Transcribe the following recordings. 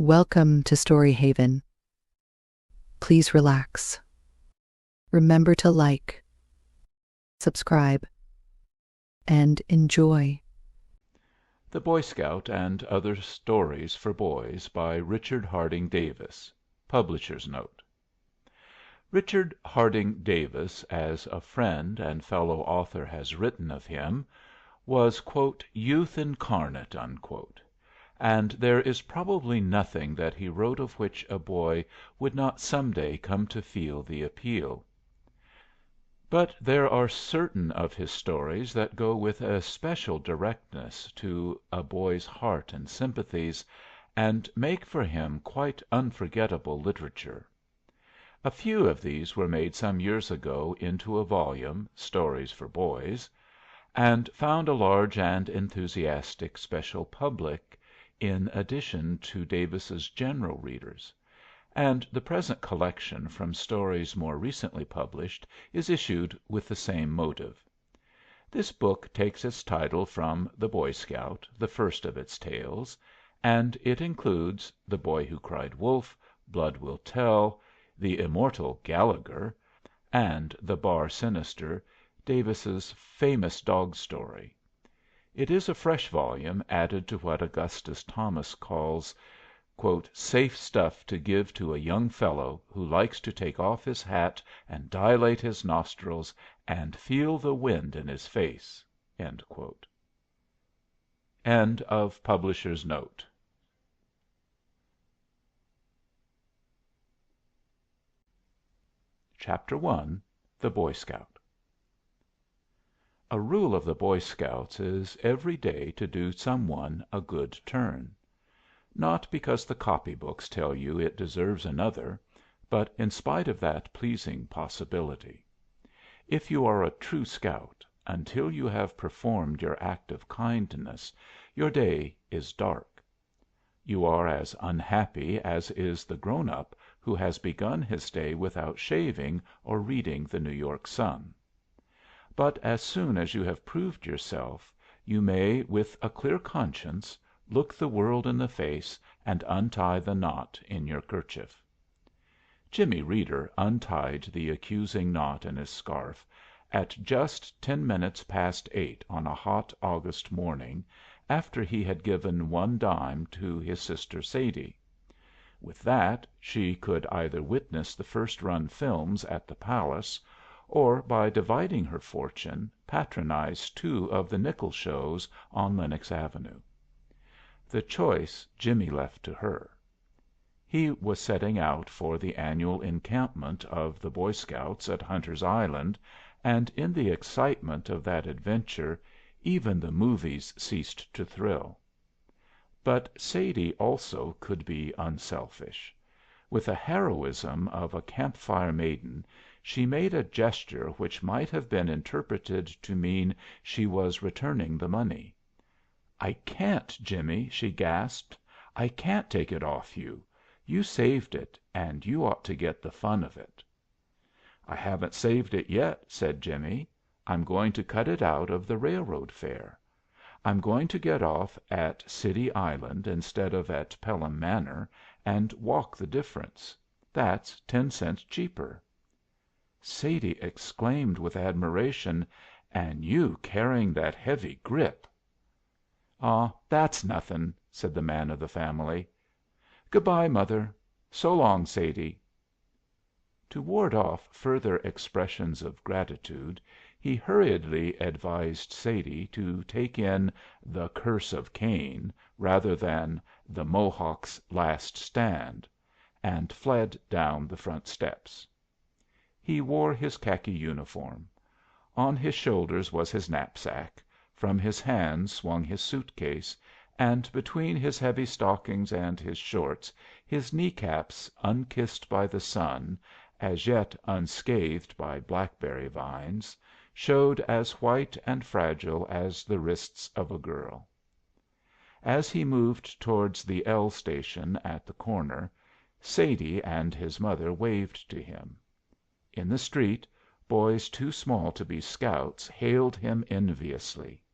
Welcome to Story Haven. Please relax. Remember to like, subscribe, and enjoy. The Boy Scout and Other Stories for Boys by Richard Harding Davis. Publisher's Note. Richard Harding Davis, as a friend and fellow author has written of him, was "youth incarnate," and there is probably nothing that he wrote of which a boy would not some day come to feel the appeal. But there are certain of his stories that go with a special directness to a boy's heart and sympathies, and make for him quite unforgettable literature. A few of these were made some years ago into a volume, Stories for Boys, and found a large and enthusiastic special public in addition to Davis's general readers; and the present collection from stories more recently published is issued with the same motive. This book takes its title from "The Boy Scout," the first of its tales, and it includes "The Boy Who Cried Wolf," "Blood Will Tell," "The Immortal Gallegher," and "The Bar Sinister," Davis's famous dog story. It is a fresh volume added to what Augustus Thomas calls "safe stuff to give to a young fellow who likes to take off his hat and dilate his nostrils and feel the wind in his face." End of Publisher's Note. Chapter I. The Boy Scout. A rule of the Boy Scouts is every day to do some one a good turn; not because the copy books tell you it deserves another, but in spite of that pleasing possibility. If you are a true scout, until you have performed your act of kindness, your day is dark. You are as unhappy as is the grown up who has begun his day without shaving or reading the New York Sun. But as soon as you have proved yourself, you may, with a clear conscience, look the world in the face and untie the knot in your kerchief. Jimmie Reeder untied the accusing knot in his scarf at just 10 minutes past 8 on a hot August morning, after he had given 1 dime to his sister Sadie. With that she could either witness the first run films at the Palace, or, by dividing her fortune, patronize 2 of the nickel shows on Lenox Avenue. The choice Jimmie left to her. He was setting out for the annual encampment of the Boy Scouts at Hunter's Island, and in the excitement of that adventure even the movies ceased to thrill. But Sadie also could be unselfish. With the heroism of a camp fire maiden she made a gesture which might have been interpreted to mean she was returning the money. "I can't, Jimmie," she gasped. "I can't take it off you. You saved it, and you ought to get the fun of it." "I haven't saved it yet," said Jimmie. "I'm going to cut it out of the railroad fare. I'm going to get off at City Island instead of at Pelham Manor, and walk the difference. That's 10 cents cheaper." Sadie exclaimed with admiration, "And you carrying that heavy grip!" "Aw, that's nothin'," said the man of the family. "Good bye, mother. So long, Sadie." To ward off further expressions of gratitude, he hurriedly advised Sadie to take in "The Curse of Cain" rather than "The Mohawk's Last Stand," and fled down the front steps. He wore his khaki uniform. On his shoulders was his knapsack, from his hands swung his suit case, and between his heavy stockings and his shorts his knee caps, unkissed by the sun, as yet unscathed by blackberry vines, showed as white and fragile as the wrists of a girl. As he moved towards the L station at the corner, Sadie and his mother waved to him. In the street, boys too small to be scouts hailed him enviously.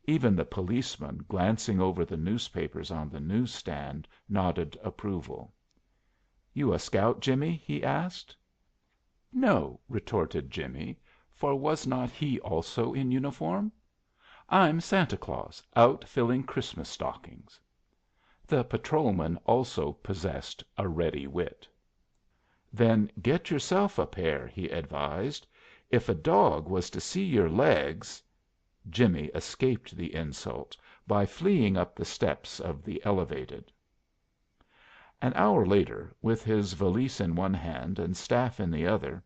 Even the policeman, glancing over the newspapers on the news stand, nodded approval. "You a scout, Jimmie?" he asked. "No," retorted Jimmie, for was not he also in uniform? "I'm Santa Claus, out filling Christmas stockings." The patrolman also possessed a ready wit. "Then get yourself a pair," he advised. "If a dog was to see your legs " Jimmie escaped the insult by fleeing up the steps of the Elevated. An hour later, with his valise in one hand and staff in the other,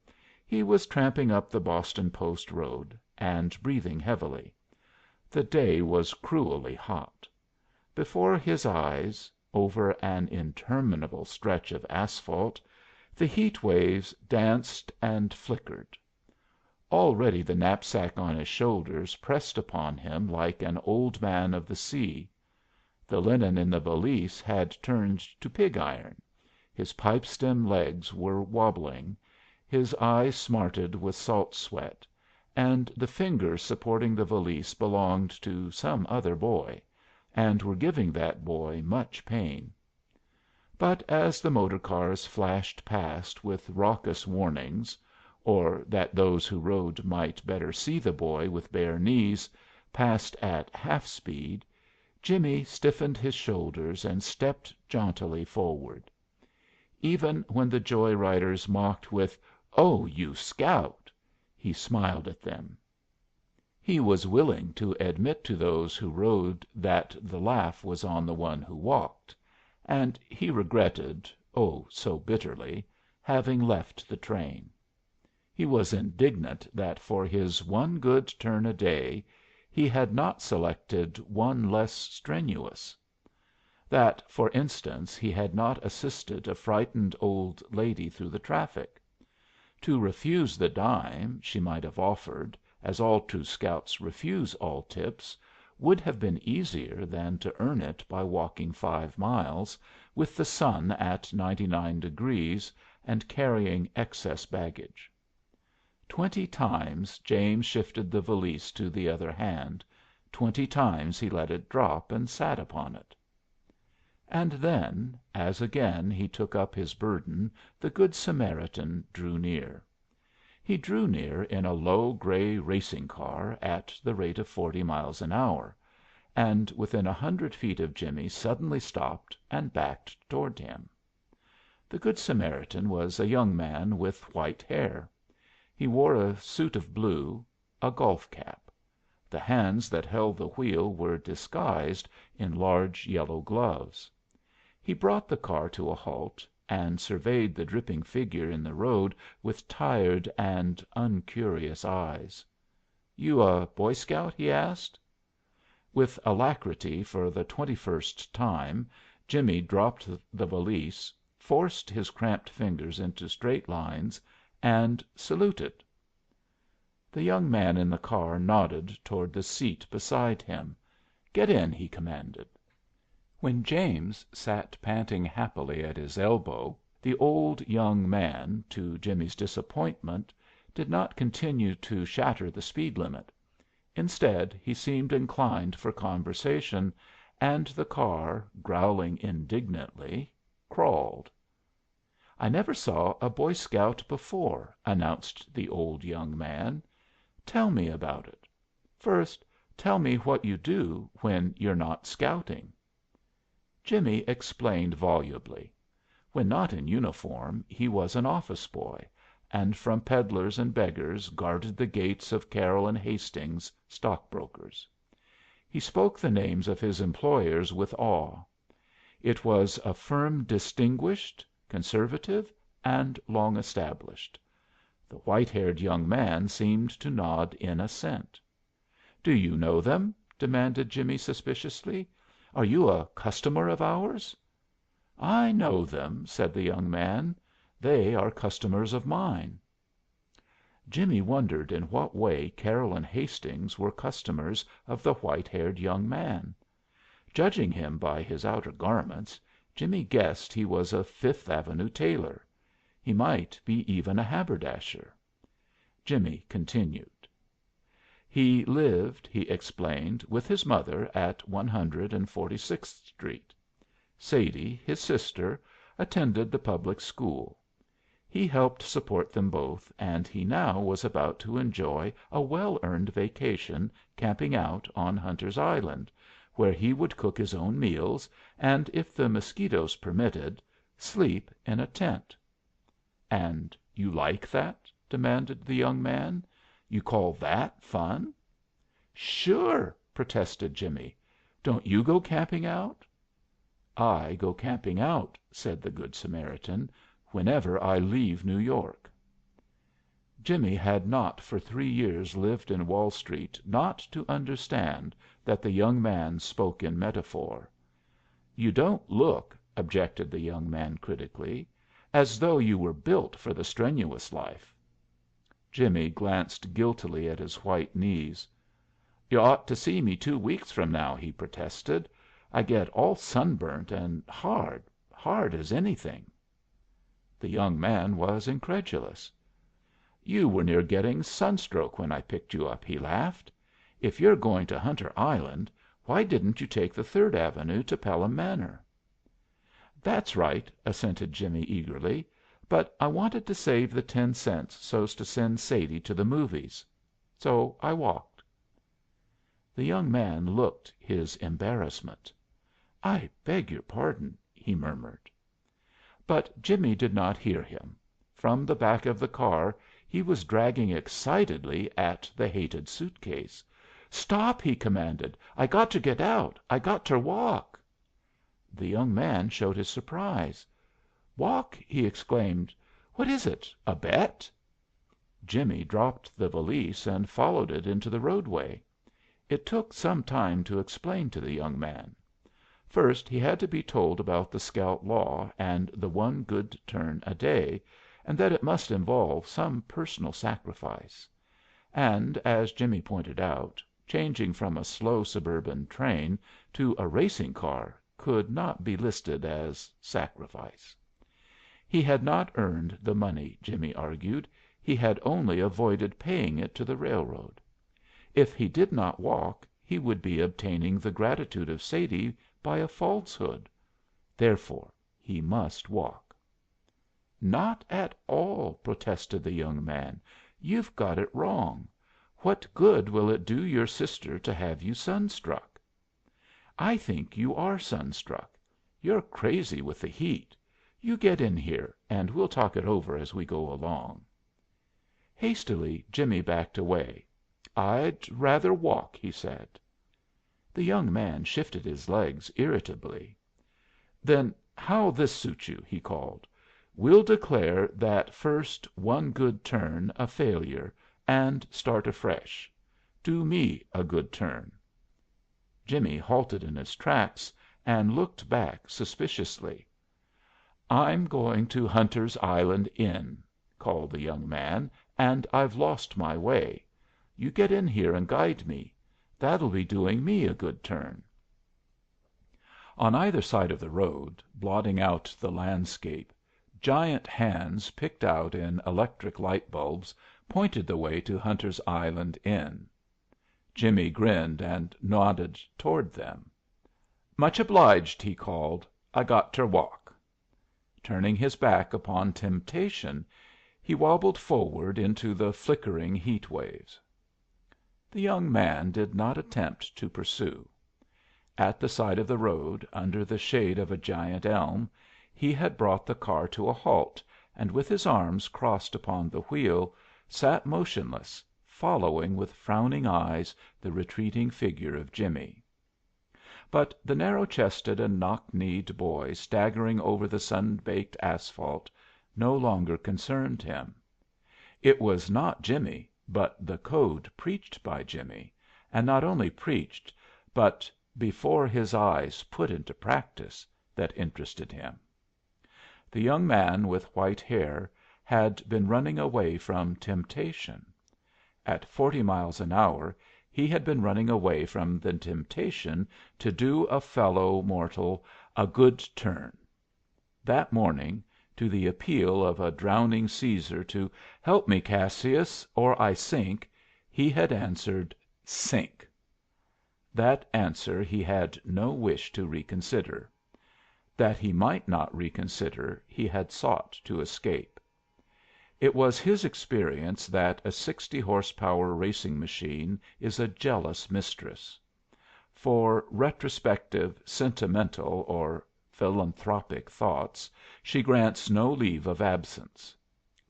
he was tramping up the Boston Post Road, and breathing heavily. The day was cruelly hot. Before his eyes, over an interminable stretch of asphalt, the heat waves danced and flickered. Already the knapsack on his shoulders pressed upon him like an old man of the sea. The linen in the valise had turned to pig iron, his pipe stem legs were wobbling, his eyes smarted with salt sweat, and the fingers supporting the valise belonged to some other boy, and were giving that boy much pain. But as the motor cars flashed past with raucous warnings, or that those who rode might better see the boy with bare knees, passed at half speed, Jimmie stiffened his shoulders and stepped jauntily forward. Even when the joy riders mocked with "Oh, you scout!" he smiled at them. He was willing to admit to those who rode that the laugh was on the one who walked, and he regretted, oh, so bitterly, having left the train. He was indignant that for his one good turn a day he had not selected one less strenuous; that, for instance, he had not assisted a frightened old lady through the traffic. To refuse the dime she might have offered, as all true scouts refuse all tips, would have been easier than to earn it by walking 5 miles, with the sun at 99 degrees, and carrying excess baggage. 20 times James shifted the valise to the other hand, 20 times he let it drop and sat upon it. And then, as again he took up his burden, the Good Samaritan drew near. He drew near in a low gray racing car at the rate of 40 miles an hour, and within 100 feet of Jimmie suddenly stopped and backed toward him. The Good Samaritan was a young man with white hair. He wore a suit of blue, a golf cap. The hands that held the wheel were disguised in large yellow gloves. He brought the car to a halt, and surveyed the dripping figure in the road with tired and uncurious eyes. "You a Boy Scout?" he asked. With alacrity for the 21st time Jimmie dropped the valise, forced his cramped fingers into straight lines, and saluted. The young man in the car nodded toward the seat beside him. "Get in," he commanded. When James sat panting happily at his elbow, the old young man, to Jimmie's disappointment, did not continue to shatter the speed limit. Instead, he seemed inclined for conversation, and the car, growling indignantly, crawled. "I never saw a Boy Scout before," announced the old young man. "Tell me about it. First, tell me what you do when you're not scouting." Jimmie explained volubly. When not in uniform he was an office boy, and from peddlers and beggars guarded the gates of Carroll and Hastings, stockbrokers. He spoke the names of his employers with awe. It was a firm distinguished, conservative, and long established. The white haired young man seemed to nod in assent. "Do you know them?" demanded Jimmie suspiciously. "Are you a customer of ours?" "I know them," said the young man. "They are customers of mine." Jimmie wondered in what way Carroll and Hastings were customers of the white haired young man. Judging him by his outer garments, Jimmie guessed he was a Fifth Avenue tailor. He might be even a haberdasher. Jimmie continued. He lived, he explained, with his mother at 146th Street. Sadie, his sister, attended the public school. He helped support them both, and he now was about to enjoy a well earned vacation camping out on Hunter's Island, where he would cook his own meals, and, if the mosquitoes permitted, sleep in a tent. "And you like that?" demanded the young man. "You call that fun?" "Sure!" protested Jimmie. "Don't you go camping out?" "I go camping out," said the Good Samaritan, "whenever I leave New York." Jimmie had not for 3 years lived in Wall Street not to understand that the young man spoke in metaphor. "You don't look," objected the young man critically, "as though you were built for the strenuous life." Jimmie glanced guiltily at his white knees. "You ought to see me 2 weeks from now," he protested. "I get all sunburnt and hard as anything." The young man was incredulous. "You were near getting sunstroke when I picked you up," he laughed. "If you're going to Hunter Island, why didn't you take the Third Avenue to Pelham Manor?" "That's right," assented Jimmie eagerly. "But I wanted to save the 10 cents so's to send Sadie to the movies. So I walked." The young man looked his embarrassment. "I beg your pardon," he murmured. But Jimmie did not hear him. From the back of the car he was dragging excitedly at the hated suit case. "Stop!" he commanded. "I got ter get out. I got ter walk." The young man showed his surprise. "Walk!" he exclaimed. "What is it? A bet?" Jimmie dropped the valise and followed it into the roadway. It took some time to explain to the young man. First he had to be told about the scout law and the one good turn a day, and that it must involve some personal sacrifice. And, as Jimmie pointed out, changing from a slow suburban train to a racing car could not be listed as sacrifice. He had not earned the money, Jimmie argued; he had only avoided paying it to the railroad. If he did not walk he would be obtaining the gratitude of Sadie by a falsehood. Therefore he must walk. "Not at all," protested the young man. "You've got it wrong. What good will it do your sister to have you sunstruck?" "I think you are sunstruck. You're crazy with the heat. You get in here, and we'll talk it over as we go along." Hastily Jimmie backed away. "I'd rather walk," he said. The young man shifted his legs irritably. "Then how'll this suit you?" he called. "We'll declare that first one good turn a failure, and start afresh. Do me a good turn." Jimmie halted in his tracks and looked back suspiciously. "I'm going to Hunter's Island Inn," called the young man, "and I've lost my way. You get in here and guide me. That'll be doing me a good turn." On either side of the road, blotting out the landscape, giant hands picked out in electric light bulbs pointed the way to Hunter's Island Inn. Jimmie grinned and nodded toward them. "Much obliged," he called. "I got ter walk." Turning his back upon temptation, he wobbled forward into the flickering heat waves. The young man did not attempt to pursue. At the side of the road, under the shade of a giant elm, he had brought the car to a halt, and with his arms crossed upon the wheel, sat motionless, following with frowning eyes the retreating figure of Jimmie. But the narrow chested and knock kneed boy staggering over the sun baked asphalt no longer concerned him. It was not Jimmie, but the code preached by Jimmie, and not only preached, but before his eyes put into practice, that interested him. The young man with white hair had been running away from temptation. At 40 miles an hour he had been running away from the temptation to do a fellow mortal a good turn. That morning, to the appeal of a drowning Caesar to "Help me, Cassius, or I sink," he had answered, Sink. That answer he had no wish to reconsider. That he might not reconsider he had sought to escape. It was his experience that a 60-horsepower racing machine is a jealous mistress. For retrospective, sentimental, or philanthropic thoughts she grants no leave of absence.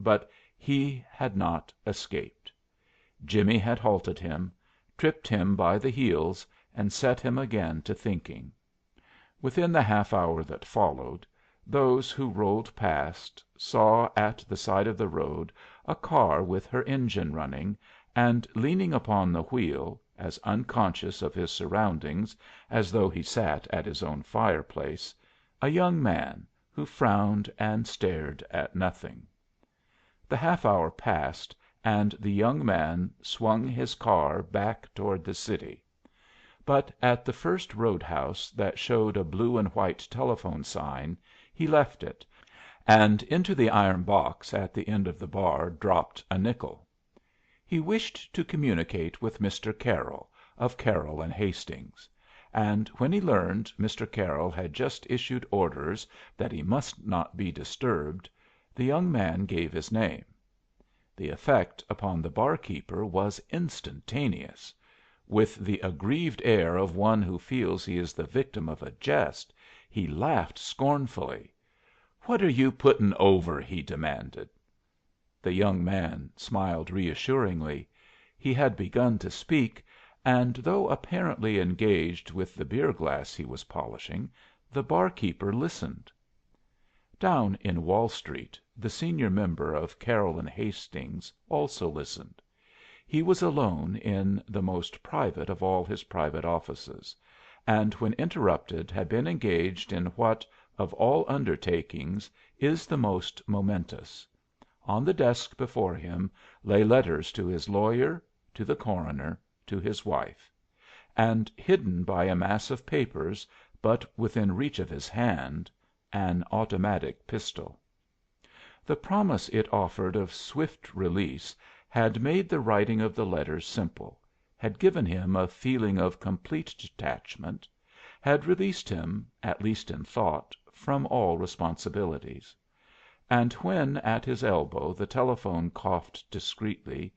But he had not escaped. Jimmie had halted him, tripped him by the heels, and set him again to thinking. Within the half hour that followed, those who rolled past saw at the side of the road a car with her engine running, and leaning upon the wheel, as unconscious of his surroundings as though he sat at his own fireplace, a young man, who frowned and stared at nothing. The half hour passed, and the young man swung his car back toward the city. But at the first roadhouse that showed a blue and white telephone sign he left it, and into the iron box at the end of the bar dropped a nickel. He wished to communicate with Mr. Carroll, of Carroll and Hastings; and when he learned Mr. Carroll had just issued orders that he must not be disturbed, the young man gave his name. The effect upon the barkeeper was instantaneous. With the aggrieved air of one who feels he is the victim of a jest, he laughed scornfully. "What are you putting over?" he demanded. The young man smiled reassuringly. He had begun to speak, and though apparently engaged with the beer glass he was polishing, the barkeeper listened. Down in Wall Street the senior member of Carroll and Hastings also listened. He was alone in the most private of all his private offices, and when interrupted had been engaged in what, of all undertakings, is the most momentous. On the desk before him lay letters to his lawyer, to the coroner, to his wife; and hidden by a mass of papers, but within reach of his hand, an automatic pistol. The promise it offered of swift release had made the writing of the letters simple, had given him a feeling of complete detachment, had released him, at least in thought, from all responsibilities. And when at his elbow the telephone coughed discreetly,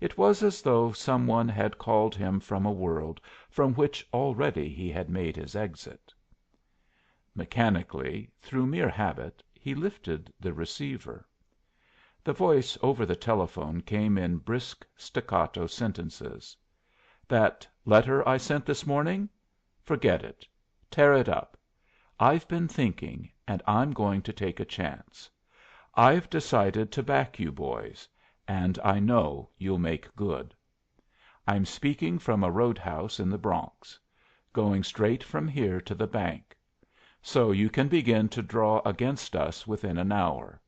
it was as though some one had called him from a world from which already he had made his exit. Mechanically, through mere habit, he lifted the receiver. The voice over the telephone came in brisk, staccato sentences. "That letter I sent this morning? Forget it. Tear it up. I've been thinking, and I'm going to take a chance. I've decided to back you boys, and I know you'll make good. I'm speaking from a roadhouse in the Bronx. Going straight from here to the bank. So you can begin to draw against us within an hour.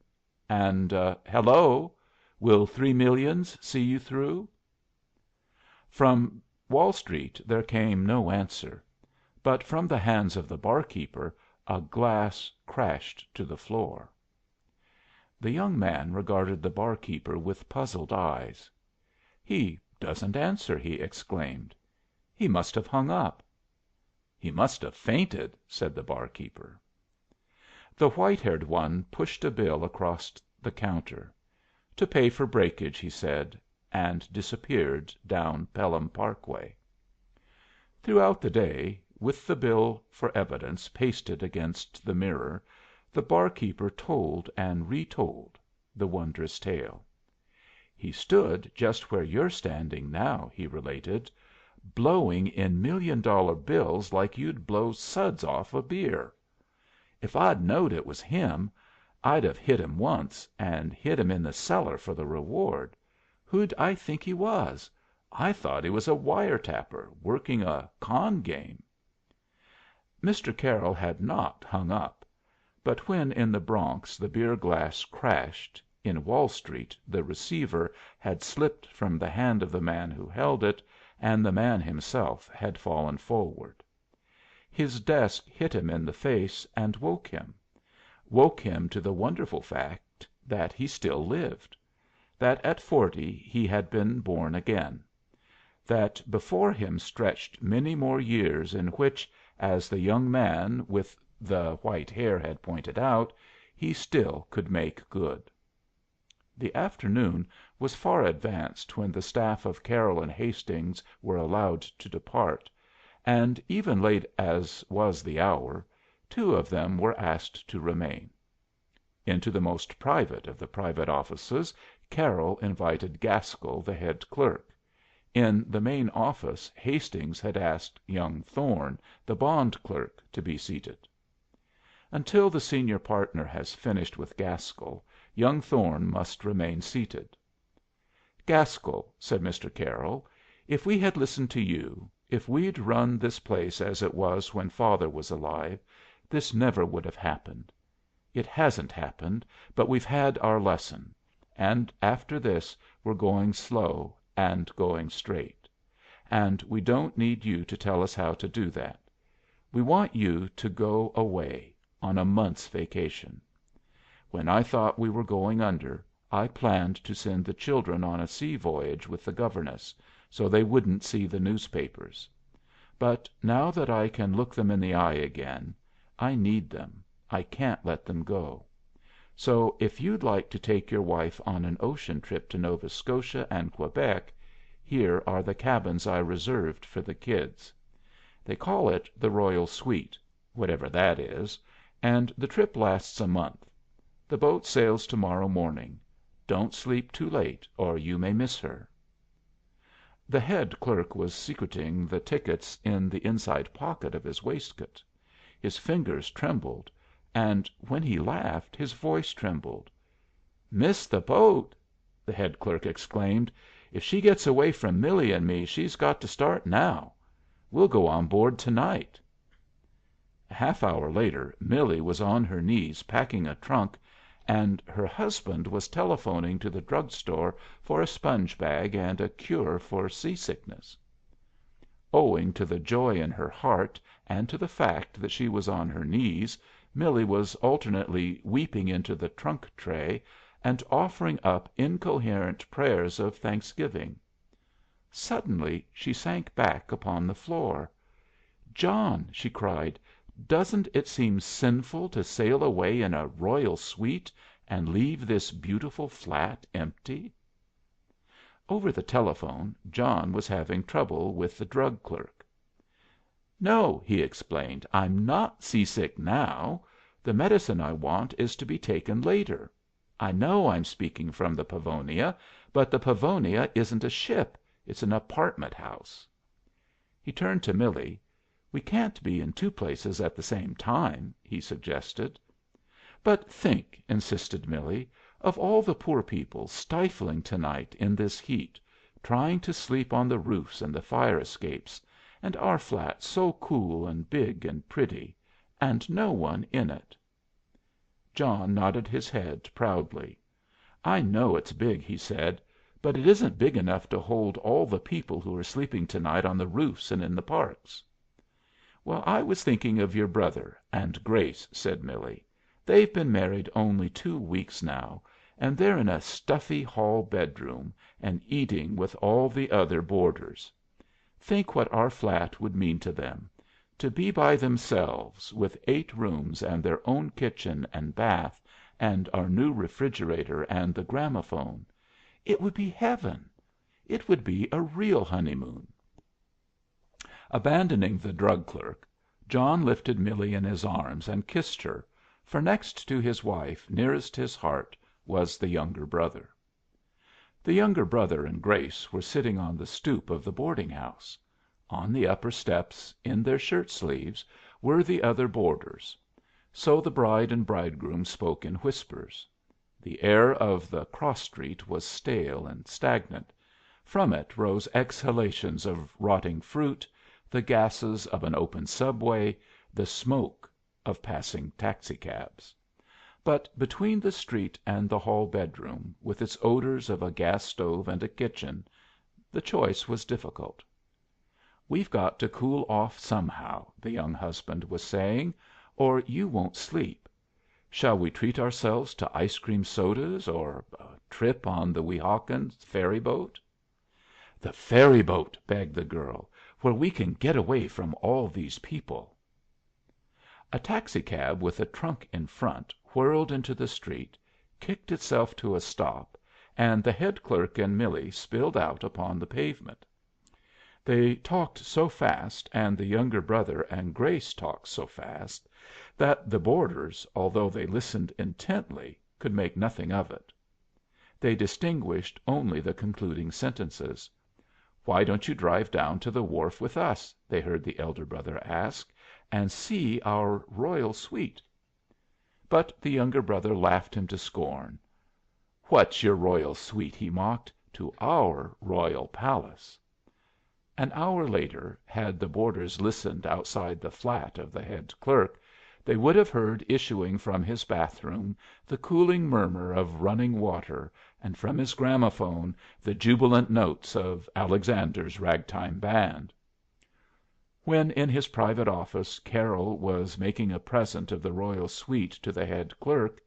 And hello! Will 3 millions see you through?" From Wall Street there came no answer, but from the hands of the barkeeper a glass crashed to the floor. The young man regarded the barkeeper with puzzled eyes. "He doesn't answer," he exclaimed. "He must have hung up." "He must have fainted," said the barkeeper. The white haired one pushed a bill across the counter. "To pay for breakage," he said, and disappeared down Pelham Parkway. Throughout the day, with the bill for evidence pasted against the mirror, the barkeeper told and retold the wondrous tale. "He stood just where you're standing now," he related, "blowing in $1,000,000 bills like you'd blow suds off a beer. If I'd knowed it was him, I'd have hit him once, and hit him in the cellar for the reward. Who'd I think he was? I thought he was a wire tapper working a con game." Mr. Carroll had not hung up; but when in the Bronx the beer glass crashed, in Wall Street the receiver had slipped from the hand of the man who held it, and the man himself had fallen forward. His desk hit him in the face and woke him to the wonderful fact that he still lived; that at 40 he had been born again; that before him stretched many more years in which, as the young man with the white hair had pointed out, he still could make good. The afternoon was far advanced when the staff of Carroll and Hastings were allowed to depart, and, even late as was the hour, two of them were asked to remain. Into the most private of the private offices Carroll invited Gaskell, the head clerk. In the main office Hastings had asked young Thorne, the bond clerk, to be seated. Until the senior partner has finished with Gaskell, young Thorne must remain seated. "Gaskell," said Mr. Carroll, "if we had listened to you, if we'd run this place as it was when father was alive, this never would have happened. It hasn't happened, but we've had our lesson, and after this we're going slow and going straight. And we don't need you to tell us how to do that. We want you to go away on a month's vacation. When I thought we were going under, I planned to send the children on a sea voyage with the governess, so they wouldn't see the newspapers. But now that I can look them in the eye again, I need them. I can't let them go. So if you'd like to take your wife on an ocean trip to Nova Scotia and Quebec, here are the cabins I reserved for the kids. They call it the Royal Suite, whatever that is, and the trip lasts a month. The boat sails to morrow morning. Don't sleep too late, or you may miss her." The head clerk was secreting the tickets in the inside pocket of his waistcoat. His fingers trembled, and when he laughed his voice trembled. "Miss the boat!" the head clerk exclaimed. "If she gets away from Millie and me she's got to start now. We'll go on board to night." A half hour later Millie was on her knees packing a trunk, and her husband was telephoning to the drug store for a sponge bag and a cure for seasickness. Owing to the joy in her heart and to the fact that she was on her knees, Millie was alternately weeping into the trunk tray and offering up incoherent prayers of thanksgiving. Suddenly she sank back upon the floor. "John," she cried, "doesn't it seem sinful to sail away in a royal suite and leave this beautiful flat empty?" Over the telephone John was having trouble with the drug clerk. "No," he explained, "I'm not seasick now. The medicine I want is to be taken later. I know I'm speaking from the Pavonia, but the Pavonia isn't a ship. It's an apartment house." He turned to Millie. "We can't be in two places at the same time," he suggested. "But think," insisted Millie, "of all the poor people stifling to night in this heat, trying to sleep on the roofs and the fire escapes, and our flat so cool and big and pretty, and no one in it." John nodded his head proudly. "I know it's big," he said, "but it isn't big enough to hold all the people who are sleeping to night on the roofs and in the parks." "Well, I was thinking of your brother and Grace," said Millie. "They've been married only 2 weeks now, and they're in a stuffy hall bedroom, and eating with all the other boarders. Think what our flat would mean to them to be by themselves, with 8 rooms and their own kitchen and bath, and our new refrigerator and the gramophone. It would be heaven. It would be a real honeymoon." Abandoning the drug clerk, John lifted Millie in his arms and kissed her, for next to his wife, nearest his heart, was the younger brother. The younger brother and Grace were sitting on the stoop of the boarding house. On the upper steps, in their shirt sleeves, were the other boarders. So the bride and bridegroom spoke in whispers. The air of the cross street was stale and stagnant. From it rose exhalations of rotting fruit, the gases of an open subway, the smoke of passing taxicabs. But between the street and the hall bedroom, with its odors of a gas stove and a kitchen, the choice was difficult. "We've got to cool off somehow," the young husband was saying, "or you won't sleep. Shall we treat ourselves to ice cream sodas, or a trip on the Weehawken ferry boat?" "The ferry boat," begged the girl, "where we can get away from all these people." A taxicab with a trunk in front whirled into the street, kicked itself to a stop, and the head clerk and Millie spilled out upon the pavement. They talked so fast, and the younger brother and Grace talked so fast, that the boarders, although they listened intently, could make nothing of it. They distinguished only the concluding sentences. "Why don't you drive down to the wharf with us," they heard the elder brother ask, "and see our royal suite?" But the younger brother laughed him to scorn. "What's your royal suite?" he mocked. "To our royal palace." An hour later, had the boarders listened outside the flat of the head clerk, they would have heard issuing from his bathroom the cooling murmur of running water, and from his gramophone the jubilant notes of Alexander's ragtime band. When in his private office Carroll was making a present of the royal suite to the head clerk,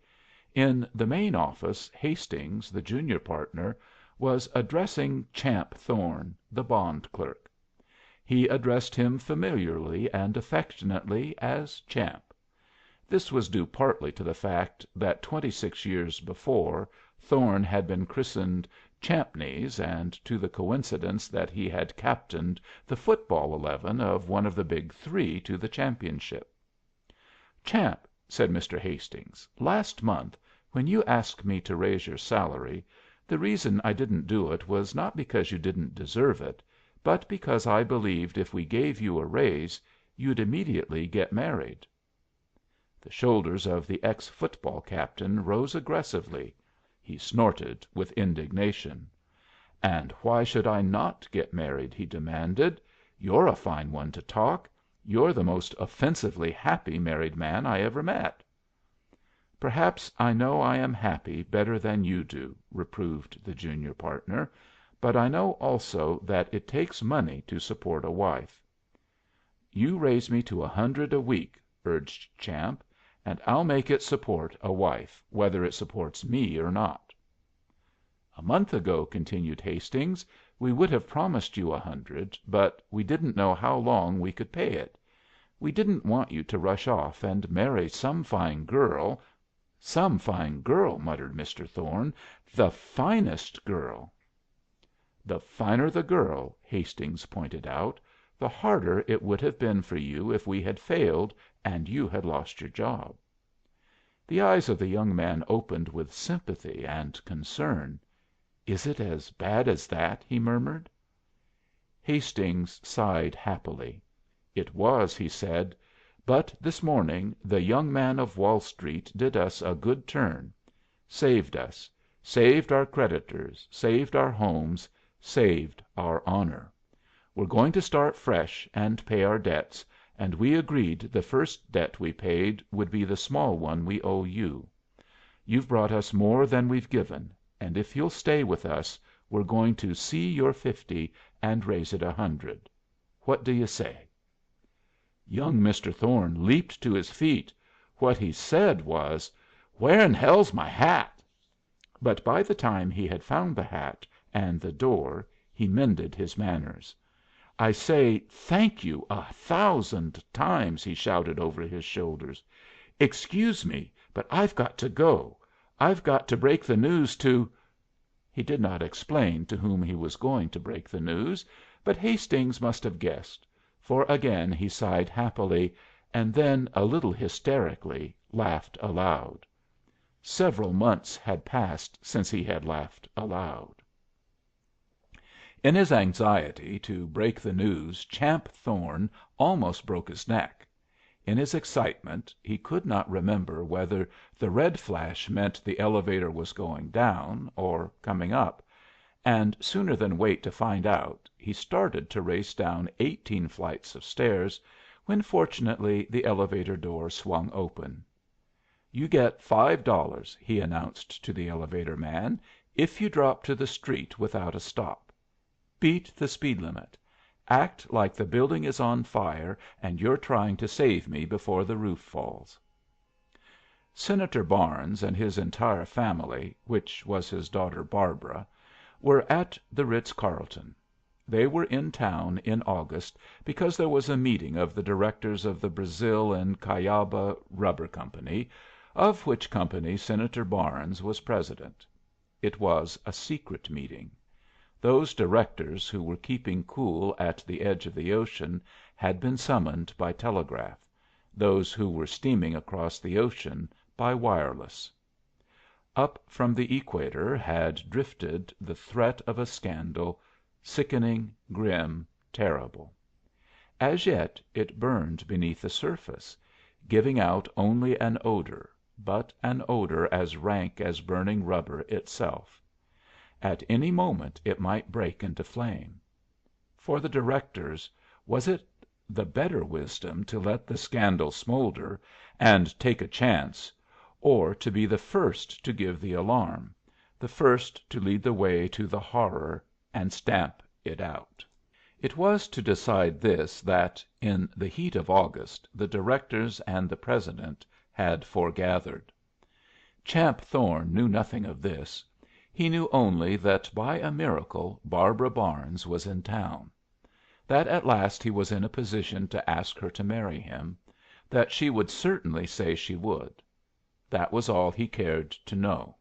in the main office Hastings, the junior partner, was addressing Champ Thorne, the bond clerk. He addressed him familiarly and affectionately as Champ. This was due partly to the fact that 26 years before Thorne had been christened Champneys, and to the coincidence that he had captained the football 11 of one of the Big Three to the championship. "Champ," said Mr. Hastings, "last month, when you asked me to raise your salary, the reason I didn't do it was not because you didn't deserve it, but because I believed if we gave you a raise you'd immediately get married." The shoulders of the ex football captain rose aggressively. He snorted with indignation. "And why should I not get married?" he demanded. "You're a fine one to talk. You're the most offensively happy married man I ever met." "Perhaps I know I am happy better than you do," reproved the junior partner, "but I know also that it takes money to support a wife." "You raise me to 100 a week," urged Champ, "and I'll make it support a wife, whether it supports me or not." "A month ago," continued Hastings, "we would have promised you 100, but we didn't know how long we could pay it. We didn't want you to rush off and marry some fine girl " "Some fine girl," muttered Mr. Thorne. "The finest girl." "The finer the girl," Hastings pointed out, "the harder it would have been for you if we had failed and you had lost your job." The eyes of the young man opened with sympathy and concern. "Is it as bad as that?" he murmured. Hastings sighed happily. "It was," he said. "But this morning the young man of Wall Street did us a good turn. Saved us. Saved our creditors, saved our homes, saved our honor. We're going to start fresh and pay our debts, and we agreed the first debt we paid would be the small one we owe you. You've brought us more than we've given, and if you'll stay with us we're going to see your 50 and raise it 100. What do you say?" Young Mr. Thorne leaped to his feet. What he said was, "Where in hell's my hat?" But by the time he had found the hat and the door he mended his manners. "I say thank you 1,000 times," he shouted over his shoulders. "Excuse me, but I've got to go. I've got to break the news to " He did not explain to whom he was going to break the news, but Hastings must have guessed, for again he sighed happily, and then, a little hysterically, laughed aloud. Several months had passed since he had laughed aloud. In his anxiety to break the news Champ Thorne almost broke his neck. In his excitement he could not remember whether the red flash meant the elevator was going down or coming up, and sooner than wait to find out he started to race down 18 flights of stairs, when fortunately the elevator door swung open. "You get $5," he announced to the elevator man, "if you drop to the street without a stop. Beat the speed limit. Act like the building is on fire and you're trying to save me before the roof falls." Senator Barnes and his entire family, which was his daughter Barbara, were at the Ritz Carlton. They were in town in August because there was a meeting of the directors of the Brazil and Cuyaba Rubber Company, of which company Senator Barnes was president. It was a secret meeting. Those directors who were keeping cool at the edge of the ocean had been summoned by telegraph; those who were steaming across the ocean by wireless. Up from the equator had drifted the threat of a scandal, sickening, grim, terrible. As yet it burned beneath the surface, giving out only an odor, but an odor as rank as burning rubber itself. At any moment it might break into flame. For the directors, was it the better wisdom to let the scandal smolder and take a chance, or to be the first to give the alarm, the first to lead the way to the horror and stamp it out? It was to decide this that, in the heat of August, the directors and the president had foregathered. Champ Thorne knew nothing of this. He knew only that by a miracle Barbara Barnes was in town; that at last he was in a position to ask her to marry him; that she would certainly say she would. That was all he cared to know.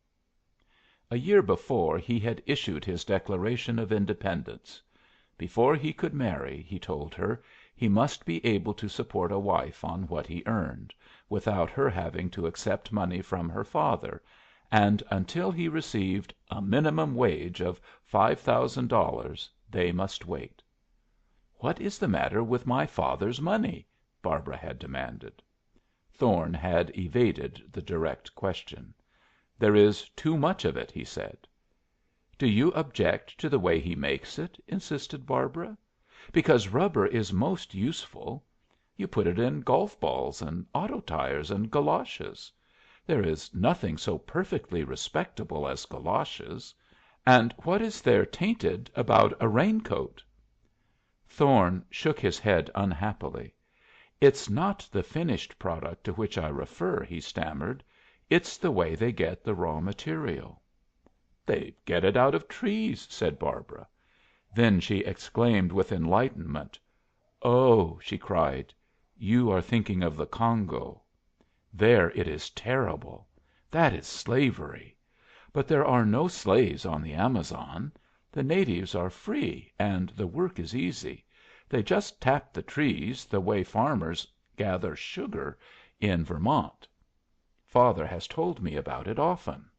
A year before he had issued his Declaration of Independence. Before he could marry, he told her, he must be able to support a wife on what he earned, without her having to accept money from her father, and until he received a minimum wage of $5,000 they must wait. "What is the matter with my father's money?" Barbara had demanded. Thorne had evaded the direct question. "There is too much of it," he said. "Do you object to the way he makes it?" insisted Barbara. "Because rubber is most useful. You put it in golf balls and auto tires and galoshes. There is nothing so perfectly respectable as galoshes. And what is there tainted about a raincoat?" Thorne shook his head unhappily. "It's not the finished product to which I refer," he stammered. "It's the way they get the raw material." "They get it out of trees," said Barbara. Then she exclaimed with enlightenment. "Oh," she cried, "you are thinking of the Congo. There it is terrible. That is slavery. But there are no slaves on the Amazon. The natives are free, and the work is easy. They just tap the trees the way farmers gather sugar in Vermont. Father has told me about it often."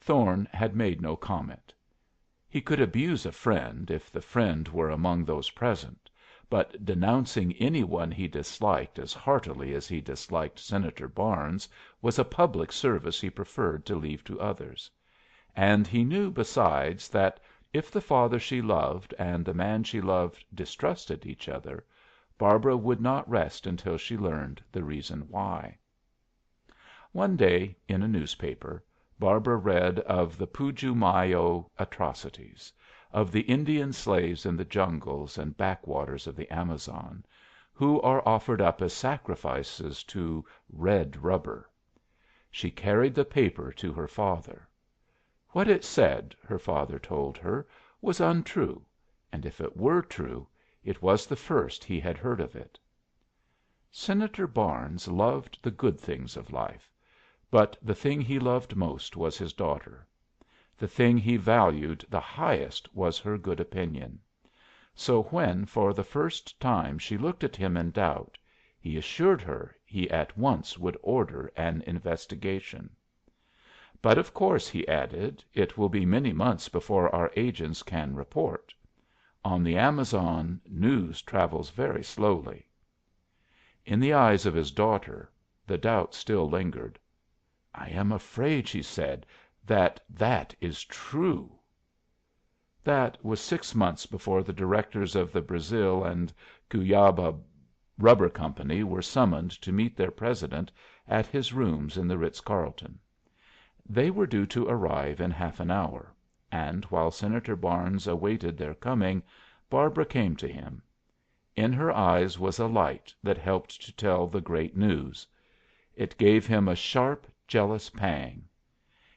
Thorne had made no comment. He could abuse a friend, if the friend were among those present, but denouncing any one he disliked as heartily as he disliked Senator Barnes was a public service he preferred to leave to others. And he knew, besides, that if the father she loved and the man she loved distrusted each other, Barbara would not rest until she learned the reason why. One day, in a newspaper, Barbara read of the Putumayo atrocities, of the Indian slaves in the jungles and backwaters of the Amazon, who are offered up as sacrifices to "red rubber." She carried the paper to her father. What it said, her father told her, was untrue, and if it were true, it was the first he had heard of it. Senator Barnes loved the good things of life, but the thing he loved most was his daughter. The thing he valued the highest was her good opinion. So when for the first time she looked at him in doubt, he assured her he at once would order an investigation. "But of course," he added, "it will be many months before our agents can report. On the Amazon news travels very slowly." In the eyes of his daughter the doubt still lingered. "I am afraid," she said, "that that is true." That was 6 months before the directors of the Brazil and Cuyaba Rubber Company were summoned to meet their president at his rooms in the Ritz Carlton. They were due to arrive in half an hour, and while Senator Barnes awaited their coming, Barbara came to him. In her eyes was a light that helped to tell the great news. It gave him a sharp, jealous pang.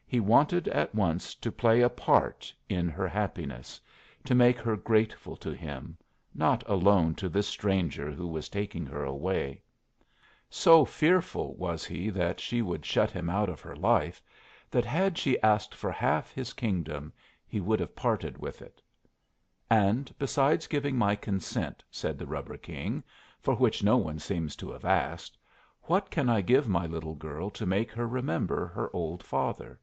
He wanted at once to play a part in her happiness, to make her grateful to him, not alone to this stranger who was taking her away. So fearful was he that she would shut him out of her life, that had she asked for half his kingdom he would have parted with it. "And besides giving my consent," said the rubber king, "for which no one seems to have asked, what can I give my little girl to make her remember her old father?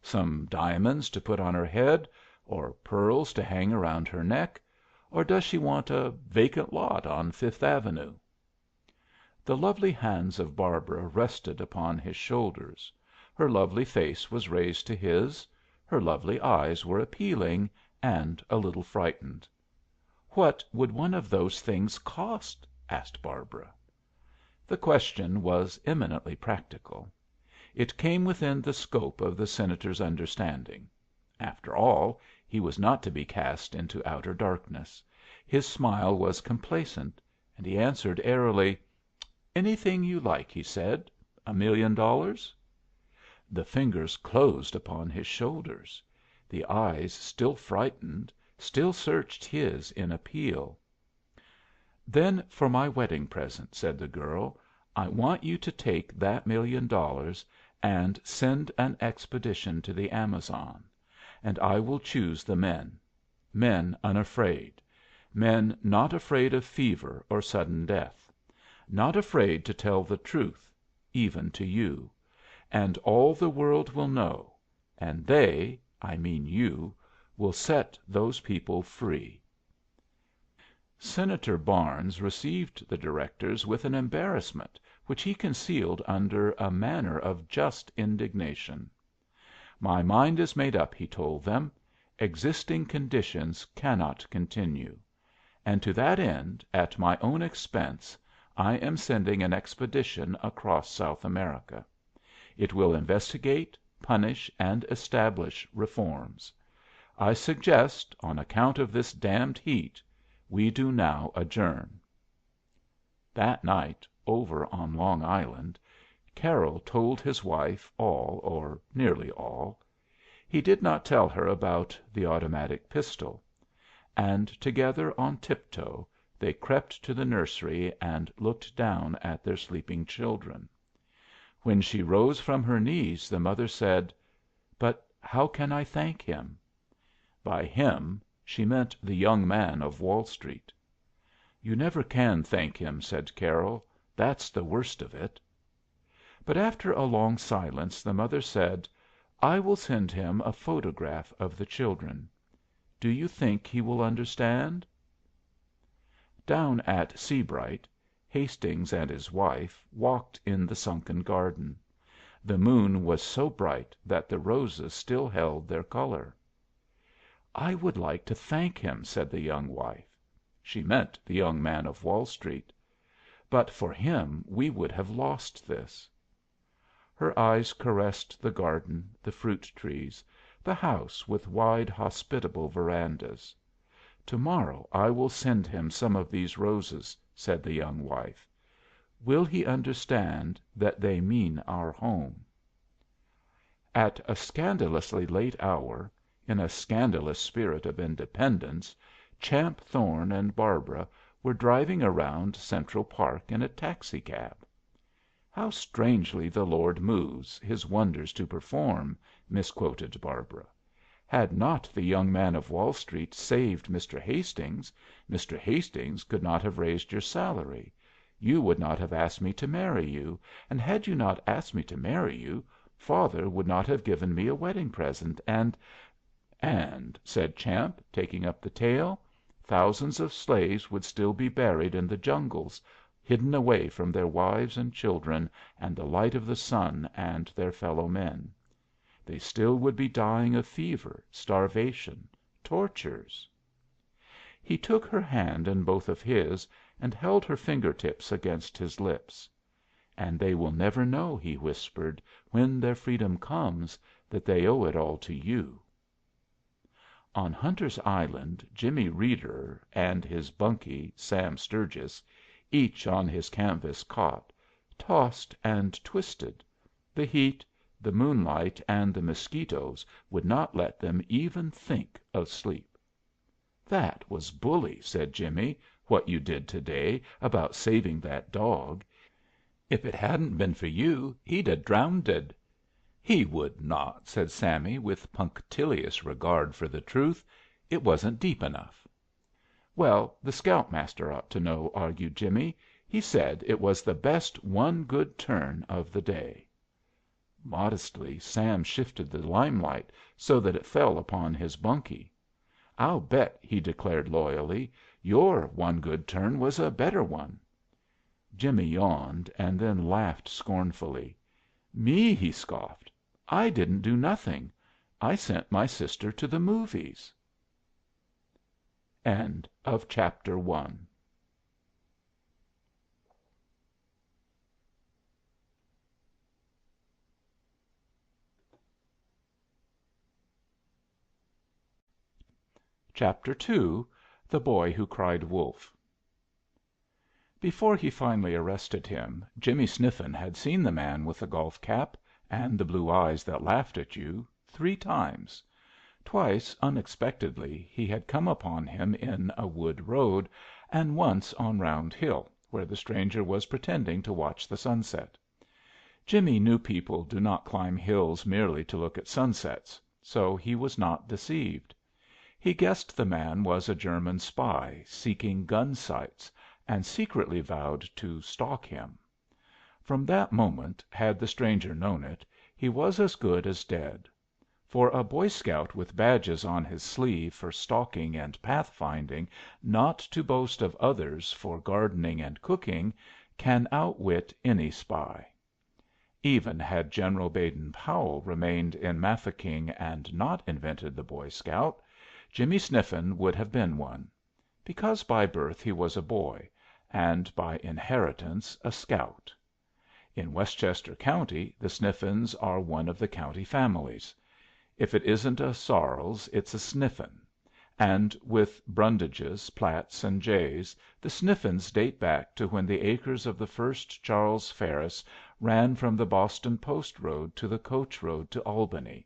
Some diamonds to put on her head, or pearls to hang around her neck, or does she want a vacant lot on Fifth Avenue?" The lovely hands of Barbara rested upon his shoulders, her lovely face was raised to his, her lovely eyes were appealing and a little frightened. "What would one of those things cost?" asked Barbara. The question was eminently practical. It came within the scope of the Senator's understanding. After all, he was not to be cast into outer darkness. His smile was complacent, and he answered airily, "Anything you like," he said. $1,000,000?" The fingers closed upon his shoulders. The eyes, still frightened, still searched his in appeal. "Then for my wedding present," said the girl, "I want you to take that $1,000,000 and send an expedition to the Amazon, and I will choose the men. Men unafraid. Men not afraid of fever or sudden death. Not afraid to tell the truth, even to you. And all the world will know, and they, I mean you, will set those people free." Senator Barnes received the directors with an embarrassment which he concealed under a manner of just indignation. "My mind is made up," he told them. "Existing conditions cannot continue. And to that end, at my own expense, I am sending an expedition across South America. It will investigate, punish, and establish reforms. I suggest, on account of this damned heat, we do now adjourn." That night, over on Long Island, Carroll told his wife all, or nearly all. He did not tell her about the automatic pistol; and together on tiptoe they crept to the nursery and looked down at their sleeping children. When she rose from her knees the mother said, "But how can I thank him?" By him she meant the young man of Wall Street. "You never can thank him," said Carroll. "That's the worst of it." But after a long silence the mother said, "I will send him a photograph of the children. Do you think he will understand?" Down at Seabright, Hastings and his wife walked in the sunken garden. The moon was so bright that the roses still held their color. "I would like to thank him," said the young wife. She meant the young man of Wall Street. "But for him we would have lost this." Her eyes caressed the garden, the fruit trees, the house with wide, hospitable verandas. "To morrow I will send him some of these roses," said the young wife. "Will he understand that they mean our home?" At a scandalously late hour, in a scandalous spirit of independence, Champ Thorne and Barbara were driving around Central Park in a taxicab. "How strangely the Lord moves, his wonders to perform," misquoted Barbara. "Had not the young man of Wall Street saved Mr. Hastings, Mr. Hastings could not have raised your salary, you would not have asked me to marry you, and had you not asked me to marry you, father would not have given me a wedding present, and," said Champ, taking up the tale, "thousands of slaves would still be buried in the jungles, hidden away from their wives and children and the light of the sun and their fellow men. They still would be dying of fever, starvation, tortures." He took her hand in both of his and held her finger tips against his lips. "And they will never know," he whispered, "when their freedom comes, that they owe it all to you." On Hunter's Island Jimmie Reeder and his bunkie, Sam Sturgis, each on his canvas cot, tossed and twisted. The heat, the moonlight, and the mosquitoes would not let them even think of sleep. "That was bully," said Jimmie, "what you did to day about saving that dog. If it hadn't been for you he'd 'a' drownded." "He would not," said Sammy, with punctilious regard for the truth. "It wasn't deep enough." "Well, the scout master ought to know," argued Jimmie. "He said it was the best one good turn of the day." Modestly Sam shifted the limelight so that it fell upon his bunkie. "I'll bet," he declared loyally, "your one good turn was a better one." Jimmie yawned, and then laughed scornfully. "Me?" he scoffed. "I didn't do nothing. I sent my sister to the movies." Chapter 2. The Boy Who Cried Wolf. Before he finally arrested him, Jimmie Sniffen had seen the man with the golf cap and the blue eyes that laughed at you 3 times. Twice, unexpectedly, he had come upon him in a wood road, and once on Round Hill, where the stranger was pretending to watch the sunset. Jimmie knew people do not climb hills merely to look at sunsets, so he was not deceived. He guessed the man was a German spy seeking gun sites, and secretly vowed to stalk him. From that moment, had the stranger known it, he was as good as dead. For a boy scout with badges on his sleeve for stalking and path finding, not to boast of others for gardening and cooking, can outwit any spy. Even had General Baden Powell remained in Mafeking and not invented the boy scout, Jimmie Sniffen would have been one; because by birth he was a boy, and by inheritance a scout. In Westchester County the Sniffens are one of the county families. If it isn't a Sarles it's a Sniffen, and with Brundages, Platts, and Jays the Sniffens date back to when the acres of the first Charles Ferris ran from the Boston Post Road to the coach road to Albany,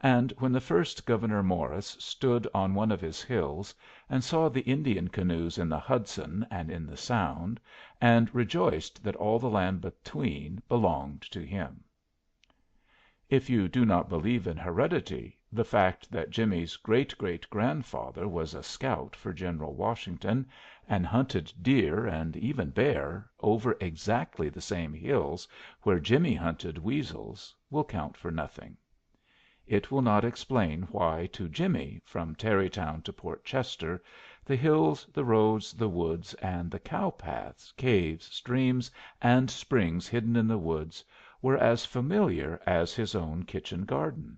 and when the first Gouverneur Morris stood on one of his hills and saw the Indian canoes in the Hudson and in the Sound, and rejoiced that all the land between belonged to him. If you do not believe in heredity, the fact that Jimmie's great great grandfather was a scout for General Washington, and hunted deer and even bear over exactly the same hills where Jimmie hunted weasels, will count for nothing. It will not explain why to Jimmie, from Tarrytown to Port Chester, the hills, the roads, the woods, and the cow paths, caves, streams, and springs hidden in the woods were as familiar as his own kitchen garden.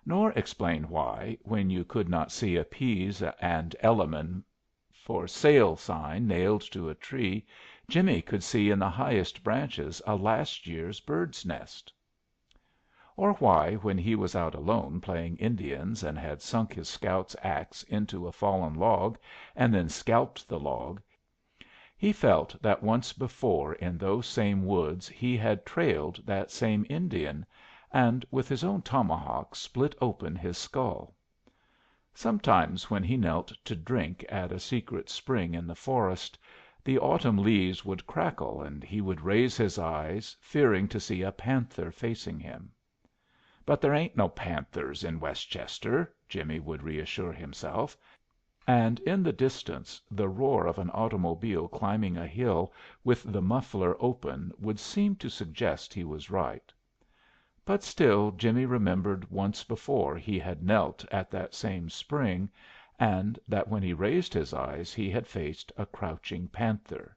Nor explain why, when you could not see a Pease and Elliman for sale sign nailed to a tree, Jimmie could see in the highest branches a last year's bird's nest. Or why, when he was out alone playing Indians and had sunk his scout's axe into a fallen log and then scalped the log, he felt that once before in those same woods he had trailed that same Indian, and with his own tomahawk split open his skull. Sometimes when he knelt to drink at a secret spring in the forest, the autumn leaves would crackle and he would raise his eyes, fearing to see a panther facing him. "But there ain't no panthers in Westchester," Jimmie would reassure himself, and in the distance the roar of an automobile climbing a hill with the muffler open would seem to suggest he was right. But still Jimmie remembered once before he had knelt at that same spring, and that when he raised his eyes he had faced a crouching panther.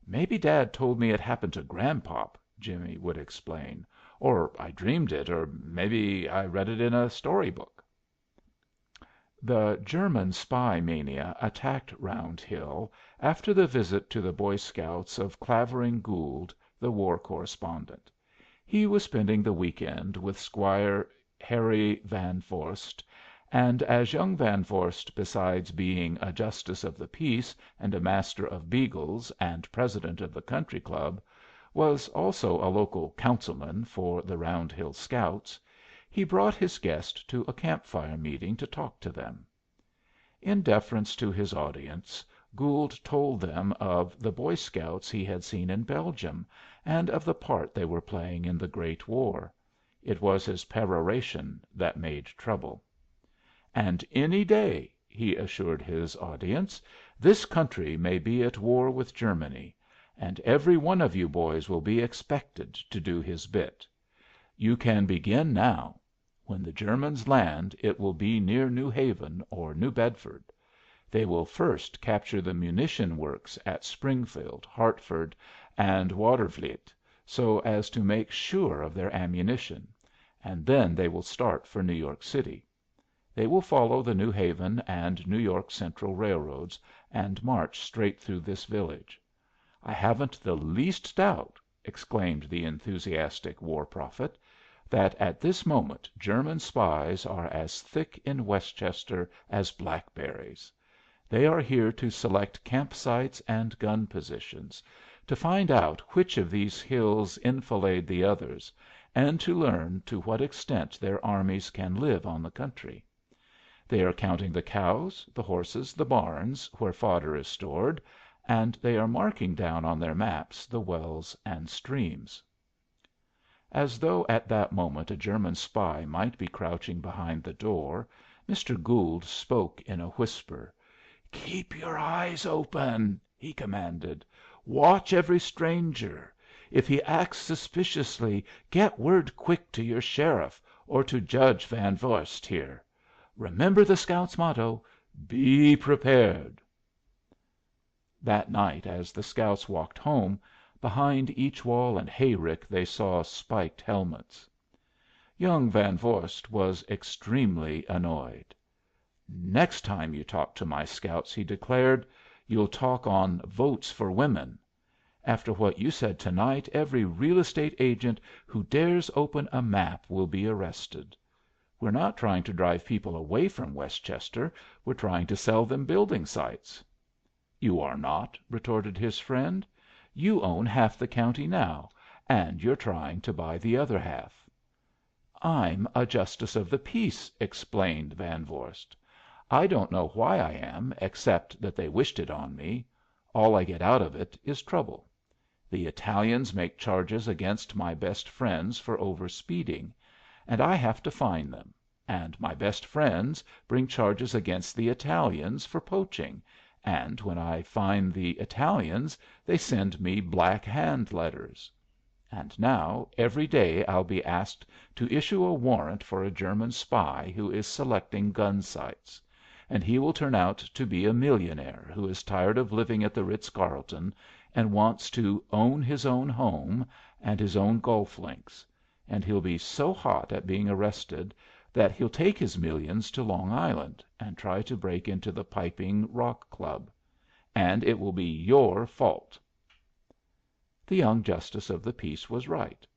"Maybe Dad told me it happened to Grandpop," Jimmie would explain, "or I dreamed it, or maybe I read it in a story book." The German spy mania attacked Round Hill after the visit to the boy scouts of Clavering Gould, the war correspondent. He was spending the week end with Squire Harry Van Vorst, and as young Van Vorst, besides being a justice of the peace and a master of beagles and president of the country club, was also a local councilman for the Round Hill Scouts, he brought his guest to a camp fire meeting to talk to them. In deference to his audience, Gould told them of the boy scouts he had seen in Belgium, and of the part they were playing in the Great War. It was his peroration that made trouble. "And any day," he assured his audience, "this country may be at war with Germany, and every one of you boys will be expected to do his bit. You can begin now. When the Germans land it will be near New Haven or New Bedford. They will first capture the munition works at Springfield, Hartford, and Watervliet, so as to make sure of their ammunition, and then they will start for New York City. They will follow the New Haven and New York Central railroads and march straight through this village. I haven't the least doubt," exclaimed the enthusiastic war prophet, "that at this moment German spies are as thick in Westchester as blackberries. They are here to select camp sites and gun positions, to find out which of these hills enfilade the others, and to learn to what extent their armies can live on the country. They are counting the cows, the horses, the barns, where fodder is stored, and they are marking down on their maps the wells and streams." As though at that moment a German spy might be crouching behind the door, Mr. Gould spoke in a whisper. "Keep your eyes open," he commanded. "Watch every stranger. If he acts suspiciously, get word quick to your sheriff or to Judge Van Vorst here. Remember the scouts' motto, 'Be prepared.'" That night, as the scouts walked home, behind each wall and hayrick they saw spiked helmets. Young Van Vorst was extremely annoyed. "Next time you talk to my scouts," he declared, "you'll talk on votes for women. After what you said to night every real estate agent who dares open a map will be arrested. We're not trying to drive people away from Westchester. We're trying to sell them building sites." "You are not," retorted his friend. "You own half the county now, and you're trying to buy the other half." "I'm a justice of the peace," explained Van Vorst. "I don't know why I am, except that they wished it on me. All I get out of it is trouble. The Italians make charges against my best friends for over speeding, and I have to fine them, and my best friends bring charges against the Italians for poaching, and when I fine the Italians they send me Black Hand letters. And now every day I'll be asked to issue a warrant for a German spy who is selecting gun sites, and he will turn out to be a millionaire who is tired of living at the Ritz Carlton and wants to own his own home and his own golf links, and he'll be so hot at being arrested that he'll take his millions to Long Island and try to break into the Piping Rock Club. And it will be your fault." The young justice of the peace was right.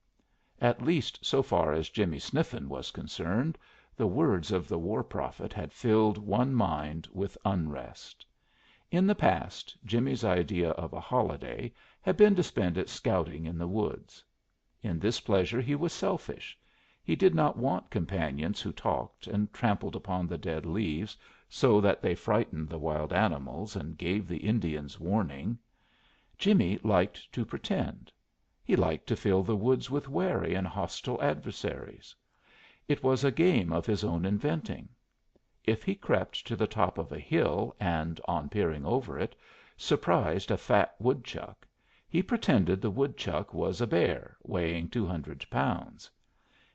At least so far as Jimmie Sniffen was concerned, the words of the war prophet had filled one mind with unrest. In the past, Jimmie's idea of a holiday had been to spend it scouting in the woods. In this pleasure he was selfish. He did not want companions who talked and trampled upon the dead leaves so that they frightened the wild animals and gave the Indians warning. Jimmie liked to pretend. He liked to fill the woods with wary and hostile adversaries. It was a game of his own inventing. If he crept to the top of a hill and, on peering over it, surprised a fat woodchuck, he pretended the woodchuck was a bear weighing 200 pounds.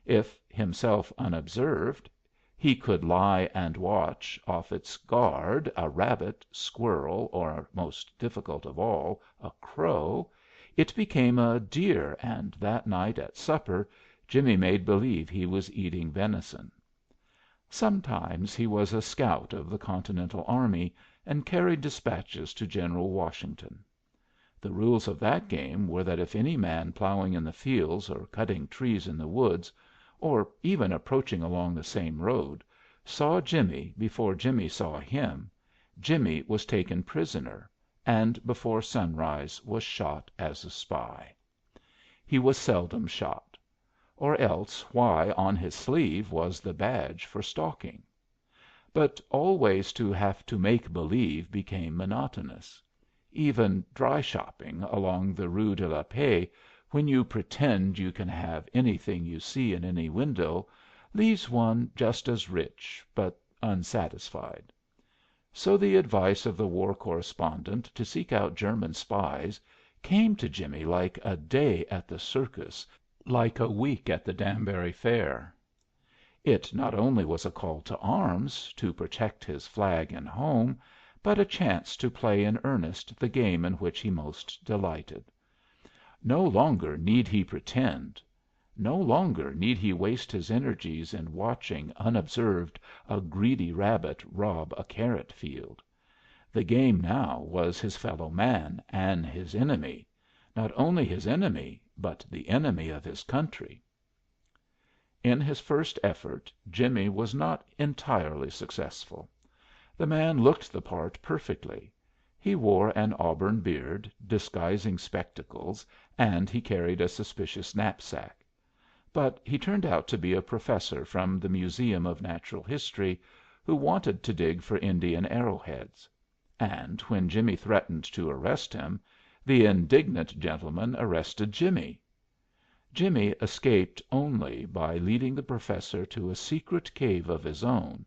If, himself unobserved, he could lie and watch, off its guard, a rabbit, squirrel, or, most difficult of all, a crow, it became a deer, and that night at supper Jimmie made believe he was eating venison. Sometimes he was a scout of the Continental Army, and carried despatches to General Washington. The rules of that game were that if any man plowing in the fields or cutting trees in the woods, or even approaching along the same road, saw Jimmie before Jimmie saw him, Jimmie was taken prisoner, and before sunrise was shot as a spy. He was seldom shot. Or else why on his sleeve was the badge for stalking? But always to have to make believe became monotonous. Even dry shopping along the Rue de la Paix, when you pretend you can have anything you see in any window, leaves one just as rich, but unsatisfied. So the advice of the war correspondent to seek out German spies came to Jimmie like a day at the circus, like a week at the Danbury Fair. It not only was a call to arms, to protect his flag and home, but a chance to play in earnest the game in which he most delighted. No longer need he pretend. No longer need he waste his energies in watching unobserved a greedy rabbit rob a carrot field. The game now was his fellow man and his enemy, not only his enemy, but the enemy of his country. In his first effort Jimmie was not entirely successful. The man looked the part perfectly. He wore an auburn beard, disguising spectacles, and he carried a suspicious knapsack. But he turned out to be a professor from the Museum of Natural History who wanted to dig for Indian arrowheads. And when Jimmie threatened to arrest him, the indignant gentleman arrested Jimmie. Jimmie escaped only by leading the Professor to a secret cave of his own,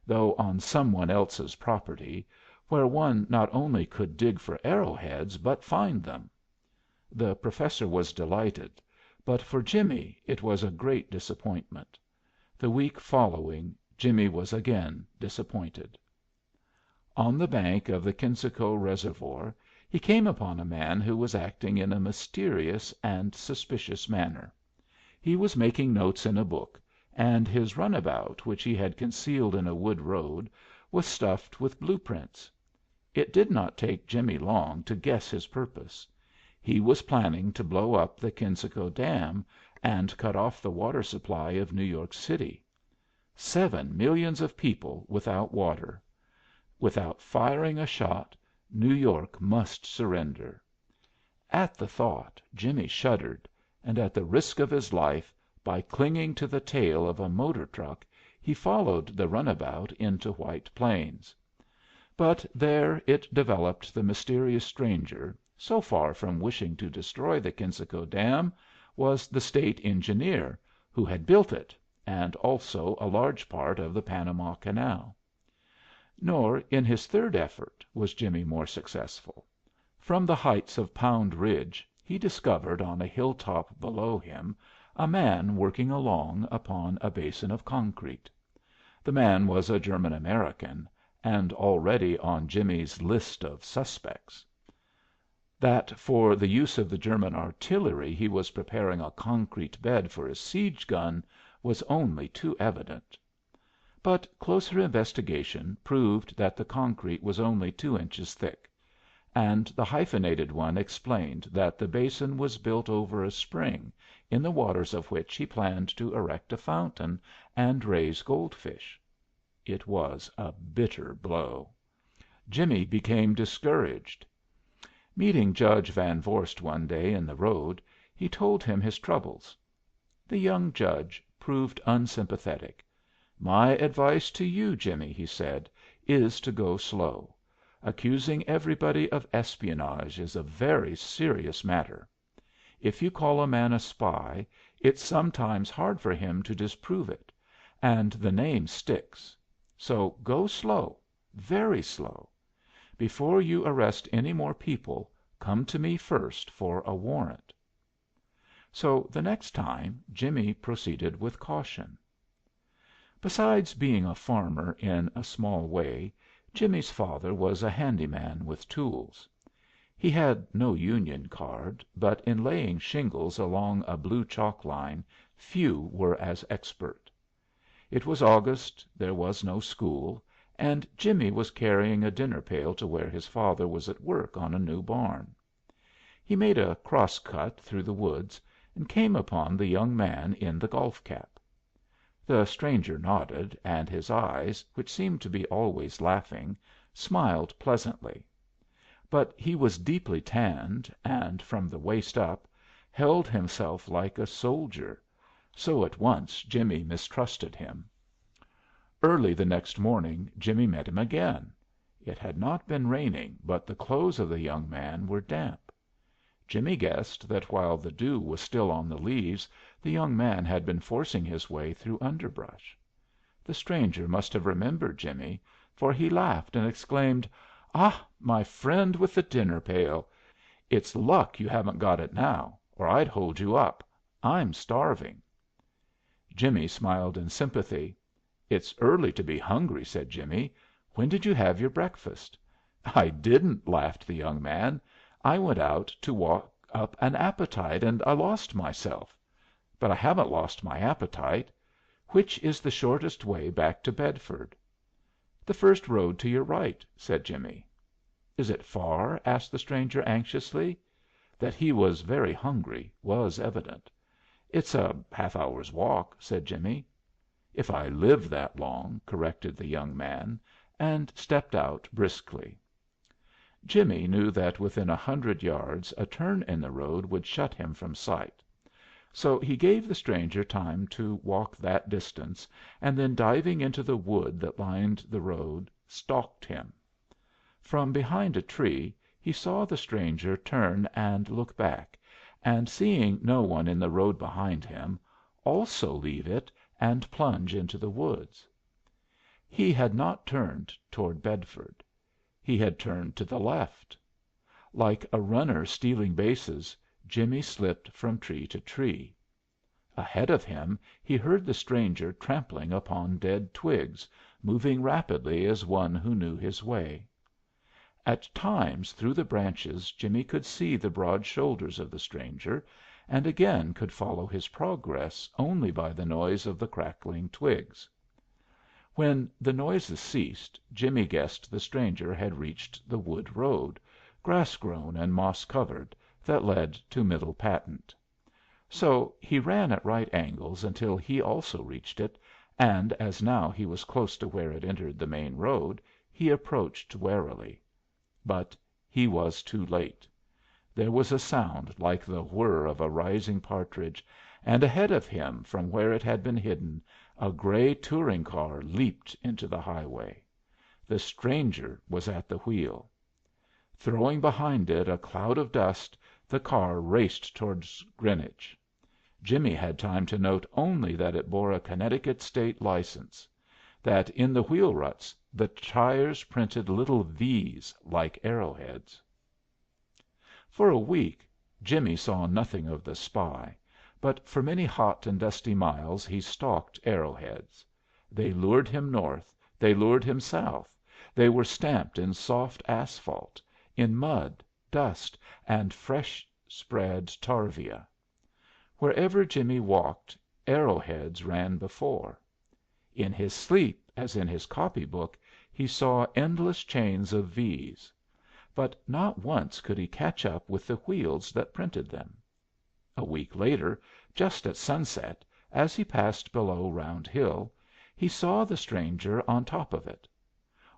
though on some one else's property, where one not only could dig for arrowheads, but find them. The Professor was delighted, but for Jimmie it was a great disappointment. The week following Jimmie was again disappointed. On the bank of the Kensico Reservoir he came upon a man who was acting in a mysterious and suspicious manner. He was making notes in a book, and his runabout, which he had concealed in a wood road, was stuffed with blue prints. It did not take Jimmie long to guess his purpose. He was planning to blow up the Kensico Dam and cut off the water supply of New York City. 7 millions of people without water! Without firing a shot, New York must surrender. At the thought Jimmie shuddered, and at the risk of his life, by clinging to the tail of a motor truck, he followed the runabout into White Plains. But there it developed the mysterious stranger, so far from wishing to destroy the Kensico Dam, was the State engineer, who had built it, and also a large part of the Panama Canal. Nor in his third effort was Jimmie more successful. From the heights of Pound Ridge he discovered on a hilltop below him a man working along upon a basin of concrete. The man was a German American, and already on Jimmie's list of suspects. That for the use of the German artillery he was preparing a concrete bed for a siege gun was only too evident. But closer investigation proved that the concrete was only 2 inches thick, and the hyphenated one explained that the basin was built over a spring, in the waters of which he planned to erect a fountain and raise goldfish. It was a bitter blow. Jimmie became discouraged. Meeting Judge Van Vorst one day in the road, he told him his troubles. The young judge proved unsympathetic. "My advice to you, Jimmie," he said, "is to go slow. Accusing everybody of espionage is a very serious matter. If you call a man a spy, it's sometimes hard for him to disprove it, and the name sticks. So go slow, very slow. Before you arrest any more people, come to me first for a warrant." So the next time Jimmie proceeded with caution. Besides being a farmer in a small way, Jimmie's father was a handy man with tools. He had no union card, but in laying shingles along a blue chalk line few were as expert. It was August, there was no school, and Jimmie was carrying a dinner pail to where his father was at work on a new barn. He made a cross cut through the woods and came upon the young man in the golf cap. The stranger nodded, and his eyes, which seemed to be always laughing, smiled pleasantly. But he was deeply tanned, and, from the waist up, held himself like a soldier, so at once Jimmie mistrusted him. Early the next morning Jimmie met him again. It had not been raining, but the clothes of the young man were damp. Jimmie guessed that while the dew was still on the leaves the young man had been forcing his way through underbrush. The stranger must have remembered Jimmie, for he laughed and exclaimed, "Ah, my friend with the dinner pail! It's luck you haven't got it now, or I'd hold you up. I'm starving." Jimmie smiled in sympathy. "It's early to be hungry," said Jimmie. "When did you have your breakfast?" "I didn't," laughed the young man. "I went out to walk up an appetite, and I lost myself. But I haven't lost my appetite. Which is the shortest way back to Bedford?" "The first road to your right," said Jimmie. "Is it far?" asked the stranger anxiously. That he was very hungry was evident. "It's a half hour's walk," said Jimmie. "If I live that long," corrected the young man, and stepped out briskly. Jimmie knew that within 100 yards a turn in the road would shut him from sight. So he gave the stranger time to walk that distance, and then diving into the wood that lined the road, stalked him. From behind a tree he saw the stranger turn and look back, and seeing no one in the road behind him, also leave it and plunge into the woods. He had not turned toward Bedford. He had turned to the left. Like a runner stealing bases, Jimmie slipped from tree to tree. Ahead of him he heard the stranger trampling upon dead twigs, moving rapidly as one who knew his way. At times through the branches Jimmie could see the broad shoulders of the stranger, and again could follow his progress only by the noise of the crackling twigs. When the noises ceased, Jimmie guessed the stranger had reached the wood road, grass grown and moss covered, that led to Middle Patent. So he ran at right angles until he also reached it, and as now he was close to where it entered the main road, he approached warily. But he was too late. There was a sound like the whir of a rising partridge, and ahead of him, from where it had been hidden, a gray touring car leaped into the highway. The stranger was at the wheel. Throwing behind it a cloud of dust, the car raced towards Greenwich. Jimmie had time to note only that it bore a Connecticut State license; that in the wheel ruts the tires printed little V's like arrowheads. For a week Jimmie saw nothing of the spy, but for many hot and dusty miles he stalked arrowheads. They lured him north, they lured him south, they were stamped in soft asphalt, in mud, dust, and fresh spread tarvia. Wherever Jimmie walked, arrowheads ran before. In his sleep, as in his copy book, he saw endless chains of V's. But not once could he catch up with the wheels that printed them. A week later, just at sunset, as he passed below Round Hill, he saw the stranger on top of it.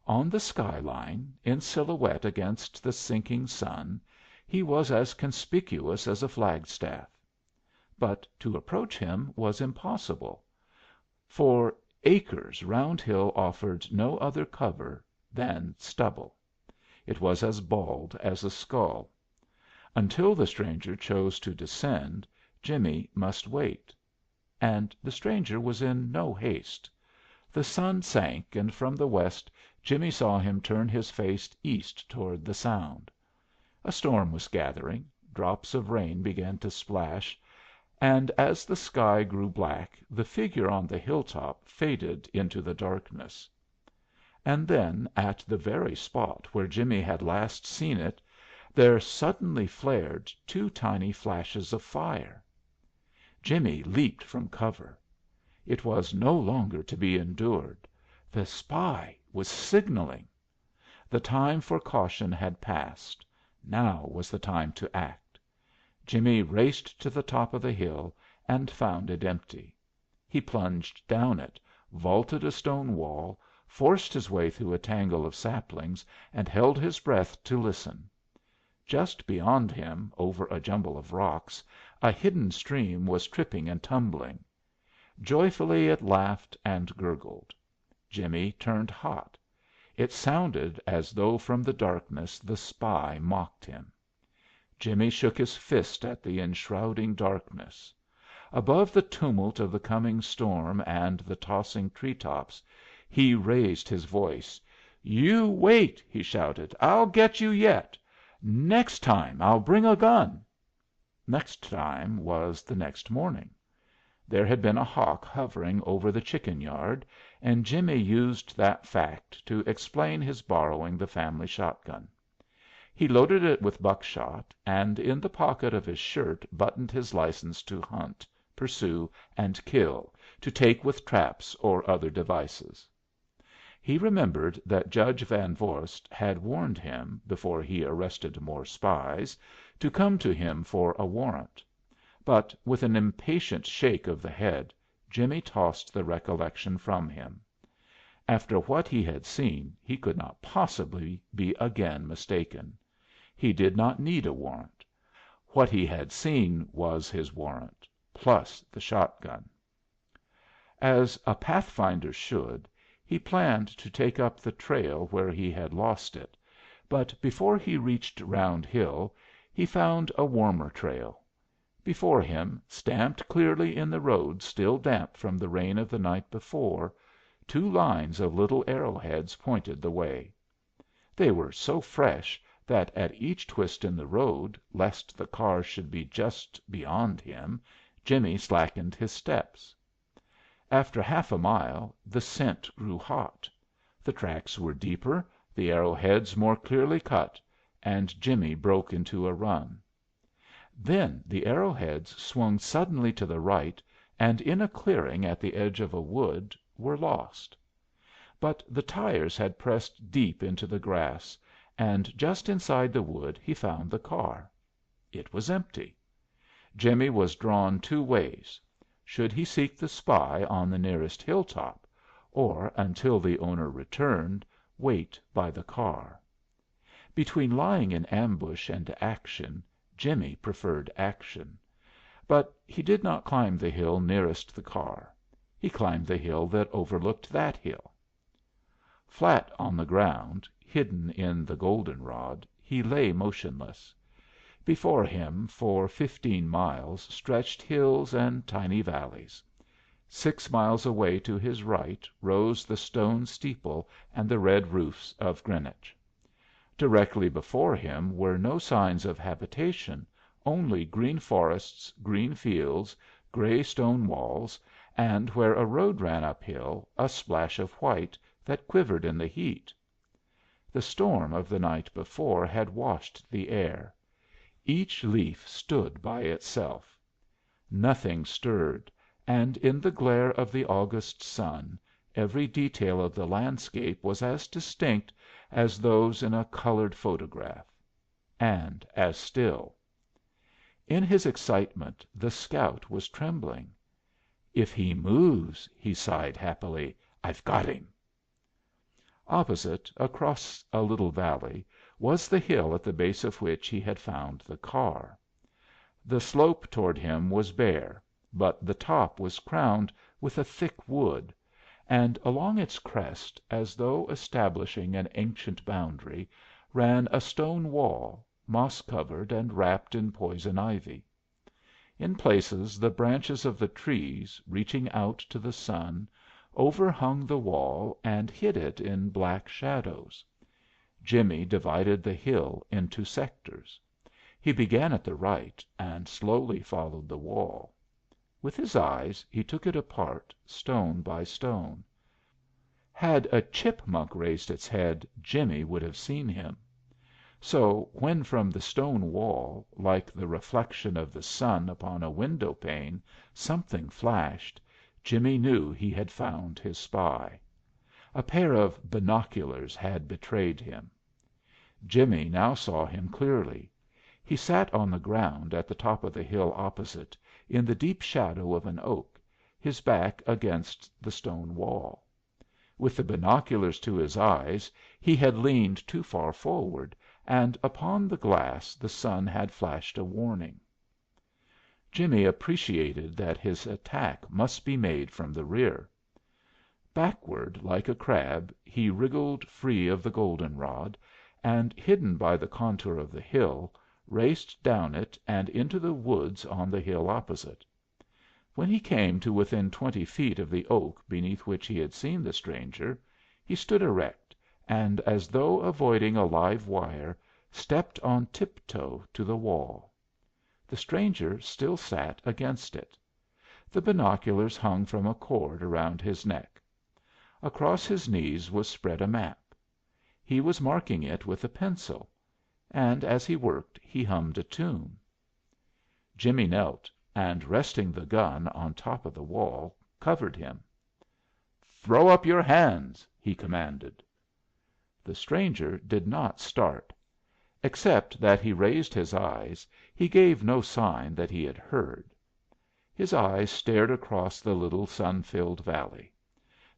On the sky line, in silhouette against the sinking sun, he was as conspicuous as a flagstaff. But to approach him was impossible. For acres Round Hill offered no other cover than stubble. It was as bald as a skull. Until the stranger chose to descend, Jimmie must wait. And the stranger was in no haste. The sun sank, and from the west Jimmie saw him turn his face east toward the Sound. A storm was gathering, drops of rain began to splash, and as the sky grew black the figure on the hilltop faded into the darkness. And then, at the very spot where Jimmie had last seen it, there suddenly flared two tiny flashes of fire. Jimmie leaped from cover. It was no longer to be endured. The spy was signaling. The time for caution had passed. Now was the time to act. Jimmie raced to the top of the hill and found it empty. He plunged down it, vaulted a stone wall, forced his way through a tangle of saplings, and held his breath to listen. Just beyond him, over a jumble of rocks, a hidden stream was tripping and tumbling. Joyfully it laughed and gurgled. Jimmie turned hot. It sounded as though from the darkness the spy mocked him. Jimmie shook his fist at the enshrouding darkness. Above the tumult of the coming storm and the tossing tree tops he raised his voice. "You wait!" he shouted. "I'll get you yet. Next time I'll bring a gun." Next time was the next morning. There had been a hawk hovering over the chicken yard, and Jimmie used that fact to explain his borrowing the family shotgun. He loaded it with buckshot, and in the pocket of his shirt buttoned his license to hunt, pursue, and kill, to take with traps or other devices. He remembered that Judge Van Vorst had warned him, before he arrested more spies, to come to him for a warrant. But with an impatient shake of the head Jimmie tossed the recollection from him. After what he had seen he could not possibly be again mistaken. He did not need a warrant. What he had seen was his warrant, plus the shotgun. As a pathfinder should, he planned to take up the trail where he had lost it, but before he reached Round Hill he found a warmer trail. Before him, stamped clearly in the road still damp from the rain of the night before, two lines of little arrowheads pointed the way. They were so fresh that at each twist in the road, lest the car should be just beyond him, Jimmie slackened his steps. After half a mile the scent grew hot. The tracks were deeper, the arrowheads more clearly cut, and Jimmie broke into a run. Then the arrowheads swung suddenly to the right, and in a clearing at the edge of a wood were lost. But the tires had pressed deep into the grass, and just inside the wood he found the car. It was empty. Jimmie was drawn two ways. Should he seek the spy on the nearest hilltop, or, until the owner returned, wait by the car? Between lying in ambush and action, Jimmie preferred action. But he did not climb the hill nearest the car. He climbed the hill that overlooked that hill. Flat on the ground, hidden in the goldenrod, he lay motionless. Before him for 15 miles stretched hills and tiny valleys. 6 miles away to his right rose the stone steeple and the red roofs of Greenwich. Directly before him were no signs of habitation, only green forests, green fields, gray stone walls, and where a road ran uphill a splash of white that quivered in the heat. The storm of the night before had washed the air. Each leaf stood by itself. Nothing stirred, and in the glare of the August sun every detail of the landscape was as distinct as those in a colored photograph, and as still. In his excitement the scout was trembling. "If he moves," he sighed happily, "I've got him." Opposite, across a little valley, was the hill at the base of which he had found the car. The slope toward him was bare, but the top was crowned with a thick wood, and along its crest, as though establishing an ancient boundary, ran a stone wall, moss covered and wrapped in poison ivy. In places the branches of the trees, reaching out to the sun, overhung the wall and hid it in black shadows. Jimmie divided the hill into sectors. He began at the right, and slowly followed the wall. With his eyes he took it apart, stone by stone. Had a chipmunk raised its head, Jimmie would have seen him. So when from the stone wall, like the reflection of the sun upon a window pane, something flashed, Jimmie knew he had found his spy. A pair of binoculars had betrayed him. Jimmie now saw him clearly. He sat on the ground at the top of the hill opposite, in the deep shadow of an oak, his back against the stone wall. With the binoculars to his eyes he had leaned too far forward, and upon the glass the sun had flashed a warning. Jimmie appreciated that his attack must be made from the rear. Backward, like a crab, he wriggled free of the goldenrod, and, hidden by the contour of the hill, raced down it and into the woods on the hill opposite. When he came to within 20 feet of the oak beneath which he had seen the stranger, he stood erect, and, as though avoiding a live wire, stepped on tiptoe to the wall. The stranger still sat against it. The binoculars hung from a cord around his neck. Across his knees was spread a map. He was marking it with a pencil, and as he worked he hummed a tune. Jimmie knelt, and, resting the gun on top of the wall, covered him. "Throw up your hands!" he commanded. The stranger did not start. Except that he raised his eyes, he gave no sign that he had heard. His eyes stared across the little sun filled valley.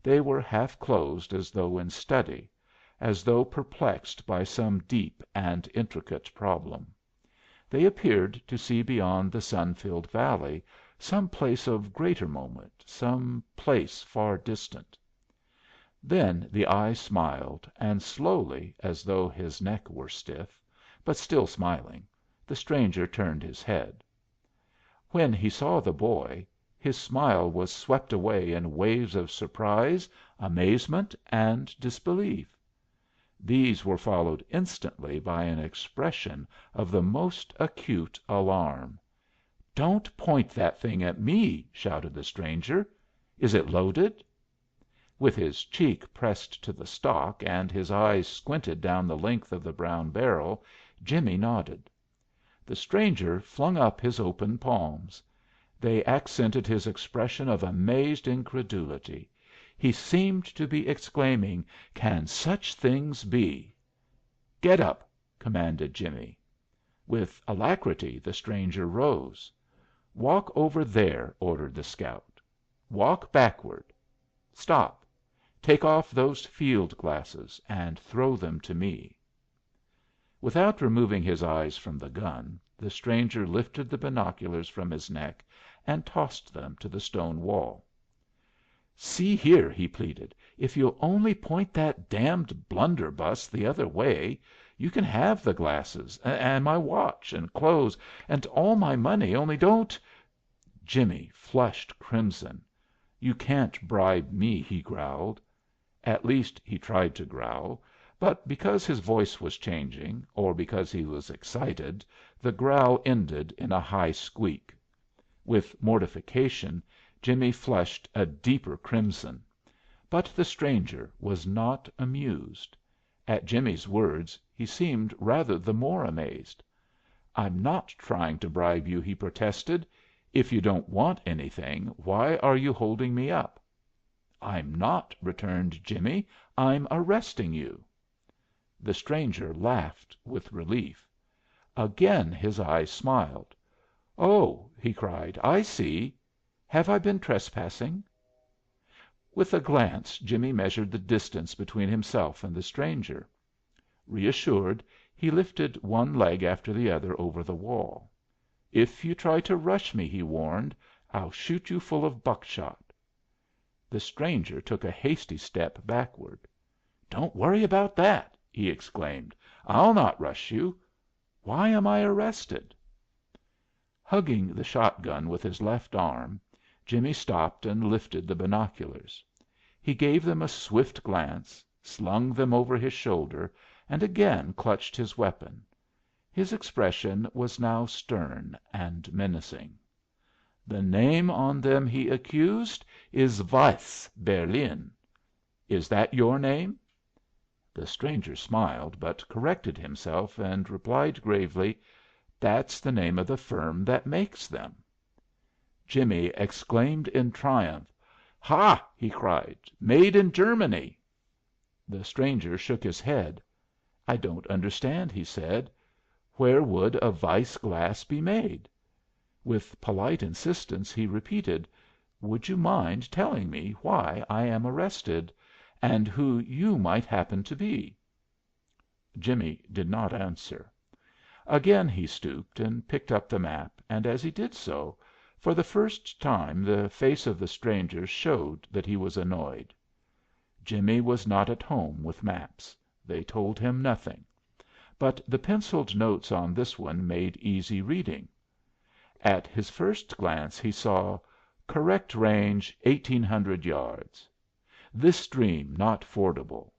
They were half closed as though in study, as though perplexed by some deep and intricate problem. They appeared to see beyond the sun filled valley some place of greater moment, some place far distant. Then the eyes smiled, and slowly, as though his neck were stiff, but still smiling, the stranger turned his head. When he saw the boy, his smile was swept away in waves of surprise, amazement, and disbelief. These were followed instantly by an expression of the most acute alarm. "Don't point that thing at me!" shouted the stranger. "Is it loaded?" With his cheek pressed to the stock and his eyes squinted down the length of the brown barrel, Jimmie nodded. The stranger flung up his open palms. They accented his expression of amazed incredulity. He seemed to be exclaiming, "Can such things be?" "Get up!" commanded Jimmie. With alacrity the stranger rose. "Walk over there," ordered the scout. "Walk backward. Stop. Take off those field glasses and throw them to me." Without removing his eyes from the gun, the stranger lifted the binoculars from his neck and tossed them to the stone wall. "See here," he pleaded, "if you'll only point that damned blunderbuss the other way, you can have the glasses, and my watch, and clothes, and all my money, only don't " Jimmie flushed crimson. "You can't bribe me," he growled. At least he tried to growl, but because his voice was changing, or because he was excited, the growl ended in a high squeak. With mortification Jimmie flushed a deeper crimson. But the stranger was not amused. At Jimmie's words he seemed rather the more amazed. "I'm not trying to bribe you," he protested. "If you don't want anything, why are you holding me up?" "I'm not," returned Jimmie. "I'm arresting you." The stranger laughed with relief. Again his eyes smiled. "Oh," he cried, "I see. Have I been trespassing?" With a glance Jimmie measured the distance between himself and the stranger. Reassured, he lifted one leg after the other over the wall. "If you try to rush me," he warned, "I'll shoot you full of buckshot." The stranger took a hasty step backward. "Don't worry about that!" he exclaimed. "I'll not rush you. Why am I arrested?" Hugging the shotgun with his left arm, Jimmie stopped and lifted the binoculars. He gave them a swift glance, slung them over his shoulder, and again clutched his weapon. His expression was now stern and menacing. "The name on them," he accused, "is Weiss, Berlin. Is that your name?" The stranger smiled, but corrected himself and replied gravely, "That's the name of the firm that makes them." Jimmie exclaimed in triumph. "Ha!" he cried. "Made in Germany!" The stranger shook his head. "I don't understand," he said. "Where would a Weiss glass be made?" With polite insistence he repeated, "Would you mind telling me why I am arrested, and who you might happen to be?" Jimmie did not answer. Again he stooped and picked up the map, and as he did so, for the first time the face of the stranger showed that he was annoyed. Jimmie was not at home with maps. They told him nothing. But the penciled notes on this one made easy reading. At his first glance he saw "correct range 1,800 yards. This stream not fordable.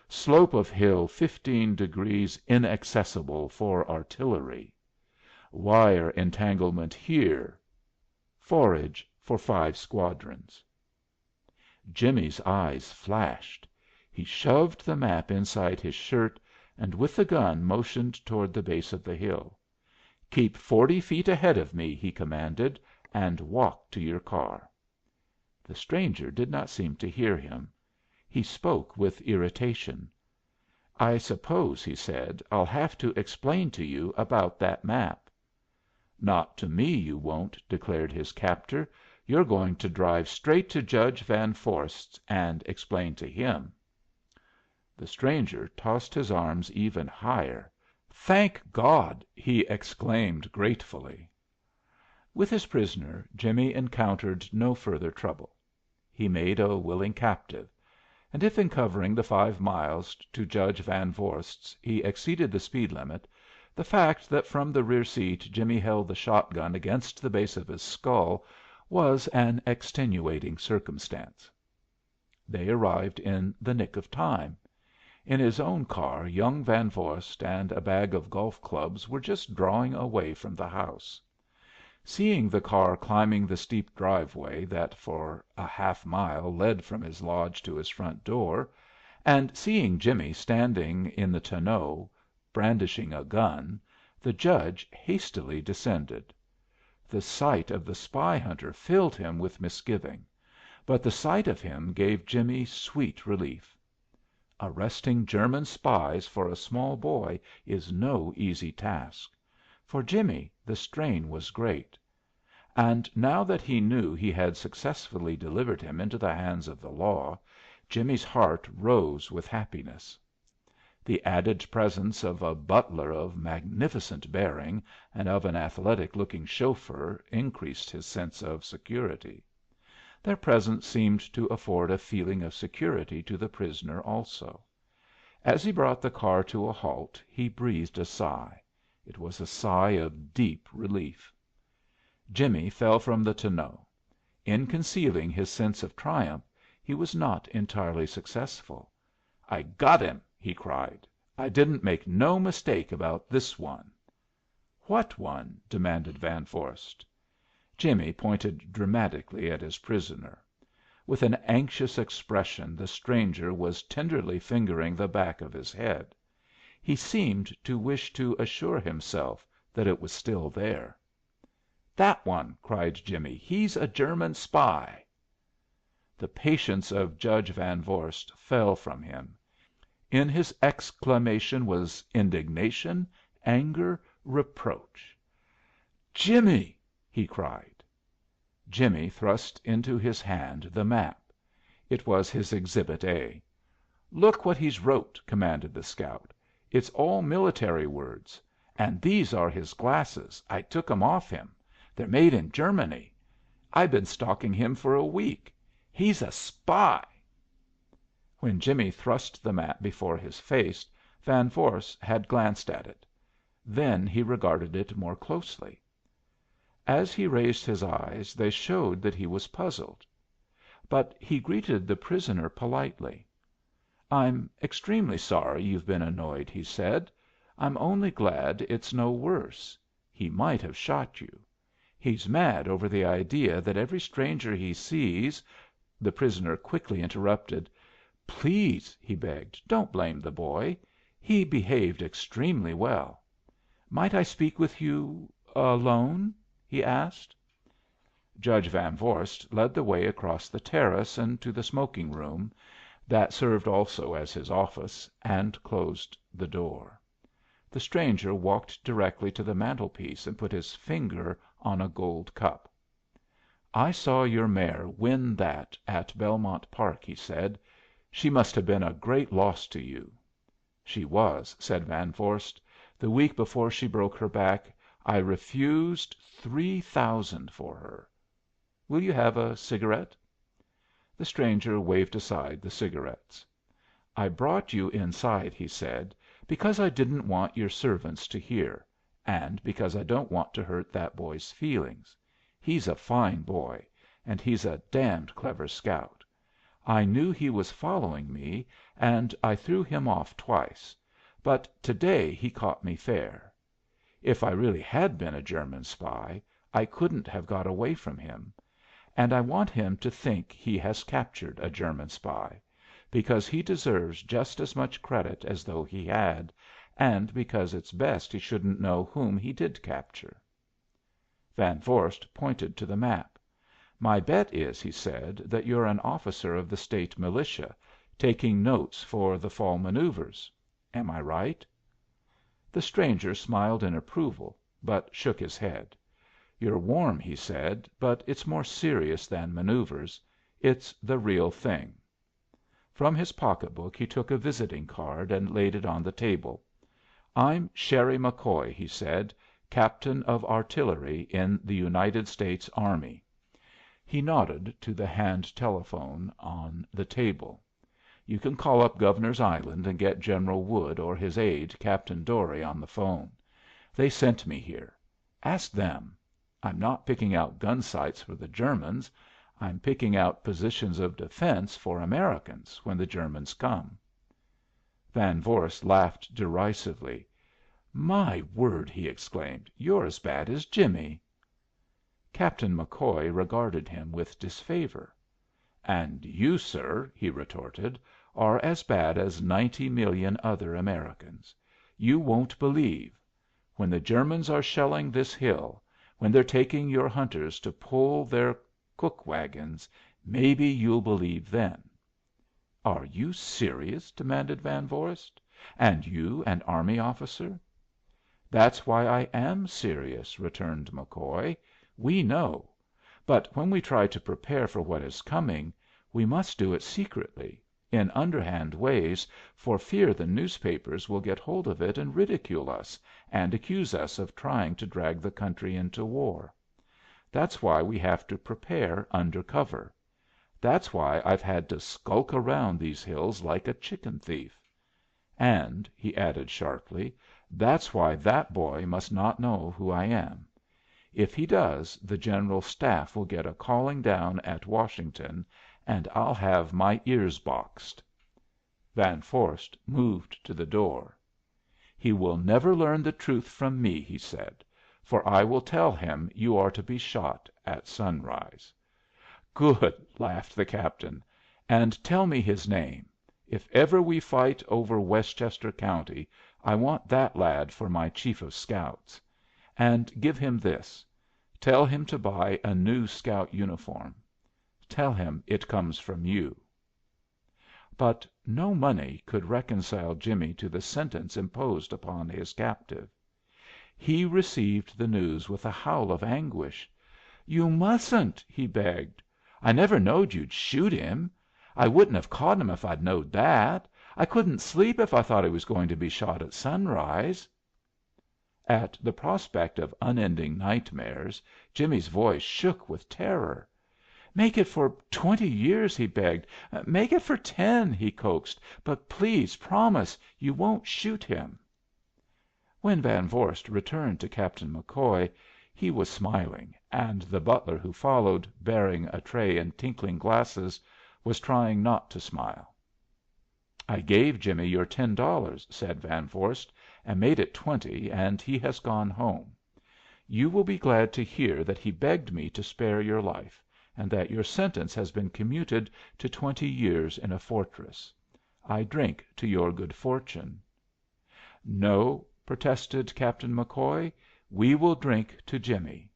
Slope of hill 15 degrees inaccessible for artillery. Wire entanglement here. Forage for 5 squadrons." Jimmie's eyes flashed. He shoved the map inside his shirt, and with the gun motioned toward the base of the hill. "Keep 40 feet ahead of me," he commanded, "and walk to your car." The stranger did not seem to hear him. He spoke with irritation. "I suppose," he said, "I'll have to explain to you about that map." "Not to me you won't," declared his captor. "You're going to drive straight to Judge Van Vorst's and explain to him." The stranger tossed his arms even higher. "Thank God!" he exclaimed gratefully. With his prisoner Jimmie encountered no further trouble. He made a willing captive; and if in covering the 5 miles to Judge Van Vorst's he exceeded the speed limit, the fact that from the rear seat Jimmie held the shot gun against the base of his skull was an extenuating circumstance. They arrived in the nick of time. In his own car young Van Vorst and a bag of golf clubs were just drawing away from the house. Seeing the car climbing the steep driveway that for a half mile led from his lodge to his front door, and seeing Jimmie standing in the tonneau brandishing a gun, the Judge hastily descended. The sight of the spy hunter filled him with misgiving, but the sight of him gave Jimmie sweet relief. Arresting German spies for a small boy is no easy task. For Jimmie the strain was great. And now that he knew he had successfully delivered him into the hands of the law, Jimmie's heart rose with happiness. The added presence of a butler of magnificent bearing and of an athletic looking chauffeur increased his sense of security. Their presence seemed to afford a feeling of security to the prisoner also. As he brought the car to a halt he breathed a sigh. It was a sigh of deep relief. Jimmie fell from the tonneau. In concealing his sense of triumph he was not entirely successful. "I got him!" he cried. "I didn't make no mistake about this one." "What one?" demanded Van Vorst. Jimmie pointed dramatically at his prisoner. With an anxious expression the stranger was tenderly fingering the back of his head. He seemed to wish to assure himself that it was still there. "That one!" cried Jimmie. "He's a German spy." The patience of Judge Van Vorst fell from him. In his exclamation was indignation, anger, reproach. "Jimmie!" he cried. Jimmie thrust into his hand the map. It was his Exhibit A. "Look what he's wrote," commanded the scout. "It's all military words. And these are his glasses. I took 'em off him. They're made in Germany. I been stalking him for a week. He's a spy." When Jimmie thrust the map before his face, Van Vorst had glanced at it. Then he regarded it more closely. As he raised his eyes they showed that he was puzzled. But he greeted the prisoner politely. "I'm extremely sorry you've been annoyed," he said. "I'm only glad it's no worse. He might have shot you. He's mad over the idea that every stranger he sees—" The prisoner quickly interrupted. "Please," he begged, "don't blame the boy. He behaved extremely well. Might I speak with you alone?" he asked. Judge Van Vorst led the way across the terrace and to the smoking room, that served also as his office, and closed the door. The stranger walked directly to the mantelpiece and put his finger on a gold cup. "I saw your mare win that at Belmont Park," he said. "She must have been a great loss to you." "She was," said Van Vorst. "The week before she broke her back I refused 3,000 for her. Will you have a cigarette?" The stranger waved aside the cigarettes. "I brought you inside," he said, "because I didn't want your servants to hear, and because I don't want to hurt that boy's feelings. He's a fine boy, and he's a damned clever scout. I knew he was following me, and I threw him off twice, but to day he caught me fair. If I really had been a German spy, I couldn't have got away from him. And I want him to think he has captured a German spy, because he deserves just as much credit as though he had, and because it's best he shouldn't know whom he did capture." Van Vorst pointed to the map. "My bet is," he said, "that you're an officer of the state militia, taking notes for the fall manoeuvres. Am I right?" The stranger smiled in approval, but shook his head. "You're warm," he said, "but it's more serious than manoeuvres. It's the real thing." From his pocketbook he took a visiting card and laid it on the table. "I'm Sherry McCoy," he said, "captain of artillery in the United States Army." He nodded to the hand telephone on the table. "You can call up Governor's Island and get General Wood or his aide, Captain Dorey, on the 'phone. They sent me here. Ask them. I'm not picking out gun sites for the Germans. I'm picking out positions of defense for Americans when the Germans come." Van Vorst laughed derisively. "My word!" he exclaimed. "You're as bad as Jimmie." Captain McCoy regarded him with disfavor. "And you, sir," he retorted, "are as bad as 90 million other Americans. You won't believe. When the Germans are shelling this hill, when they're taking your hunters to pull their cook wagons, maybe you'll believe then." "Are you serious?" demanded Van Vorst. "And you an army officer?" "That's why I am serious," returned McCoy. "We know. But when we try to prepare for what is coming, we must do it secretly, in underhand ways, for fear the newspapers will get hold of it and ridicule us, and accuse us of trying to drag the country into war. That's why we have to prepare under cover. That's why I've had to skulk around these hills like a chicken thief. And," he added sharply, "that's why that boy must not know who I am. If he does, the general's staff will get a calling down at Washington, and I'll have my ears boxed." Van Vorst moved to the door. "He will never learn the truth from me," he said, "for I will tell him you are to be shot at sunrise." "Good!" laughed the captain. "And tell me his name. If ever we fight over Westchester County, I want that lad for my chief of scouts. And give him this. Tell him to buy a new scout uniform. Tell him it comes from you." But no money could reconcile Jimmie to the sentence imposed upon his captive. He received the news with a howl of anguish. "You mustn't!" he begged. "I never knowed you'd shoot him. I wouldn't have caught him if I'd knowed that. I couldn't sleep if I thought he was going to be shot at sunrise." At the prospect of unending nightmares, Jimmie's voice shook with terror. "Make it for 20 years," he begged. "Make it for 10," he coaxed. "But please promise you won't shoot him." When Van Vorst returned to Captain McCoy, he was smiling, and the butler who followed, bearing a tray and tinkling glasses, was trying not to smile. "I gave Jimmie your $10," said Van Vorst, "and made it 20, and he has gone home. You will be glad to hear that he begged me to spare your life, and that your sentence has been commuted to 20 years in a fortress. I drink to your good fortune." "No," protested Captain McCoy, "we will drink to Jimmie."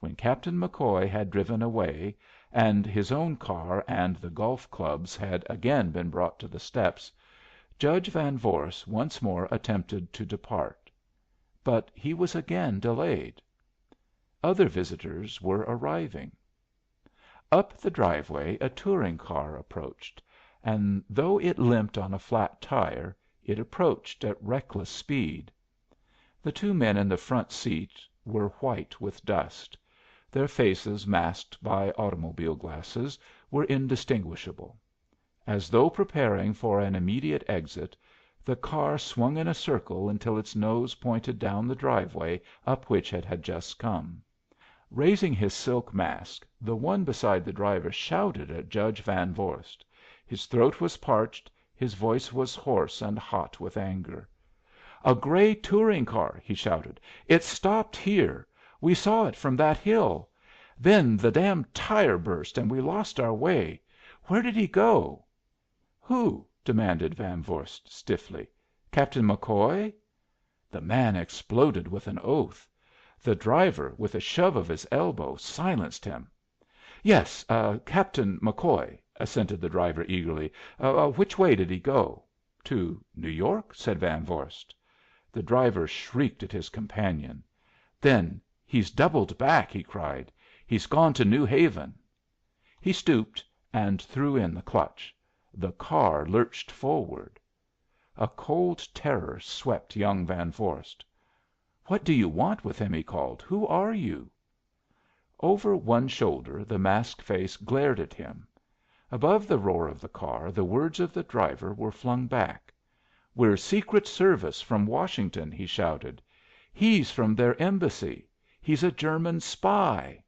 When Captain McCoy had driven away, and his own car and the golf clubs had again been brought to the steps, Judge Van Vorst once more attempted to depart. But he was again delayed. Other visitors were arriving. Up the driveway a touring car approached, and though it limped on a flat tire, it approached at reckless speed. The two men in the front seat were white with dust. Their faces, masked by automobile glasses, were indistinguishable. As though preparing for an immediate exit, the car swung in a circle until its nose pointed down the driveway up which it had just come. Raising his silk mask, the one beside the driver shouted at Judge Van Vorst. His throat was parched, his voice was hoarse and hot with anger. "A gray touring car!" he shouted. "It stopped here. We saw it from that hill. Then the damned tire burst and we lost our way. Where did he go?" "Who?" demanded Van Vorst, stiffly. "Captain McCoy?" The man exploded with an oath. The driver, with a shove of his elbow, silenced him. "Yes, Captain McCoy," assented the driver, eagerly. "Which way did he go?" "To New York," said Van Vorst. The driver shrieked at his companion. "Then he's doubled back!" he cried. "He's gone to New Haven." He stooped and threw in the clutch. The car lurched forward. A cold terror swept young Van Vorst. "What do you want with him?" he called. "Who are you?" Over one shoulder the masked face glared at him. Above the roar of the car the words of the driver were flung back. "We're secret service from Washington," he shouted. "He's from their embassy. He's a German spy."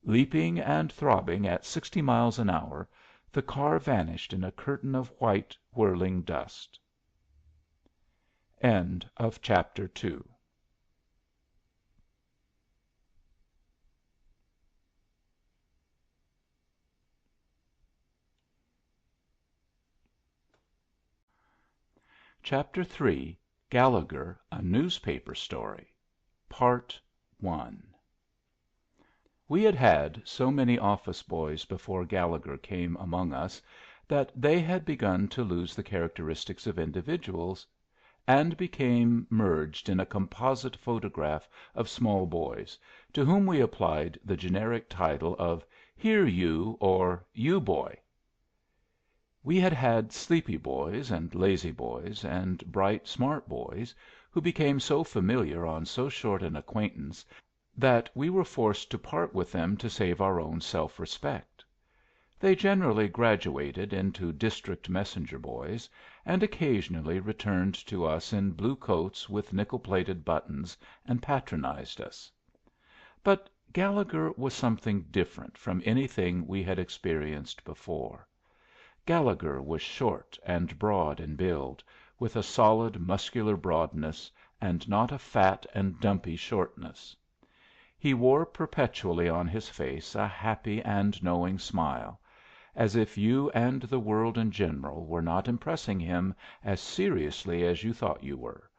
Leaping and throbbing at 60 miles an hour, the car vanished in a curtain of white, whirling dust. Chapter 3 Gallegher, a Newspaper Story Part I We had had so many office boys before Gallegher came among us that they had begun to lose the characteristics of individuals, and became merged in a composite photograph of small boys, to whom we applied the generic title of "Here, you," or "You boy." We had had sleepy boys, and lazy boys, and bright, smart boys, who became so familiar on so short an acquaintance that we were forced to part with them to save our own self respect. They generally graduated into district messenger boys, and occasionally returned to us in blue coats with nickel plated buttons, and patronized us. But Gallegher was something different from anything we had experienced before. Gallegher was short and broad in build, with a solid, muscular broadness, and not a fat and dumpy shortness. He wore perpetually on his face a happy and knowing smile, as if you and the world in general were not impressing him as seriously as you thought you were,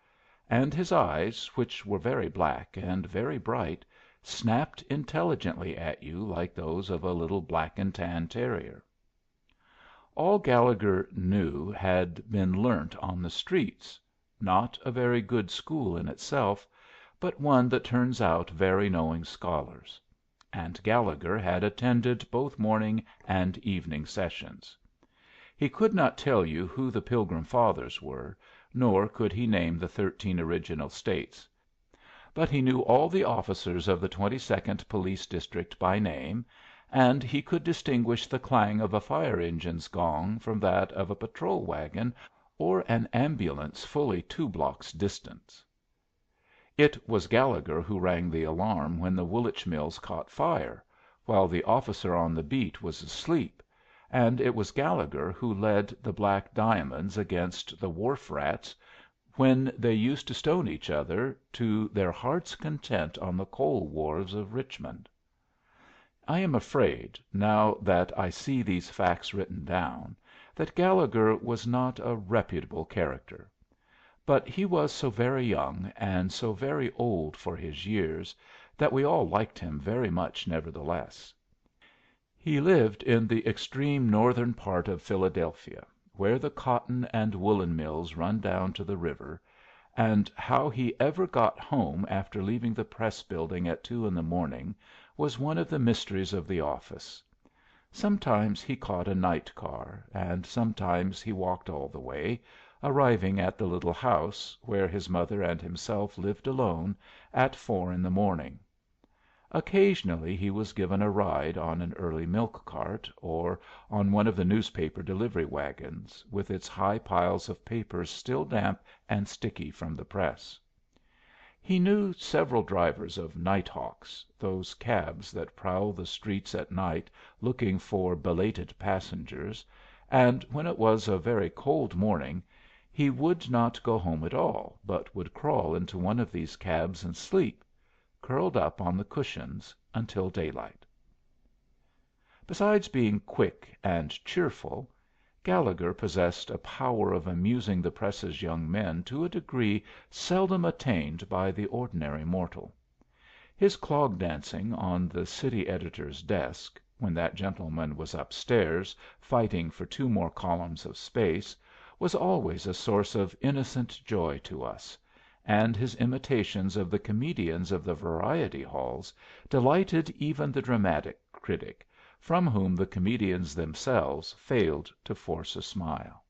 and his eyes, which were very black and very bright, snapped intelligently at you like those of a little black and tan terrier. All Gallegher knew had been learnt on the streets, not a very good school in itself, but one that turns out very knowing scholars; and Gallegher had attended both morning and evening sessions. He could not tell you who the Pilgrim Fathers were, nor could he name the 13 original States, but he knew all the officers of the 22nd Police District by name, and he could distinguish the clang of a fire engine's gong from that of a patrol wagon or an ambulance fully 2 blocks distant. It was Gallegher who rang the alarm when the Woolwich Mills caught fire, while the officer on the beat was asleep, and it was Gallegher who led the Black Diamonds against the wharf rats when they used to stone each other to their hearts' content on the coal wharves of Richmond. I am afraid, now that I see these facts written down, that Gallegher was not a reputable character. But he was so very young, and so very old for his years, that we all liked him very much nevertheless. He lived in the extreme northern part of Philadelphia, where the cotton and woolen mills run down to the river, and how he ever got home after leaving the press building at 2 in the morning was one of the mysteries of the office. Sometimes he caught a night car, and sometimes he walked all the way, arriving at the little house, where his mother and himself lived alone, at 4 in the morning. Occasionally he was given a ride on an early milk cart, or on one of the newspaper delivery wagons, with its high piles of papers still damp and sticky from the press. He knew several drivers of night hawks, those cabs that prowl the streets at night looking for belated passengers, and when it was a very cold morning he would not go home at all, but would crawl into one of these cabs and sleep, curled up on the cushions, until daylight. Besides being quick and cheerful, Gallegher possessed a power of amusing the press's young men to a degree seldom attained by the ordinary mortal. His clog dancing on the city editor's desk, when that gentleman was up stairs fighting for two more columns of space, was always a source of innocent joy to us, and his imitations of the comedians of the variety halls delighted even the dramatic critic, from whom the comedians themselves failed to force a smile.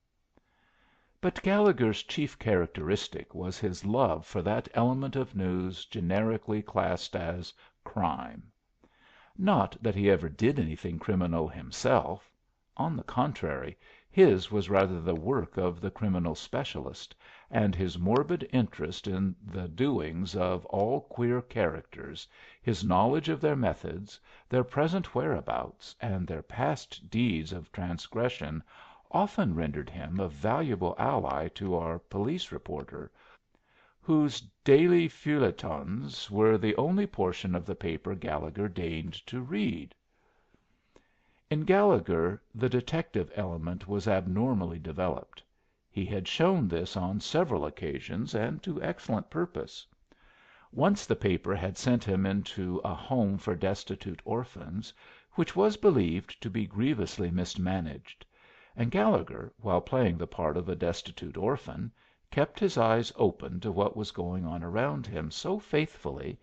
But Gallegher's chief characteristic was his love for that element of news generically classed as crime. Not that he ever did anything criminal himself; on the contrary, his was rather the work of the criminal specialist, and his morbid interest in the doings of all queer characters, his knowledge of their methods, their present whereabouts, and their past deeds of transgression often rendered him a valuable ally to our police reporter, whose daily feuilletons were the only portion of the paper Gallegher deigned to read. In Gallegher the detective element was abnormally developed. He had shown this on several occasions, and to excellent purpose. Once the paper had sent him into a home for destitute orphans, which was believed to be grievously mismanaged, and Gallegher, while playing the part of a destitute orphan, kept his eyes open to what was going on around him so faithfully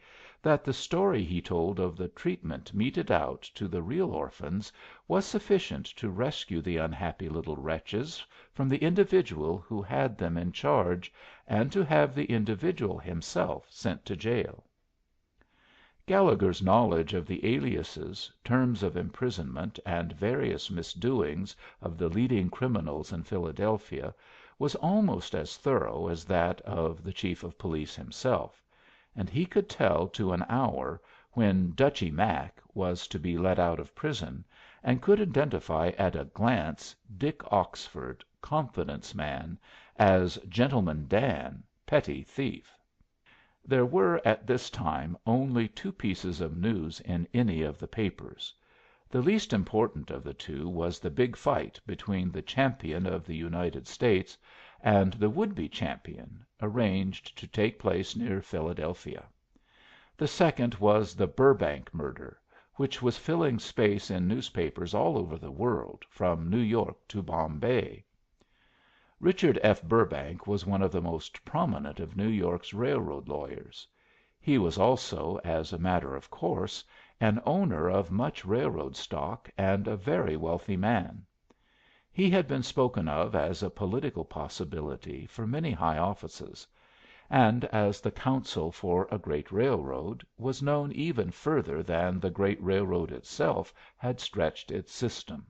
that the story he told of the treatment meted out to the real orphans was sufficient to rescue the unhappy little wretches from the individual who had them in charge, and to have the individual himself sent to jail. Gallegher's knowledge of the aliases, terms of imprisonment, and various misdoings of the leading criminals in Philadelphia was almost as thorough as that of the chief of police himself, and he could tell to an hour when "Dutchy Mack" was to be let out of prison, and could identify at a glance Dick Oxford, confidence man, as Gentleman Dan, petty thief. There were at this time only two pieces of news in any of the papers. The least important of the two was the big fight between the champion of the United States and the would be champion, arranged to take place near Philadelphia. The second was the Burrbank murder, which was filling space in newspapers all over the world, from New York to Bombay. Richard F. Burrbank was one of the most prominent of New York's railroad lawyers. He was also, as a matter of course, an owner of much railroad stock and a very wealthy man. He had been spoken of as a political possibility for many high offices, and as the counsel for a great railroad was known even further than the great railroad itself had stretched its system.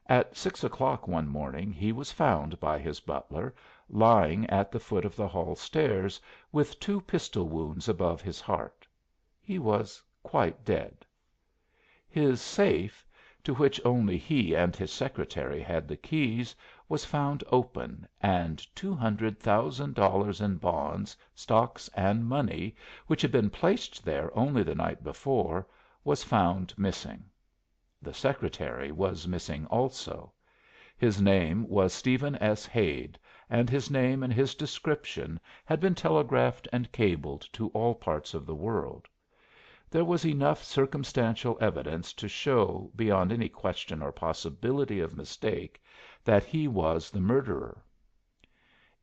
At 6 o'clock one morning he was found by his butler lying at the foot of the hall stairs with two pistol wounds above his heart. He was quite dead. His safe, to which only he and his secretary had the keys, was found open, and $200,000 in bonds, stocks, and money, which had been placed there only the night before, was found missing. The secretary was missing also. His name was Stephen S. Hade, and his name and his description had been telegraphed and cabled to all parts of the world. There was enough circumstantial evidence to show, beyond any question or possibility of mistake, that he was the murderer.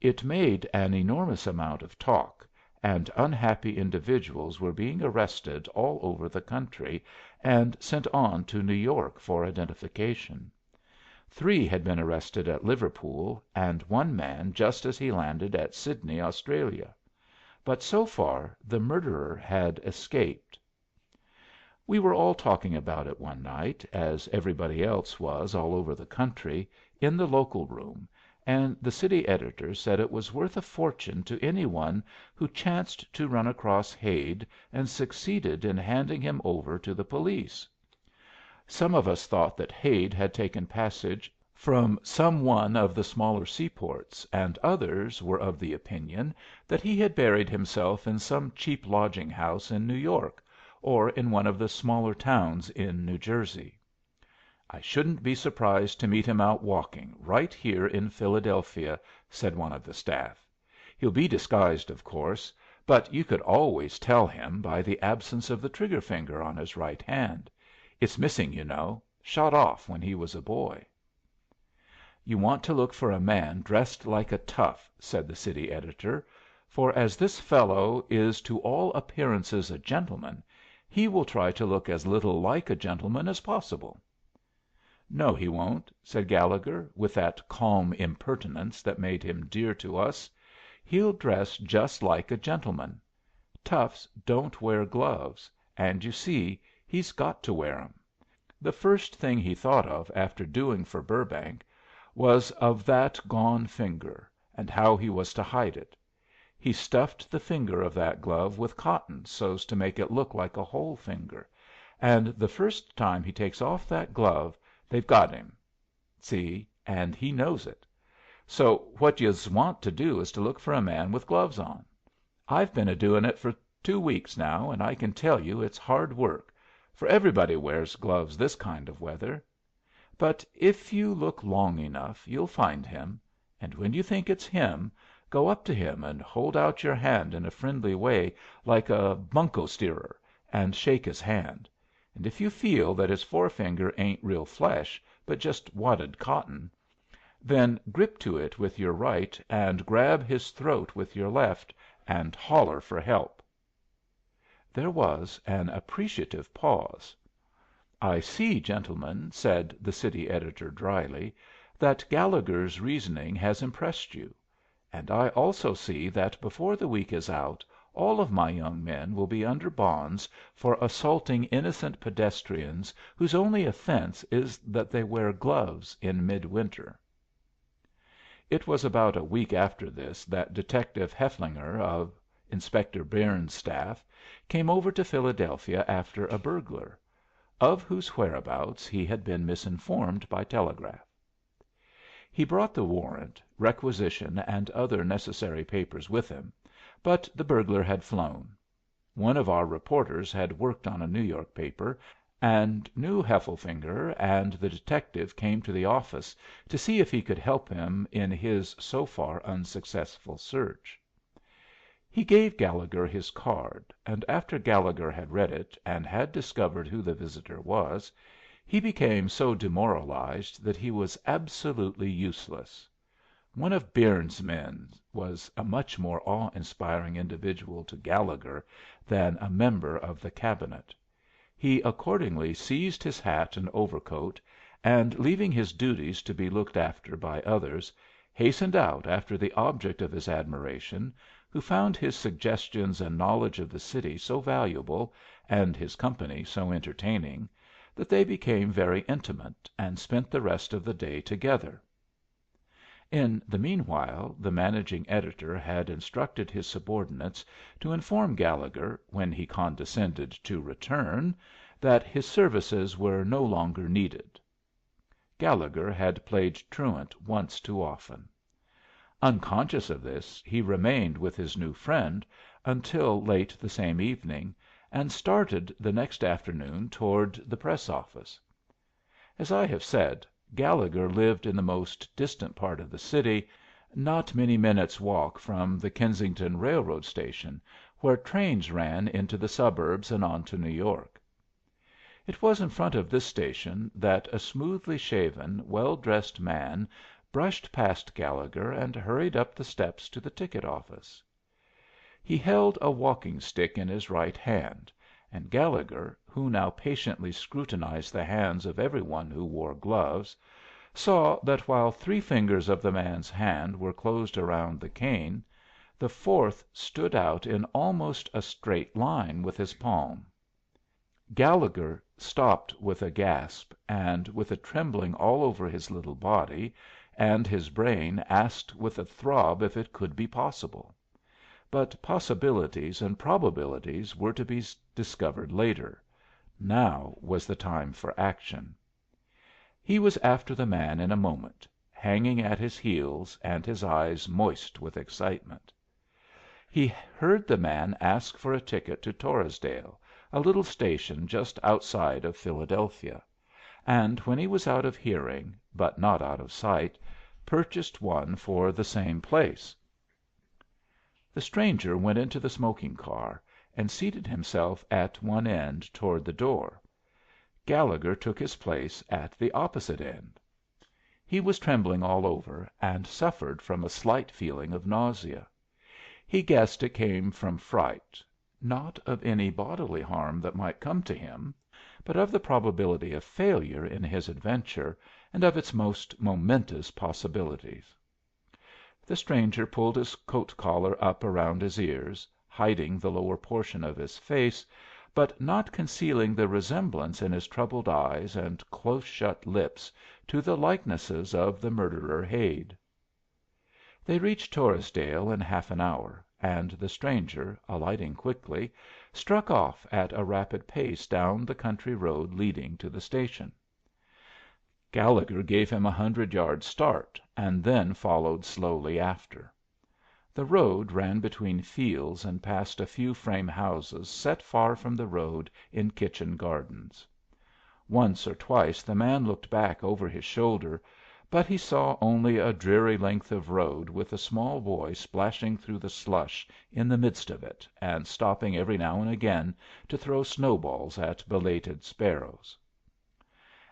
It made an enormous amount of talk, and unhappy individuals were being arrested all over the country and sent on to New York for identification. 3 had been arrested at Liverpool, and one man just as he landed at Sydney, Australia. But so far the murderer had escaped. We were all talking about it one night, as everybody else was all over the country, in the local room, and the city editor said it was worth a fortune to any one who chanced to run across Hade and succeeded in handing him over to the police. Some of us thought that Hade had taken passage from some one of the smaller seaports, and others were of the opinion that he had buried himself in some cheap lodging house in New York, or in one of the smaller towns in New Jersey. "I shouldn't be surprised to meet him out walking, right here in Philadelphia," said one of the staff. "He'll be disguised, of course, but you could always tell him by the absence of the trigger finger on his right hand. It's missing, you know. Shot off when he was a boy." "You want to look for a man dressed like a tough," said the city editor, "for as this fellow is to all appearances a gentleman, he will try to look as little like a gentleman as possible." "No, he won't," said Gallegher, with that calm impertinence that made him dear to us. "He'll dress just like a gentleman. Toughs don't wear gloves, and you see he's got to wear 'em. The first thing he thought of after doing for Burrbank was of that gone finger, and how he was to hide it. He stuffed the finger of that glove with cotton so's to make it look like a whole finger, and the first time he takes off that glove they've got him. See, and he knows it. So what yus want to do is to look for a man with gloves on. I've been a doing it for 2 weeks now, and I can tell you it's hard work, for everybody wears gloves this kind of weather. But if you look long enough you'll find him, and when you think it's him, go up to him and hold out your hand in a friendly way like a bunco steerer, and shake his hand. And if you feel that his forefinger ain't real flesh, but just wadded cotton, then grip to it with your right and grab his throat with your left, and holler for help." There was an appreciative pause. "I see, gentlemen," said the city editor, dryly, "that Gallegher's reasoning has impressed you. And I also see that before the week is out all of my young men will be under bonds for assaulting innocent pedestrians whose only offense is that they wear gloves in midwinter." It was about a week after this that Detective Hefflinger, of Inspector Byrnes's staff, came over to Philadelphia after a burglar, of whose whereabouts he had been misinformed by telegraph. He brought the warrant, requisition, and other necessary papers with him, but the burglar had flown. One of our reporters had worked on a New York paper, and knew Hefflefinger, and the detective came to the office to see if he could help him in his so far unsuccessful search. He gave Gallegher his card, and after Gallegher had read it and had discovered who the visitor was, he became so demoralized that he was absolutely useless. One of Byrnes's men was a much more awe inspiring individual to Gallegher than a member of the cabinet. He accordingly seized his hat and overcoat, and, leaving his duties to be looked after by others, hastened out after the object of his admiration, who found his suggestions and knowledge of the city so valuable, and his company so entertaining, that they became very intimate, and spent the rest of the day together. In the mean while the managing editor had instructed his subordinates to inform Gallegher, when he condescended to return, that his services were no longer needed. Gallegher had played truant once too often. Unconscious of this, he remained with his new friend until late the same evening, and started the next afternoon toward the Press office. As I have said, Gallegher lived in the most distant part of the city, not many minutes' walk from the Kensington railroad station, where trains ran into the suburbs and on to New York. It was in front of this station that a smoothly shaven, well dressed man brushed past Gallegher and hurried up the steps to the ticket office. He held a walking stick in his right hand, and Gallegher, who now patiently scrutinized the hands of every one who wore gloves, saw that while 3 fingers of the man's hand were closed around the cane, the fourth stood out in almost a straight line with his palm. Gallegher stopped with a gasp, and with a trembling all over his little body, and his brain asked with a throb if it could be possible. But possibilities and probabilities were to be discovered later. Now was the time for action. He was after the man in a moment, hanging at his heels and his eyes moist with excitement. He heard the man ask for a ticket to Torresdale, a little station just outside of Philadelphia, and when he was out of hearing, but not out of sight, purchased one for the same place. The stranger went into the smoking car and seated himself at one end toward the door. Gallegher took his place at the opposite end. He was trembling all over, and suffered from a slight feeling of nausea. He guessed it came from fright, not of any bodily harm that might come to him, but of the probability of failure in his adventure and of its most momentous possibilities. The stranger pulled his coat collar up around his ears, hiding the lower portion of his face, but not concealing the resemblance in his troubled eyes and close shut lips to the likenesses of the murderer Hade. They reached Torresdale in half an hour, and the stranger, alighting quickly, struck off at a rapid pace down the country road leading to the station. Gallegher gave him 100 yards start, and then followed slowly after. The road ran between fields and past a few frame houses set far from the road in kitchen gardens. Once or twice the man looked back over his shoulder, but he saw only a dreary length of road with a small boy splashing through the slush in the midst of it and stopping every now and again to throw snowballs at belated sparrows.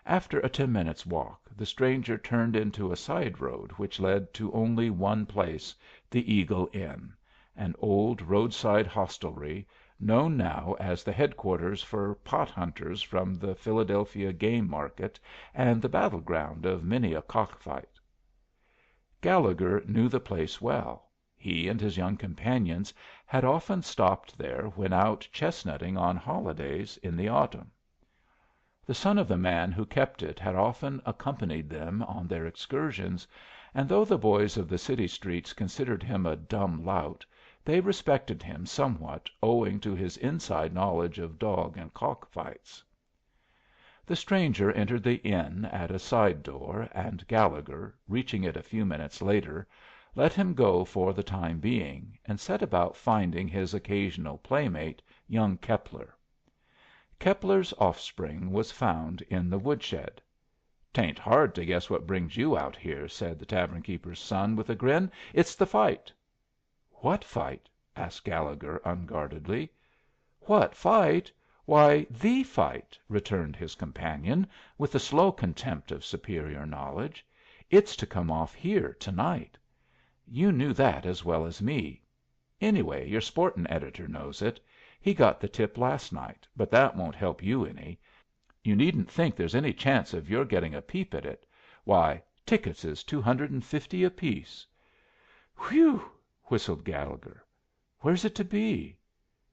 After a 10 minutes' walk the stranger turned into a side road which led to only one place, the Eagle Inn, an old roadside hostelry, known now as the headquarters for pot hunters from the Philadelphia game market and the battleground of many a cockfight. Gallegher knew the place well. He and his young companions had often stopped there when out chestnutting on holidays in the autumn. The son of the man who kept it had often accompanied them on their excursions, and though the boys of the city streets considered him a dumb lout, they respected him somewhat owing to his inside knowledge of dog and cock fights. The stranger entered the inn at a side door, and Gallegher, reaching it a few minutes later, let him go for the time being, and set about finding his occasional playmate, young Keppler. Keppler's offspring was found in the woodshed. "'Tain't hard to guess what brings you out here," said the tavern keeper's son, with a grin. "It's the fight." "What fight?" asked Gallegher, unguardedly. "What fight? Why, the fight," returned his companion, with the slow contempt of superior knowledge. "It's to come off here to night. You knew that as well as me. Anyway, your sportin' editor knows it. He got the tip last night, but that won't help you any. You needn't think there's any chance of your getting a peep at it. Why, tickets is $250 apiece." "Whew!" whistled Gallegher. "Where's it to be?"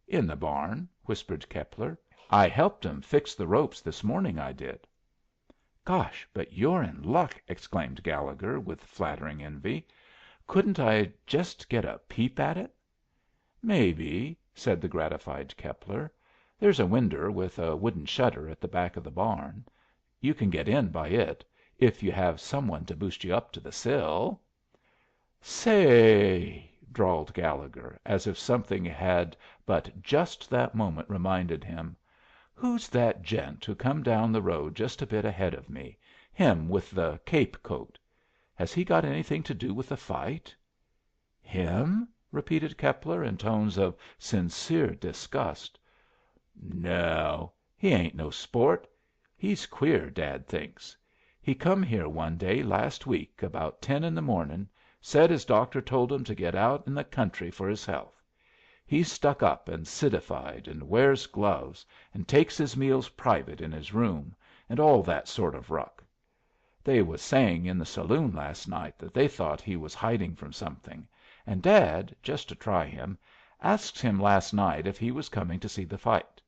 "In the barn," whispered Keppler. "I helped 'em fix the ropes this morning, I did." "Gosh, but you're in luck!" exclaimed Gallegher, with flattering envy. "Couldn't I just get a peep at it?" "Maybe," said the gratified Keppler. "There's a winder with a wooden shutter at the back of the barn. You can get in by it, if you have some one to boost you up to the sill." "Say," drawled Gallegher, as if something had but just that moment reminded him, "who's that gent who come down the road just a bit ahead of me, him with the cape coat? Has he got anything to do with the fight?" "Him?" repeated Keppler in tones of sincere disgust. "No, he ain't no sport. He's queer, Dad thinks. He come here one day last week about 10 in the mornin', said his doctor told him to get out in the country for his health. He's stuck up and citified, and wears gloves, and takes his meals private in his room, and all that sort of ruck. They was saying in the saloon last night that they thought he was hiding from something, and Dad, just to try him, asks him last night if he was coming to see the fight.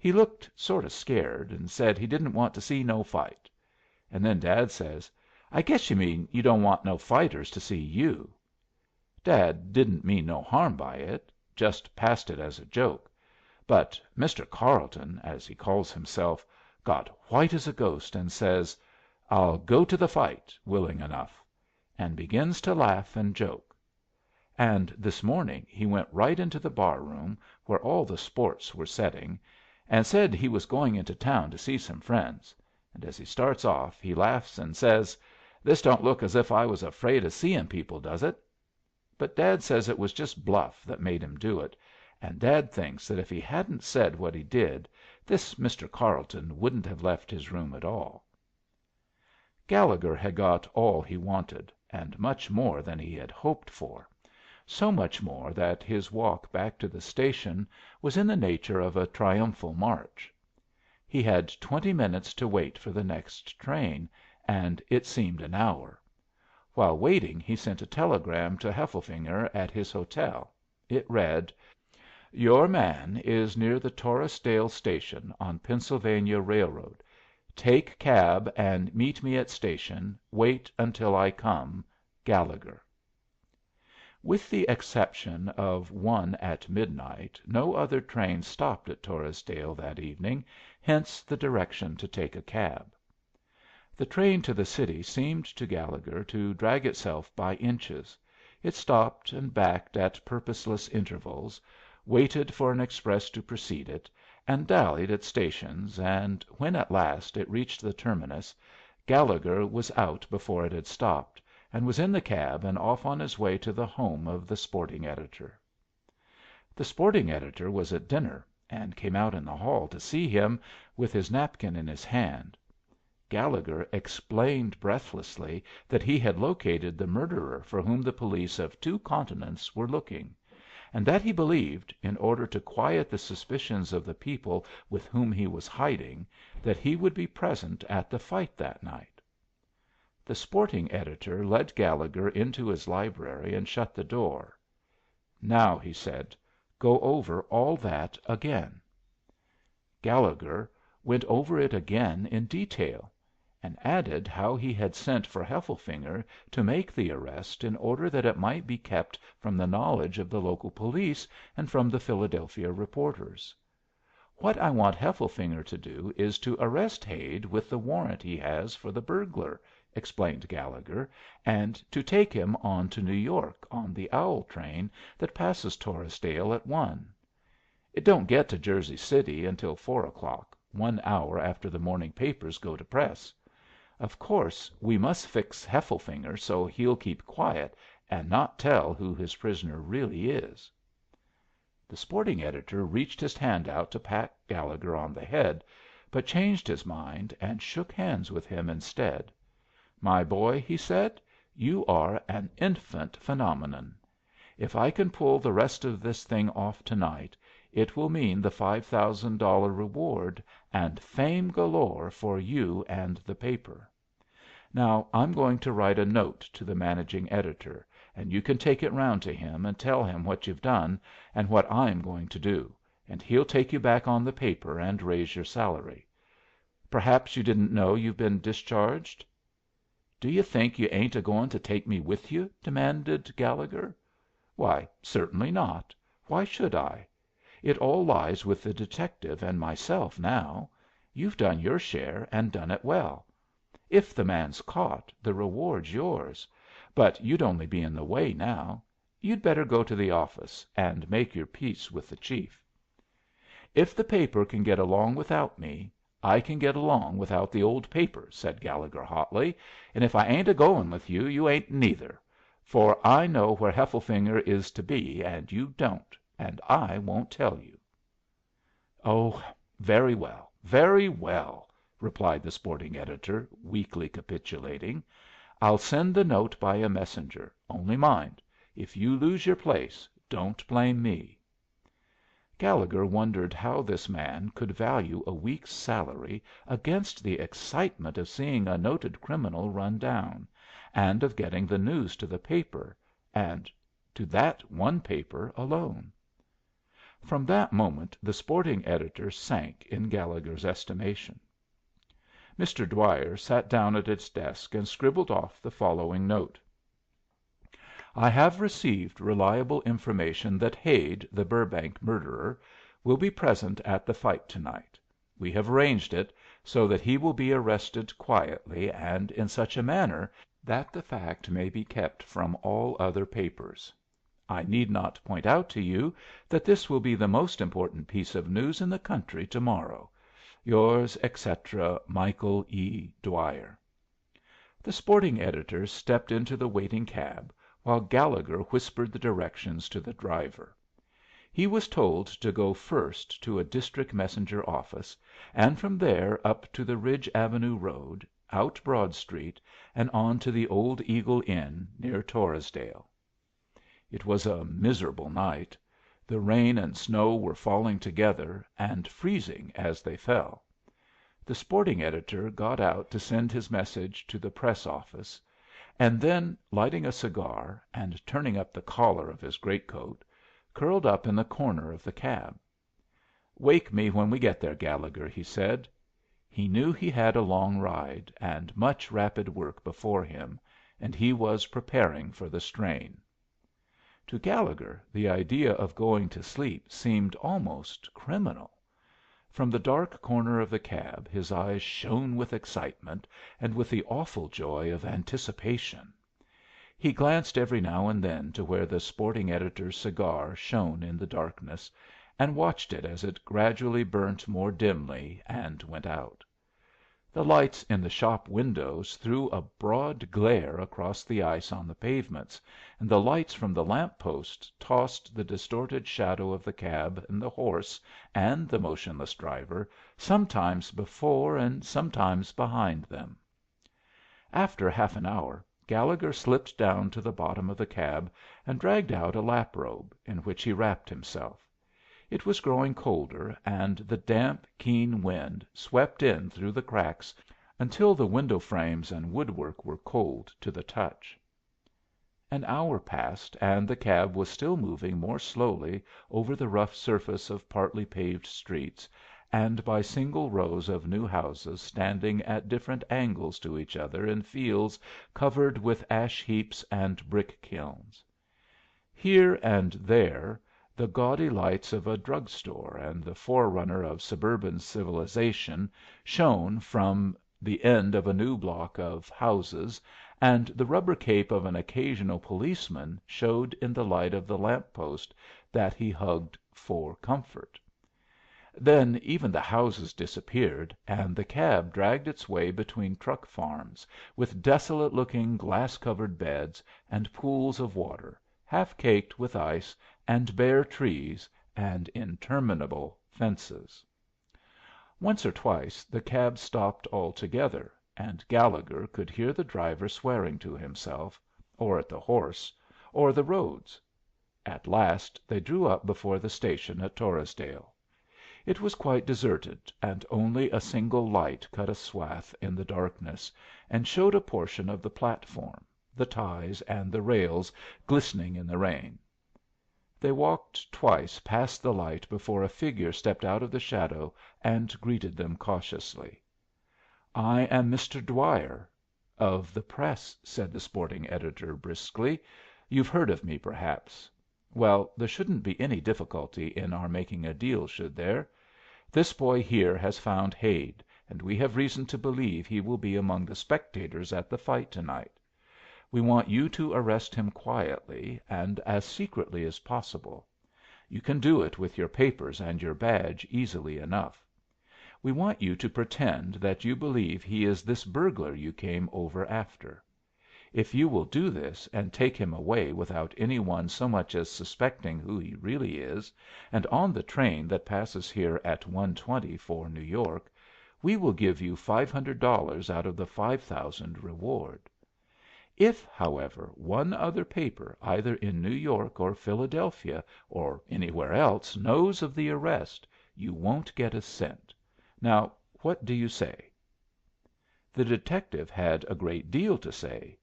He looked sort of scared, and said he didn't want to see no fight. And then Dad says, 'I guess you mean you don't want no fighters to see you.' Dad didn't mean no harm by it, just passed it as a joke. But Mr. Carleton, as he calls himself, got white as a ghost, and says, 'I'll go to the fight, willing enough,' and begins to laugh and joke. And this morning he went right into the bar room, where all the sports were setting, and said he was going into town to see some friends. And as he starts off he laughs and says, 'This don't look as if I was afraid of seeing people, does it?' But Dad says it was just bluff that made him do it, and Dad thinks that if he hadn't said what he did, this Mr. Carleton wouldn't have left his room at all." Gallegher had got all he wanted, and much more than he had hoped for, so much more that his walk back to the station was in the nature of a triumphal march. He had 20 minutes to wait for the next train, and it seemed an hour. While waiting he sent a telegram to Hefflefinger at his hotel. It read: "Your man is near the Torresdale station on Pennsylvania Railroad. Take cab and meet me at station. Wait until I come. Gallegher." With the exception of one at midnight, no other train stopped at Torresdale that evening, hence the direction to take a cab. The train to the city seemed to Gallegher to drag itself by inches. It stopped and backed at purposeless intervals, waited for an express to precede it, and dallied at stations, and when at last it reached the terminus, Gallegher was out before it had stopped, and was in the cab and off on his way to the home of the sporting editor. The sporting editor was at dinner, and came out in the hall to see him, with his napkin in his hand. Gallegher explained breathlessly that he had located the murderer for whom the police of 2 continents were looking, and that he believed, in order to quiet the suspicions of the people with whom he was hiding, that he would be present at the fight that night. The sporting editor led Gallegher into his library and shut the door. "Now," he said, "go over all that again." Gallegher went over it again in detail, and added how he had sent for Hefflefinger to make the arrest in order that it might be kept from the knowledge of the local police and from the Philadelphia reporters. "What I want Hefflefinger to do is to arrest Hade with the warrant he has for the burglar," explained Gallegher, "and to take him on to New York on the Owl train that passes Torresdale at 1. It don't get to Jersey City until 4 o'clock, 1 hour after the morning papers go to press. Of course we must fix Hefflefinger so he'll keep quiet and not tell who his prisoner really is." The sporting editor reached his hand out to pat Gallegher on the head, but changed his mind and shook hands with him instead. "My boy," he said, "you are an infant phenomenon. If I can pull the rest of this thing off to night, it will mean the $5,000 reward and fame galore for you and the paper. Now I'm going to write a note to the managing editor, and you can take it round to him and tell him what you've done and what I'm going to do, and he'll take you back on the paper and raise your salary. Perhaps you didn't know you've been discharged?" "Do you think you ain't a going to take me with you?" demanded Gallegher. "Why, certainly not. Why should I? It all lies with the detective and myself now. You've done your share, and done it well. If the man's caught, the reward's yours. But you'd only be in the way now. You'd better go to the office and make your peace with the chief." "If the paper can get along without me, I can get along without the old paper," said Gallegher, hotly. "And if I ain't a going with you, you ain't neither. For I know where Hefflefinger is to be, and you don't, and I won't tell you." "Oh, very well, very well," replied the sporting editor, weakly capitulating. "I'll send the note by a messenger. Only mind, if you lose your place, don't blame me." Gallegher wondered how this man could value a week's salary against the excitement of seeing a noted criminal run down, and of getting the news to the paper, and to that one paper alone. From that moment the sporting editor sank in Gallegher's estimation. Mr. Dwyer sat down at his desk and scribbled off the following note: I have received reliable information that Hade, the Burrbank murderer, will be present at the fight to night. We have arranged it so that he will be arrested quietly and in such a manner that the fact may be kept from all other papers. I need not point out to you that this will be the most important piece of news in the country to morrow. Yours, etc., Michael E. Dwyer. The sporting editor stepped into the waiting cab, while Gallegher whispered the directions to the driver. He was told to go first to a district messenger office, and from there up to the Ridge Avenue Road, out Broad Street, and on to the old Eagle Inn, near Torresdale. It was a miserable night. The rain and snow were falling together, and freezing as they fell. The sporting editor got out to send his message to the press office, and then, lighting a cigar, and turning up the collar of his greatcoat, curled up in the corner of the cab. "Wake me when we get there, Gallegher," he said. He knew he had a long ride, and much rapid work before him, and he was preparing for the strain. To Gallegher the idea of going to sleep seemed almost criminal. From the dark corner of the cab his eyes shone with excitement and with the awful joy of anticipation. He glanced every now and then to where the sporting editor's cigar shone in the darkness, and watched it as it gradually burnt more dimly and went out. The lights in the shop windows threw a broad glare across the ice on the pavements, and the lights from the lamp posts tossed the distorted shadow of the cab and the horse and the motionless driver, sometimes before and sometimes behind them. After half an hour Gallegher slipped down to the bottom of the cab and dragged out a lap robe, in which he wrapped himself. It was growing colder, and the damp, keen wind swept in through the cracks until the window frames and woodwork were cold to the touch. An hour passed, and the cab was still moving more slowly over the rough surface of partly paved streets, and by single rows of new houses standing at different angles to each other in fields covered with ash heaps and brick kilns. Here and there the gaudy lights of a drug store and the forerunner of suburban civilization shone from the end of a new block of houses, and the rubber cape of an occasional policeman showed in the light of the lamp post that he hugged for comfort. Then even the houses disappeared, and the cab dragged its way between truck farms, with desolate looking glass covered beds, and pools of water, half caked with ice, and bare trees, and interminable fences. Once or twice the cab stopped altogether, and Gallegher could hear the driver swearing to himself, or at the horse, or the roads. At last they drew up before the station at Torresdale. It was quite deserted, and only a single light cut a swath in the darkness, and showed a portion of the platform, the ties and the rails glistening in the rain. They walked twice past the light before a figure stepped out of the shadow and greeted them cautiously. "I am Mr. Dwyer, of the Press," said the sporting editor, briskly. "You've heard of me, perhaps. Well, there shouldn't be any difficulty in our making a deal, should there? This boy here has found Hade, and we have reason to believe he will be among the spectators at the fight to night. We want you to arrest him quietly, and as secretly as possible. You can do it with your papers and your badge easily enough. We want you to pretend that you believe he is this burglar you came over after. If you will do this, and take him away without any one so much as suspecting who he really is, and on the train that passes here at 1:20 for New York, we will give you $500 out of the 5,000 reward. If, however, one other paper, either in New York or Philadelphia or anywhere else, knows of the arrest, you won't get a cent. Now, what do you say?" The detective had a great deal to say.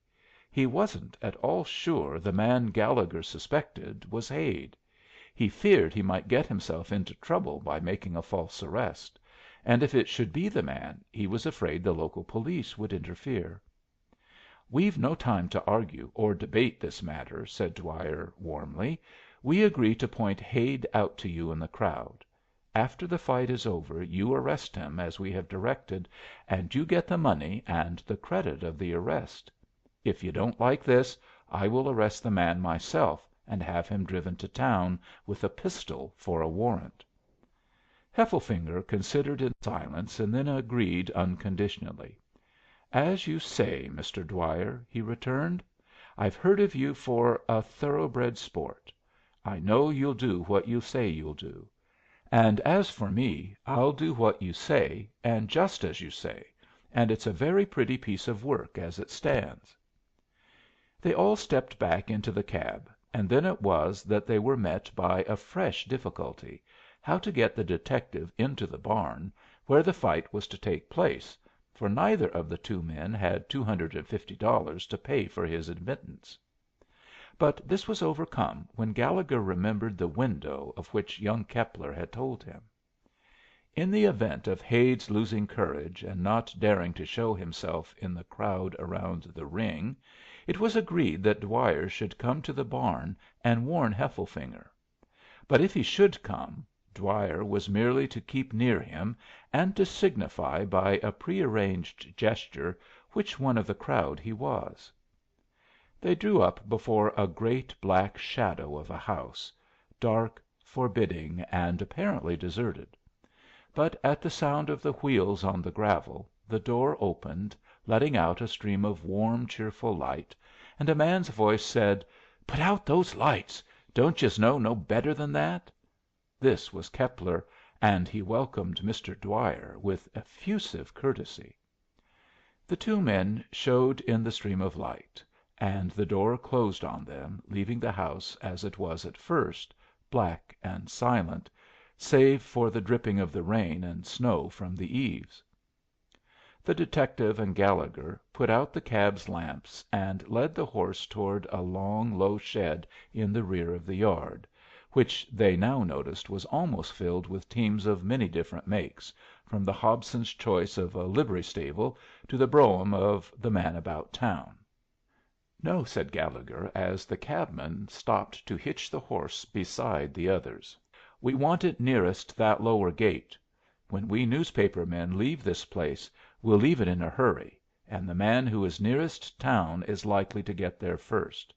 He wasn't at all sure the man Gallegher suspected was Hade. He feared he might get himself into trouble by making a false arrest, and if it should be the man, he was afraid the local police would interfere. "We've no time to argue or debate this matter," said Dwyer, warmly. "We agree to point Hade out to you in the crowd. After the fight is over you arrest him as we have directed, and you get the money and the credit of the arrest. If you don't like this, I will arrest the man myself and have him driven to town with a pistol for a warrant." Hefflefinger considered in silence and then agreed unconditionally. "As you say, Mr. Dwyer," he returned. "I've heard of you for a thoroughbred sport. I know you'll do what you say you'll do. And as for me, I'll do what you say, and just as you say, and it's a very pretty piece of work as it stands." They all stepped back into the cab, and then it was that they were met by a fresh difficulty how to get the detective into the barn, where the fight was to take place, for neither of the two men had $250 to pay for his admittance. But this was overcome when Gallegher remembered the window of which young Keppler had told him. In the event of Hade's losing courage and not daring to show himself in the crowd around the ring, it was agreed that Dwyer should come to the barn and warn Hefflefinger. But if he should come, Dwyer was merely to keep near him and to signify by a prearranged gesture which one of the crowd he was. They drew up before a great black shadow of a house, dark, forbidding, and apparently deserted. But at the sound of the wheels on the gravel the door opened, letting out a stream of warm, cheerful light, and a man's voice said, "Put out those lights. Don't yus know no better than that?" This was Keppler, and he welcomed Mr. Dwyer with effusive courtesy. The two men showed in the stream of light, and the door closed on them, leaving the house as it was at first, black and silent, save for the dripping of the rain and snow from the eaves. The detective and Gallegher put out the cab's lamps and led the horse toward a long, low shed in the rear of the yard, which they now noticed was almost filled with teams of many different makes, from the Hobson's choice of a livery stable to the brougham of the man about town. "No," said Gallegher, as the cabman stopped to hitch the horse beside the others. "We want it nearest that lower gate. When we newspaper men leave this place we'll leave it in a hurry, and the man who is nearest town is likely to get there first.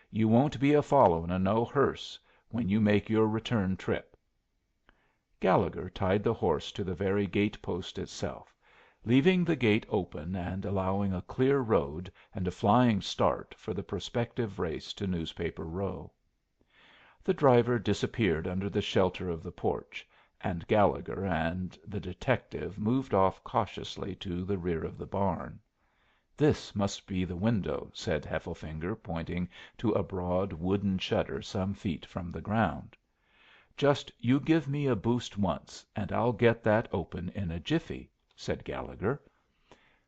You won't be a followin' of no hearse when you make your return trip." Gallegher tied the horse to the very gate post itself, leaving the gate open and allowing a clear road and a flying start for the prospective race to Newspaper Row. The driver disappeared under the shelter of the porch, and Gallegher and the detective moved off cautiously to the rear of the barn. "This must be the window," said Hefflefinger, pointing to a broad wooden shutter some feet from the ground. "Just you give me a boost once, and I'll get that open in a jiffy," said Gallegher.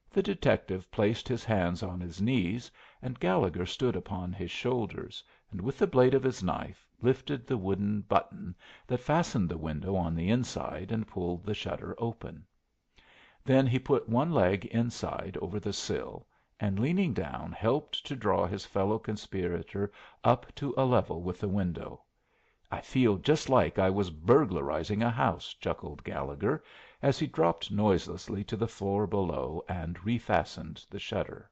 The detective placed his hands on his knees, and Gallegher stood upon his shoulders, and with the blade of his knife lifted the wooden button that fastened the window on the inside and pulled the shutter open. Then he put one leg inside over the sill, and leaning down helped to draw his fellow conspirator up to a level with the window. "I feel just like I was burglarizing a house," chuckled Gallegher, as he dropped noiselessly to the floor below and refastened the shutter.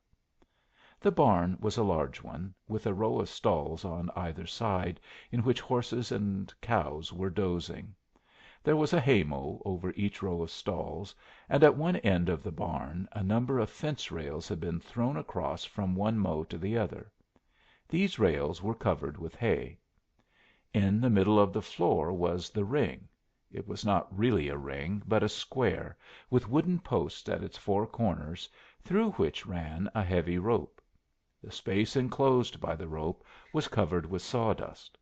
The barn was a large one, with a row of stalls on either side, in which horses and cows were dozing. There was a haymow over each row of stalls, and at one end of the barn a number of fence rails had been thrown across from one mow to the other. These rails were covered with hay. In the middle of the floor was the ring. It was not really a ring, but a square, with wooden posts at its four corners, through which ran a heavy rope. The space enclosed by the rope was covered with sawdust.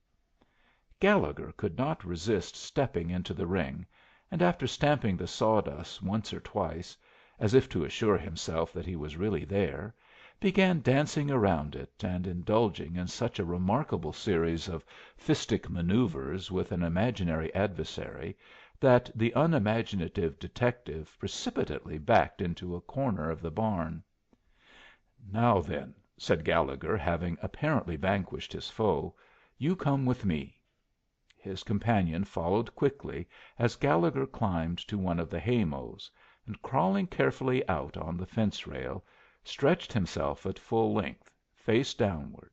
Gallegher could not resist stepping into the ring, and after stamping the sawdust once or twice, as if to assure himself that he was really there, began dancing around it and indulging in such a remarkable series of fistic manoeuvres with an imaginary adversary that the unimaginative detective precipitately backed into a corner of the barn. "Now, then," said Gallegher, having apparently vanquished his foe, "you come with me." His companion followed quickly as Gallegher climbed to one of the haymows, and crawling carefully out on the fence rail, stretched himself at full length, face downward.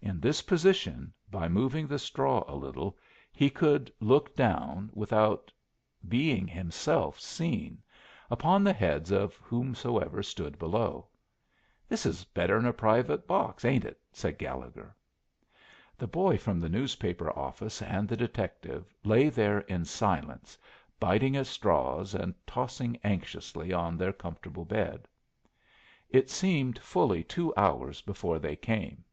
In this position, by moving the straw a little, he could look down, without being himself seen, upon the heads of whomsoever stood below. "This is better'n a private box, ain't it?" said Gallegher. The boy from the newspaper office and the detective lay there in silence, biting at straws and tossing anxiously on their comfortable bed. It seemed fully 2 hours before they came.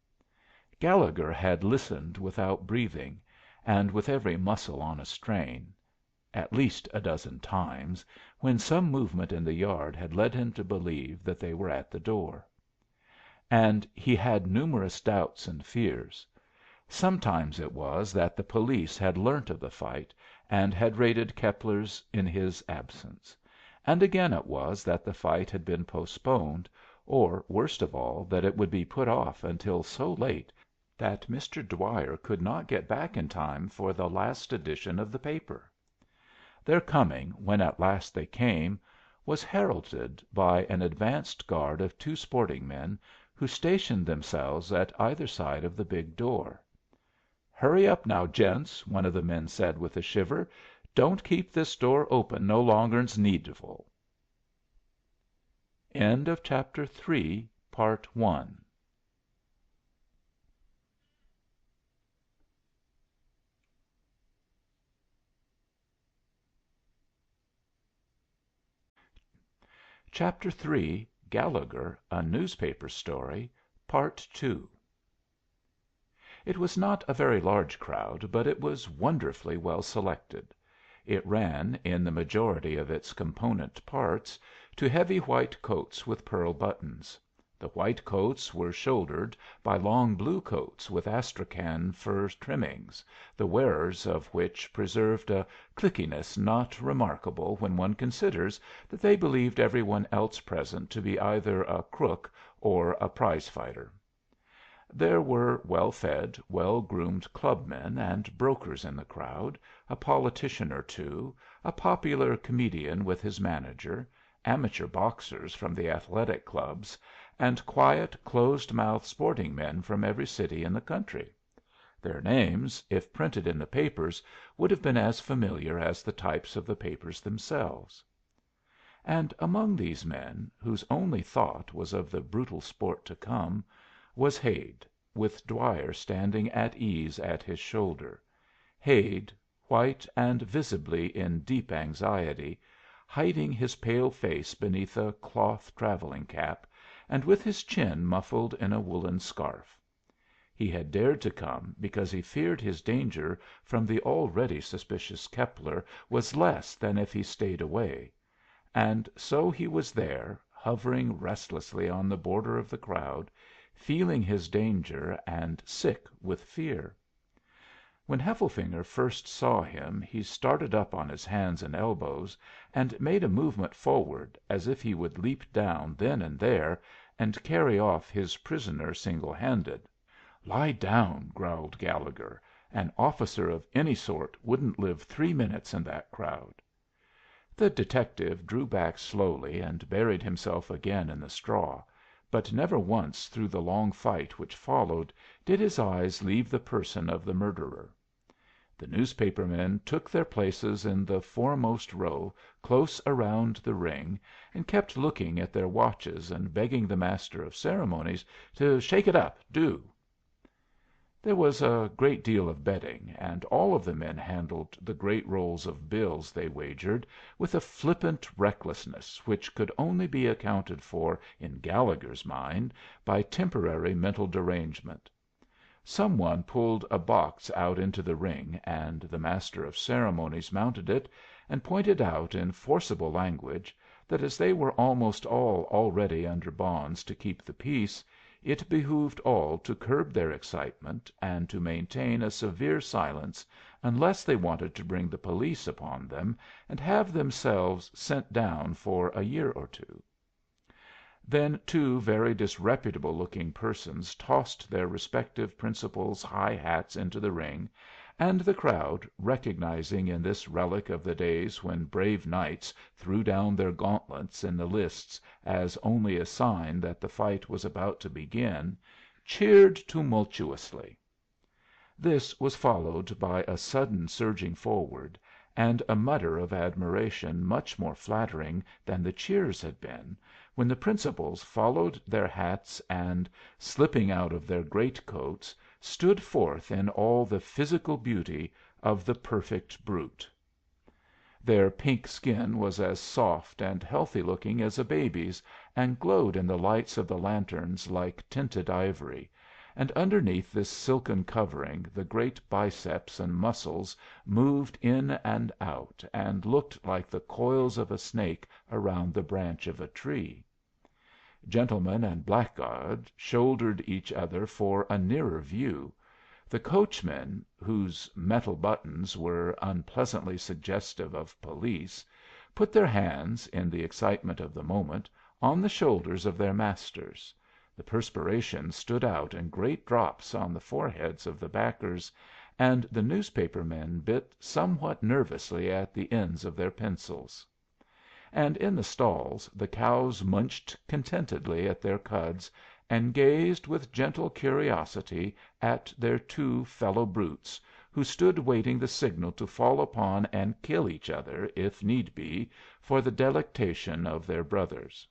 Gallegher had listened without breathing, and with every muscle on a strain, at least a dozen times, when some movement in the yard had led him to believe that they were at the door. And he had numerous doubts and fears. Sometimes it was that the police had learnt of the fight, and had raided Keppler's in his absence; and again it was that the fight had been postponed, or, worst of all, that it would be put off until so late that Mr. Dwyer could not get back in time for the last edition of the paper. Their coming, when at last they came, was heralded by an advanced guard of 2 sporting men who stationed themselves at either side of the big door. "Hurry up now, gents," one of the men said with a shiver. "Don't keep this door open no longer'n needful." Chapter 3, Gallegher, a Newspaper Story, Part II. It was not a very large crowd, but it was wonderfully well selected. It ran, in the majority of its component parts, to heavy white coats with pearl buttons. The white coats were shouldered by long blue coats with astrakhan fur trimmings, the wearers of which preserved a clickiness not remarkable when one considers that they believed every one else present to be either a crook or a prize fighter. There were well fed, well groomed clubmen and brokers in the crowd, a politician or two, a popular comedian with his manager, amateur boxers from the athletic clubs, and quiet, closed mouthed sporting men from every city in the country. Their names, if printed in the papers, would have been as familiar as the types of the papers themselves. And among these men, whose only thought was of the brutal sport to come, was Hade, with Dwyer standing at ease at his shoulder. Hade, white and visibly in deep anxiety, hiding his pale face beneath a cloth travelling cap, and with his chin muffled in a woolen scarf. He had dared to come because he feared his danger from the already suspicious Keppler was less than if he stayed away; and so he was there, hovering restlessly on the border of the crowd, feeling his danger and sick with fear. When Hefflefinger first saw him he started up on his hands and elbows, and made a movement forward as if he would leap down then and there and carry off his prisoner single handed. "Lie down," growled Gallegher. "An officer of any sort wouldn't live 3 minutes in that crowd." The detective drew back slowly and buried himself again in the straw, but never once through the long fight which followed did his eyes leave the person of the murderer. The newspaper men took their places in the foremost row close around the ring, and kept looking at their watches and begging the master of ceremonies to "shake it up, do." There was a great deal of betting, and all of the men handled the great rolls of bills they wagered with a flippant recklessness which could only be accounted for in Gallegher's mind by temporary mental derangement. Some one pulled a box out into the ring, and the master of ceremonies mounted it and pointed out in forcible language that as they were almost all already under bonds to keep the peace, it behooved all to curb their excitement and to maintain a severe silence unless they wanted to bring the police upon them and have themselves sent down for a year or two. Then two very disreputable looking persons tossed their respective principals' high hats into the ring, and the crowd, recognizing in this relic of the days when brave knights threw down their gauntlets in the lists as only a sign that the fight was about to begin, cheered tumultuously. This was followed by a sudden surging forward, and a mutter of admiration much more flattering than the cheers had been, when the principals followed their hats and, slipping out of their great coats, stood forth in all the physical beauty of the perfect brute. Their pink skin was as soft and healthy looking as a baby's, and glowed in the lights of the lanterns like tinted ivory, and underneath this silken covering the great biceps and muscles moved in and out and looked like the coils of a snake around the branch of a tree. Gentleman and blackguard shouldered each other for a nearer view. The coachmen, whose metal buttons were unpleasantly suggestive of police, put their hands, in the excitement of the moment, on the shoulders of their masters. The perspiration stood out in great drops on the foreheads of the backers, and the newspaper men bit somewhat nervously at the ends of their pencils. And in the stalls the cows munched contentedly at their cuds and gazed with gentle curiosity at their two fellow brutes, who stood waiting the signal to fall upon and kill each other, if need be, for the delectation of their brothers.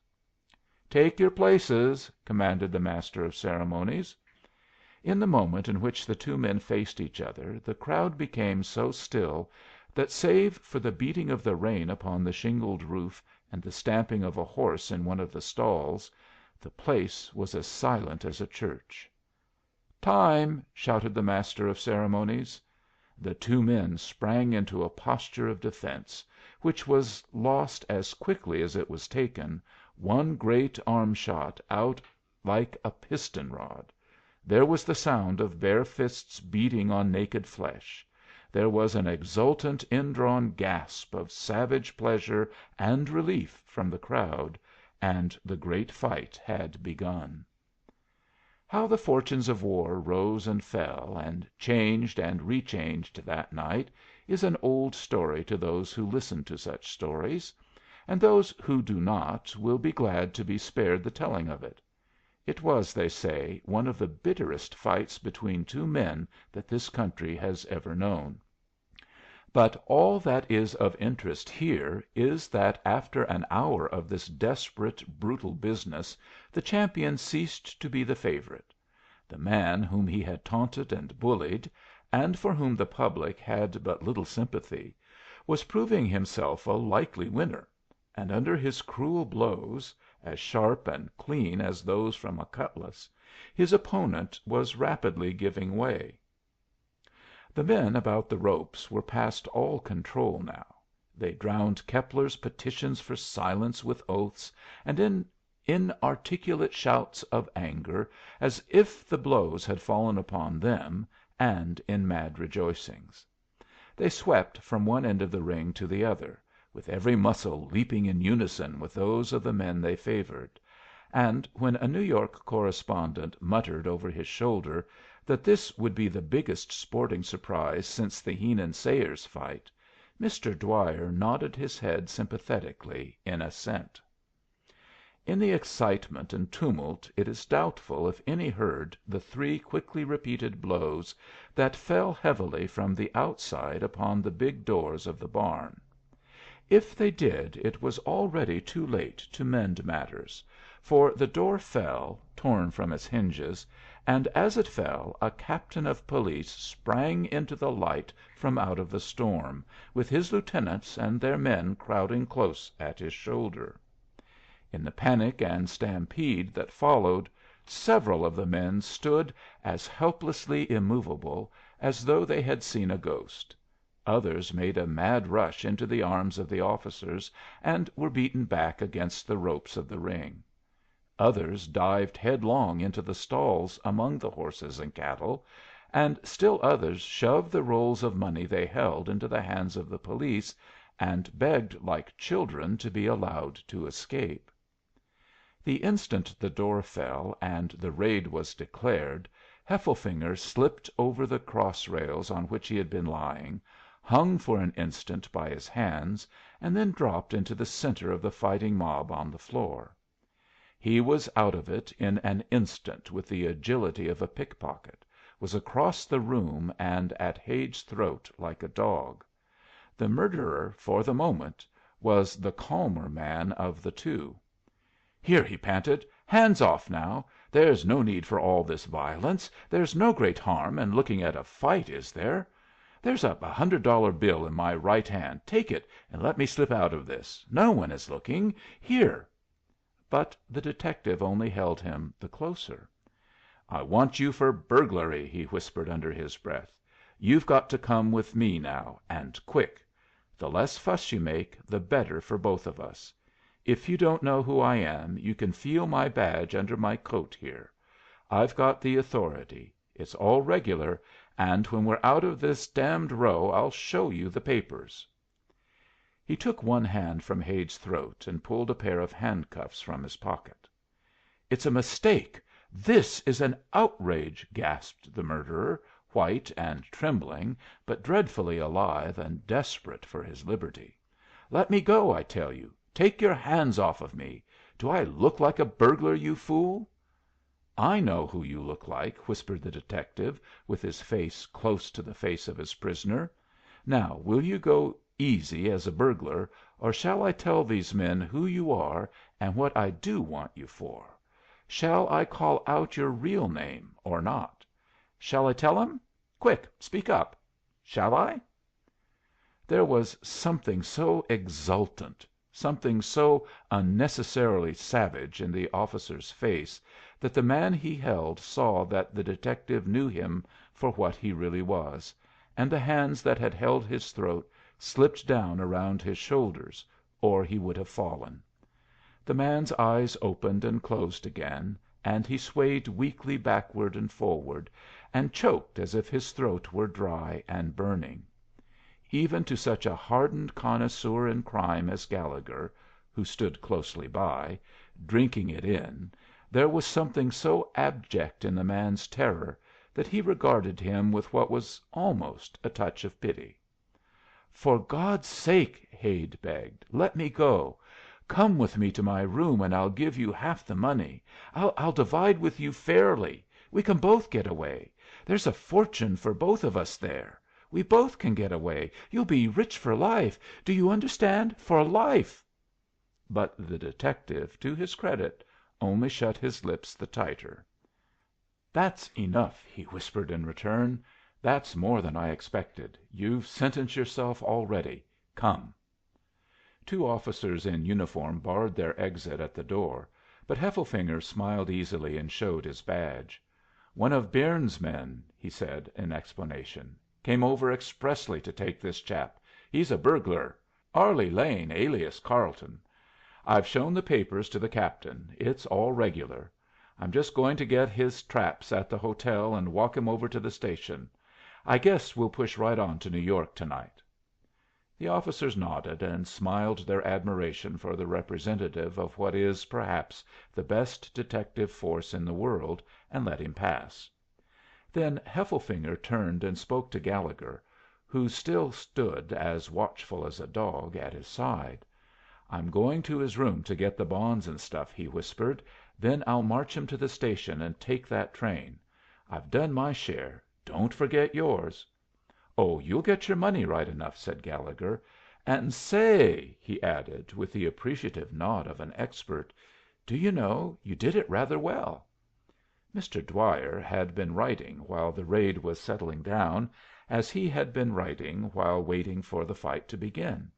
"Take your places," commanded the master of ceremonies. In the moment in which the two men faced each other the crowd became so still that, save for the beating of the rain upon the shingled roof and the stamping of a horse in one of the stalls, the place was as silent as a church. "Time!" shouted the master of ceremonies. The two men sprang into a posture of defense, which was lost as quickly as it was taken, one great arm shot out like a piston rod. There was the sound of bare fists beating on naked flesh. There was an exultant indrawn gasp of savage pleasure and relief from the crowd, and the great fight had begun. How the fortunes of war rose and fell, and changed and rechanged that night, is an old story to those who listen to such stories, and those who do not will be glad to be spared the telling of it. It was, they say, one of the bitterest fights between two men that this country has ever known. But all that is of interest here is that after an hour of this desperate, brutal business the champion ceased to be the favorite. The man whom he had taunted and bullied, and for whom the public had but little sympathy, was proving himself a likely winner, and under his cruel blows, as sharp and clean as those from a cutlass, his opponent was rapidly giving way. The men about the ropes were past all control now. They drowned Keppler's petitions for silence with oaths and in inarticulate shouts of anger, as if the blows had fallen upon them, and in mad rejoicings. They swept from one end of the ring to the other, with every muscle leaping in unison with those of the men they favored; and when a New York correspondent muttered over his shoulder that this would be the biggest sporting surprise since the Heenan Sayers fight, Mr. Dwyer nodded his head sympathetically in assent. In the excitement and tumult it is doubtful if any heard the three quickly repeated blows that fell heavily from the outside upon the big doors of the barn. If they did, it was already too late to mend matters, for the door fell, torn from its hinges, and as it fell a captain of police sprang into the light from out of the storm, with his lieutenants and their men crowding close at his shoulder. In the panic and stampede that followed, several of the men stood as helplessly immovable as though they had seen a ghost. Others made a mad rush into the arms of the officers and were beaten back against the ropes of the ring. Others dived headlong into the stalls among the horses and cattle, and still others shoved the rolls of money they held into the hands of the police and begged like children to be allowed to escape. The instant the door fell and the raid was declared, Hefflefinger slipped over the cross rails on which he had been lying, hung for an instant by his hands, and then dropped into the centre of the fighting mob on the floor. He was out of it in an instant with the agility of a pickpocket, was across the room and at Hade's throat like a dog. The murderer, for the moment, was the calmer man of the two. "Here," he panted. "Hands off, now. There's no need for all this violence. There's no great harm in looking at a fight, is there? There's $100 bill in my right hand. Take it, and let me slip out of this. No one is looking. Here!" But the detective only held him the closer. "I want you for burglary," he whispered under his breath. "You've got to come with me now, and quick. The less fuss you make, the better for both of us. If you don't know who I am, you can feel my badge under my coat here. I've got the authority. It's all regular, and when we're out of this damned row I'll show you the papers." He took one hand from Hade's throat and pulled a pair of handcuffs from his pocket. "It's a mistake! This is an outrage!" gasped the murderer, white and trembling, but dreadfully alive and desperate for his liberty. "Let me go, I tell you! Take your hands off of me! Do I look like a burglar, you fool?" "I know who you look like," whispered the detective, with his face close to the face of his prisoner. "Now will you go easy as a burglar, or shall I tell these men who you are and what I do want you for? Shall I call out your real name or not? Shall I tell 'em? Quick, speak up. Shall I?" There was something so exultant, something so unnecessarily savage in the officer's face that the man he held saw that the detective knew him for what he really was, and the hands that had held his throat slipped down around his shoulders, or he would have fallen. The man's eyes opened and closed again, and he swayed weakly backward and forward, and choked as if his throat were dry and burning. Even to such a hardened connoisseur in crime as Gallegher, who stood closely by, drinking it in, there was something so abject in the man's terror that he regarded him with what was almost a touch of pity. "For God's sake," Hade begged, "let me go. Come with me to my room and I'll give you half the money. I'll divide with you fairly. We can both get away. There's a fortune for both of us there. We both can get away. You'll be rich for life. Do you understand? For life." But the detective, to his credit, only shut his lips the tighter. "That's enough," he whispered in return. "That's more than I expected. You've sentenced yourself already. Come." Two officers in uniform barred their exit at the door, but Hefflefinger smiled easily and showed his badge. "One of Byrnes's men," he said in explanation. "Came over expressly to take this chap. He's a burglar. Arlie Lane, alias Carleton. I've shown the papers to the captain. It's all regular. I'm just going to get his traps at the hotel and walk him over to the station. I guess we'll push right on to New York to night." The officers nodded and smiled their admiration for the representative of what is, perhaps, the best detective force in the world, and let him pass. Then Hefflefinger turned and spoke to Gallegher, who still stood, as watchful as a dog, at his side. "I'm going to his room to get the bonds and stuff," he whispered. "Then I'll march him to the station and take that train. I've done my share. Don't forget yours." "Oh, you'll get your money right enough," said Gallegher. "And say," he added, with the appreciative nod of an expert, "do you know, you did it rather well." Mr. Dwyer had been writing while the raid was settling down, as he had been writing while waiting for the fight to begin.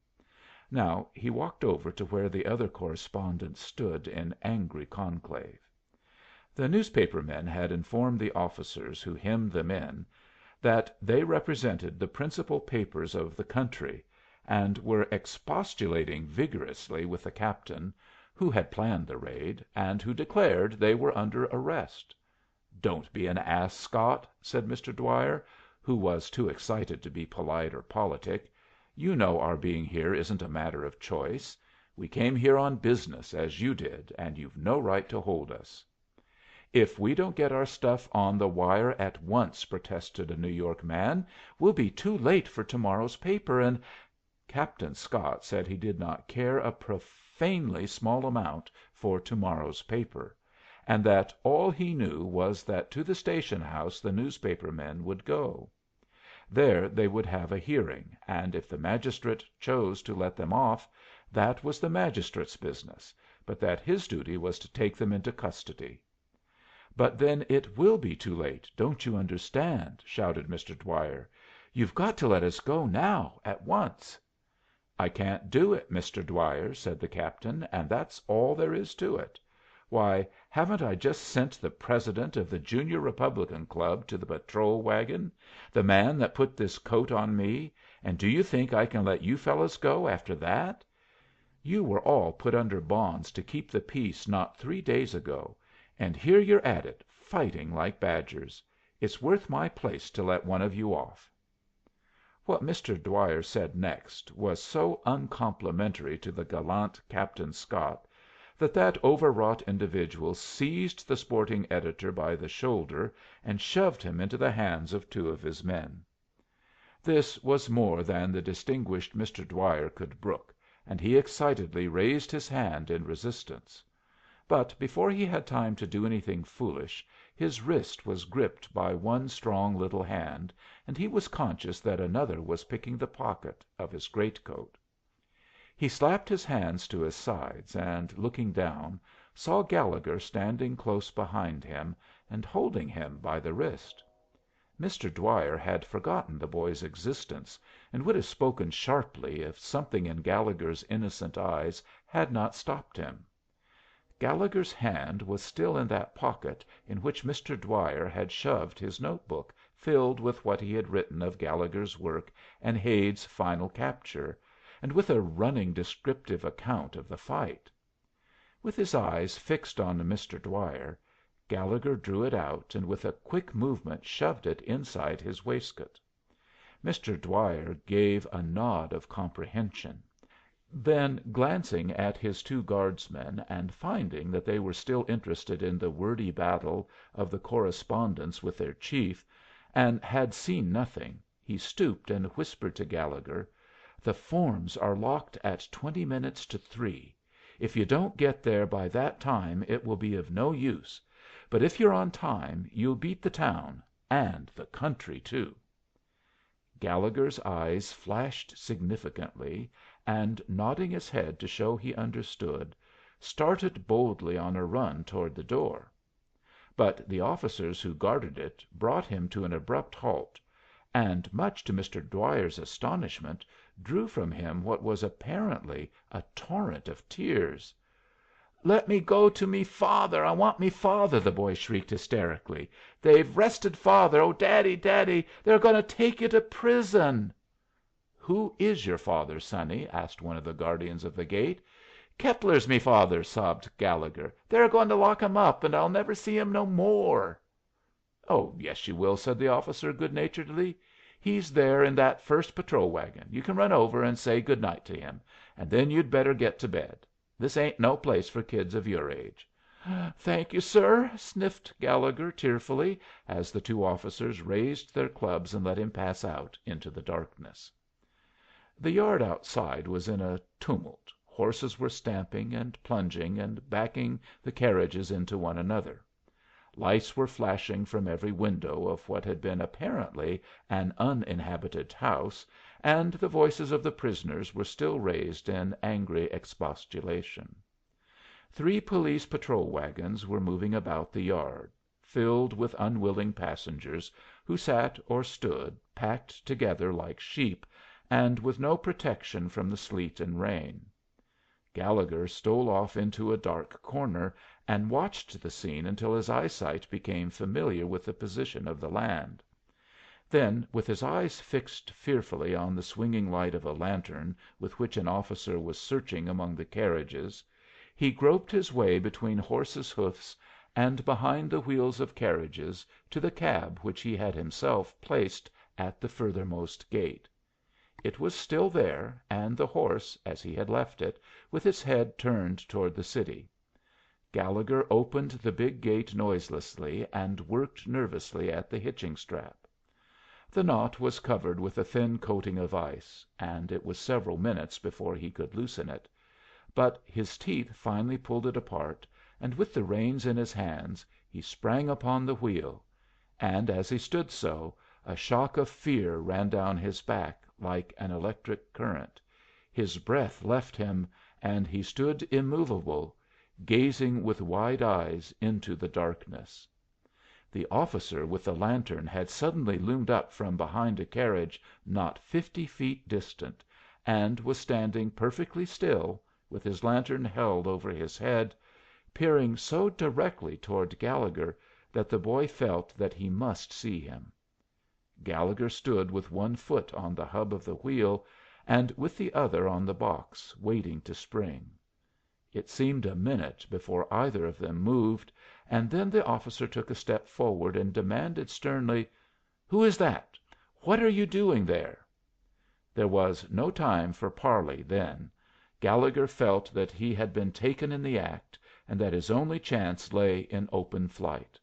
Now he walked over to where the other correspondents stood in angry conclave. The newspaper men had informed the officers who hemmed them in that they represented the principal papers of the country, and were expostulating vigorously with the captain, who had planned the raid, and who declared they were under arrest. "Don't be an ass, Scott," said Mr. Dwyer, who was too excited to be polite or politic. "You know our being here isn't a matter of choice. We came here on business, as you did, and you've no right to hold us." "If we don't get our stuff on the wire at once," protested a New York man, "we'll be too late for to morrow's paper, and " Captain Scott said he did not care a profanely small amount for to morrow's paper, and that all he knew was that to the station house the newspaper men would go. There they would have a hearing, and if the magistrate chose to let them off, that was the magistrate's business, but that his duty was to take them into custody. "But then it will be too late, don't you understand?" shouted Mr. Dwyer. "You've got to let us go now, at once." "I can't do it, Mr. Dwyer," said the captain, "and that's all there is to it. Why, haven't I just sent the president of the Junior Republican Club to the patrol wagon, the man that put this coat on me, and do you think I can let you fellows go after that? You were all put under bonds to keep the peace not 3 days ago, and here you're at it, fighting like badgers. It's worth my place to let one of you off." What Mr. Dwyer said next was so uncomplimentary to the gallant Captain Scott that overwrought individual seized the sporting editor by the shoulder and shoved him into the hands of 2 of his men. This was more than the distinguished Mr. Dwyer could brook, and he excitedly raised his hand in resistance. But before he had time to do anything foolish his wrist was gripped by one strong little hand, and he was conscious that another was picking the pocket of his greatcoat. He slapped his hands to his sides, and, looking down, saw Gallegher standing close behind him and holding him by the wrist. Mr. Dwyer had forgotten the boy's existence, and would have spoken sharply if something in Gallegher's innocent eyes had not stopped him. Gallegher's hand was still in that pocket in which Mr. Dwyer had shoved his notebook filled with what he had written of Gallegher's work and Hade's final capture, and with a running descriptive account of the fight. With his eyes fixed on Mr. Dwyer, Gallegher drew it out and with a quick movement shoved it inside his waistcoat. Mr. Dwyer gave a nod of comprehension. Then, glancing at his 2 guardsmen and finding that they were still interested in the wordy battle of the correspondents with their chief, and had seen nothing, he stooped and whispered to Gallegher, "The forms are locked at 20 minutes to 3. If you don't get there by that time it will be of no use, but if you're on time you'll beat the town and the country too." Gallegher's eyes flashed significantly, and, nodding his head to show he understood, started boldly on a run toward the door. But the officers who guarded it brought him to an abrupt halt, and, much to Mr. Dwyer's astonishment, drew from him what was apparently a torrent of tears. "Let me go to me father! I want me father!" the boy shrieked hysterically. "They've 'rested father! Oh, daddy, daddy, they're going to take you to prison!" "Who is your father, sonny?" asked one of the guardians of the gate. "Keppler's me father," sobbed Gallegher. "They're going to lock him up, and I'll never see him no more." "Oh, yes, you will," said the officer, good naturedly. "He's there in that first patrol wagon. You can run over and say good night to him, and then you'd better get to bed. This ain't no place for kids of your age." "Thank you, sir," sniffed Gallegher, tearfully, as the 2 officers raised their clubs and let him pass out into the darkness. The yard outside was in a tumult. Horses were stamping and plunging and backing the carriages into one another. Lights were flashing from every window of what had been apparently an uninhabited house, and the voices of the prisoners were still raised in angry expostulation. 3 police patrol wagons were moving about the yard, filled with unwilling passengers who sat or stood, packed together like sheep, and with no protection from the sleet and rain. Gallegher stole off into a dark corner and watched the scene until his eyesight became familiar with the position of the land. Then, with his eyes fixed fearfully on the swinging light of a lantern with which an officer was searching among the carriages, he groped his way between horses' hoofs and behind the wheels of carriages to the cab which he had himself placed at the furthermost gate. It was still there, and the horse, as he had left it, with its head turned toward the city. Gallegher opened the big gate noiselessly and worked nervously at the hitching strap. The knot was covered with a thin coating of ice, and it was several minutes before he could loosen it; but his teeth finally pulled it apart, and with the reins in his hands he sprang upon the wheel; and as he stood so, a shock of fear ran down his back like an electric current, his breath left him, and he stood immovable, gazing with wide eyes into the darkness. The officer with the lantern had suddenly loomed up from behind a carriage not 50 feet distant, and was standing perfectly still, with his lantern held over his head, peering so directly toward Gallegher that the boy felt that he must see him. Gallegher stood with one foot on the hub of the wheel and with the other on the box, waiting to spring. It seemed a minute before either of them moved, and then the officer took a step forward and demanded sternly, "Who is that? What are you doing there?" There was no time for parley then. Gallegher felt that he had been taken in the act, and that his only chance lay in open flight.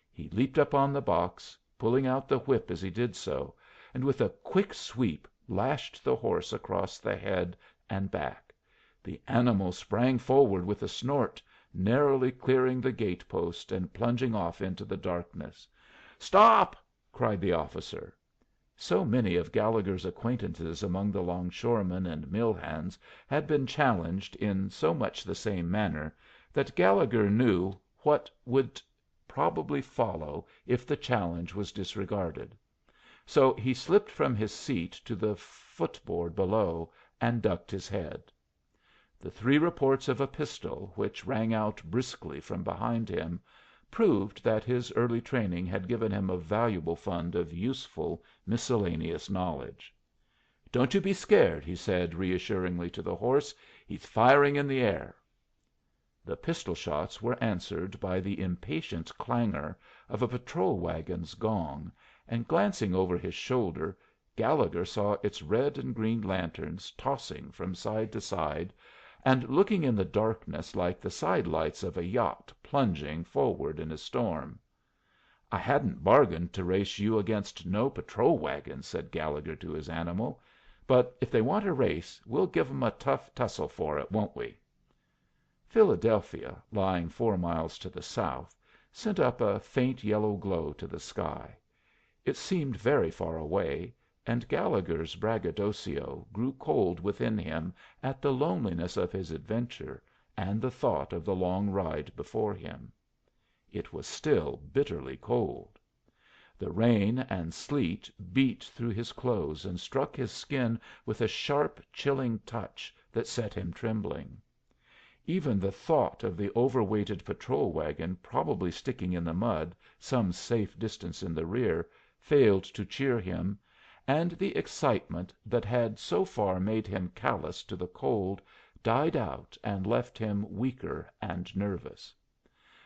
He leaped up on the box, pulling out the whip as he did so, and with a quick sweep lashed the horse across the head and back. The animal sprang forward with a snort, narrowly clearing the gate post and plunging off into the darkness. "Stop!" cried the officer. So many of Gallegher's acquaintances among the longshoremen and mill hands had been challenged in so much the same manner that Gallegher knew what would probably follow if the challenge was disregarded. So he slipped from his seat to the footboard below and ducked his head. The 3 reports of a pistol, which rang out briskly from behind him, proved that his early training had given him a valuable fund of useful miscellaneous knowledge. "Don't you be scared," he said reassuringly to the horse. "He's firing in the air." The pistol shots were answered by the impatient clangor of a patrol wagon's gong, and glancing over his shoulder, Gallegher saw its red and green lanterns tossing from side to side, and looking in the darkness like the side lights of a yacht plunging forward in a storm. "I hadn't bargained to race you against no patrol wagons," said Gallegher to his animal. "But if they want a race, we'll give 'em a tough tussle for it, won't we?" Philadelphia, lying 4 miles to the south, sent up a faint yellow glow to the sky. It seemed very far away, and Gallegher's braggadocio grew cold within him at the loneliness of his adventure and the thought of the long ride before him. It was still bitterly cold. The rain and sleet beat through his clothes and struck his skin with a sharp, chilling touch that set him trembling. Even the thought of the overweighted patrol wagon probably sticking in the mud some safe distance in the rear failed to cheer him, and the excitement that had so far made him callous to the cold died out and left him weaker and nervous.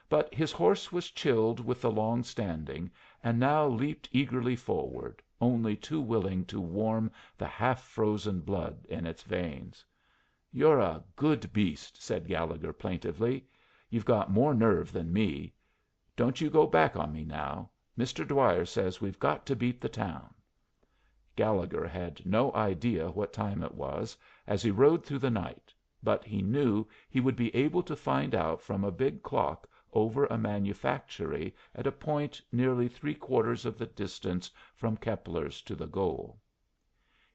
But his horse was chilled with the long standing, and now leaped eagerly forward, only too willing to warm the half frozen blood in its veins. "You're a good beast," said Gallegher, plaintively. "You've got more nerve than me. Don't you go back on me now. Mr. Dwyer says we've got to beat the town." Gallegher had no idea what time it was as he rode through the night, but he knew he would be able to find out from a big clock over a manufactory at a point nearly 3/4 of the distance from Keppler's to the goal.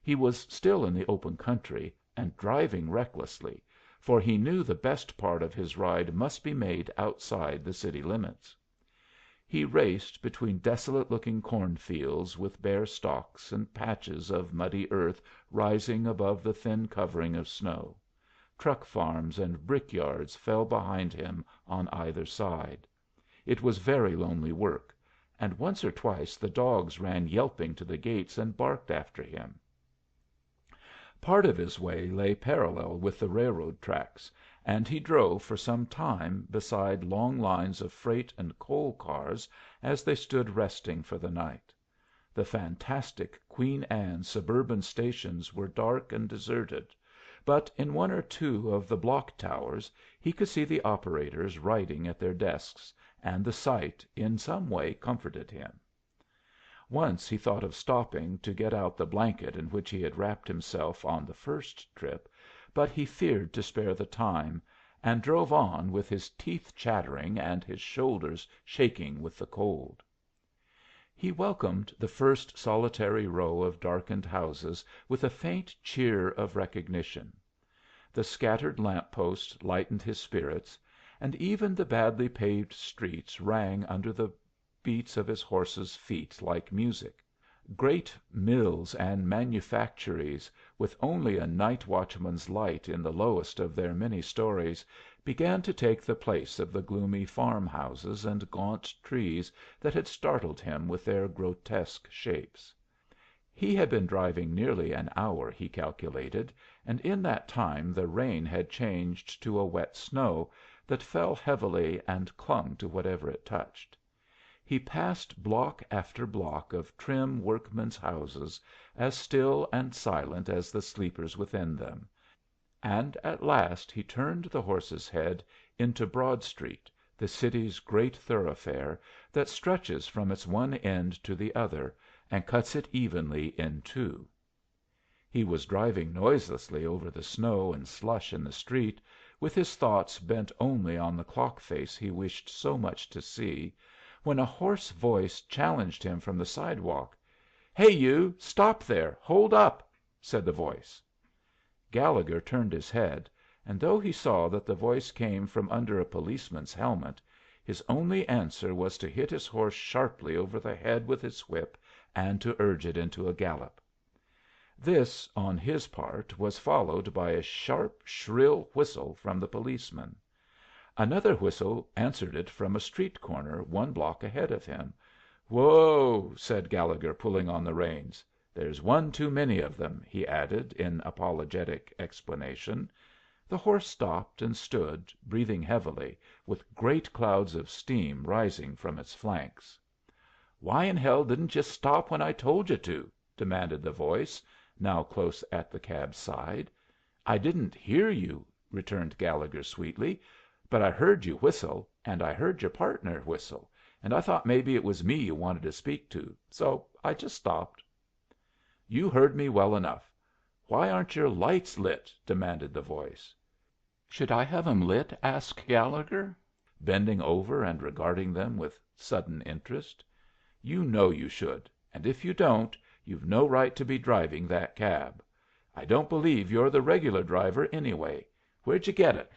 He was still in the open country and driving recklessly, for he knew the best part of his ride must be made outside the city limits. He raced between desolate looking cornfields with bare stalks and patches of muddy earth rising above the thin covering of snow. Truck farms and brick yards fell behind him on either side. It was very lonely work, and once or twice the dogs ran yelping to the gates and barked after him. Part of his way lay parallel with the railroad tracks, and he drove for some time beside long lines of freight and coal cars as they stood resting for the night. The fantastic Queen Anne suburban stations were dark and deserted, but in one or two of the block towers he could see the operators writing at their desks, and the sight in some way comforted him. Once he thought of stopping to get out the blanket in which he had wrapped himself on the first trip, but he feared to spare the time, and drove on with his teeth chattering and his shoulders shaking with the cold. He welcomed the first solitary row of darkened houses with a faint cheer of recognition. The scattered lamp posts lightened his spirits, and even the badly paved streets rang under the beats of his horse's feet like music. Great mills and manufactories, with only a night watchman's light in the lowest of their many stories, began to take the place of the gloomy farm houses and gaunt trees that had startled him with their grotesque shapes. He had been driving nearly an hour, he calculated, and in that time the rain had changed to a wet snow that fell heavily and clung to whatever it touched. He passed block after block of trim workmen's houses, as still and silent as the sleepers within them, and at last he turned the horse's head into Broad Street, the city's great thoroughfare that stretches from its one end to the other and cuts it evenly in two. He was driving noiselessly over the snow and slush in the street, with his thoughts bent only on the clock face he wished so much to see, when a hoarse voice challenged him from the sidewalk. "Hey, you! Stop there! Hold up!" said the voice. Gallegher turned his head, and though he saw that the voice came from under a policeman's helmet, his only answer was to hit his horse sharply over the head with his whip and to urge it into a gallop. This, on his part, was followed by a sharp, shrill whistle from the policeman. Another whistle answered it from a street corner one block ahead of him. "Whoa!" said Gallegher, pulling on the reins. "There's one too many of them," he added, in apologetic explanation. The horse stopped and stood, breathing heavily, with great clouds of steam rising from its flanks. "Why in hell didn't you stop when I told you to?" demanded the voice, now close at the cab's side. "I didn't hear you," returned Gallegher, sweetly, "but I heard you whistle, and I heard your partner whistle, and I thought maybe it was me you wanted to speak to, so I just stopped." "You heard me well enough. Why aren't your lights lit?" demanded the voice. "Should I have 'em lit?" asked Gallegher, bending over and regarding them with sudden interest. "You know you should, and if you don't, you've no right to be driving that cab. I don't believe you're the regular driver, anyway. Where'd you get it?"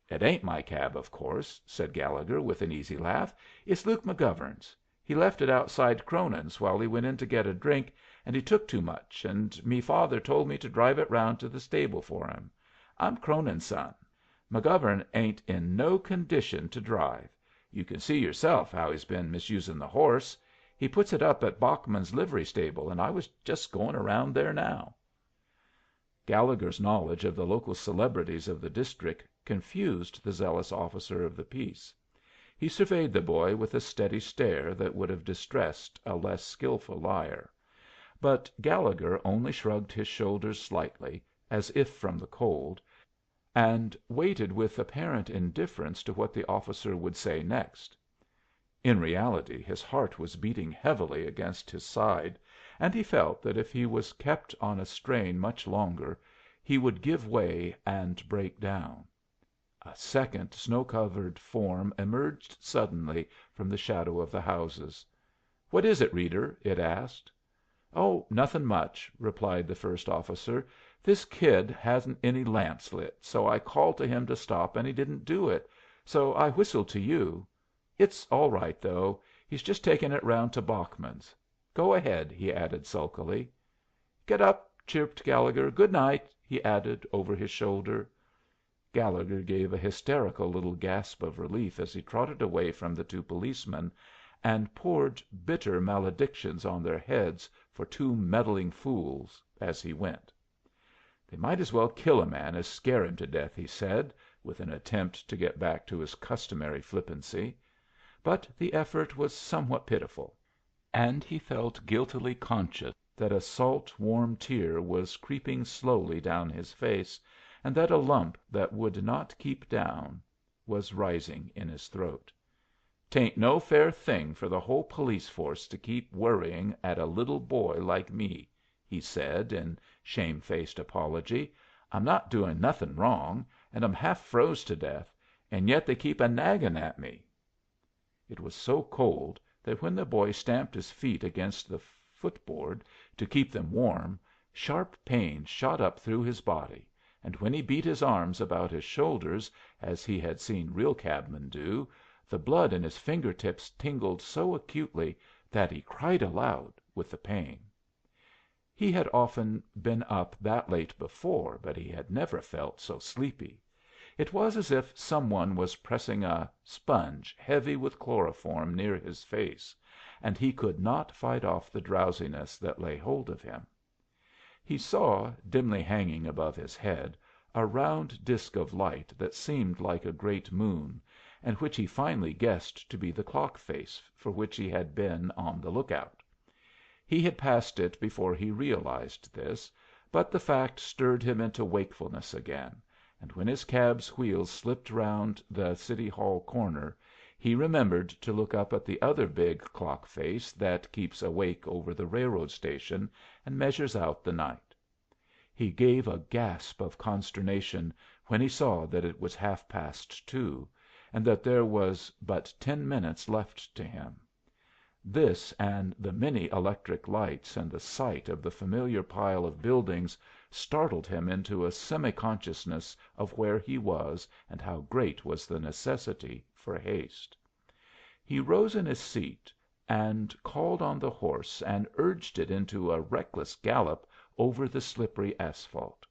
"It ain't my cab, of course," said Gallegher, with an easy laugh. "It's Luke McGovern's. He left it outside Cronin's while he went in to get a drink, and he took too much, and me father told me to drive it round to the stable for him. I'm Cronin's son. McGovern ain't in no condition to drive. You can see yourself how he's been misusing the horse. He puts it up at Bachman's livery stable, and I was just going around there now." Gallegher's knowledge of the local celebrities of the district confused the zealous officer of the peace. He surveyed the boy with a steady stare that would have distressed a less skilful liar. But Gallegher only shrugged his shoulders slightly, as if from the cold, and waited with apparent indifference to what the officer would say next. In reality his heart was beating heavily against his side, and he felt that if he was kept on a strain much longer he would give way and break down. A second snow covered form emerged suddenly from the shadow of the houses. "What is it, Reeder?" it asked. "Oh, nothing much," replied the first officer. "This kid hasn't any lamps lit, so I called to him to stop and he didn't do it, so I whistled to you. It's all right, though. He's just taking it round to Bachman's. Go ahead," he added, sulkily. "Get up," chirped Gallegher. "Good night," he added, over his shoulder. Gallegher gave a hysterical little gasp of relief as he trotted away from the two policemen, and poured bitter maledictions on their heads for two meddling fools as he went. "They might as well kill a man as scare him to death," he said, with an attempt to get back to his customary flippancy. But the effort was somewhat pitiful, and he felt guiltily conscious that a salt, warm tear was creeping slowly down his face, and that a lump that would not keep down was rising in his throat. "'Tain't no fair thing for the whole police force to keep worrying at a little boy like me," he said, in shamefaced apology. "I'm not doing nothing wrong, and I'm half froze to death, and yet they keep a nagging at me." It was so cold that when the boy stamped his feet against the footboard to keep them warm, sharp pains shot up through his body, and when he beat his arms about his shoulders, as he had seen real cabmen do, the blood in his finger tips tingled so acutely that he cried aloud with the pain. He had often been up that late before, but he had never felt so sleepy. It was as if some one was pressing a sponge heavy with chloroform near his face, and he could not fight off the drowsiness that lay hold of him. He saw, dimly hanging above his head, a round disk of light that seemed like a great moon, and which he finally guessed to be the clock face for which he had been on the lookout. He had passed it before he realized this, but the fact stirred him into wakefulness again, and when his cab's wheels slipped round the City Hall corner he remembered to look up at the other big clock face that keeps awake over the railroad station and measures out the night. He gave a gasp of consternation when he saw that it was 2:30, and that there was but 10 minutes left to him. This and the many electric lights and the sight of the familiar pile of buildings startled him into a semi consciousness of where he was and how great was the necessity for haste. He rose in his seat and called on the horse and urged it into a reckless gallop over the slippery asphalt.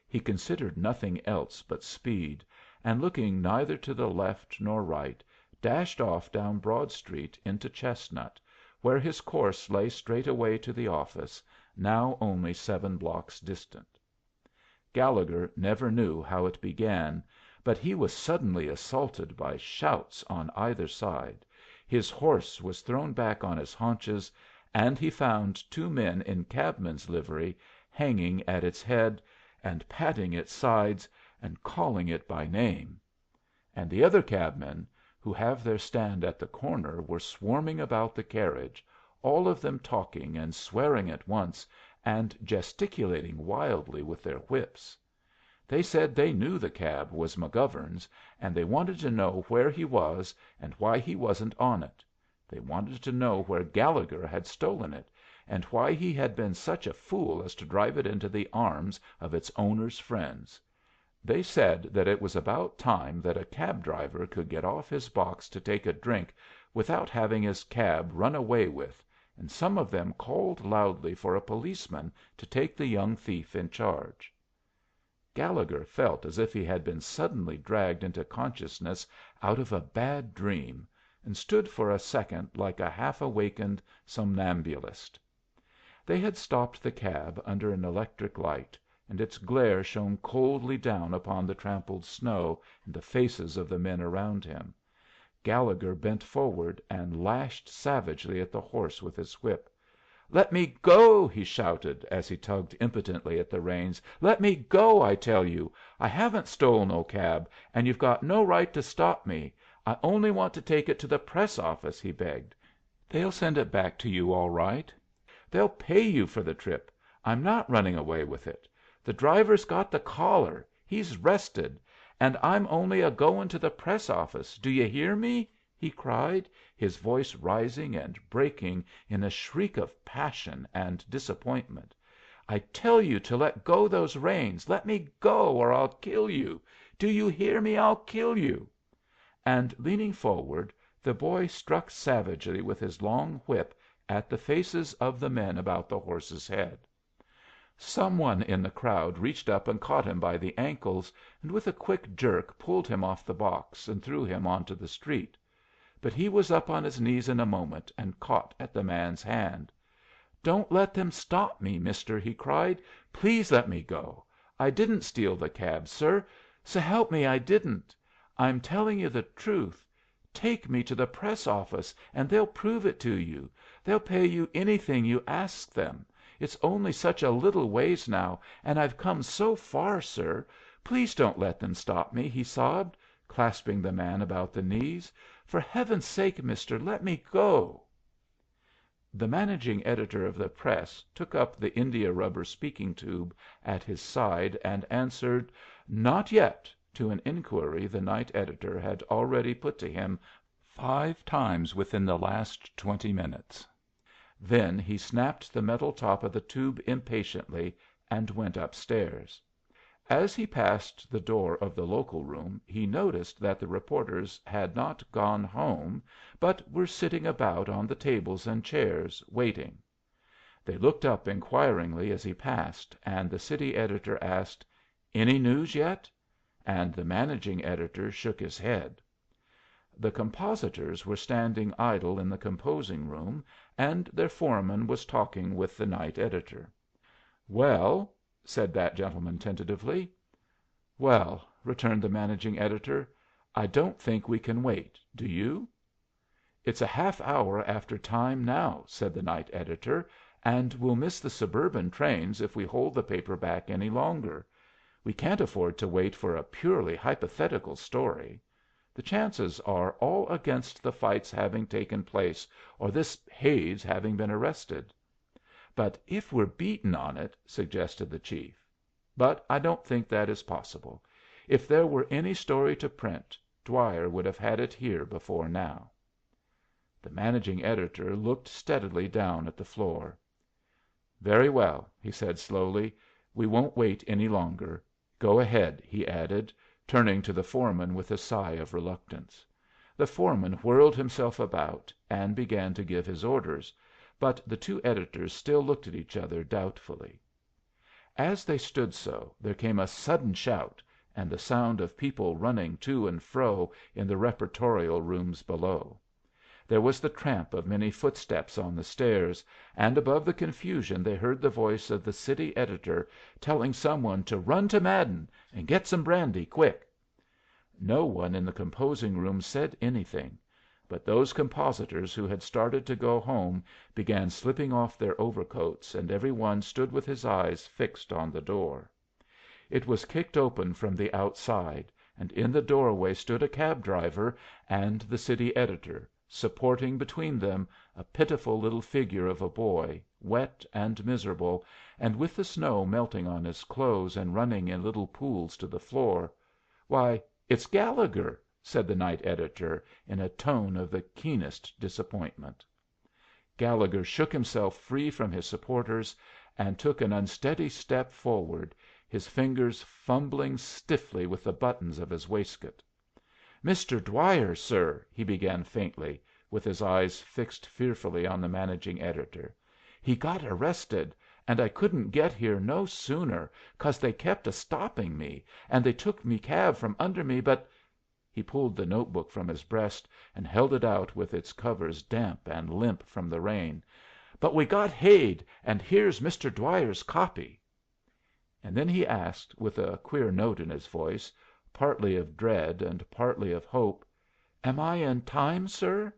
He considered nothing else but speed, and looking neither to the left nor right, dashed off down Broad Street into Chestnut, where his course lay straight away to the office, now only 7 blocks distant. Gallegher never knew how it began, but he was suddenly assaulted by shouts on either side, his horse was thrown back on his haunches, and he found 2 men in cabman's livery hanging at its head and patting its sides and calling it by name. And the other cabmen, who have their stand at the corner, were swarming about the carriage, all of them talking and swearing at once, and gesticulating wildly with their whips. They said they knew the cab was McGovern's, and they wanted to know where he was and why he wasn't on it. They wanted to know where Gallegher had stolen it, and why he had been such a fool as to drive it into the arms of its owner's friends. They said that it was about time that a cab driver could get off his box to take a drink without having his cab run away with, and some of them called loudly for a policeman to take the young thief in charge. Gallegher felt as if he had been suddenly dragged into consciousness out of a bad dream, and stood for a second like a half awakened somnambulist. They had stopped the cab under an electric light, and its glare shone coldly down upon the trampled snow and the faces of the men around him. Gallegher bent forward and lashed savagely at the horse with his whip. "Let me go!" he shouted, as he tugged impotently at the reins. "Let me go, I tell you! I haven't stole no cab, and you've got no right to stop me. I only want to take it to the press office," he begged. "They'll send it back to you all right. They'll pay you for the trip. I'm not running away with it. The driver's got the collar. He's 'rested. And I'm only a going to the press office. Do you hear me?" he cried, his voice rising and breaking in a shriek of passion and disappointment. "I tell you to let go those reins. Let me go, or I'll kill you. Do you hear me? I'll kill you." And leaning forward, the boy struck savagely with his long whip at the faces of the men about the horse's head. Some one in the crowd reached up and caught him by the ankles, and with a quick jerk pulled him off the box and threw him onto the street. but he was up on his knees in a moment and caught at the man's hand. "Don't let them stop me, mister!" he cried. "Please let me go. I didn't steal the cab, sir. S'help me, I didn't. I'm telling you the truth. Take me to the Press office, and they'll prove it to you. They'll pay you anything you ask them. It's only such a little ways now, and I've come so far, sir. Please don't let them stop me," he sobbed, clasping the man about the knees. "For heaven's sake, mister, let me go." The managing editor of the Press took up the india rubber speaking tube at his side and answered "Not yet" to an inquiry the night editor had already put to him 5 times within the last 20 minutes. Then he snapped the metal top of the tube impatiently and went up stairs. As he passed the door of the local room he noticed that the reporters had not gone home, but were sitting about on the tables and chairs, waiting. They looked up inquiringly as he passed, and the city editor asked, "Any news yet?" and the managing editor shook his head. The compositors were standing idle in the composing room, and their foreman was talking with the night editor. "Well?" said that gentleman tentatively. "Well," returned the managing editor, "I don't think we can wait. Do you?" "It's a half hour after time now," said the night editor, "and we'll miss the suburban trains if we hold the paper back any longer. We can't afford to wait for a purely hypothetical story. The chances are all against the fight's having taken place or this Hades having been arrested." "But if we're beaten on it?" suggested the chief. "But I don't think that is possible. If there were any story to print, Dwyer would have had it here before now." The managing editor looked steadily down at the floor. "Very well," he said slowly. "We won't wait any longer. Go ahead," he added, turning to the foreman with a sigh of reluctance. The foreman whirled himself about and began to give his orders, but the 2 editors still looked at each other doubtfully. As they stood so, there came a sudden shout, and the sound of people running to and fro in the reportorial rooms below. There was the tramp of many footsteps on the stairs, and above the confusion they heard the voice of the city editor telling some one to run to Madden and get some brandy, quick. No one in the composing room said anything, but those compositors who had started to go home began slipping off their overcoats, and every one stood with his eyes fixed on the door. It was kicked open from the outside, and in the doorway stood a cab driver and the city editor, supporting between them a pitiful little figure of a boy, wet and miserable, and with the snow melting on his clothes and running in little pools to the floor. "Why, it's Gallegher!" said the night editor, in a tone of the keenest disappointment. Gallegher shook himself free from his supporters and took an unsteady step forward, his fingers fumbling stiffly with the buttons of his waistcoat. "Mr. Dwyer, sir," he began faintly, with his eyes fixed fearfully on the managing editor. "He got arrested, and I couldn't get here no sooner, 'cause they kept a stopping me, and they took me cab from under me, but" he pulled the note book from his breast and held it out with its covers damp and limp from the rain "but we got Hade, and here's Mr. Dwyer's copy." And then he asked, with a queer note in his voice, partly of dread and partly of hope, "Am I in time, sir?"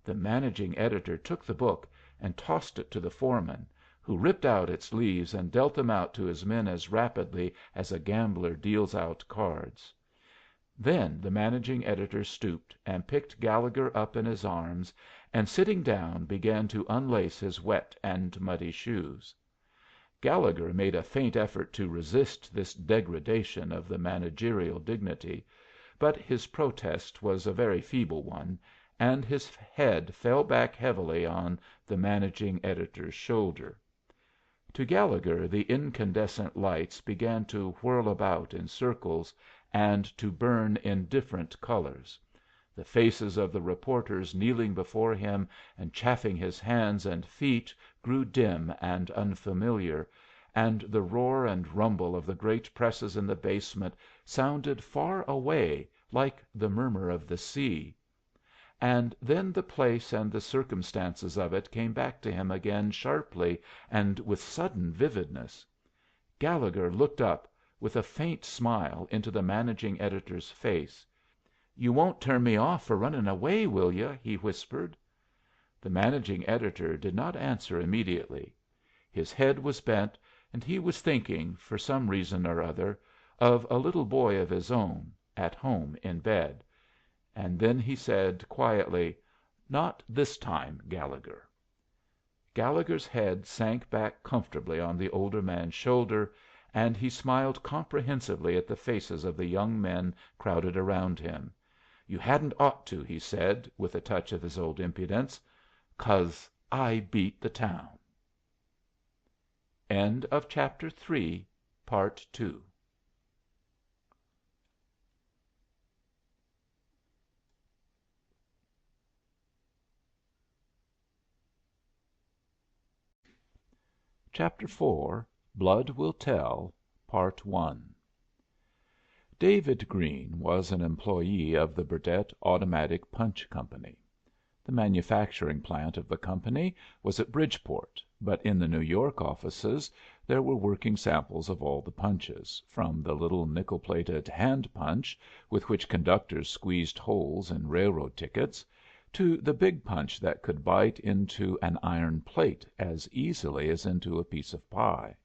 The managing editor took the book and tossed it to the foreman, who ripped out its leaves and dealt them out to his men as rapidly as a gambler deals out cards. Then the managing editor stooped and picked Gallegher up in his arms, and sitting down began to unlace his wet and muddy shoes. Gallegher made a faint effort to resist this degradation of the managerial dignity, but his protest was a very feeble one, and his head fell back heavily on the managing editor's shoulder. To Gallegher the incandescent lights began to whirl about in circles and to burn in different colors. The faces of the reporters kneeling before him and chafing his hands and feet grew dim and unfamiliar, and the roar and rumble of the great presses in the basement sounded far away like the murmur of the sea. And then the place and the circumstances of it came back to him again sharply and with sudden vividness. Gallegher looked up, with a faint smile, into the managing editor's face. "You won't turn me off for running away, will you?" he whispered. The managing editor did not answer immediately. His head was bent, and he was thinking, for some reason or other, of a little boy of his own, at home in bed. And then he said, quietly, "Not this time, Gallegher." Gallegher's head sank back comfortably on the older man's shoulder, and he smiled comprehensively at the faces of the young men crowded around him. "You hadn't ought to," he said, with a touch of his old impudence, "'cause I beat the town." Chapter 4. Blood Will Tell, Part 1. David Greene was an employee of the Burdett Automatic Punch Company. The manufacturing plant of the company was at Bridgeport, but in the New York offices there were working samples of all the punches, from the little nickel plated hand punch with which conductors squeezed holes in railroad tickets, to the big punch that could bite into an iron plate as easily as into a piece of pie.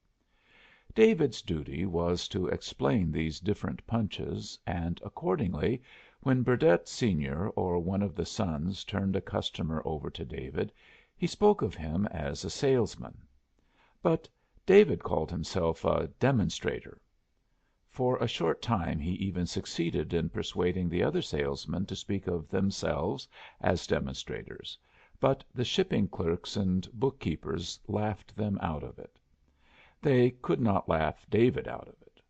David's duty was to explain these different punches, and accordingly, when Burdett Senior or one of the sons turned a customer over to David, he spoke of him as a salesman. But David called himself a demonstrator. For a short time he even succeeded in persuading the other salesmen to speak of themselves as demonstrators, but the shipping clerks and bookkeepers laughed them out of it. They could not laugh David out of it.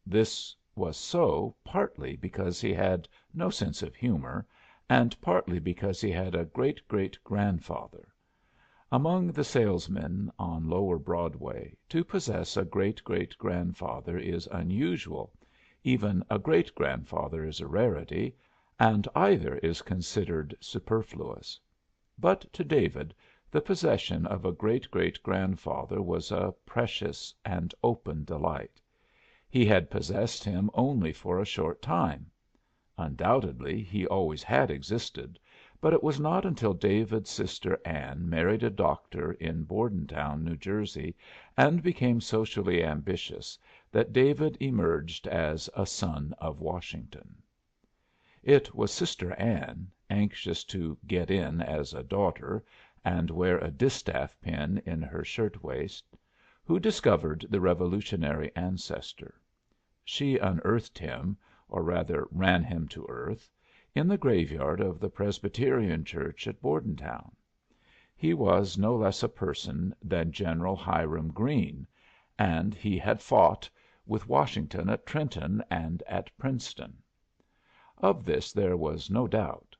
This was so partly because he had no sense of humor, and partly because he had a great great grandfather. Among the salesmen on lower Broadway, to possess a great great grandfather is unusual, even a great grandfather is a rarity, and either is considered superfluous. But to David the possession of a great great grandfather was a precious and open delight. He had possessed him only for a short time. Undoubtedly he always had existed, but it was not until David's sister Ann married a doctor in Bordentown, New Jersey, and became socially ambitious, that David emerged as a son of Washington. It was Sister Ann, anxious to "get in" as a daughter, and wear a distaff pin in her shirt waist, who discovered the revolutionary ancestor. She unearthed him, or rather ran him to earth, in the graveyard of the Presbyterian church at Bordentown. He was no less a person than General Hiram Greene, and he had fought with Washington at Trenton and at Princeton. Of this there was no doubt.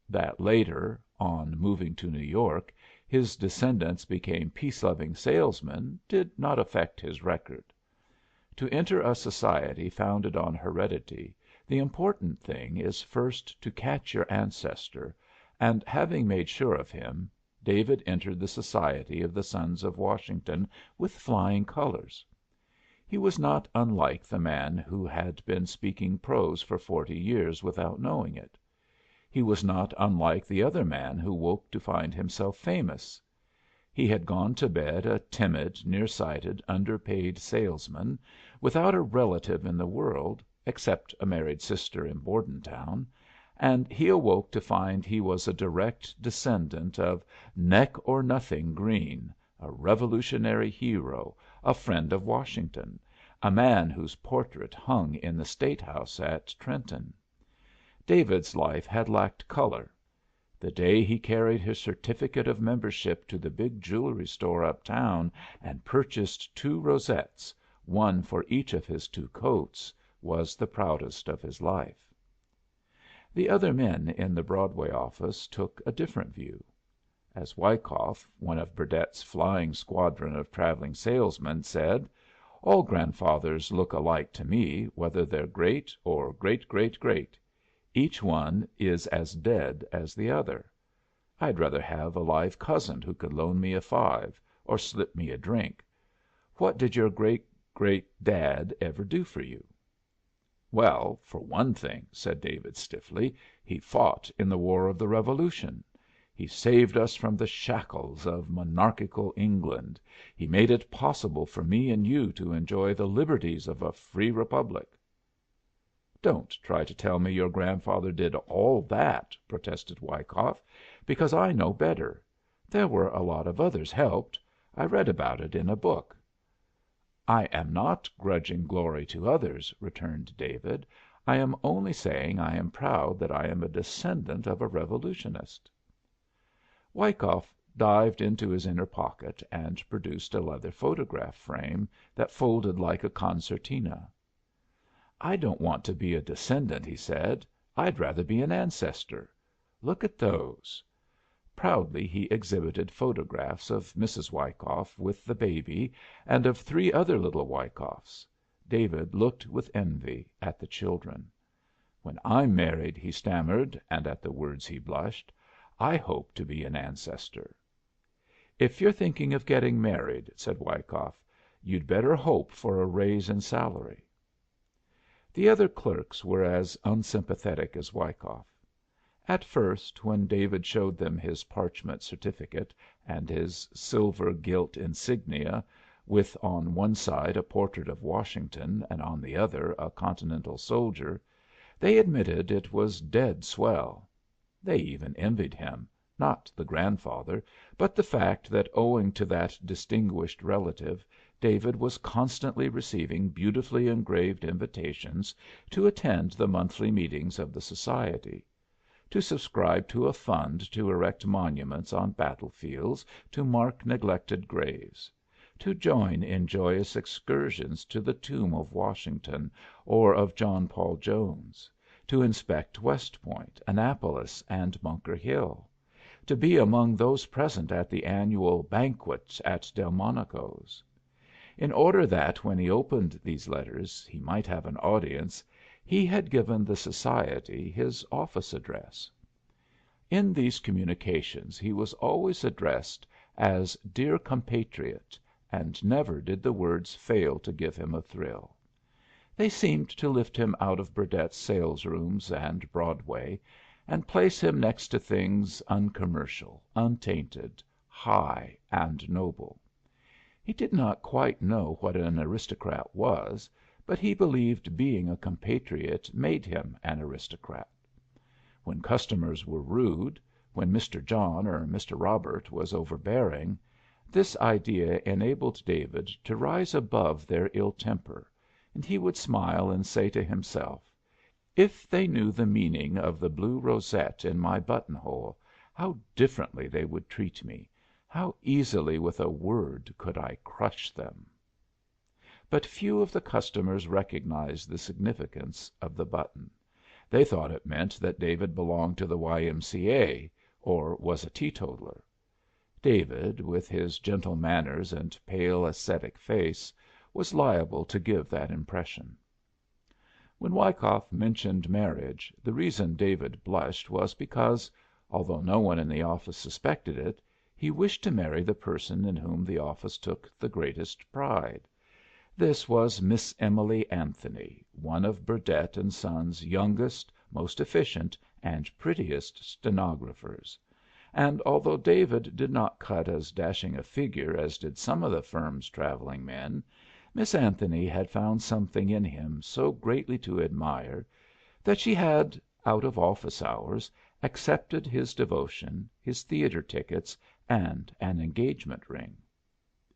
That later, on moving to New York, his descendants became peace loving salesmen did not affect his record. To enter a society founded on heredity, the important thing is first to catch your ancestor, and having made sure of him, David entered the society of the Sons of Washington with flying colors. He was not unlike the man who had been speaking prose for 40 years without knowing it. He was not unlike the other man who woke to find himself famous. He had gone to bed a timid, near-sighted, underpaid salesman, without a relative in the world, except a married sister in Bordentown, and he awoke to find he was a direct descendant of Neck or Nothing Greene, a Revolutionary hero, a friend of Washington, a man whose portrait hung in the State House at Trenton. David's life had lacked color. The day he carried his certificate of membership to the big jewelry store uptown and purchased 2 rosettes, one for each of his 2 coats, was the proudest of his life. The other men in the Broadway office took a different view. As Wyckoff, one of Burdett's flying squadron of traveling salesmen, said, "All grandfathers look alike to me, whether they're great or great great great. Each one is as dead as the other. I'd rather have a live cousin who could loan me a five, or slip me a drink. What did your great great dad ever do for you?" "Well, for one thing," said David stiffly, "he fought in the War of the Revolution. He saved us from the shackles of monarchical England. He made it possible for me and you to enjoy the liberties of a free republic." "Don't try to tell me your grandfather did all that," protested Wyckoff, "because I know better. There were a lot of others helped. I read about it in a book." "I am not grudging glory to others," returned David. "I am only saying I am proud that I am a descendant of a revolutionist." Wyckoff dived into his inner pocket and produced a leather photograph frame that folded like a concertina. "I don't want to be a descendant," he said. "I'd rather be an ancestor. Look at those." Proudly he exhibited photographs of Mrs. Wyckoff with the baby, and of three other little Wyckoffs. David looked with envy at the children. "When I'm married," he stammered, and at the words he blushed, "I hope to be an ancestor." "If you're thinking of getting married," said Wyckoff, "you'd better hope for a raise in salary." The other clerks were as unsympathetic as Wyckoff. At first, when David showed them his parchment certificate and his silver gilt insignia, with on one side a portrait of Washington and on the other a Continental soldier, they admitted it was dead swell. They even envied him, not the grandfather, but the fact that owing to that distinguished relative David was constantly receiving beautifully engraved invitations to attend the monthly meetings of the society; to subscribe to a fund to erect monuments on battle fields to mark neglected graves; to join in joyous excursions to the tomb of Washington or of John Paul Jones; to inspect West Point, Annapolis, and Bunker Hill; to be among those present at the annual "banquet" at Delmonico's. In order that when he opened these letters he might have an audience, he had given the society his office address. In these communications he was always addressed as "Dear Compatriot," and never did the words fail to give him a thrill. They seemed to lift him out of Burdett's salesrooms and Broadway, and place him next to things uncommercial, untainted, high, and noble. He did not quite know what an aristocrat was, but he believed being a compatriot made him an aristocrat. When customers were rude, when Mr. John or Mr. Robert was overbearing, this idea enabled David to rise above their ill temper, and he would smile and say to himself, "If they knew the meaning of the blue rosette in my buttonhole, how differently they would treat me, how easily with a word could I crush them." But few of the customers recognized the significance of the button. They thought it meant that David belonged to the Y.M.C.A. or was a teetotaler. David, with his gentle manners and pale, ascetic face, was liable to give that impression. When Wyckoff mentioned marriage, the reason David blushed was because, although no one in the office suspected it, he wished to marry the person in whom the office took the greatest pride. This was Miss Emily Anthony, one of Burdett and Sons' youngest, most efficient, and prettiest stenographers; and although David did not cut as dashing a figure as did some of the firm's travelling men, Miss Anthony had found something in him so greatly to admire that she had, out of office hours, accepted his devotion, his theatre tickets, and an engagement ring.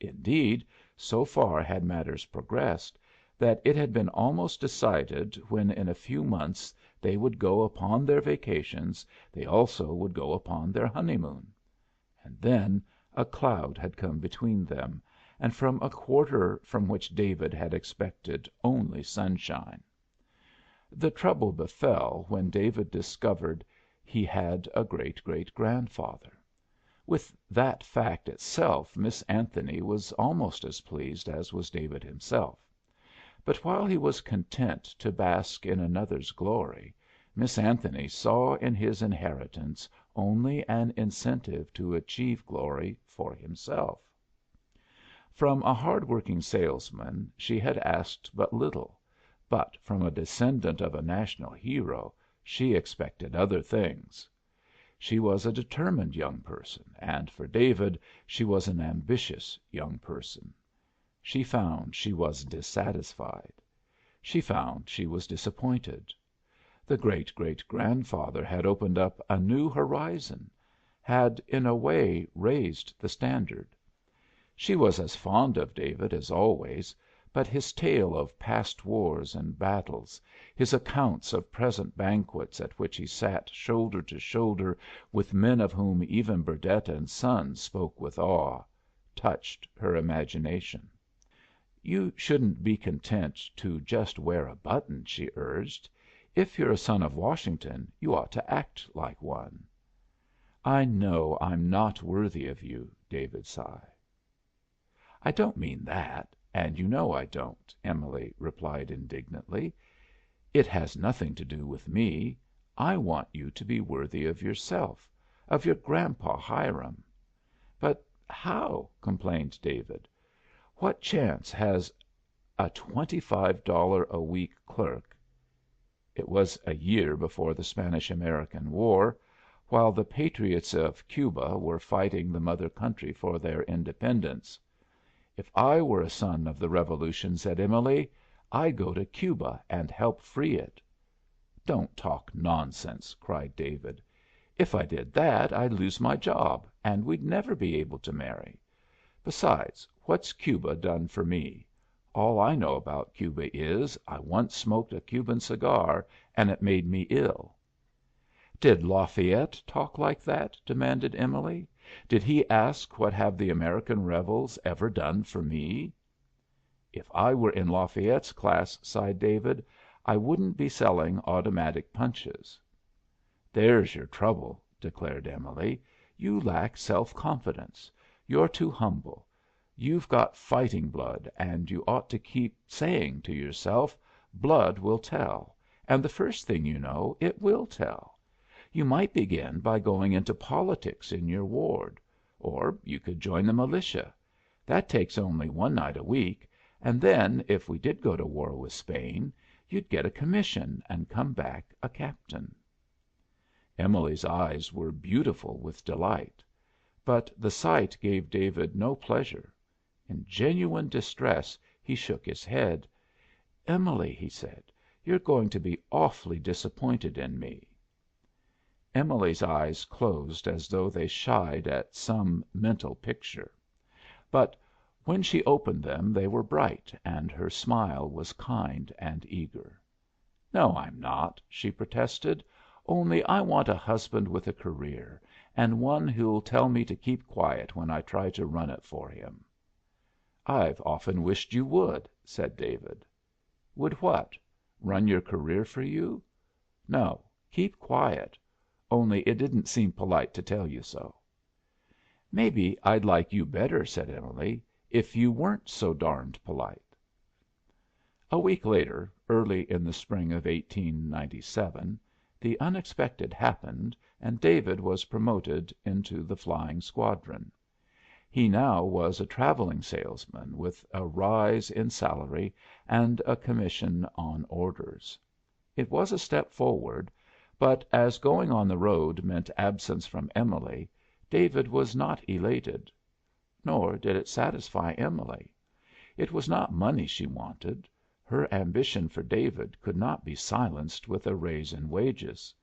Indeed, so far had matters progressed that it had been almost decided when in a few months they would go upon their vacations they also would go upon their honeymoon. And then a cloud had come between them, and from a quarter from which David had expected only sunshine. The trouble befell when David discovered he had a great great grandfather. With that fact itself Miss Anthony was almost as pleased as was David himself; but while he was content to bask in another's glory, Miss Anthony saw in his inheritance only an incentive to achieve glory for himself. From a hard‐working salesman she had asked but little, but from a descendant of a national hero she expected other things. She was a determined young person, and for David she was an ambitious young person. She found she was dissatisfied. She found she was disappointed. The great great grandfather had opened up a new horizon, had in a way raised the standard. She was as fond of David as always, but his tale of past wars and battles, his accounts of present banquets at which he sat shoulder to shoulder with men of whom even Burdett and Sons spoke with awe, touched her imagination. "You shouldn't be content to just wear a button," she urged. "If you're a son of Washington you ought to act like one." "I know I'm not worthy of you," David sighed. "I don't mean that, and you know I don't," Emily replied indignantly. "It has nothing to do with me. I want you to be worthy of yourself, of your grandpa Hiram." "But how?" complained David. "What chance has a $25 a week clerk?" It was a year before the Spanish American War, while the patriots of Cuba were fighting the mother country for their independence. "If I were a son of the Revolution," said Emily, "I'd go to Cuba and help free it." "Don't talk nonsense!" cried David. "If I did that I'd lose my job, and we'd never be able to marry. Besides, what's Cuba done for me? All I know about Cuba is, I once smoked a Cuban cigar, and it made me ill." "Did Lafayette talk like that?" demanded Emily. "Did he ask what have the American rebels ever done for me?" "If I were in Lafayette's class," sighed David, "I wouldn't be selling automatic punches." "There's your trouble," declared Emily. "You lack self confidence. You're too humble. You've got fighting blood, and you ought to keep saying to yourself, 'Blood will tell,' and the first thing you know it will tell. You might begin by going into politics in your ward. Or you could join the militia. That takes only one night a week, and then, if we did go to war with Spain, you'd get a commission and come back a captain." Emily's eyes were beautiful with delight. But the sight gave David no pleasure. In genuine distress he shook his head. "Emily," he said, "you're going to be awfully disappointed in me." Emily's eyes closed as though they shied at some mental picture. But when she opened them they were bright, and her smile was kind and eager. "No, I'm not," she protested. "Only I want a husband with a career, and one who'll tell me to keep quiet when I try to run it for him." "I've often wished you would," said David. "Would what? Run your career for you?" "No, keep quiet. Only it didn't seem polite to tell you so." "Maybe I'd like you better," said Emily, "if you weren't so darned polite." A week later, early in the spring of 1897, the unexpected happened, and David was promoted into the flying squadron. He now was a travelling salesman, with a rise in salary and a commission on orders. It was a step forward, but as going on the road meant absence from Emily, David was not elated. Nor did it satisfy Emily. It was not money she wanted. Her ambition for David could not be silenced with a raise in wages.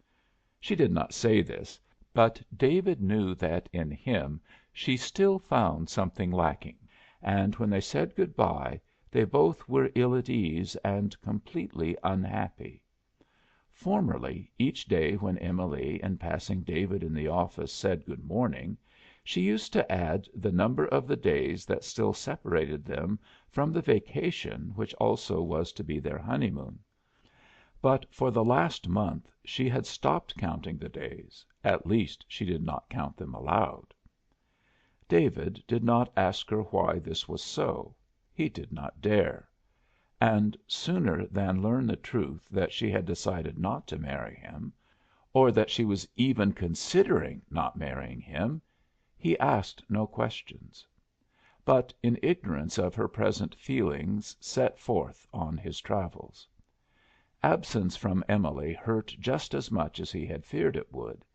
She did not say this, but David knew that in him she still found something lacking, and when they said good bye they both were ill at ease and completely unhappy. Formerly, each day when Emily, in passing David in the office, said good morning, she used to add the number of the days that still separated them from the vacation which also was to be their honeymoon. But for the last month she had stopped counting the days, at least she did not count them aloud. David did not ask her why this was so. He did not dare. and sooner than learn the truth that she had decided not to marry him, or that she was even considering not marrying him, he asked no questions; but in ignorance of her present feelings set forth on his travels. Absence from Emily hurt just as much as he had feared it would.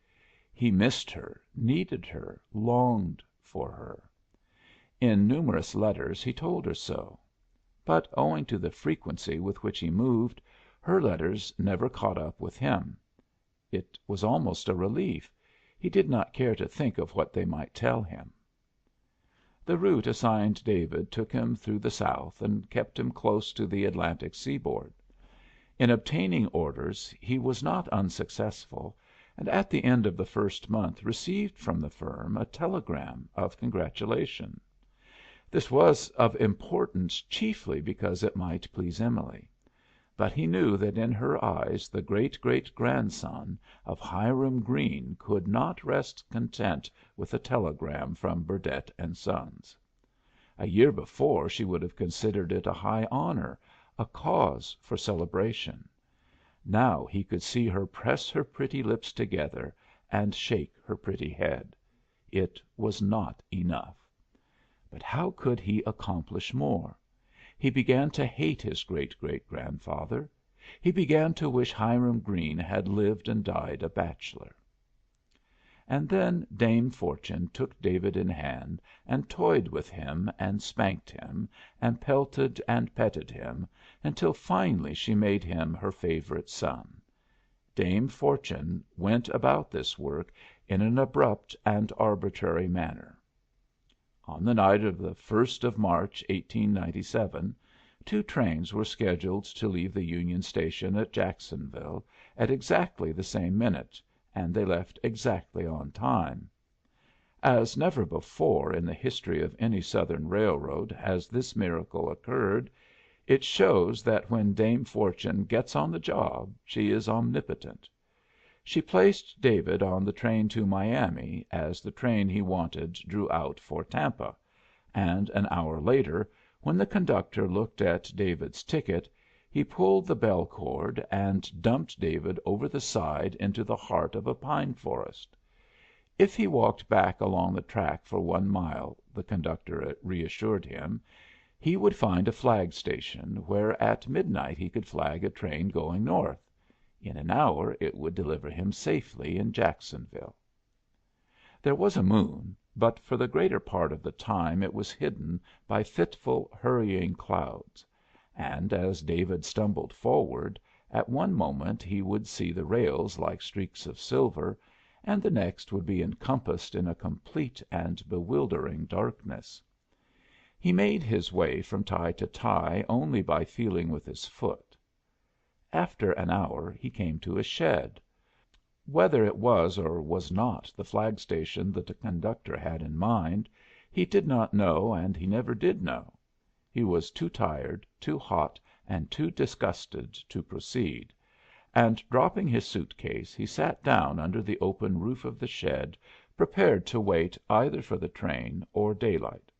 He missed her, needed her, longed for her. In numerous letters he told her so. But owing to the frequency with which he moved, her letters never caught up with him. It was almost a relief. He did not care to think of what they might tell him. The route assigned David took him through the South and kept him close to the Atlantic seaboard. In obtaining orders he was not unsuccessful, and at the end of the first month received from the firm a telegram of congratulation. This was of importance chiefly because it might please Emily; but he knew that in her eyes the great great grandson of Hiram Greene could not rest content with a telegram from Burdett and Sons. A year before she would have considered it a high honor, a cause for celebration. Now he could see her press her pretty lips together and shake her pretty head. It was not enough. But how could he accomplish more? He began to hate his great great grandfather. He began to wish Hiram Greene had lived and died a bachelor. And then Dame Fortune took David in hand and toyed with him and spanked him and pelted and petted him until finally she made him her favorite son. Dame Fortune went about this work in an abrupt and arbitrary manner. On the night of the 1st of March, 1897, two trains were scheduled to leave the Union Station at Jacksonville at exactly the same minute, and they left exactly on time. As never before in the history of any Southern railroad has this miracle occurred, it shows that when Dame Fortune gets on the job she is omnipotent. She placed David on the train to Miami as the train he wanted drew out for Tampa, and an hour later, when the conductor looked at David's ticket, he pulled the bell cord and dumped David over the side into the heart of a pine forest. If he walked back along the track for 1 mile, the conductor reassured him, he would find a flag station where at midnight he could flag a train going north. In an hour it would deliver him safely in Jacksonville. There was a moon, but for the greater part of the time it was hidden by fitful, hurrying clouds; and as David stumbled forward, at one moment he would see the rails like streaks of silver, and the next would be encompassed in a complete and bewildering darkness. He made his way from tie to tie only by feeling with his foot. After an hour he came to a shed. Whether it was or was not the flag station that the conductor had in mind, he did not know and he never did know. He was too tired, too hot, and too disgusted to proceed, and dropping his suit case he sat down under the open roof of the shed, prepared to wait either for the train or daylight.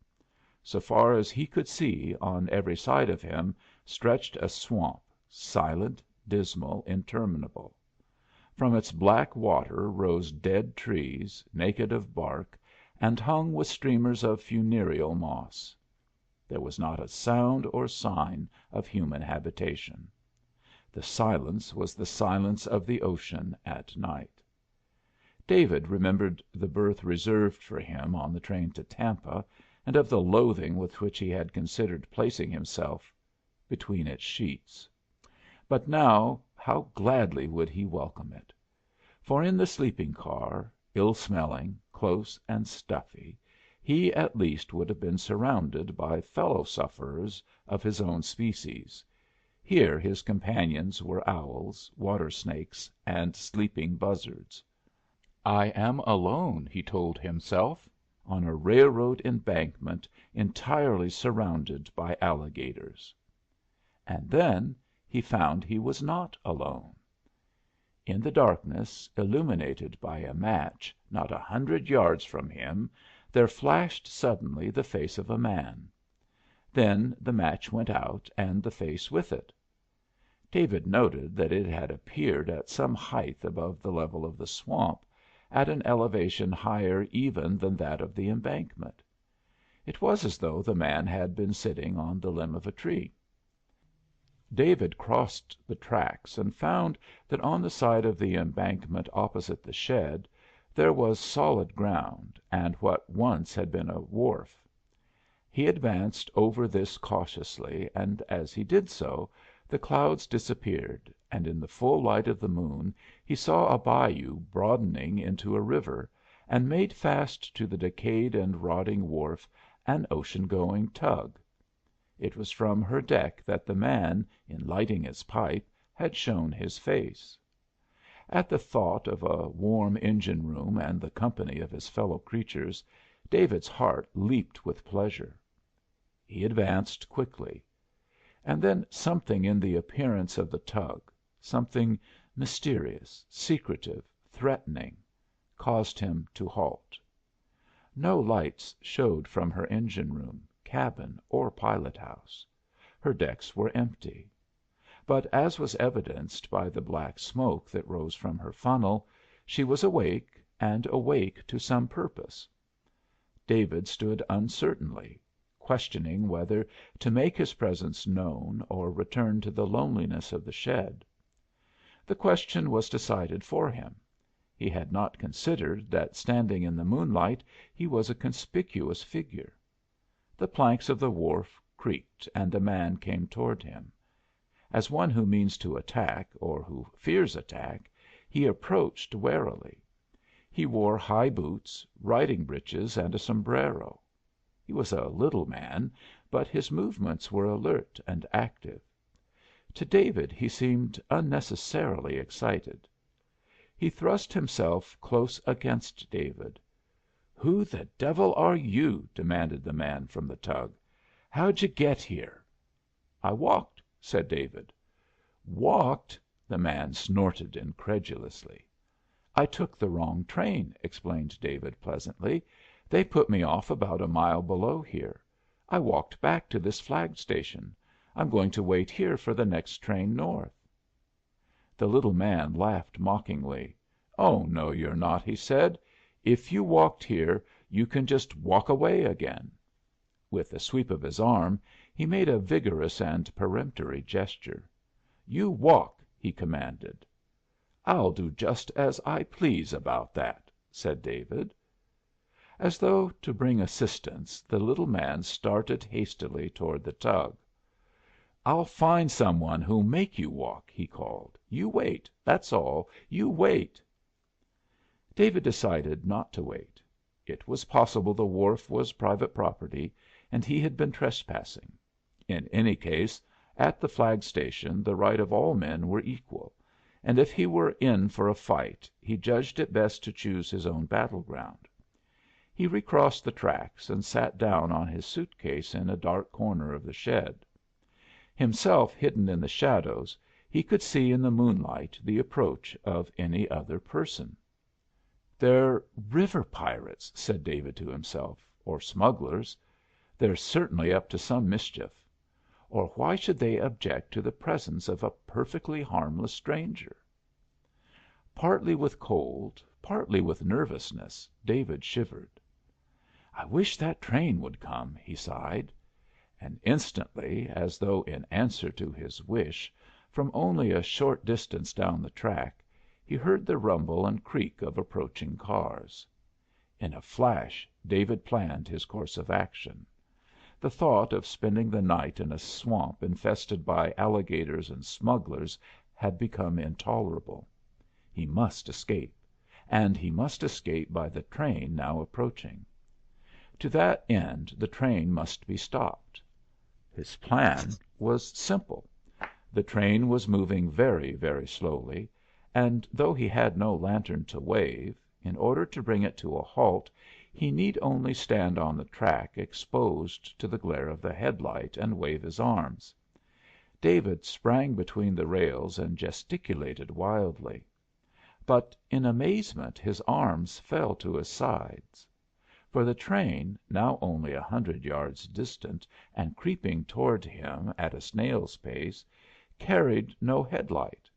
So far as he could see, on every side of him stretched a swamp, silent, dismal, interminable. From its black water rose dead trees, naked of bark, and hung with streamers of funereal moss. There was not a sound or sign of human habitation. The silence was the silence of the ocean at night. David remembered the berth reserved for him on the train to Tampa, and of the loathing with which he had considered placing himself between its sheets. But now how gladly would he welcome it! For in the sleeping car, ill smelling, close and stuffy, he at least would have been surrounded by fellow sufferers of his own species. Here his companions were owls, water snakes, and sleeping buzzards. "I am alone," he told himself, "on a railroad embankment entirely surrounded by alligators." And then he found he was not alone. In the darkness, illuminated by a match, not 100 yards from him, there flashed suddenly the face of a man. Then the match went out and the face with it. David noted that it had appeared at some height above the level of the swamp, at an elevation higher even than that of the embankment. It was as though the man had been sitting on the limb of a tree. David crossed the tracks and found that on the side of the embankment opposite the shed there was solid ground and what once had been a wharf. He advanced over this cautiously, and as he did so the clouds disappeared, and in the full light of the moon he saw a bayou broadening into a river, and made fast to the decayed and rotting wharf an ocean-going tug. It was from her deck that the man, in lighting his pipe, had shown his face. At the thought of a warm engine room and the company of his fellow creatures, David's heart leaped with pleasure. He advanced quickly. And then something in the appearance of the tug, something mysterious, secretive, threatening, caused him to halt. No lights showed from her engine room, cabin, or pilot house. Her decks were empty. But as was evidenced by the black smoke that rose from her funnel, she was awake, and awake to some purpose. David stood uncertainly, questioning whether to make his presence known or return to the loneliness of the shed. The question was decided for him. He had not considered that standing in the moonlight he was a conspicuous figure. The planks of the wharf creaked and a man came toward him. As one who means to attack, or who fears attack, he approached warily. He wore high boots, riding breeches, and a sombrero. He was a little man, but his movements were alert and active. To David he seemed unnecessarily excited. He thrust himself close against David. "Who the devil are you?" demanded the man from the tug. "How'd you get here?" "I walked," said David. "Walked?" the man snorted incredulously. "I took the wrong train," explained David pleasantly. "They put me off about a mile below here. I walked back to this flag station. I'm going to wait here for the next train north." The little man laughed mockingly. "Oh no, you're not," he said. "If you walked here you can just walk away again." With a sweep of his arm he made a vigorous and peremptory gesture. "You walk," he commanded. "I'll do just as I please about that," said David. As though to bring assistance, the little man started hastily toward the tug. "I'll find some one who'll make you walk," he called. "You wait. That's all. You wait." David decided not to wait. It was possible the wharf was private property, and he had been trespassing. In any case, at the flag station the right of all men were equal, and if he were in for a fight he judged it best to choose his own battleground. He recrossed the tracks and sat down on his suit case in a dark corner of the shed. Himself hidden in the shadows, he could see in the moonlight the approach of any other person. "They're river pirates," said David to himself, "or smugglers. They're certainly up to some mischief. Or why should they object to the presence of a perfectly harmless stranger?" Partly with cold, partly with nervousness, David shivered. "I wish that train would come," he sighed. And instantly, as though in answer to his wish, from only a short distance down the track, he heard the rumble and creak of approaching cars. In a flash David planned his course of action. The thought of spending the night in a swamp infested by alligators and smugglers had become intolerable. He must escape, and he must escape by the train now approaching. To that end the train must be stopped. His plan was simple. The train was moving very, very slowly, and though he had no lantern to wave, in order to bring it to a halt he need only stand on the track exposed to the glare of the headlight and wave his arms. David sprang between the rails and gesticulated wildly. But in amazement his arms fell to his sides. for the train, now only 100 yards distant and creeping toward him at a snail's pace, carried no headlight,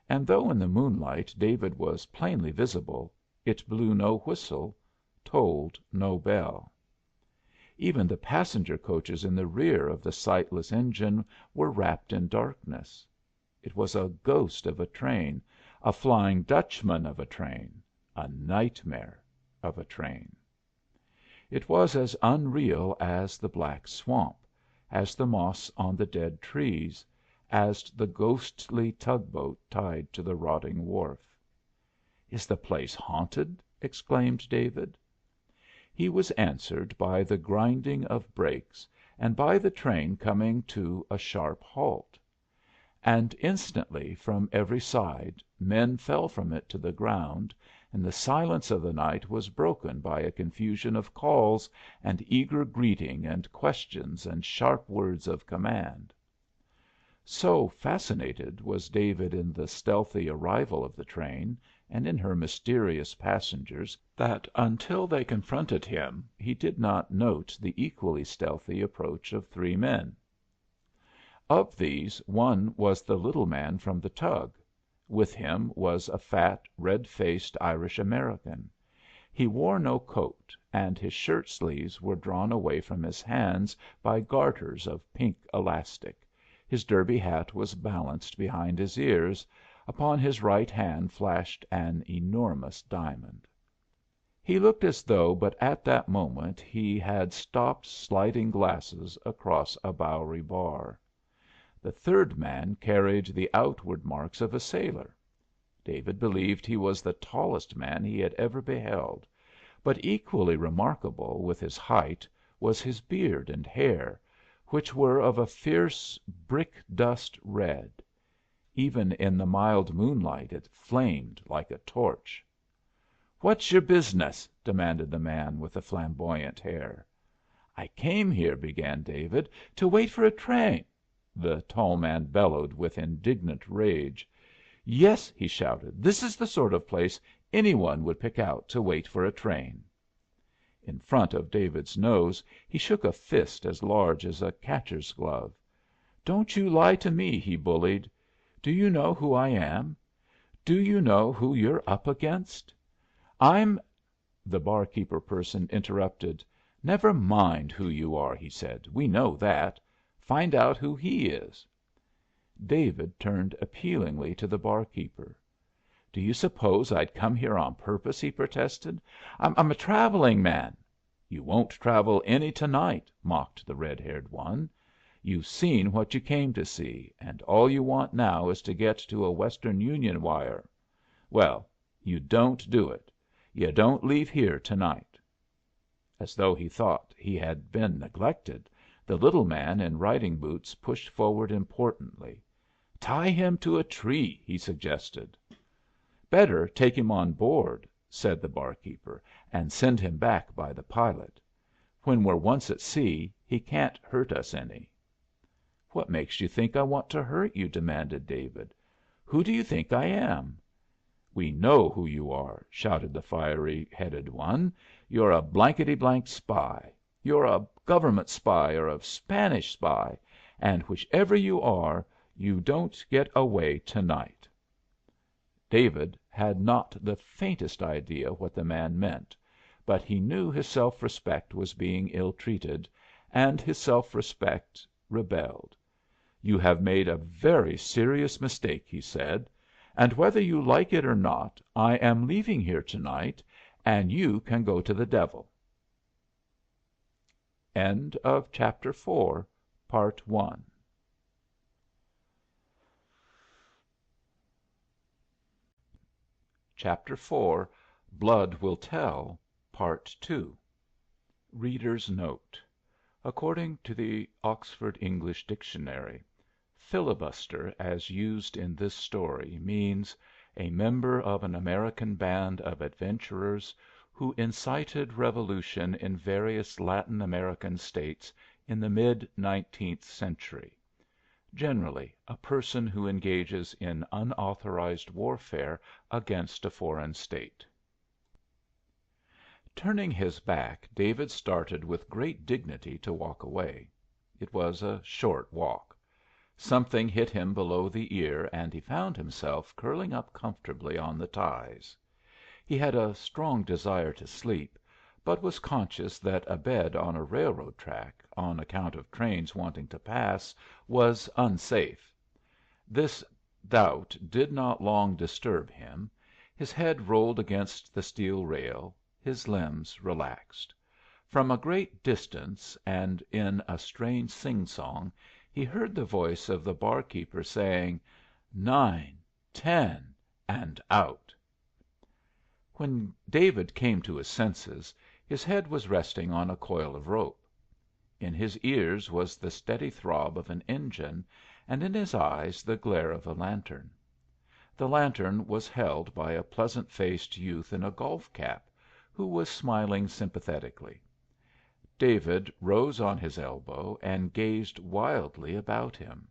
and though in the moonlight David was plainly visible, it blew no whistle, tolled no bell. Even the passenger coaches in the rear of the sightless engine were wrapped in darkness. It was a ghost of a train, a Flying Dutchman of a train, a nightmare of a train. It was as unreal as the black swamp, as the moss on the dead trees, as the ghostly tugboat tied to the rotting wharf. "Is the place haunted?" exclaimed David. He was answered by the grinding of brakes and by the train coming to a sharp halt. And instantly from every side men fell from it to the ground, and the silence of the night was broken by a confusion of calls and eager greeting and questions and sharp words of command. So fascinated was David in the stealthy arrival of the train and in her mysterious passengers that until they confronted him he did not note the equally stealthy approach of three men. Of these one was the little man from the tug. With him was a fat, red-faced Irish American. He wore no coat, and his shirt sleeves were drawn away from his hands by garters of pink elastic. His derby hat was balanced behind his ears. Upon his right hand flashed an enormous diamond. He looked as though but at that moment he had stopped sliding glasses across a Bowery bar. The third man carried the outward marks of a sailor. David believed he was the tallest man he had ever beheld, but equally remarkable with his height was his beard and hair, which were of a fierce brick dust red. Even in the mild moonlight it flamed like a torch. "What's your business?" demanded the man with the flamboyant hair. "I came here," began David, "to wait for a train." The tall man bellowed with indignant rage. "Yes," he shouted, "this is the sort of place any one would pick out to wait for a train." In front of David's nose he shook a fist as large as a catcher's glove. "Don't you lie to me," he bullied. "Do you know who I am? Do you know who you're up against? I'm " The barkeeper person interrupted. "Never mind who you are," he said. "We know that. Find out who he is." David turned appealingly to the barkeeper. "Do you suppose I'd come here on purpose?" he protested. "I'm a travelling man." "You won't travel any to night," mocked the red haired one. "You've seen what you came to see, and all you want now is to get to a Western Union wire. Well, you don't do it. You don't leave here to night." As though he thought he had been neglected, the little man in riding boots pushed forward importantly. "Tie him to a tree," he suggested. "Better take him on board," said the barkeeper, "and send him back by the pilot. When we're once at sea he can't hurt us any." "What makes you think I want to hurt you?" demanded David. "Who do you think I am?" "We know who you are," shouted the fiery headed one. "You're a blankety blank spy. You're a government spy or a Spanish spy, and whichever you are, you don't get away to night." David had not the faintest idea what the man meant, but he knew his self respect was being ill treated, and his self respect rebelled. "You have made a very serious mistake," he said, "and whether you like it or not, I am leaving here to night, and you can go to the devil." End of Chapter 4, Part 1. Chapter 4, Blood Will Tell, Part 2. Reader's Note: According to the Oxford English Dictionary, filibuster as used in this story means "a member of an American band of adventurers who incited revolution in various Latin American states in the mid-19th century. Generally, a person who engages in unauthorized warfare against a foreign state." Turning his back, David started with great dignity to walk away. It was a short walk. Something hit him below the ear, and he found himself curling up comfortably on the ties. He had a strong desire to sleep, but was conscious that a bed on a railroad track, on account of trains wanting to pass, was unsafe. This doubt did not long disturb him. His head rolled against the steel rail, his limbs relaxed. From a great distance, and in a strange sing song, he heard the voice of the barkeeper saying, "9, 10, and out." When David came to his senses, his head was resting on a coil of rope. In his ears was the steady throb of an engine, and in his eyes the glare of a lantern. The lantern was held by a pleasant faced youth in a golf cap, who was smiling sympathetically. David rose on his elbow and gazed wildly about him.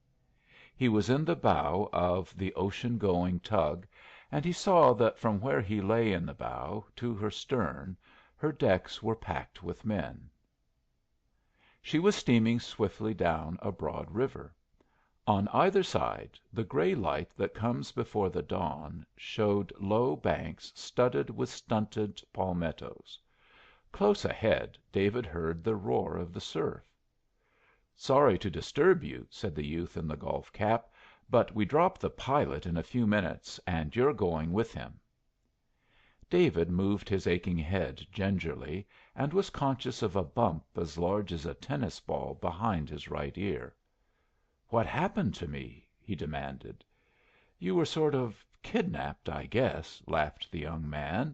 He was in the bow of the ocean going tug, and he saw that from where he lay in the bow to her stern her decks were packed with men. She was steaming swiftly down a broad river. On either side the gray light that comes before the dawn showed low banks studded with stunted palmettos. Close ahead David heard the roar of the surf. "Sorry to disturb you," said the youth in the golf cap, "but we drop the pilot in a few minutes, and you're going with him." David moved his aching head gingerly, and was conscious of a bump as large as a tennis ball behind his right ear. "What happened to me?" he demanded. "You were sort of kidnapped, I guess," laughed the young man.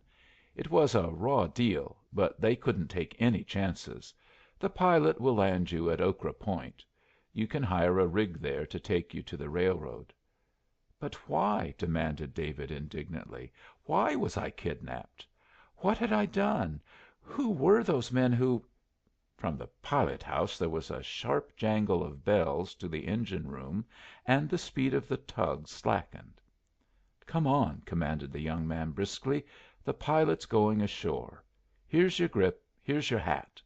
"It was a raw deal, but they couldn't take any chances. The pilot will land you at Okra Point. You can hire a rig there to take you to the railroad." "But why?" demanded David indignantly. "Why was I kidnapped? What had I done? Who were those men who—" From the pilot house there was a sharp jangle of bells to the engine room, and the speed of the tug slackened. "Come on," commanded the young man briskly. "The pilot's going ashore. Here's your grip, here's your hat.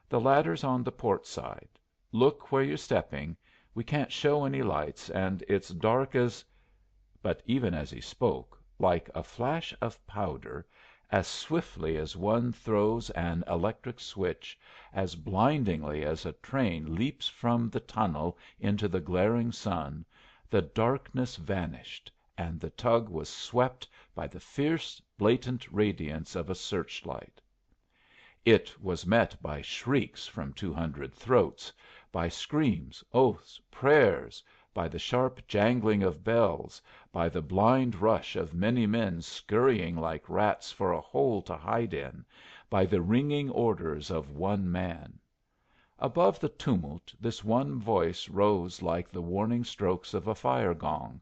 The ladder's on the port side. Look where you're stepping. We can't show any lights, and it's dark as—" But even as he spoke, like a flash of powder, as swiftly as one throws an electric switch, as blindingly as a train leaps from the tunnel into the glaring sun, the darkness vanished, and the tug was swept by the fierce, blatant radiance of a search light. It was met by shrieks from 200 throats, by screams, oaths, prayers, by the sharp jangling of bells, by the blind rush of many men scurrying like rats for a hole to hide in, by the ringing orders of one man. Above the tumult this one voice rose like the warning strokes of a fire gong;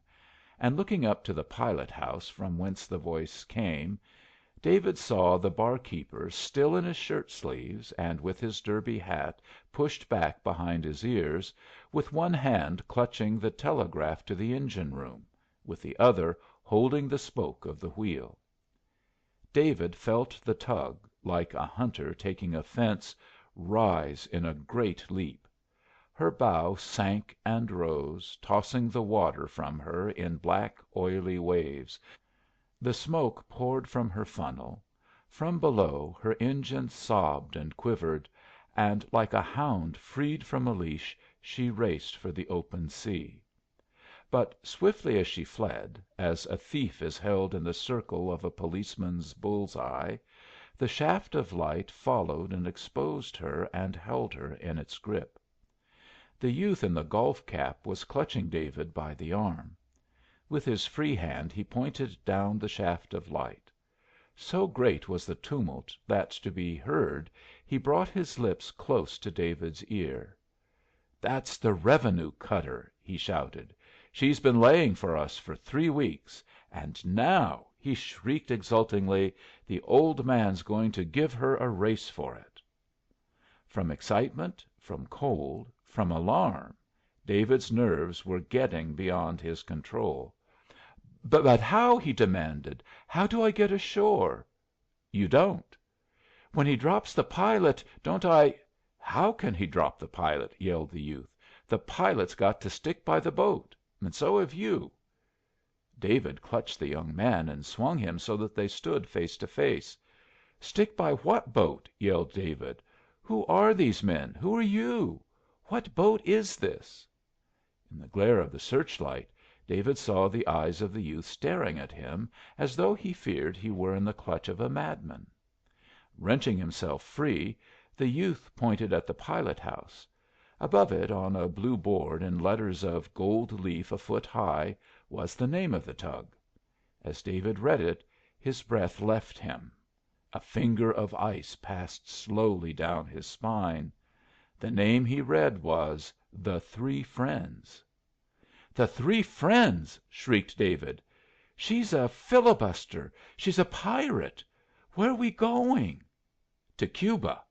and looking up to the pilot house from whence the voice came, David saw the barkeeper still in his shirt sleeves and with his derby hat pushed back behind his ears, with one hand clutching the telegraph to the engine room, with the other holding the spoke of the wheel. David felt the tug, like a hunter taking a fence, rise in a great leap. Her bow sank and rose, tossing the water from her in black, oily waves. The smoke poured from her funnel; from below her engine sobbed and quivered, and like a hound freed from a leash she raced for the open sea. But swiftly as she fled, as a thief is held in the circle of a policeman's bull's eye, the shaft of light followed and exposed her and held her in its grip. The youth in the golf cap was clutching David by the arm. With his free hand he pointed down the shaft of light. So great was the tumult that to be heard he brought his lips close to David's ear. "That's the revenue cutter!" he shouted. "She's been laying for us for 3 weeks, and now," he shrieked exultingly, "the old man's going to give her a race for it." From excitement, from cold, from alarm, David's nerves were getting beyond his control. "But how?" he demanded. "How do I get ashore?" "You don't." When he drops the pilot, don't I " "How can he drop the pilot?" yelled the youth. "The pilot's got to stick by the boat. And so have you." David clutched the young man and swung him so that they stood face to face. "Stick by what boat?" yelled David. "Who are these men? Who are you? What boat is this?" In the glare of the search light David saw the eyes of the youth staring at him as though he feared he were in the clutch of a madman. Wrenching himself free, the youth pointed at the pilot house. Above it, on a blue board in letters of gold leaf a foot high, was the name of the tug. As David read it his breath left him. A finger of ice passed slowly down his spine. The name he read was "The Three Friends." "The Three Friends!" shrieked David. "She's a filibuster! She's a pirate! Where are we going?" "To Cuba."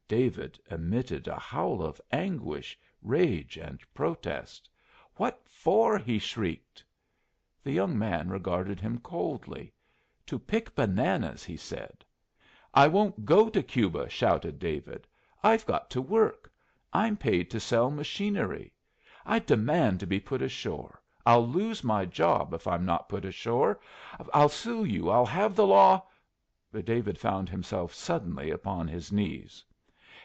David emitted a howl of anguish, rage, and protest. "What for?" he shrieked. The young man regarded him coldly. "To pick bananas," he said. "I won't go to Cuba!" shouted David. "I've got to work. I'm paid to sell machinery. I demand to be put ashore. I'll lose my job if I'm not put ashore. I'll sue you. I'll have the law " David found himself suddenly upon his knees.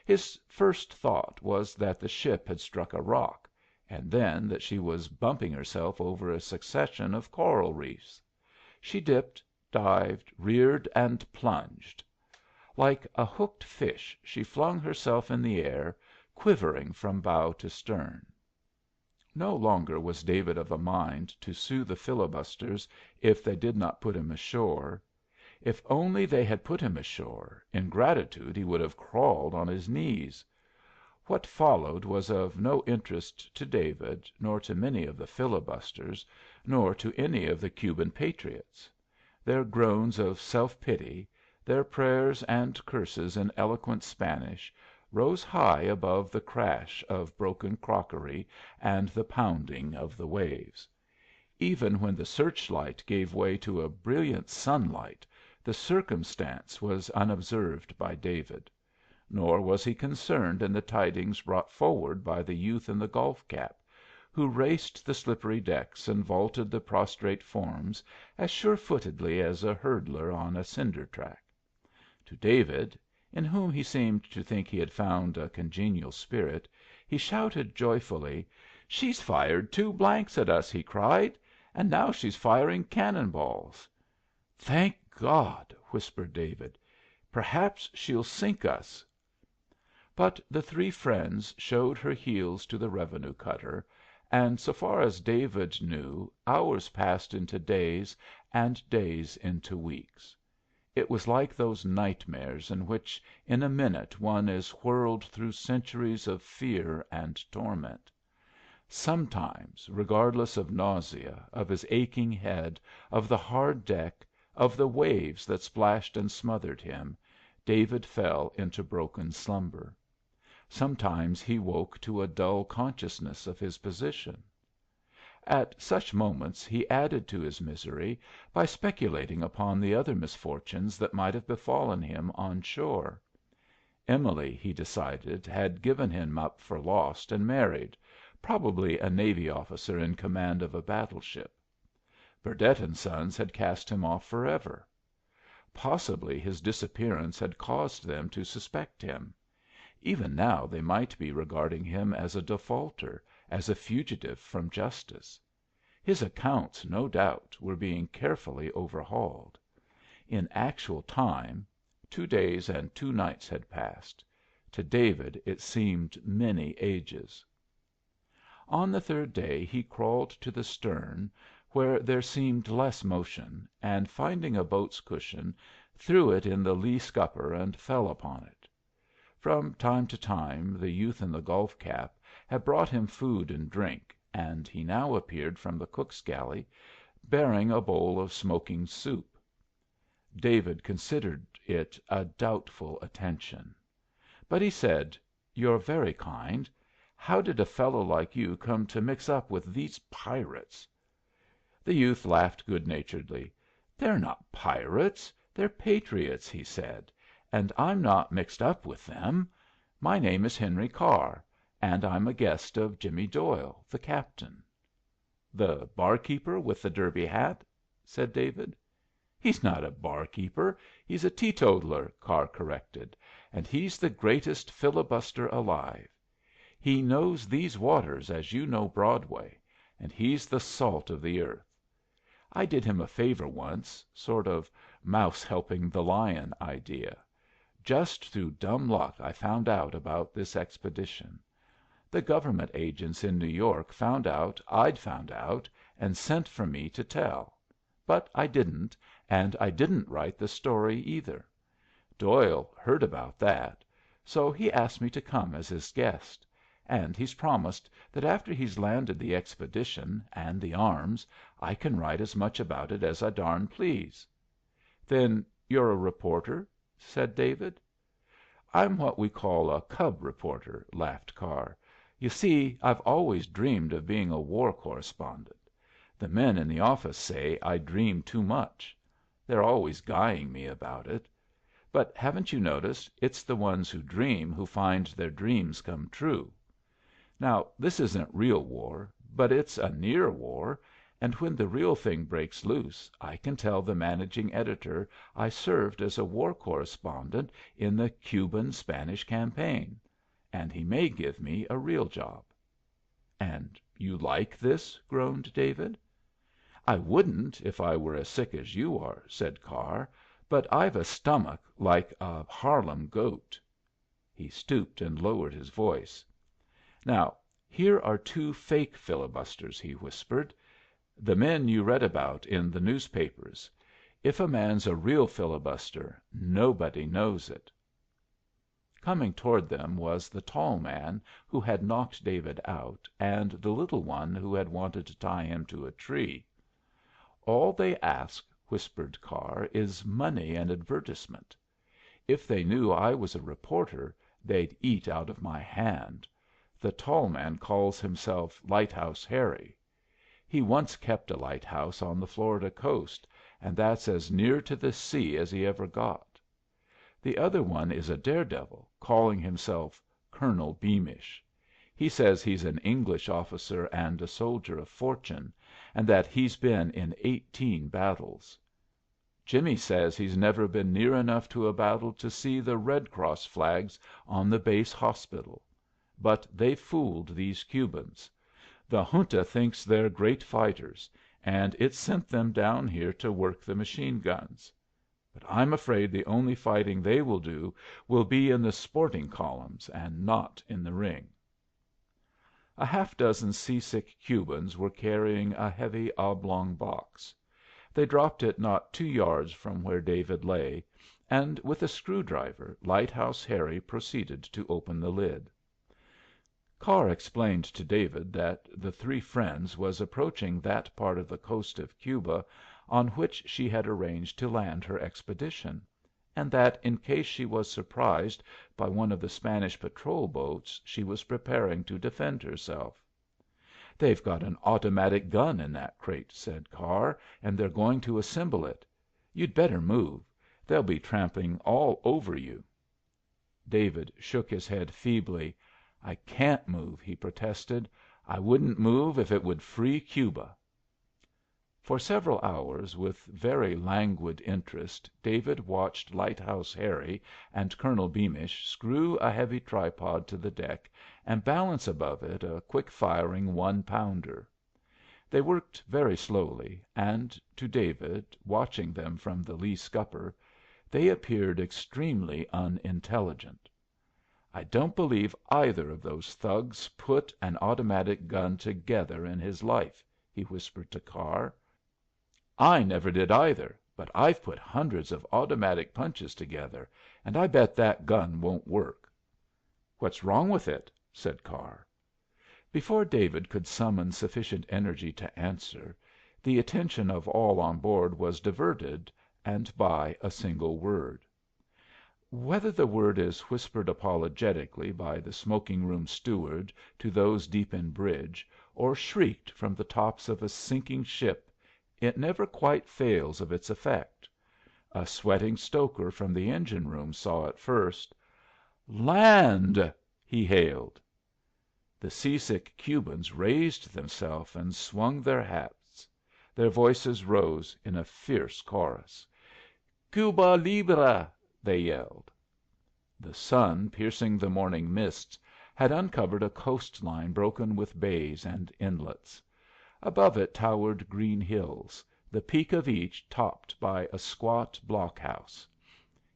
His first thought was that the ship had struck a rock, and then that she was bumping herself over a succession of coral reefs. She dipped, dived, reared, and plunged. Like a hooked fish she flung herself in the air, quivering from bow to stern. No longer was David of a mind to sue the filibusters if they did not put him ashore. If only they had put him ashore, in gratitude he would have crawled on his knees. What followed was of no interest to David, nor to many of the filibusters, nor to any of the Cuban patriots. Their groans of self pity, their prayers and curses in eloquent Spanish, rose high above the crash of broken crockery and the pounding of the waves. Even when the search light gave way to a brilliant sunlight the circumstance was unobserved by David. Nor was he concerned in the tidings brought forward by the youth in the golf cap, who raced the slippery decks and vaulted the prostrate forms as sure-footedly as a hurdler on a cinder track. To David, in whom he seemed to think he had found a congenial spirit, he shouted joyfully. "She's fired 2 blanks at us!" he cried. "And now she's firing cannon balls." "Thank God!" whispered David. "Perhaps she'll sink us." But the Three Friends showed her heels to the revenue cutter, and so far as David knew hours passed into days and days into weeks. It was like those nightmares in which in a minute one is whirled through centuries of fear and torment. Sometimes, regardless of nausea, of his aching head, of the hard deck, of the waves that splashed and smothered him, David fell into broken slumber. Sometimes he woke to a dull consciousness of his position. At such moments he added to his misery by speculating upon the other misfortunes that might have befallen him on shore. Emily, he decided, had given him up for lost and married, probably a navy officer in command of a battle ship. Burdett & Sons had cast him off forever. Possibly his disappearance had caused them to suspect him. Even now they might be regarding him as a defaulter, as a fugitive from justice. His accounts, no doubt, were being carefully overhauled. In actual time 2 days and 2 nights had passed. To David it seemed many ages. On the 3rd day he crawled to the stern, where there seemed less motion, and finding a boat's cushion, threw it in the lee scupper and fell upon it. From time to time the youth in the golf cap had brought him food and drink, and he now appeared from the cook's galley bearing a bowl of smoking soup. David considered it a doubtful attention. But he said, "You're very kind. How did a fellow like you come to mix up with these pirates?" The youth laughed good naturedly. "They're not pirates. They're patriots," he said, and I'm not mixed up with them. My name is Henry Carr, and I'm a guest of Jimmy Doyle, the captain." "The barkeeper with the derby hat?" said David. "He's not a barkeeper. He's a teetotaler," Carr corrected. "And he's the greatest filibuster alive. He knows these waters as you know Broadway, and he's the salt of the earth. I did him a favor once sort of mouse helping the lion idea. Just through dumb luck I found out about this expedition. The government agents in New York found out I'd found out and sent for me to tell. But I didn't, and I didn't write the story either. Doyle heard about that, so he asked me to come as his guest, and he's promised that after he's landed the expedition and the arms I can write as much about it as I darn please." "Then you're a reporter?" said David. "I'm what we call a cub reporter," laughed Carr. "You see, I've always dreamed of being a war correspondent. The men in the office say I dream too much. They're always guying me about it. But haven't you noticed it's the ones who dream who find their dreams come true? Now this isn't real war, but it's a near war, and when the real thing breaks loose I can tell the managing editor I served as a war correspondent in the Cuban Spanish campaign, and he may give me a real job." "And you like this?" groaned David. "I wouldn't if I were as sick as you are," said Carr, "but I've a stomach like a Harlem goat." He stooped and lowered his voice. "Now here are two fake filibusters," he whispered. "The men you read about in the newspapers. If a man's a real filibuster, nobody knows it." Coming toward them was the tall man who had knocked David out, and the little one who had wanted to tie him to a tree. "All they ask," whispered Carr, "is money and advertisement. If they knew I was a reporter, they'd eat out of my hand. The tall man calls himself Lighthouse Harry. He once kept a lighthouse on the Florida coast, and that's as near to the sea as he ever got. The other one is a daredevil, calling himself Colonel Beamish. He says he's an English officer and a soldier of fortune, and that he's been in 18 battles. Jimmie says he's never been near enough to a battle to see the Red Cross flags on the base hospital. But they've fooled these Cubans. The Junta thinks they're great fighters, and it sent them down here to work the machine guns. But I'm afraid the only fighting they will do will be in the sporting columns and not in the ring." A half dozen seasick Cubans were carrying a heavy oblong box. They dropped it not 2 yards from where David lay, and with a screw driver Lighthouse Harry proceeded to open the lid. Carr explained to David that the Three Friends was approaching that part of the coast of Cuba on which she had arranged to land her expedition, and that in case she was surprised by one of the Spanish patrol boats she was preparing to defend herself. "They've got an automatic gun in that crate," said Carr, "and they're going to assemble it. You'd better move. They'll be tramping all over you." David shook his head feebly. "I can't move," he protested. "I wouldn't move if it would free Cuba." For several hours, with very languid interest, David watched Lighthouse Harry and Colonel Beamish screw a heavy tripod to the deck and balance above it a quick firing 1-pounder. They worked very slowly, and to David, watching them from the lee scupper, they appeared extremely unintelligent. "I don't believe either of those thugs put an automatic gun together in his life," he whispered to Carr. "I never did either, but I've put hundreds of automatic punches together, and I bet that gun won't work." "What's wrong with it?" said Carr. Before David could summon sufficient energy to answer, the attention of all on board was diverted, and by a single word. Whether the word is whispered apologetically by the smoking room steward to those deep in bridge, or shrieked from the tops of a sinking ship, it never quite fails of its effect. A sweating stoker from the engine room saw it first. "Land!" he hailed. The seasick Cubans raised themselves and swung their hats. Their voices rose in a fierce chorus. "Cuba libre!" they yelled. The sun, piercing the morning mists, had uncovered a coast line broken with bays and inlets. Above it towered green hills, the peak of each topped by a squat blockhouse.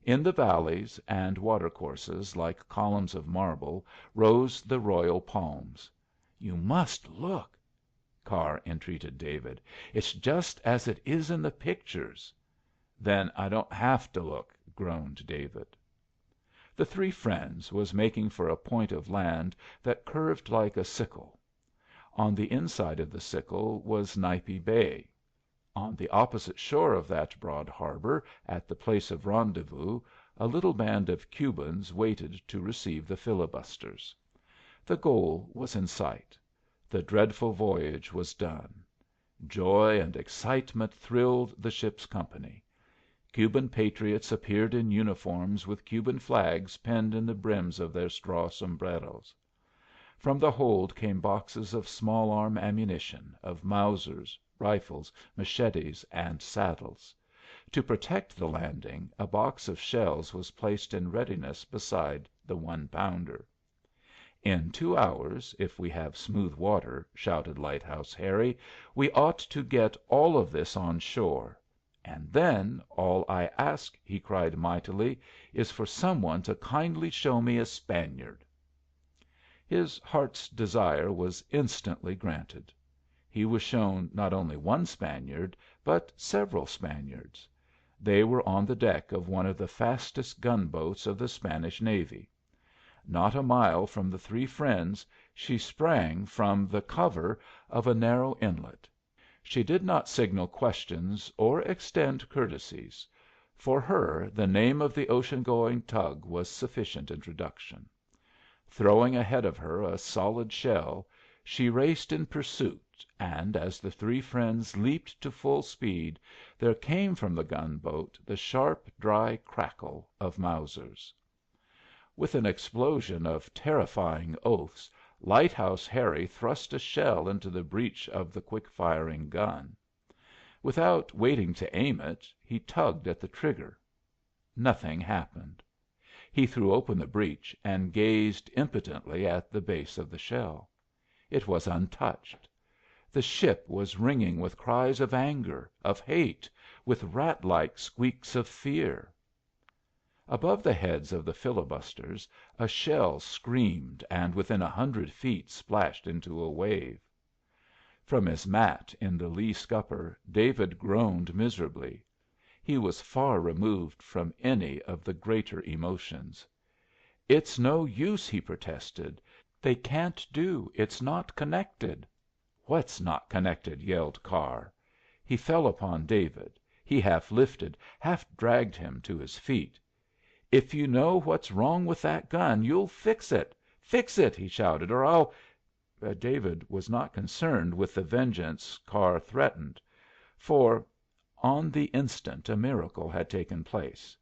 In the valleys and watercourses, like columns of marble, rose the royal palms. "You must look," Carr entreated David. "It's just as it is in the pictures." "Then I don't have to look," groaned David. The Three Friends was making for a point of land that curved like a sickle. On the inside of the sickle was Nipe Bay. On the opposite shore of that broad harbor, at the place of rendezvous, a little band of Cubans waited to receive the filibusters. The goal was in sight. The dreadful voyage was done. Joy and excitement thrilled the ship's company. Cuban patriots appeared in uniforms with Cuban flags pinned in the brims of their straw sombreros. From the hold came boxes of small arm ammunition, of Mausers, rifles, machetes, and saddles. To protect the landing, a box of shells was placed in readiness beside the 1-pounder. "In 2 hours, if we have smooth water," shouted Lighthouse Harry, "we ought to get all of this on shore. And then all I ask," he cried mightily, "is for some one to kindly show me a Spaniard." His heart's desire was instantly granted. He was shown not only one Spaniard, but several Spaniards. They were on the deck of one of the fastest gunboats of the Spanish navy. Not a mile from the Three Friends she sprang from the cover of a narrow inlet. She did not signal questions or extend courtesies. For her the name of the ocean going tug was sufficient introduction. Throwing ahead of her a solid shell, she raced in pursuit, and as the Three Friends leaped to full speed there came from the gunboat the sharp, dry crackle of Mausers. With an explosion of terrifying oaths, Lighthouse Harry thrust a shell into the breech of the quick firing gun. Without waiting to aim it, he tugged at the trigger. Nothing happened. He threw open the breech and gazed impotently at the base of the shell. It was untouched. The ship was ringing with cries of anger, of hate, with rat like squeaks of fear. Above the heads of the filibusters a shell screamed and within 100 feet splashed into a wave. From his mat in the lee scupper David groaned miserably. He was far removed from any of the greater emotions. "It's no use," he protested. "They can't do. It's not connected." "What's not connected?" yelled Carr. He fell upon David. He half lifted, half dragged him to his feet. "If you know what's wrong with that gun, you'll fix it. Fix it!" he shouted, "or I'll " David was not concerned with the vengeance Carr threatened. For on the instant a miracle had taken place.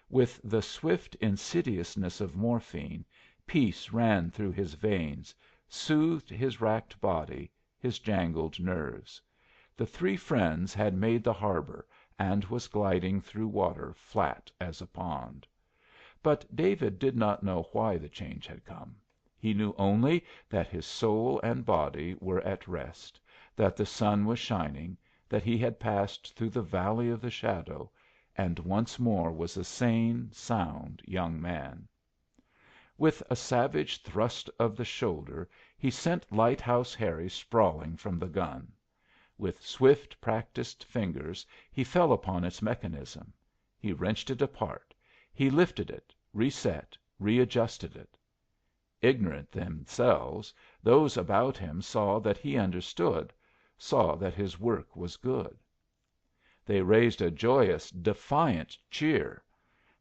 With the swift insidiousness of morphine, peace ran through his veins, soothed his racked body, his jangled nerves. The Three Friends had made the harbor, and was gliding through water flat as a pond. But David did not know why the change had come. He knew only that his soul and body were at rest, that the sun was shining, that he had passed through the valley of the shadow, and once more was a sane, sound young man. With a savage thrust of the shoulder he sent Lighthouse Harry sprawling from the gun. With swift, practised fingers he fell upon its mechanism. He wrenched it apart. He lifted it, reset, readjusted it. Ignorant themselves, those about him saw that he understood, saw that his work was good. They raised a joyous, defiant cheer.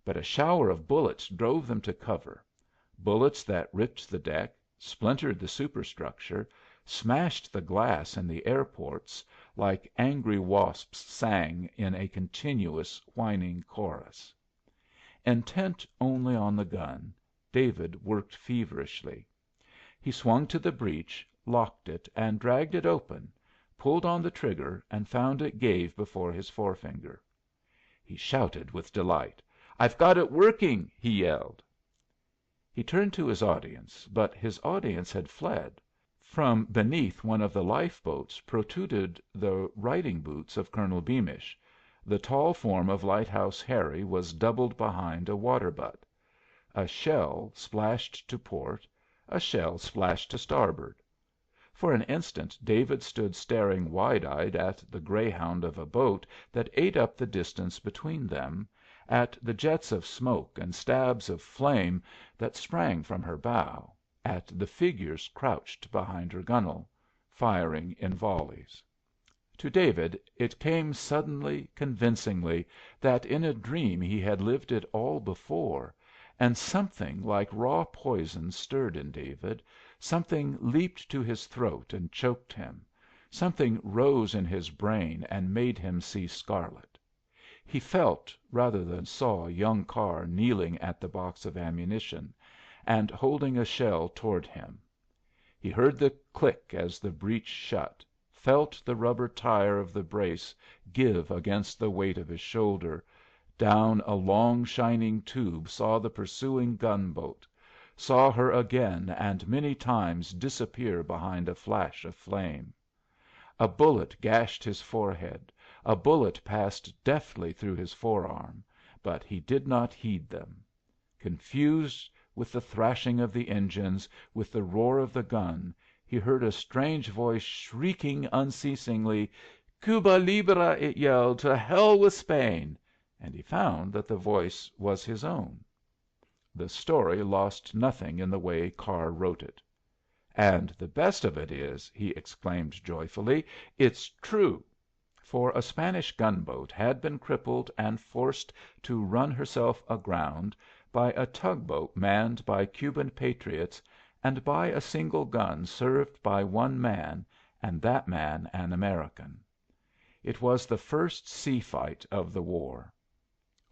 But a shower of bullets drove them to cover, bullets that ripped the deck, splintered the superstructure, smashed the glass in the airports like angry wasps sang in a continuous whining chorus. Intent only on the gun, David worked feverishly. He swung to the breech, locked it, and dragged it open, pulled on the trigger, and found it gave before his forefinger. He shouted with delight. "I've got it working!" he yelled. He turned to his audience, but his audience had fled. From beneath one of the life boats protruded the riding boots of Colonel Beamish. The tall form of Lighthouse Harry was doubled behind a water butt. A shell splashed to port, a shell splashed to starboard. For an instant David stood staring wide eyed at the greyhound of a boat that ate up the distance between them, at the jets of smoke and stabs of flame that sprang from her bow, at the figures crouched behind her gunwale, firing in volleys. To David it came suddenly, convincingly, that in a dream he had lived it all before, and something like raw poison stirred in David, something leaped to his throat and choked him, something rose in his brain and made him see scarlet. He felt rather than saw young Carr kneeling at the box of ammunition, and holding a shell toward him. He heard the click as the breech shut, felt the rubber tire of the brace give against the weight of his shoulder, down a long shining tube saw the pursuing gunboat, saw her again and many times disappear behind a flash of flame. A bullet gashed his forehead, a bullet passed deftly through his forearm, but he did not heed them. Confused with the thrashing of the engines, with the roar of the gun, he heard a strange voice shrieking unceasingly. "Cuba libre!" it yelled. "To hell with Spain!" And he found that the voice was his own. The story lost nothing in the way Carr wrote it. "And the best of it is," he exclaimed joyfully, "it's true." For a Spanish gunboat had been crippled and forced to run herself aground by a tug boat manned by Cuban patriots and by a single gun served by one man, and that man an American. It was the first sea fight of the war.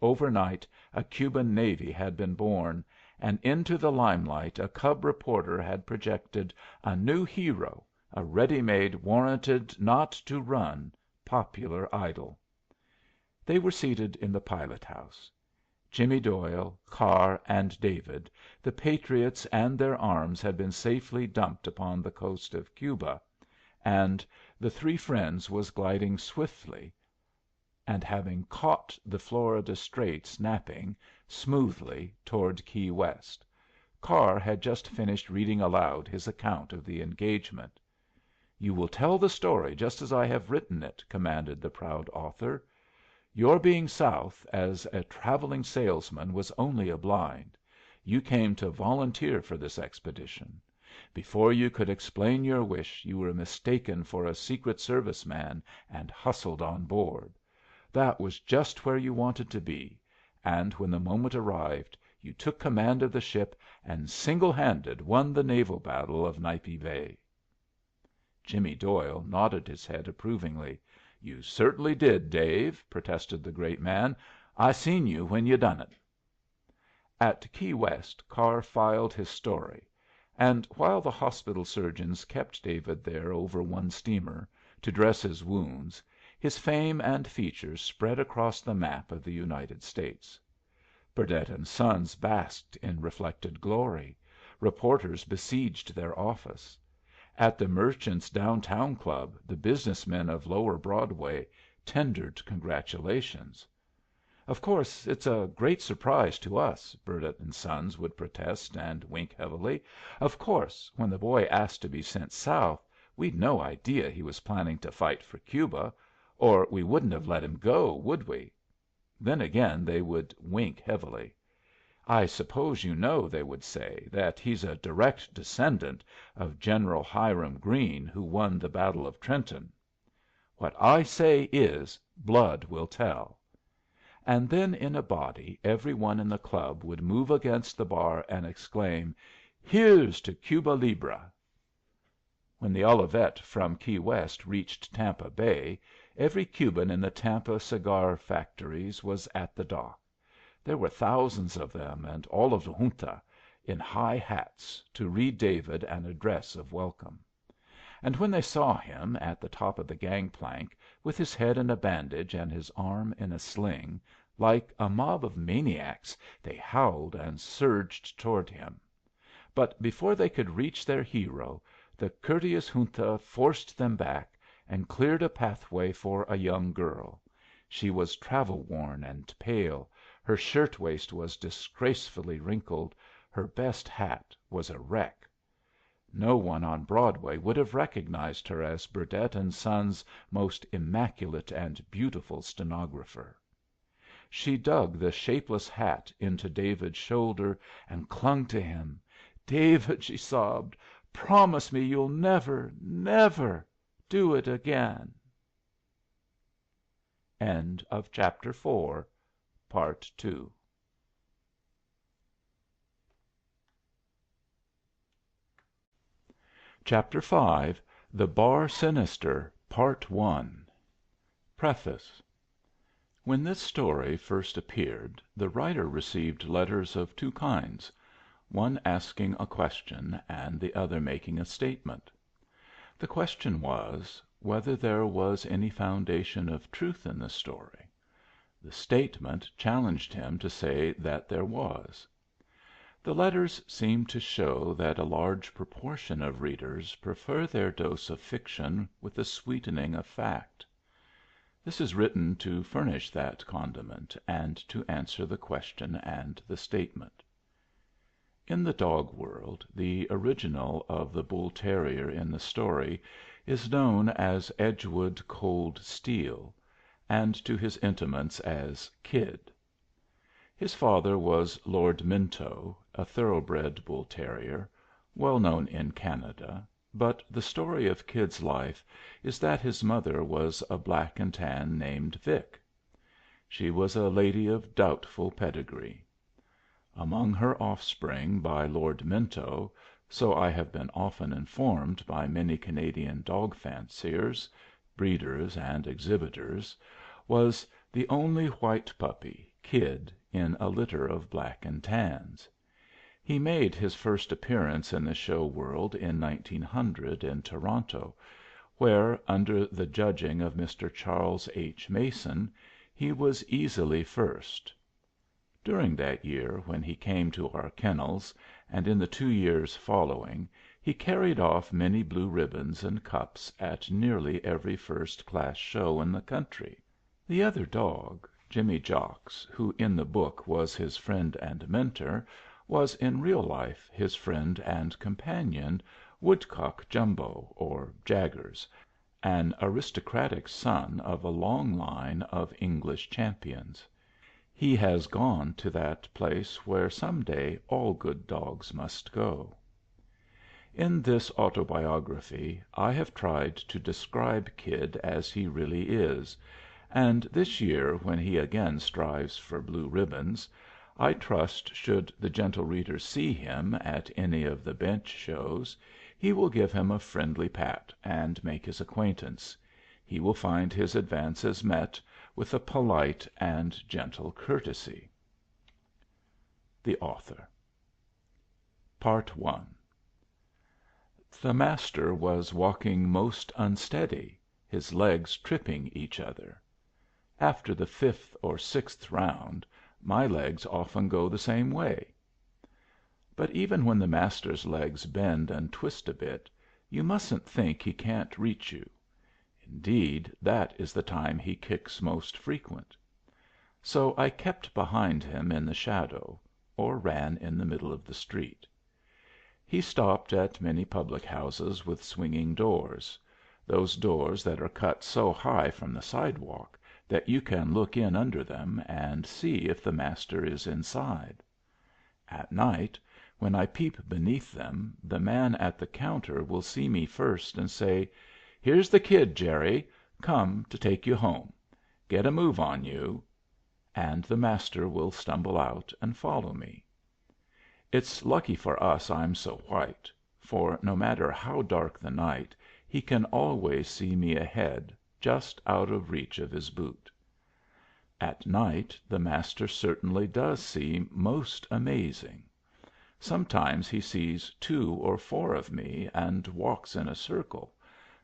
Overnight a Cuban navy had been born, and into the limelight a cub reporter had projected a new hero, a ready-made, warranted not to run, popular idol. They were seated in the pilot house. Jimmy Doyle, Carr, and David, the patriots and their arms had been safely dumped upon the coast of Cuba, and the three friends was gliding swiftly, and having caught the Florida Straits napping, smoothly toward Key West. Carr had just finished reading aloud his account of the engagement. "You will tell the story just as I have written it," commanded the proud author. "Your being South as a travelling salesman was only a blind. You came to volunteer for this expedition. Before you could explain your wish you were mistaken for a Secret Service man and hustled on board. That was just where you wanted to be, and when the moment arrived you took command of the ship and single handed won the naval battle of Nipe Bay." Jimmy Doyle nodded his head approvingly. "You certainly did, Dave," protested the great man. "I seen you when you done it." At Key West Carr filed his story, and while the hospital surgeons kept David there over one steamer, to dress his wounds, his fame and features spread across the map of the United States. Burdett and Sons basked in reflected glory. Reporters besieged their office. At the Merchants Downtown Club the business men of lower Broadway tendered congratulations. "Of course it's a great surprise to us," Burdett and Sons would protest and wink heavily. "Of course, when the boy asked to be sent South, we'd no idea he was planning to fight for Cuba, or we wouldn't have let him go, would we?" Then again they would wink heavily. "I suppose you know," they would say, "that he's a direct descendant of General Hiram Greene, who won the battle of Trenton." "What I say is, blood will tell." And then in a body every one in the club would move against the bar and exclaim, "Here's to Cuba Libre!" When the Olivette from Key West reached Tampa Bay, every Cuban in the Tampa cigar factories was at the dock. There were thousands of them, and all of the Junta, in high hats, to read David an address of welcome. And when they saw him, at the top of the gang plank, with his head in a bandage and his arm in a sling, like a mob of maniacs they howled and surged toward him. But before they could reach their hero, the courteous Junta forced them back, and cleared a pathway for a young girl. She was travel worn and pale, her shirt waist was disgracefully wrinkled, her best hat was a wreck. No one on Broadway would have recognized her as Burdett and Sons' most immaculate and beautiful stenographer. She dug the shapeless hat into David's shoulder and clung to him. "David," she sobbed, "promise me you'll never, never do it again." End of Chapter 4, Part 2. Chapter 5. The Bar Sinister, Part 1. Preface. When this story first appeared, the writer received letters of two kinds, one asking a question and the other making a statement. The question was, whether there was any foundation of truth in the story. The statement challenged him to say that there was. The letters seemed to show that a large proportion of readers prefer their dose of fiction with the sweetening of fact. This is written to furnish that condiment, and to answer the question and the statement. In the dog world, the original of the bull terrier in the story is known as Edgewood Cold Steel, and to his intimates as Kid. His father was Lord Minto, a thoroughbred bull terrier, well known in Canada, but the story of Kid's life is that his mother was a black and tan named Vic. She was a lady of doubtful pedigree. Among her offspring by Lord Minto, so I have been often informed by many Canadian dog fanciers, breeders, and exhibitors, was the only white puppy, Kid, in a litter of black and tans. He made his first appearance in the show world in 1900 in Toronto, where, under the judging of Mr. Charles H. Mason, he was easily first. During that year, when he came to our kennels, and in the 2 years following, he carried off many blue ribbons and cups at nearly every first class show in the country. The other dog, Jimmy Jocks, who in the book was his friend and mentor, was in real life his friend and companion, Woodcock Jumbo, or Jaggers, an aristocratic son of a long line of English champions. He has gone to that place where some day all good dogs must go. In this autobiography I have tried to describe Kid as he really is, and this year, when he again strives for blue ribbons, I trust should the gentle reader see him at any of the bench shows, he will give him a friendly pat and make his acquaintance. He will find his advances met with a polite and gentle courtesy. The Author. Part 1. The Master was walking most unsteady, his legs tripping each other. After the 5th or 6th round, my legs often go the same way. But even when the Master's legs bend and twist a bit, you mustn't think he can't reach you. Indeed, that is the time he kicks most frequent. So I kept behind him in the shadow, or ran in the middle of the street. He stopped at many public houses with swinging doors, those doors that are cut so high from the sidewalk that you can look in under them and see if the Master is inside. At night, when I peep beneath them, the man at the counter will see me first and say, "Here's the Kid, Jerry, come to take you home. Get a move on you," and the Master will stumble out and follow me. It's lucky for us I'm so white, for no matter how dark the night he can always see me ahead, just out of reach of his boot. At night the Master certainly does see most amazing. Sometimes he sees 2 or 4 of me and walks in a circle,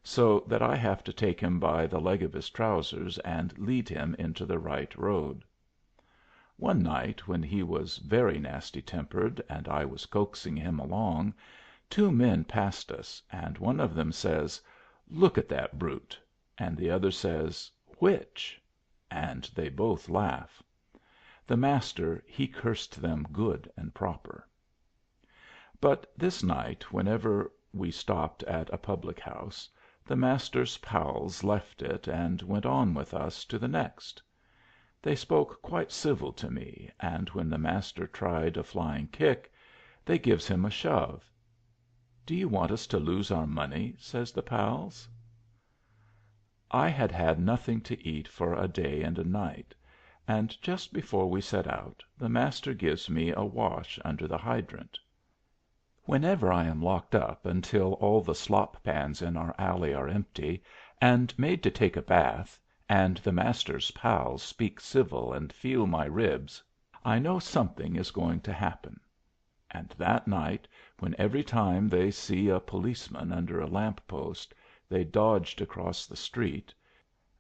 so that I have to take him by the leg of his trousers and lead him into the right road. One night, when he was very nasty tempered and I was coaxing him along, 2 men passed us, and one of them says, "Look at that brute," and the other says, "Which?" and they both laugh. The Master he cursed them good and proper. But this night, whenever we stopped at a public house, the Master's pals left it and went on with us to the next. They spoke quite civil to me, and when the Master tried a flying kick, they gives him a shove. "Do you want us to lose our money?" says the pals. I had had nothing to eat for a day and a night, and just before we set out the Master gives me a wash under the hydrant. Whenever I am locked up until all the slop pans in our alley are empty, and made to take a bath, and the Master's pals speak civil and feel my ribs, I know something is going to happen. And that night, when every time they see a policeman under a lamp post they dodged across the street,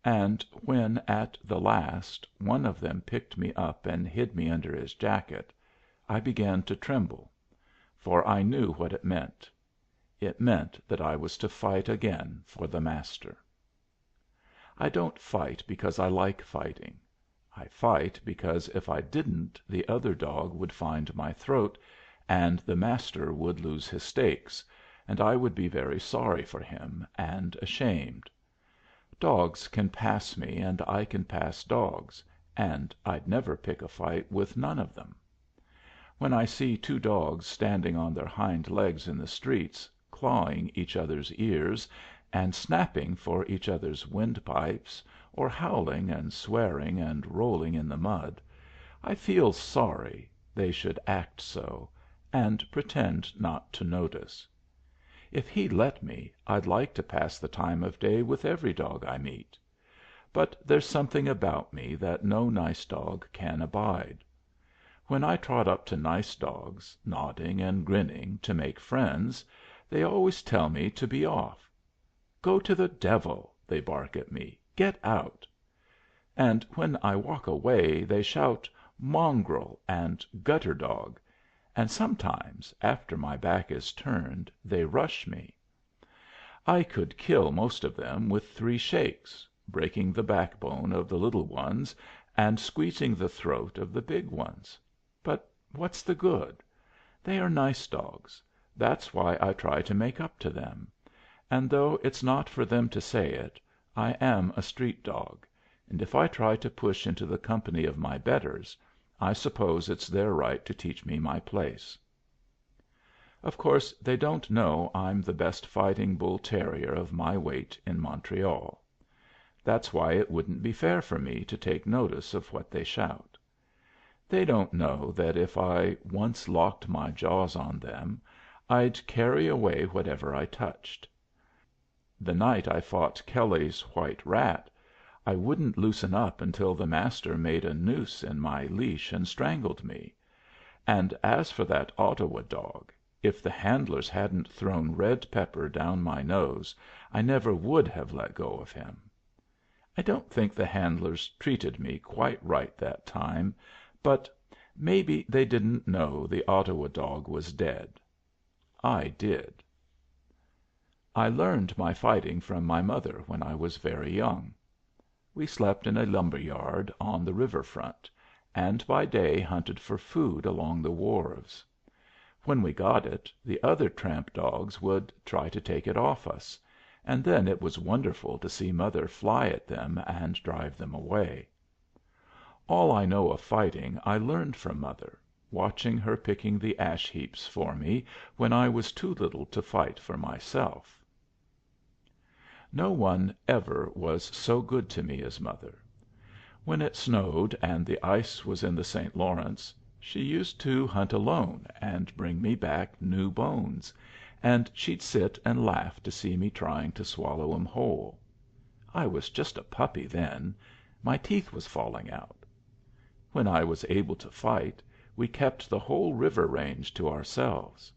and when at the last one of them picked me up and hid me under his jacket, I began to tremble, for I knew what it meant. It meant that I was to fight again for the Master. I don't fight because I like fighting. I fight because if I didn't the other dog would find my throat, and the Master would lose his stakes, and I would be very sorry for him, and ashamed. Dogs can pass me, and I can pass dogs, and I'd never pick a fight with none of them. When I see 2 dogs standing on their hind legs in the streets, clawing each other's ears, and snapping for each other's windpipes, or howling and swearing and rolling in the mud, I feel sorry they should act so, and pretend not to notice. If he'd let me, I'd like to pass the time of day with every dog I meet. But there's something about me that no nice dog can abide. When I trot up to nice dogs, nodding and grinning to make friends, they always tell me to be off. "Go to the devil!" they bark at me. "Get out!" And when I walk away they shout "mongrel" and "gutter dog," and sometimes, after my back is turned, they rush me. I could kill most of them with 3 shakes, breaking the backbone of the little ones and squeezing the throat of the big ones. But what's the good? They are nice dogs. That's why I try to make up to them. And though it's not for them to say it, I am a street dog, and if I try to push into the company of my betters, I suppose it's their right to teach me my place. Of course they don't know I'm the best fighting bull terrier of my weight in Montreal. That's why it wouldn't be fair for me to take notice of what they shout. They don't know that if I once locked my jaws on them, I'd carry away whatever I touched. The night I fought Kelly's white rat, I wouldn't loosen up until the Master made a noose in my leash and strangled me. And as for that Ottawa dog, if the handlers hadn't thrown red pepper down my nose, I never would have let go of him. I don't think the handlers treated me quite right that time, but maybe they didn't know the Ottawa dog was dead. I did. I learned my fighting from my mother when I was very young. We slept in a lumber yard on the river front, and by day hunted for food along the wharves. When we got it, the other tramp dogs would try to take it off us, and then it was wonderful to see mother fly at them and drive them away. All I know of fighting I learned from mother, watching her picking the ash heaps for me when I was too little to fight for myself. No one ever was so good to me as mother. When it snowed and the ice was in the St. Lawrence, she used to hunt alone and bring me back new bones, and she'd sit and laugh to see me trying to swallow 'em whole. I was just a puppy then; my teeth was falling out. When I was able to fight, we kept the whole river range to ourselves.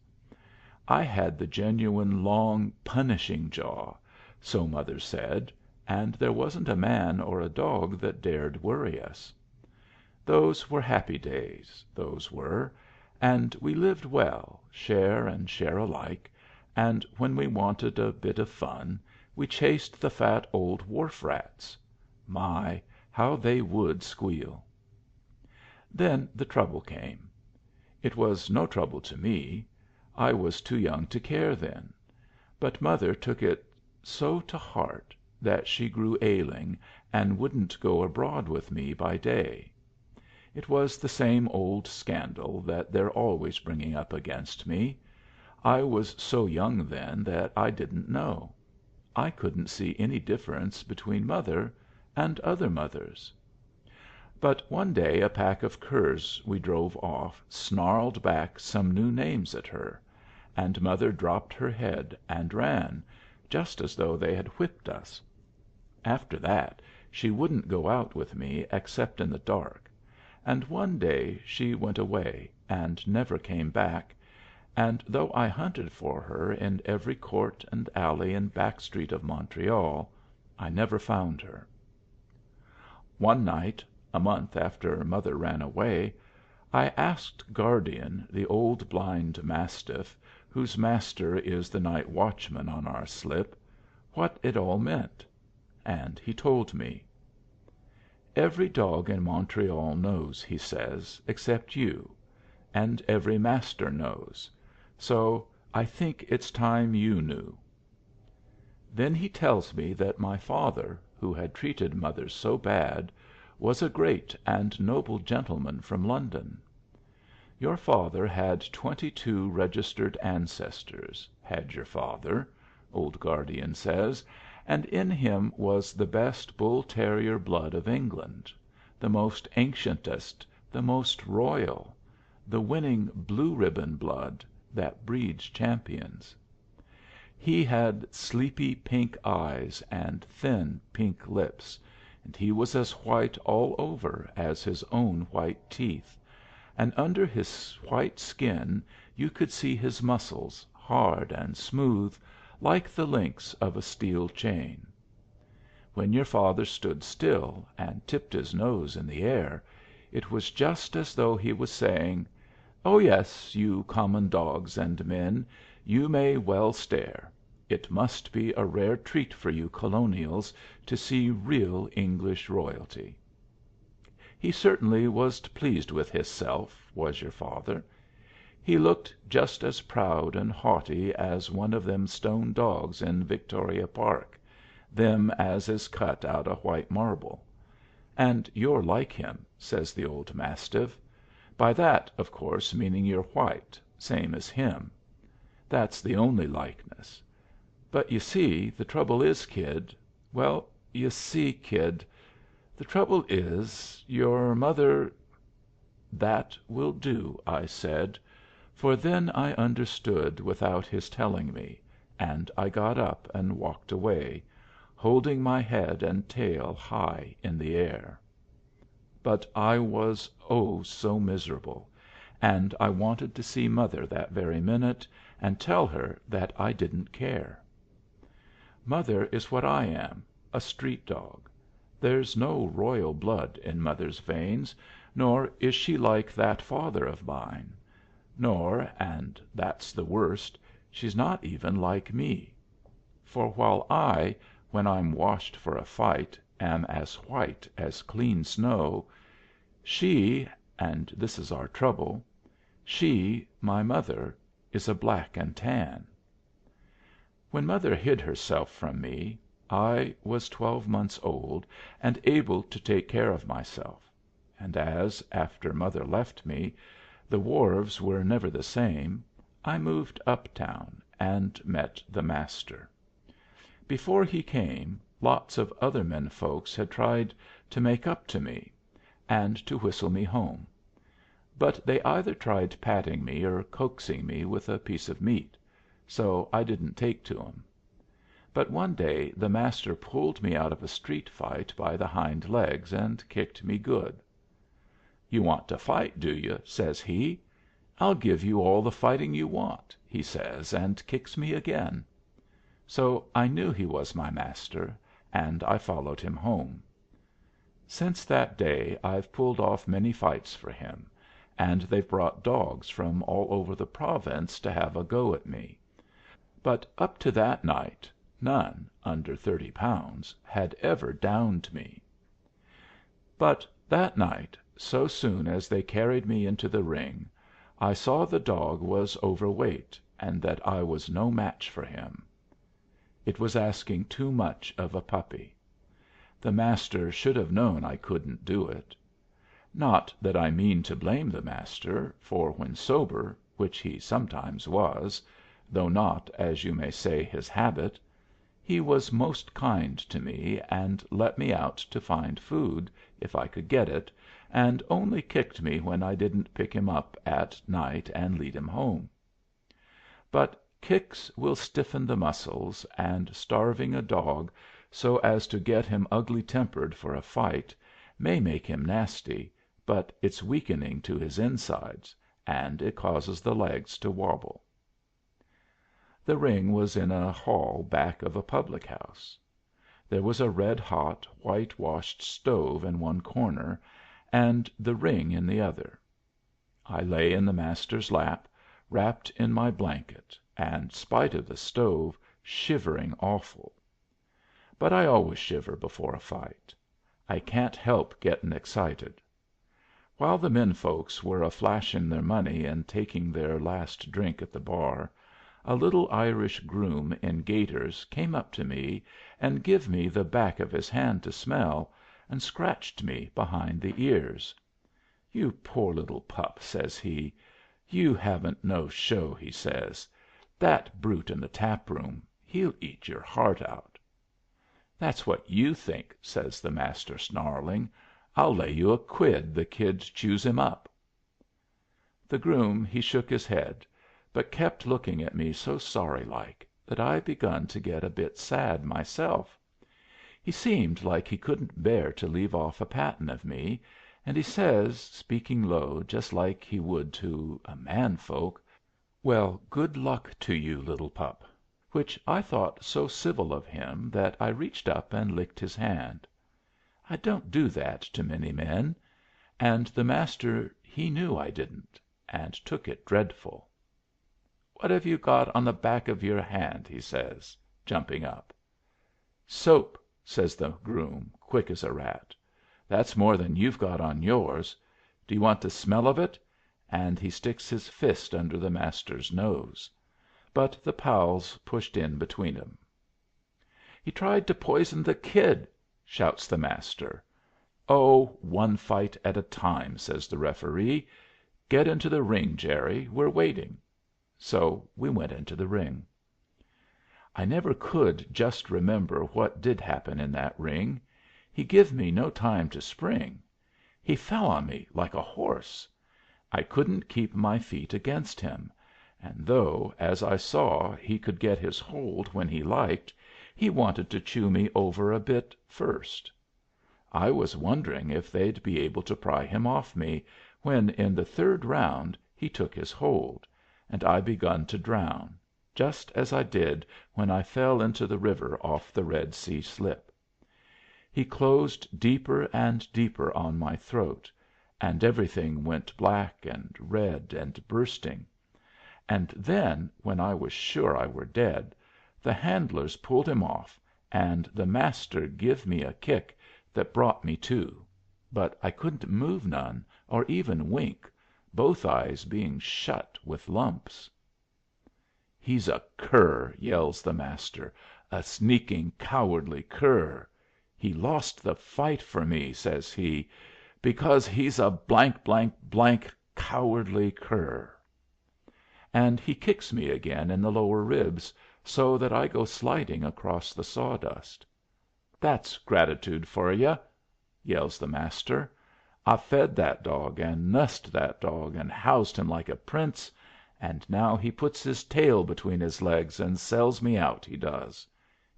I had the genuine long, punishing jaw, so mother said, and there wasn't a man or a dog that dared worry us. Those were happy days, those were, and we lived well, share and share alike, and when we wanted a bit of fun we chased the fat old wharf rats. My, how they would squeal! Then the trouble came. It was no trouble to me. I was too young to care then. But mother took it so to heart that she grew ailing and wouldn't go abroad with me by day. It was the same old scandal that they're always bringing up against me. I was so young then that I didn't know. I couldn't see any difference between mother and other mothers. But one day a pack of curs we drove off snarled back some new names at her, and mother dropped her head and ran, just as though they had whipped us. After that she wouldn't go out with me except in the dark, and one day she went away and never came back, and though I hunted for her in every court and alley and back street of Montreal, I never found her. One night, a month after mother ran away, I asked Guardian, the old blind mastiff, whose master is the night watchman on our slip, what it all meant. And he told me. "Every dog in Montreal knows," he says, "except you. And every master knows. So I think it's time you knew." Then he tells me that my father, who had treated mother so bad, was a great and noble gentleman from London. Your father had 22 registered ancestors, had your father, old Guardian says, and in him was the best bull terrier blood of England, the most ancientest, the most royal, the winning blue ribbon blood that breeds champions. He had sleepy pink eyes and thin pink lips, and he was as white all over as his own white teeth, and under his white skin you could see his muscles, hard and smooth, like the links of a steel chain. When your father stood still and tipped his nose in the air, it was just as though he was saying, "Oh yes, you common dogs and men, you may well stare. It must be a rare treat for you colonials to see real English royalty." He certainly was pleased with hisself, was your father. He looked just as proud and haughty as one of them stone dogs in Victoria Park, them as is cut out of white marble. And you're like him, says the old mastiff. By that, of course, meaning you're white, same as him. That's the only likeness. But you see, the trouble is, kid, well, you see, kid, the trouble is, your mother " "That will do," I said, for then I understood without his telling me, and I got up and walked away, holding my head and tail high in the air. But I was, oh, so miserable, and I wanted to see mother that very minute and tell her that I didn't care. Mother is what I am, a street dog. There's no royal blood in mother's veins, nor is she like that father of mine. Nor, and that's the worst, she's not even like me. For while I, when I'm washed for a fight, am as white as clean snow, she, and this is our trouble, she, my mother, is a black and tan. When mother hid herself from me, I was 12 months old and able to take care of myself, and as, after mother left me, the wharves were never the same, I moved up town and met the Master. Before he came, lots of other men folks had tried to make up to me, and to whistle me home. But they either tried patting me or coaxing me with a piece of meat. so I didn't take to 'em. But one day the Master pulled me out of a street fight by the hind legs and kicked me good. "You want to fight, do you?" says he. "I'll give you all the fighting you want," he says, and kicks me again. So I knew he was my Master, and I followed him home. Since that day I've pulled off many fights for him, and they've brought dogs from all over the province to have a go at me. But up to that night none under 30 pounds had ever downed me. But that night, so soon as they carried me into the ring, I saw the dog was overweight, and that I was no match for him. It was asking too much of a puppy. The Master should have known I couldn't do it. Not that I mean to blame the Master, for when sober, which he sometimes was, though not, as you may say, his habit, he was most kind to me, and let me out to find food, if I could get it, and only kicked me when I didn't pick him up at night and lead him home. But kicks will stiffen the muscles, and starving a dog so as to get him ugly tempered for a fight may make him nasty, but it's weakening to his insides, and it causes the legs to wobble. The ring was in a hall back of a public house. There was a red hot, whitewashed stove in one corner, and the ring in the other. I lay in the Master's lap, wrapped in my blanket, and, spite of the stove, shivering awful. But I always shiver before a fight. I can't help getting excited. While the men folks were a flashing their money and taking their last drink at the bar, a little Irish groom in gaiters came up to me and give me the back of his hand to smell, and scratched me behind the ears. "You poor little pup," says he. "You haven't no show," he says. "That brute in the tap room, he'll eat your heart out." "That's what you think," says the Master, snarling. "I'll lay you a quid the kid chews him up." The groom he shook his head, but kept looking at me so sorry like that I begun to get a bit sad myself. He seemed like he couldn't bear to leave off a patting of me, and he says, speaking low, just like he would to a man folk, "Well, good luck to you, little pup," which I thought so civil of him that I reached up and licked his hand. I don't do that to many men, and the Master he knew I didn't, and took it dreadful. "What have you got on the back of your hand?" he says, jumping up. "Soap," says the groom, quick as a rat. "That's more than you've got on yours. Do you want to smell of it?" And he sticks his fist under the Master's nose. But the pals pushed in between 'em. "He tried to poison the kid!" shouts the Master. "Oh, one fight at a time," says the referee. "Get into the ring, Jerry. We're waiting." So we went into the ring. I never could just remember what did happen in that ring. He give me no time to spring. He fell on me like a horse. I couldn't keep my feet against him, and though, as I saw, he could get his hold when he liked, he wanted to chew me over a bit first. I was wondering if they'd be able to pry him off me, when in the third round he took his hold, and I begun to drown, just as I did when I fell into the river off the Red Sea slip. He closed deeper and deeper on my throat, and everything went black and red and bursting. And then, when I was sure I were dead, the handlers pulled him off, and the Master give me a kick that brought me to, but I couldn't move none, or even wink, both eyes being shut with lumps. "He's a cur!" yells the Master. "A sneaking, cowardly cur! He lost the fight for me," says he, "because he's a cowardly cur." And he kicks me again in the lower ribs, so that I go sliding across the sawdust. "That's gratitude for you!" yells the Master. "I fed that dog, and nussed that dog, and housed him like a prince, and now he puts his tail between his legs and sells me out, he does.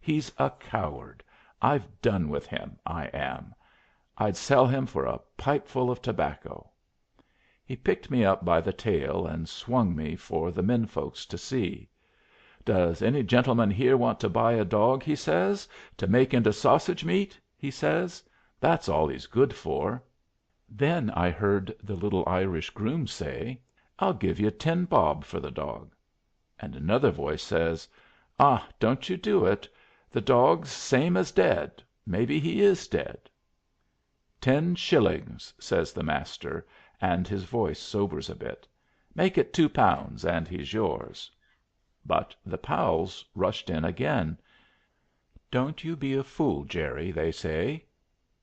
He's a coward. I've done with him, I am. I'd sell him for a pipeful of tobacco." He picked me up by the tail and swung me for the men folks to see. "Does any gentleman here want to buy a dog," he says, "to make into sausage meat?" he says. "That's all he's good for." Then I heard the little Irish groom say, "I'll give you 10 bob for the dog." And another voice says, "Ah, don't you do it. The dog's same as dead. Maybe he is dead." "10 shillings," says the Master, and his voice sobers a bit. "Make it £2 and he's yours." But the pals rushed in again. "Don't you be a fool, Jerry," they say.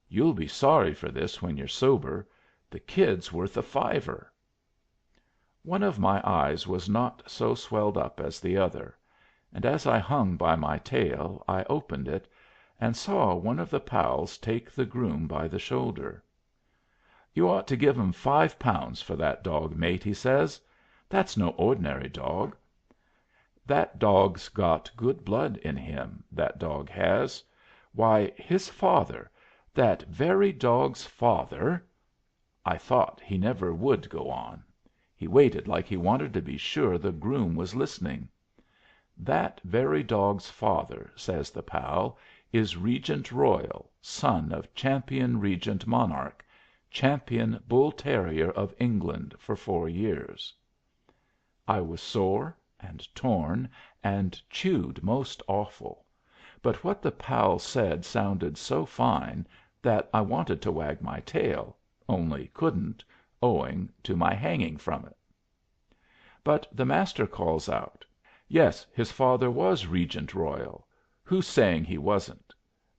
"You'll be sorry for this when you're sober. The kid's worth a fiver." One of my eyes was not so swelled up as the other, and as I hung by my tail I opened it, and saw one of the pals take the groom by the shoulder. "You ought to give 'em £5 for that dog, mate," he says. "That's no ordinary dog. That dog's got good blood in him, that dog has. Why, his father, that very dog's father—" I thought he never would go on. He waited like he wanted to be sure the groom was listening. "That very dog's father," says the pal, "is Regent Royal, son of Champion Regent Monarch, Champion Bull Terrier of England for 4 years." I was sore and torn and chewed most awful, but what the pal said sounded so fine that I wanted to wag my tail, only couldn't, owing to my hanging from it. But the Master calls out, "Yes, his father was Regent Royal. Who's saying he wasn't?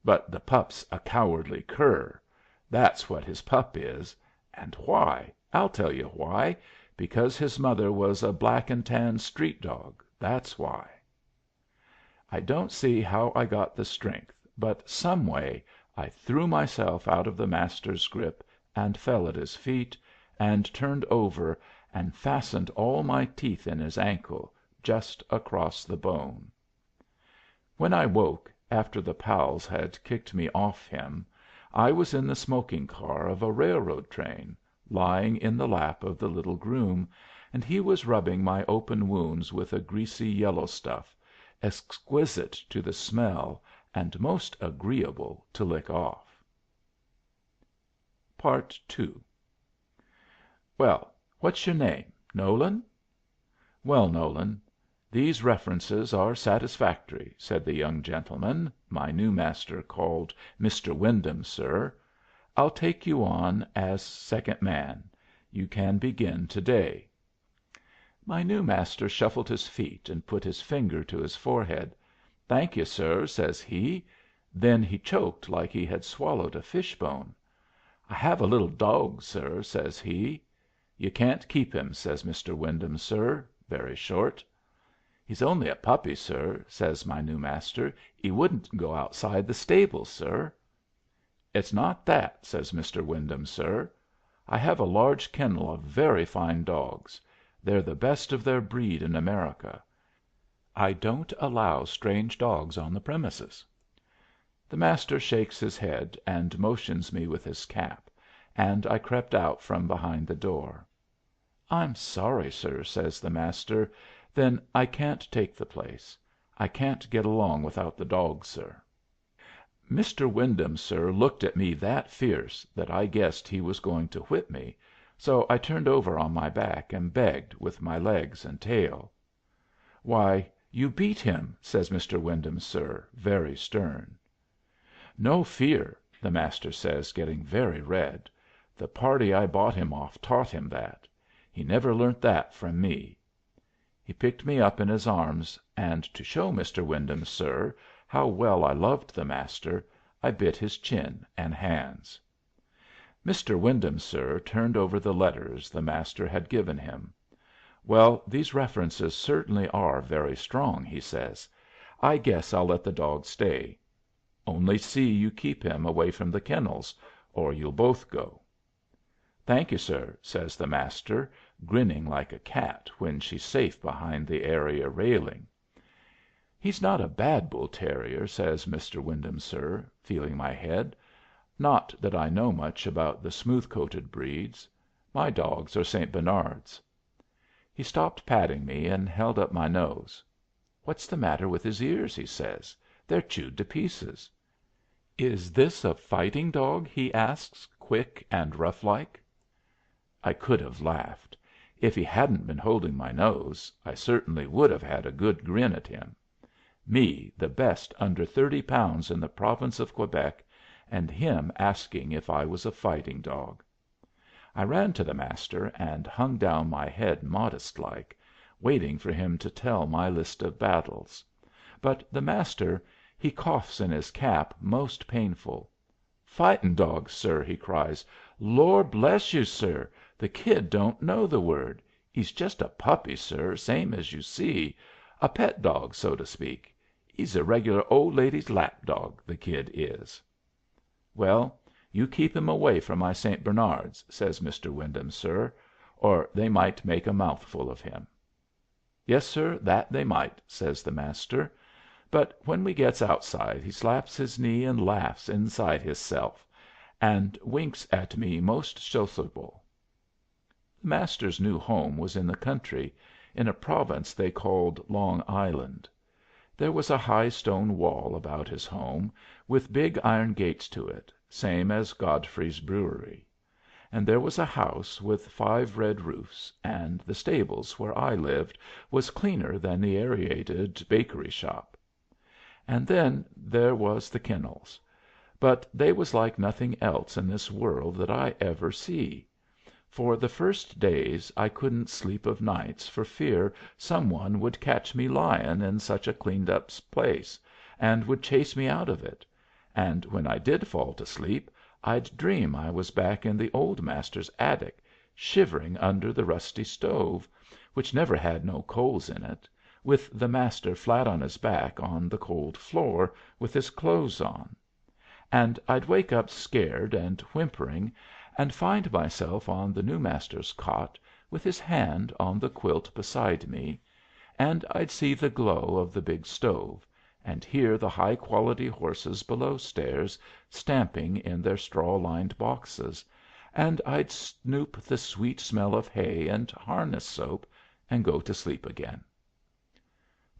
But the pup's a cowardly cur. That's what his pup is. And why? I'll tell you why. Because his mother was a black and tan street dog. That's why." I don't see how I got the strength, but some way I threw myself out of the Master's grip and fell at his feet, and turned over and fastened all my teeth in his ankle, just across the bone. When I woke, after the pals had kicked me off him, I was in the smoking car of a railroad train, lying in the lap of the little groom, and he was rubbing my open wounds with a greasy yellow stuff, exquisite to the smell and most agreeable to lick off. II. "Well, what's your name? Nolan? Well, Nolan, these references are satisfactory," said the young gentleman my new Master called Mr. Wyndham, sir. "I'll take you on as second man. You can begin to day." My new Master shuffled his feet and put his finger to his forehead. "Thank you, sir," says he. Then he choked like he had swallowed a fish bone. "I have a little dawg, sir," says he. "You can't keep him," says Mr. Wyndham, sir, very short. "He's only a puppy, sir," says my new Master. "He wouldn't go outside the stables, sir." "It's not that," says Mr. Wyndham, sir. "I have a large kennel of very fine dogs. They're the best of their breed in America. I don't allow strange dogs on the premises." The Master shakes his head and motions me with his cap, and I crept out from behind the door. "I'm sorry, sir," says the Master. "Then I can't take the place. I can't get along without the dogs, sir." Mr. Wyndham, sir, looked at me that fierce that I guessed he was going to whip me, so I turned over on my back and begged with my legs and tail. "Why, you beat him," says Mr. Wyndham, sir, very stern. "No fear," the Master says, getting very red. "The party I bought him off taught him that. He never learnt that from me." He picked me up in his arms, and to show Mr. Wyndham, sir, how well I loved the Master, I bit his chin and hands. Mr. Wyndham, sir, turned over the letters the Master had given him. "Well, these references certainly are very strong," he says. "I guess I'll let the dog stay. Only see you keep him away from the kennels, or you'll both go." "Thank you, sir," says the Master, grinning like a cat when she's safe behind the area railing. "He's not a bad bull terrier," says Mr. Wyndham, sir, feeling my head. "Not that I know much about the smooth coated breeds. My dogs are St. Bernards." He stopped patting me, and held up my nose. "What's the matter with his ears?" he says. "They're chewed to pieces." "Is this a fighting dog?" he asks, quick and rough like. I could have laughed. If he hadn't been holding my nose, I certainly would have had a good grin at him. Me, the best under 30 pounds in the province of Quebec, and him asking if I was a fighting dog. I ran to the Master and hung down my head modest like, waiting for him to tell my list of battles. But the Master he coughs in his cap most painful. "Fightin' dog, sir!" he cries. "Lor' bless you, sir, the kid don't know the word. He's just a puppy, sir, same as you see. A pet dog, so to speak. He's a regular old lady's lap dog, the kid is." "Well, you keep him away from my St. Bernards," says Mr. Wyndham, sir, "or they might make a mouthful of him." "Yes, sir, that they might," says the Master. But when we gets outside he slaps his knee and laughs inside hisself, and winks at me most sociable. The Master's new home was in the country, in a province they called Long Island. There was a high stone wall about his home, with big iron gates to it, same as Godfrey's brewery. And there was a house with 5 red roofs, and the stables where I lived was cleaner than the aerated bakery shop. And then there was the kennels. But they was like nothing else in this world that I ever see. For the first days I couldn't sleep of nights for fear some one would catch me lyin' in such a cleaned up place, and would chase me out of it; and when I did fall to sleep I'd dream I was back in the old Master's attic, shivering under the rusty stove, which never had no coals in it, with the Master flat on his back on the cold floor, with his clothes on. And I'd wake up scared and whimpering, and find myself on the new Master's cot, with his hand on the quilt beside me, and I'd see the glow of the big stove, and hear the high quality horses below stairs stamping in their straw lined boxes, and I'd snoop the sweet smell of hay and harness soap, and go to sleep again.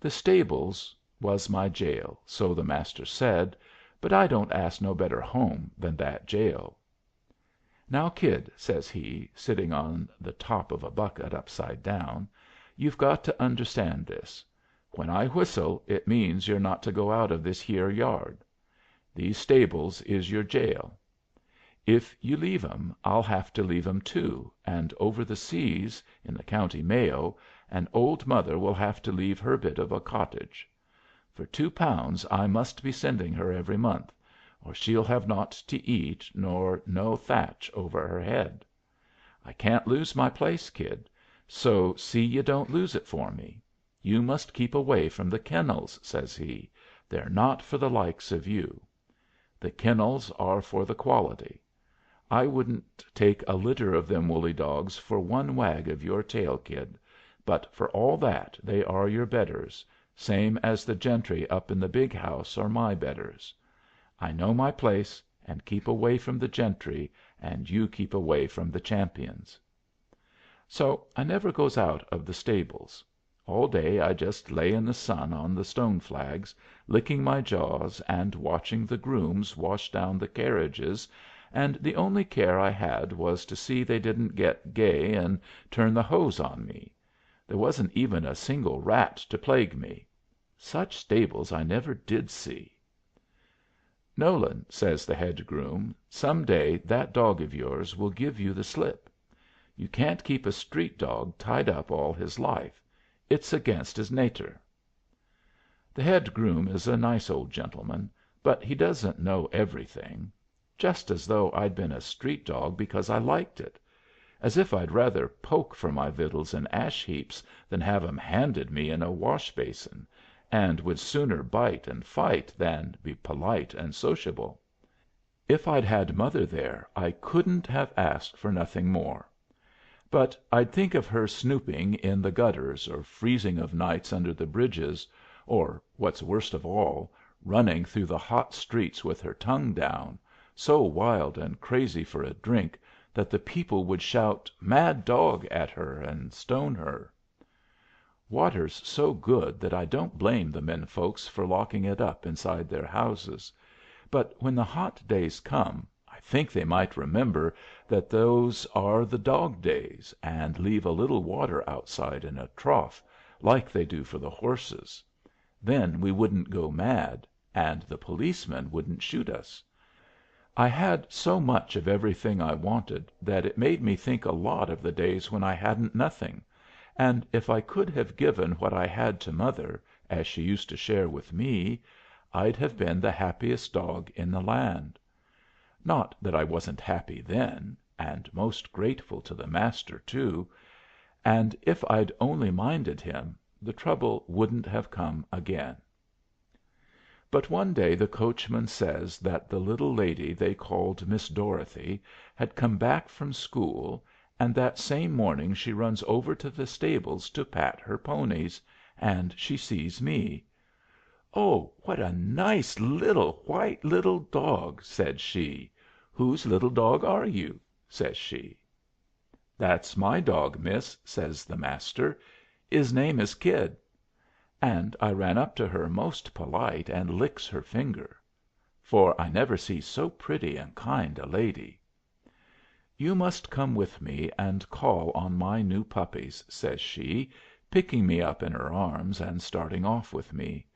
The stables was my jail, so the Master said, but I don't ask no better home than that jail. "Now, kid," says he, sitting on the top of a bucket upside down, "you've got to understand this. When I whistle it means you're not to go out of this here yard. These stables is your jail. If you leave 'em, I'll have to leave 'em too, and over the seas, in the County Mayo, an old mother will have to leave her bit of a cottage. For 2 pounds I must be sending her every month, or she'll have naught to eat nor no thatch over her head. I can't lose my place, kid, so see you don't lose it for me. You must keep away from the kennels," says he. "They're not for the likes of you. The kennels are for the quality. I wouldn't take a litter of them woolly dogs for one wag of your tail, kid, but for all that they are your betters, same as the gentry up in the big house are my betters. I know my place, and keep away from the gentry, and you keep away from the champions." So I never goes out of the stables. All day I just lay in the sun on the stone flags, licking my jaws and watching the grooms wash down the carriages, and the only care I had was to see they didn't get gay and turn the hose on me. There wasn't even a single rat to plague me. Such stables I never did see. "Nolan," says the head groom, "some day that dog of yours will give you the slip. You can't keep a street dog tied up all his life. It's against his nater." The head groom is a nice old gentleman, but he doesn't know everything. Just as though I'd been a street dog because I liked it. As if I'd rather poke for my vittles in ash heaps than have 'em handed me in a wash basin, and would sooner bite and fight than be polite and sociable. If I'd had mother there I couldn't have asked for nothing more. But I'd think of her snooping in the gutters, or freezing of nights under the bridges, or, what's worst of all, running through the hot streets with her tongue down, so wild and crazy for a drink that the people would shout "Mad dog" at her and stone her. Water's so good that I don't blame the men folks for locking it up inside their houses, but when the hot days come I think they might remember that those are the dog days, and leave a little water outside in a trough, like they do for the horses. Then we wouldn't go mad, and the policemen wouldn't shoot us. I had so much of everything I wanted that it made me think a lot of the days when I hadn't nothing, and if I could have given what I had to mother, as she used to share with me, I'd have been the happiest dog in the land. Not that I wasn't happy then, and most grateful to the Master, too, and if I'd only minded him, the trouble wouldn't have come again. But one day the coachman says that the little lady they called Miss Dorothy had come back from school, and that same morning she runs over to the stables to pat her ponies, and she sees me. "Oh, what a nice little white little dog!" said she. "Whose little dog are you?" says she. "That's my dog, miss," says the Master. "'Is name is Kid." And I ran up to her most polite and licks her finger. For I never see so pretty and kind a lady. "You must come with me and call on my new puppies," says she, picking me up in her arms and starting off with me.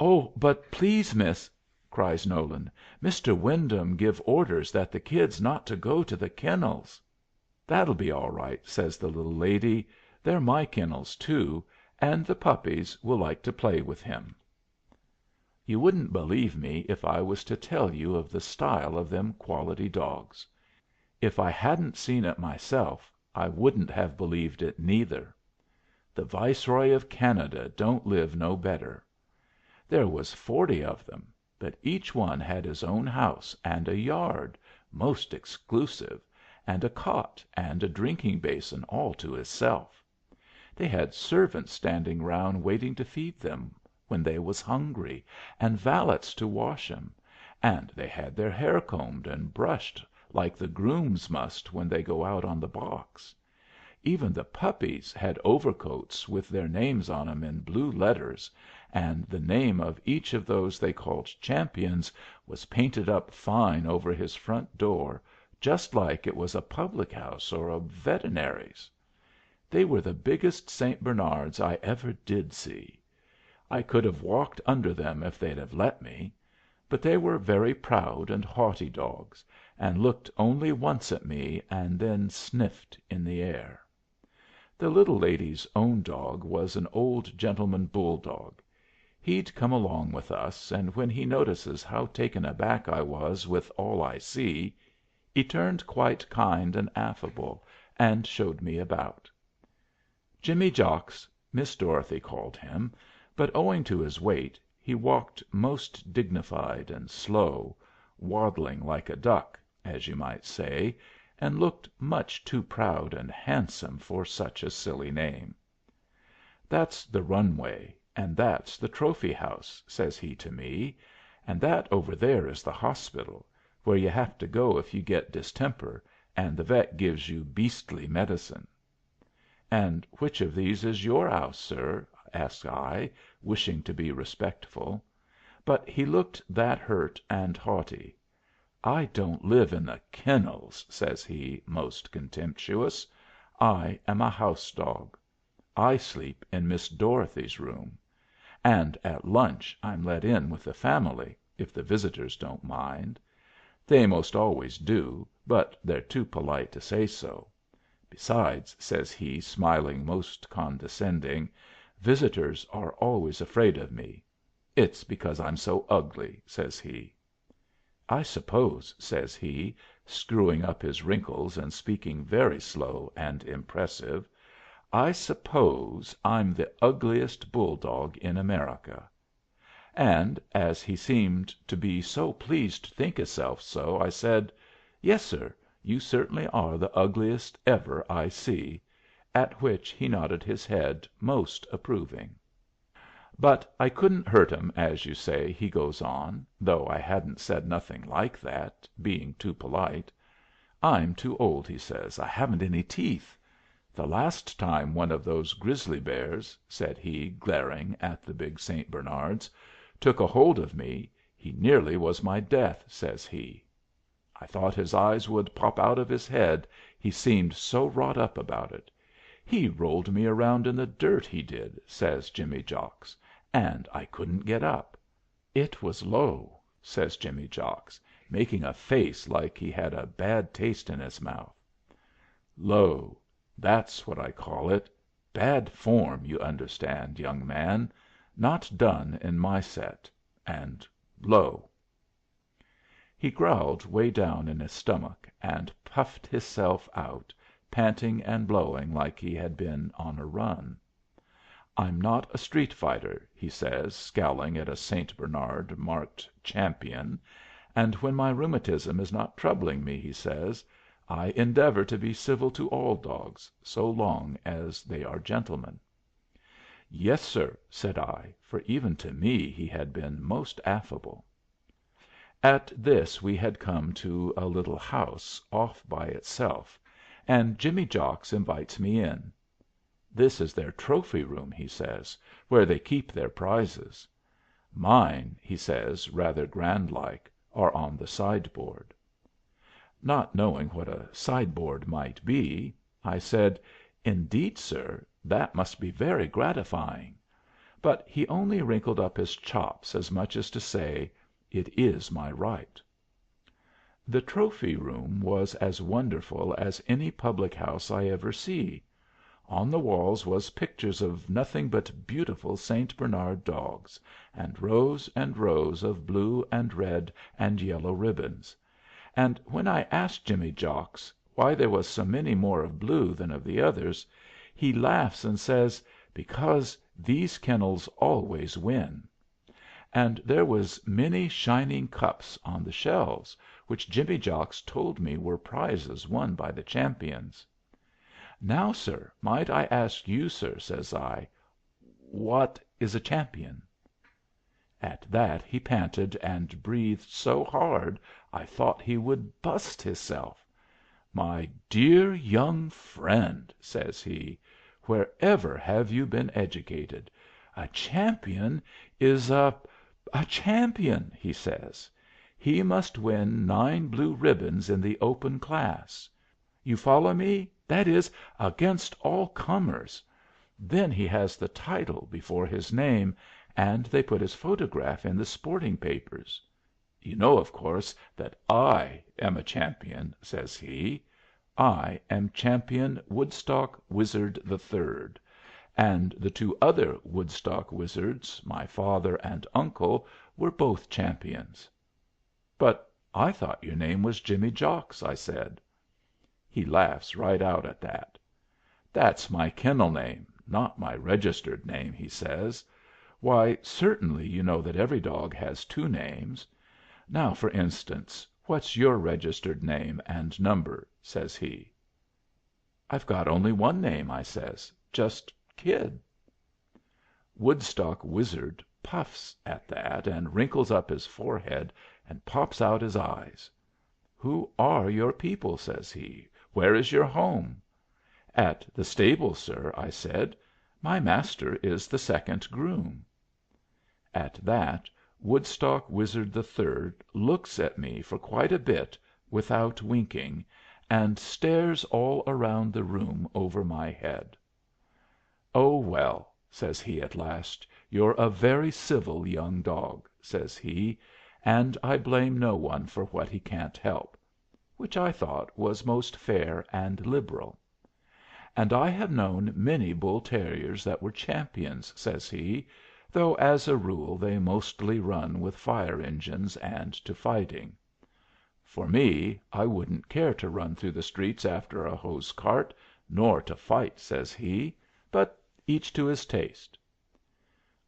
"Oh, but please, miss," cries Nolan, "Mr. Wyndham give orders that the Kid's not to go to the kennels." "That'll be all right," says the little lady. "They're my kennels, too, and the puppies will like to play with him." You wouldn't believe me if I was to tell you of the style of them quality dogs. If I hadn't seen it myself, I wouldn't have believed it neither. The Viceroy of Canada don't live no better. There was 40 of them, but each one had his own house and a yard, most exclusive, and a cot and a drinking basin all to hisself. They had servants standing round waiting to feed them when they was hungry, and valets to wash 'em, and they had their hair combed and brushed like the grooms must when they go out on the box. Even the puppies had overcoats with their names on 'em in blue letters, and the name of each of those they called champions was painted up fine over his front door, just like it was a public house or a veterinary's. They were the biggest St. Bernards I ever did see. I could have walked under them if they'd have let me. But they were very proud and haughty dogs, and looked only once at me and then sniffed in the air. The little lady's own dog was an old gentleman bulldog. He'd come along with us, and when he notices how taken aback I was with all I see, he turned quite kind and affable, and showed me about. Jimmy Jocks, Miss Dorothy called him, but owing to his weight he walked most dignified and slow, waddling like a duck, as you might say, and looked much too proud and handsome for such a silly name. "That's the runway, and that's the trophy house," says he to me, "and that over there is the hospital, where you have to go if you get distemper, and the vet gives you beastly medicine." "And which of these is your house, sir?" asks I, wishing to be respectful. But he looked that hurt and haughty. "I don't live in the kennels," says he, most contemptuous. "I am a house dog. I sleep in Miss Dorothy's room. And at lunch I'm let in with the family, if the visitors don't mind. They most always do, but they're too polite to say so. Besides," says he, smiling most condescending, "visitors are always afraid of me. It's because I'm so ugly," says he. "I suppose," says he, screwing up his wrinkles and speaking very slow and impressive, "I suppose I'm the ugliest bulldog in America." And as he seemed to be so pleased to think hisself so, I said, "Yes, sir. You certainly are the ugliest ever I see," at which he nodded his head most approving. "But I couldn't hurt 'em, as you say," he goes on, though I hadn't said nothing like that, being too polite. "I'm too old," he says. "I haven't any teeth. The last time one of those grizzly bears," said he, glaring at the big St. Bernards, "took a hold of me, he nearly was my death," says he. I thought his eyes would pop out of his head, he seemed so wrought up about it. "He rolled me around in the dirt, he did," says Jimmy Jocks, "and I couldn't get up. It was low," says Jimmy Jocks, making a face like he had a bad taste in his mouth. "Low, that's what I call it. Bad form, you understand, young man. Not done in my set. And low." He growled way down in his stomach, and puffed hisself out, panting and blowing like he had been on a run. "I'm not a street fighter," he says, scowling at a St. Bernard marked "Champion," "and when my rheumatism is not troubling me," he says, "I endeavor to be civil to all dogs, so long as they are gentlemen." "Yes, sir," said I, for even to me he had been most affable. At this we had come to a little house off by itself, and Jimmy Jocks invites me in. "This is their trophy room," he says, "where they keep their prizes. Mine," he says, rather grand like, "are on the sideboard." Not knowing what a sideboard might be, I said, "Indeed, sir, that must be very gratifying." But he only wrinkled up his chops as much as to say, "It is my right." The trophy room was as wonderful as any public house I ever see. On the walls was pictures of nothing but beautiful St. Bernard dogs, and rows of blue and red and yellow ribbons. And when I asked Jimmy Jocks why there was so many more of blue than of the others, he laughs and says, "Because these kennels always win." And there was many shining cups on the shelves, which Jimmy Jocks told me were prizes won by the champions. "Now, sir, might I ask you, sir," says I, "what is a champion?" At that he panted and breathed so hard I thought he would bust hisself. "My dear young friend," says he, "wherever have you been educated? A champion is a champion," he says. "He must win 9 blue ribbons in the open class. You follow me? That is, against all comers. Then he has the title before his name, and they put his photograph in the sporting papers. You know, of course, that I am a champion," says he. "I am Champion Woodstock Wizard III, and the 2 other Woodstock wizards, my father and uncle, were both champions." "But I thought your name was Jimmy Jocks," I said. He laughs right out at that. "That's my kennel name, not my registered name," he says. "Why, certainly you know that every dog has 2 names. Now, for instance, what's your registered name and number?" says he. "I've got only one name," I says. "Just Kid." Woodstock Wizard puffs at that, and wrinkles up his forehead and pops out his eyes. "Who are your people?" says he. "Where is your home?" "At the stable, sir," I said. "My master is the second groom." At that Woodstock Wizard III looks at me for quite a bit without winking, and stares all around the room over my head. "Oh, well," says he at last, "you're a very civil young dog," says he, "and I blame no one for what he can't help," which I thought was most fair and liberal. "And I have known many bull terriers that were champions," says he, "though as a rule they mostly run with fire engines and to fighting. For me, I wouldn't care to run through the streets after a hose cart, nor to fight," says he, "but each to his taste."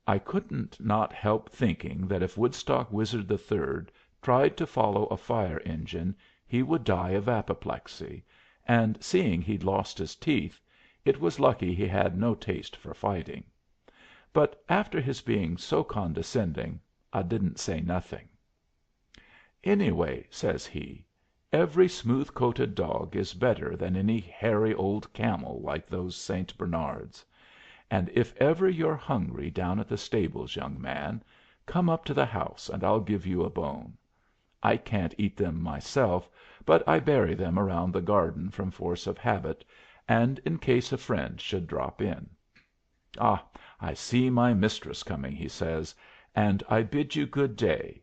I couldn't not help thinking that if Woodstock Wizard III tried to follow a fire engine he would die of apoplexy, and seeing he'd lost his teeth, it was lucky he had no taste for fighting. But after his being so condescending, I didn't say nothing. "Anyway," says he, "every smooth coated dog is better than any hairy old camel like those St. Bernards. And if ever you're hungry down at the stables, young man, come up to the house and I'll give you a bone. I can't eat them myself, but I bury them around the garden from force of habit, and in case a friend should drop in. Ah, I see my mistress coming," he says, "and I bid you good day.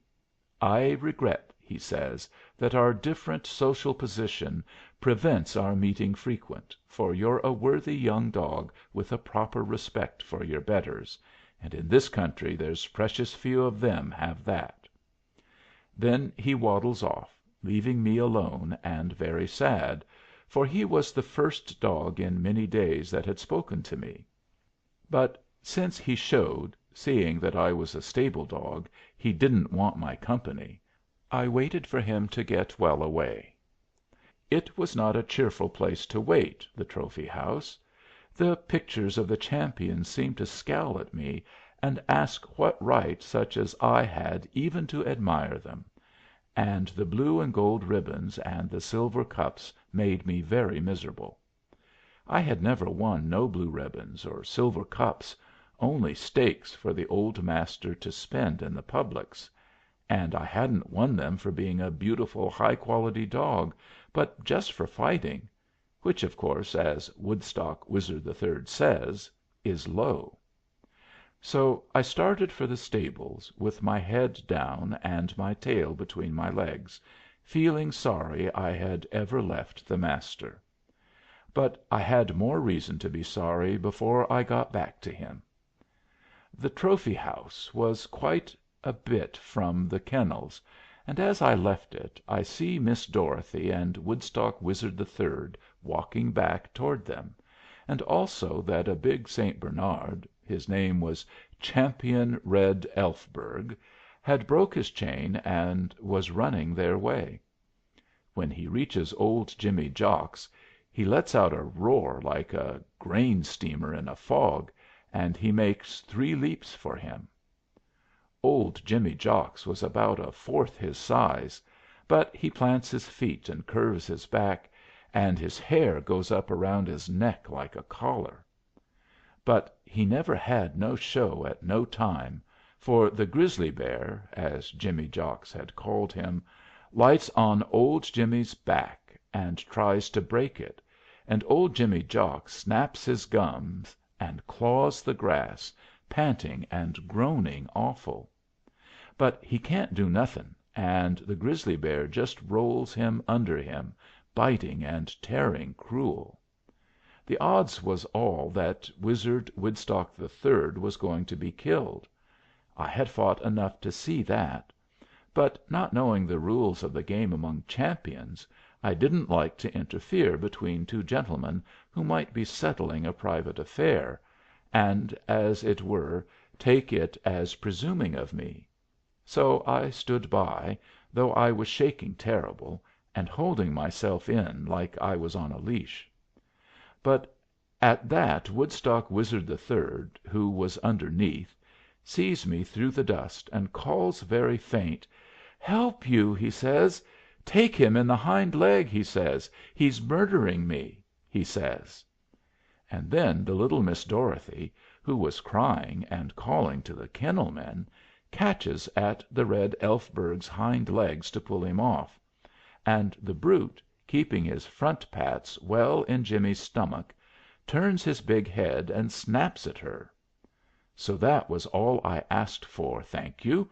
I regret," he says, "that our different social position prevents our meeting frequent, for you're a worthy young dog with a proper respect for your betters, and in this country there's precious few of them have that." Then he waddles off, leaving me alone and very sad, for he was the first dog in many days that had spoken to me. But since he showed, seeing that I was a stable dog, he didn't want my company, I waited for him to get well away. It was not a cheerful place to wait, the trophy house. The pictures of the champions seemed to scowl at me and ask what right such as I had even to admire them, and the blue and gold ribbons and the silver cups made me very miserable. I had never won no blue ribbons or silver cups, only stakes for the old Master to spend in the publics, and I hadn't won them for being a beautiful, high quality dog, but just for fighting, which, of course, as Woodstock Wizard III says, is low. So I started for the stables, with my head down and my tail between my legs, feeling sorry I had ever left the Master. But I had more reason to be sorry before I got back to him. The trophy house was quite a bit from the kennels, and as I left it I see Miss Dorothy and Woodstock Wizard III walking back toward them, and also that a big St. Bernard, his name was Champion Red Elfberg, had broke his chain and was running their way. When he reaches old Jimmy Jocks he lets out a roar like a grain steamer in a fog, and he makes 3 leaps for him. Old Jimmy Jocks was about a fourth his size, but he plants his feet and curves his back, and his hair goes up around his neck like a collar. But he never had no show at no time, for the grizzly bear, as Jimmy Jocks had called him, lights on old Jimmy's back and tries to break it, and old Jimmy Jocks snaps his gums and claws the grass, panting and groaning awful. But he can't do nothing, and the grizzly bear just rolls him under him, biting and tearing cruel. The odds was all that Wizard Woodstock III was going to be killed. I had fought enough to see that. But not knowing the rules of the game among champions, I didn't like to interfere between 2 gentlemen who might be settling a private affair, and, as it were, take it as presuming of me. So I stood by, though I was shaking terrible, and holding myself in like I was on a leash. But at that Woodstock Wizard III, who was underneath, sees me through the dust, and calls very faint, "Help you!" he says. "Take him in the hind leg," he says. "He's murdering me," he says. And then the little Miss Dorothy, who was crying and calling to the kennel men, catches at the Red Elfberg's hind legs to pull him off, and the brute, keeping his front pats well in Jimmy's stomach, turns his big head and snaps at her. So that was all I asked for, thank you.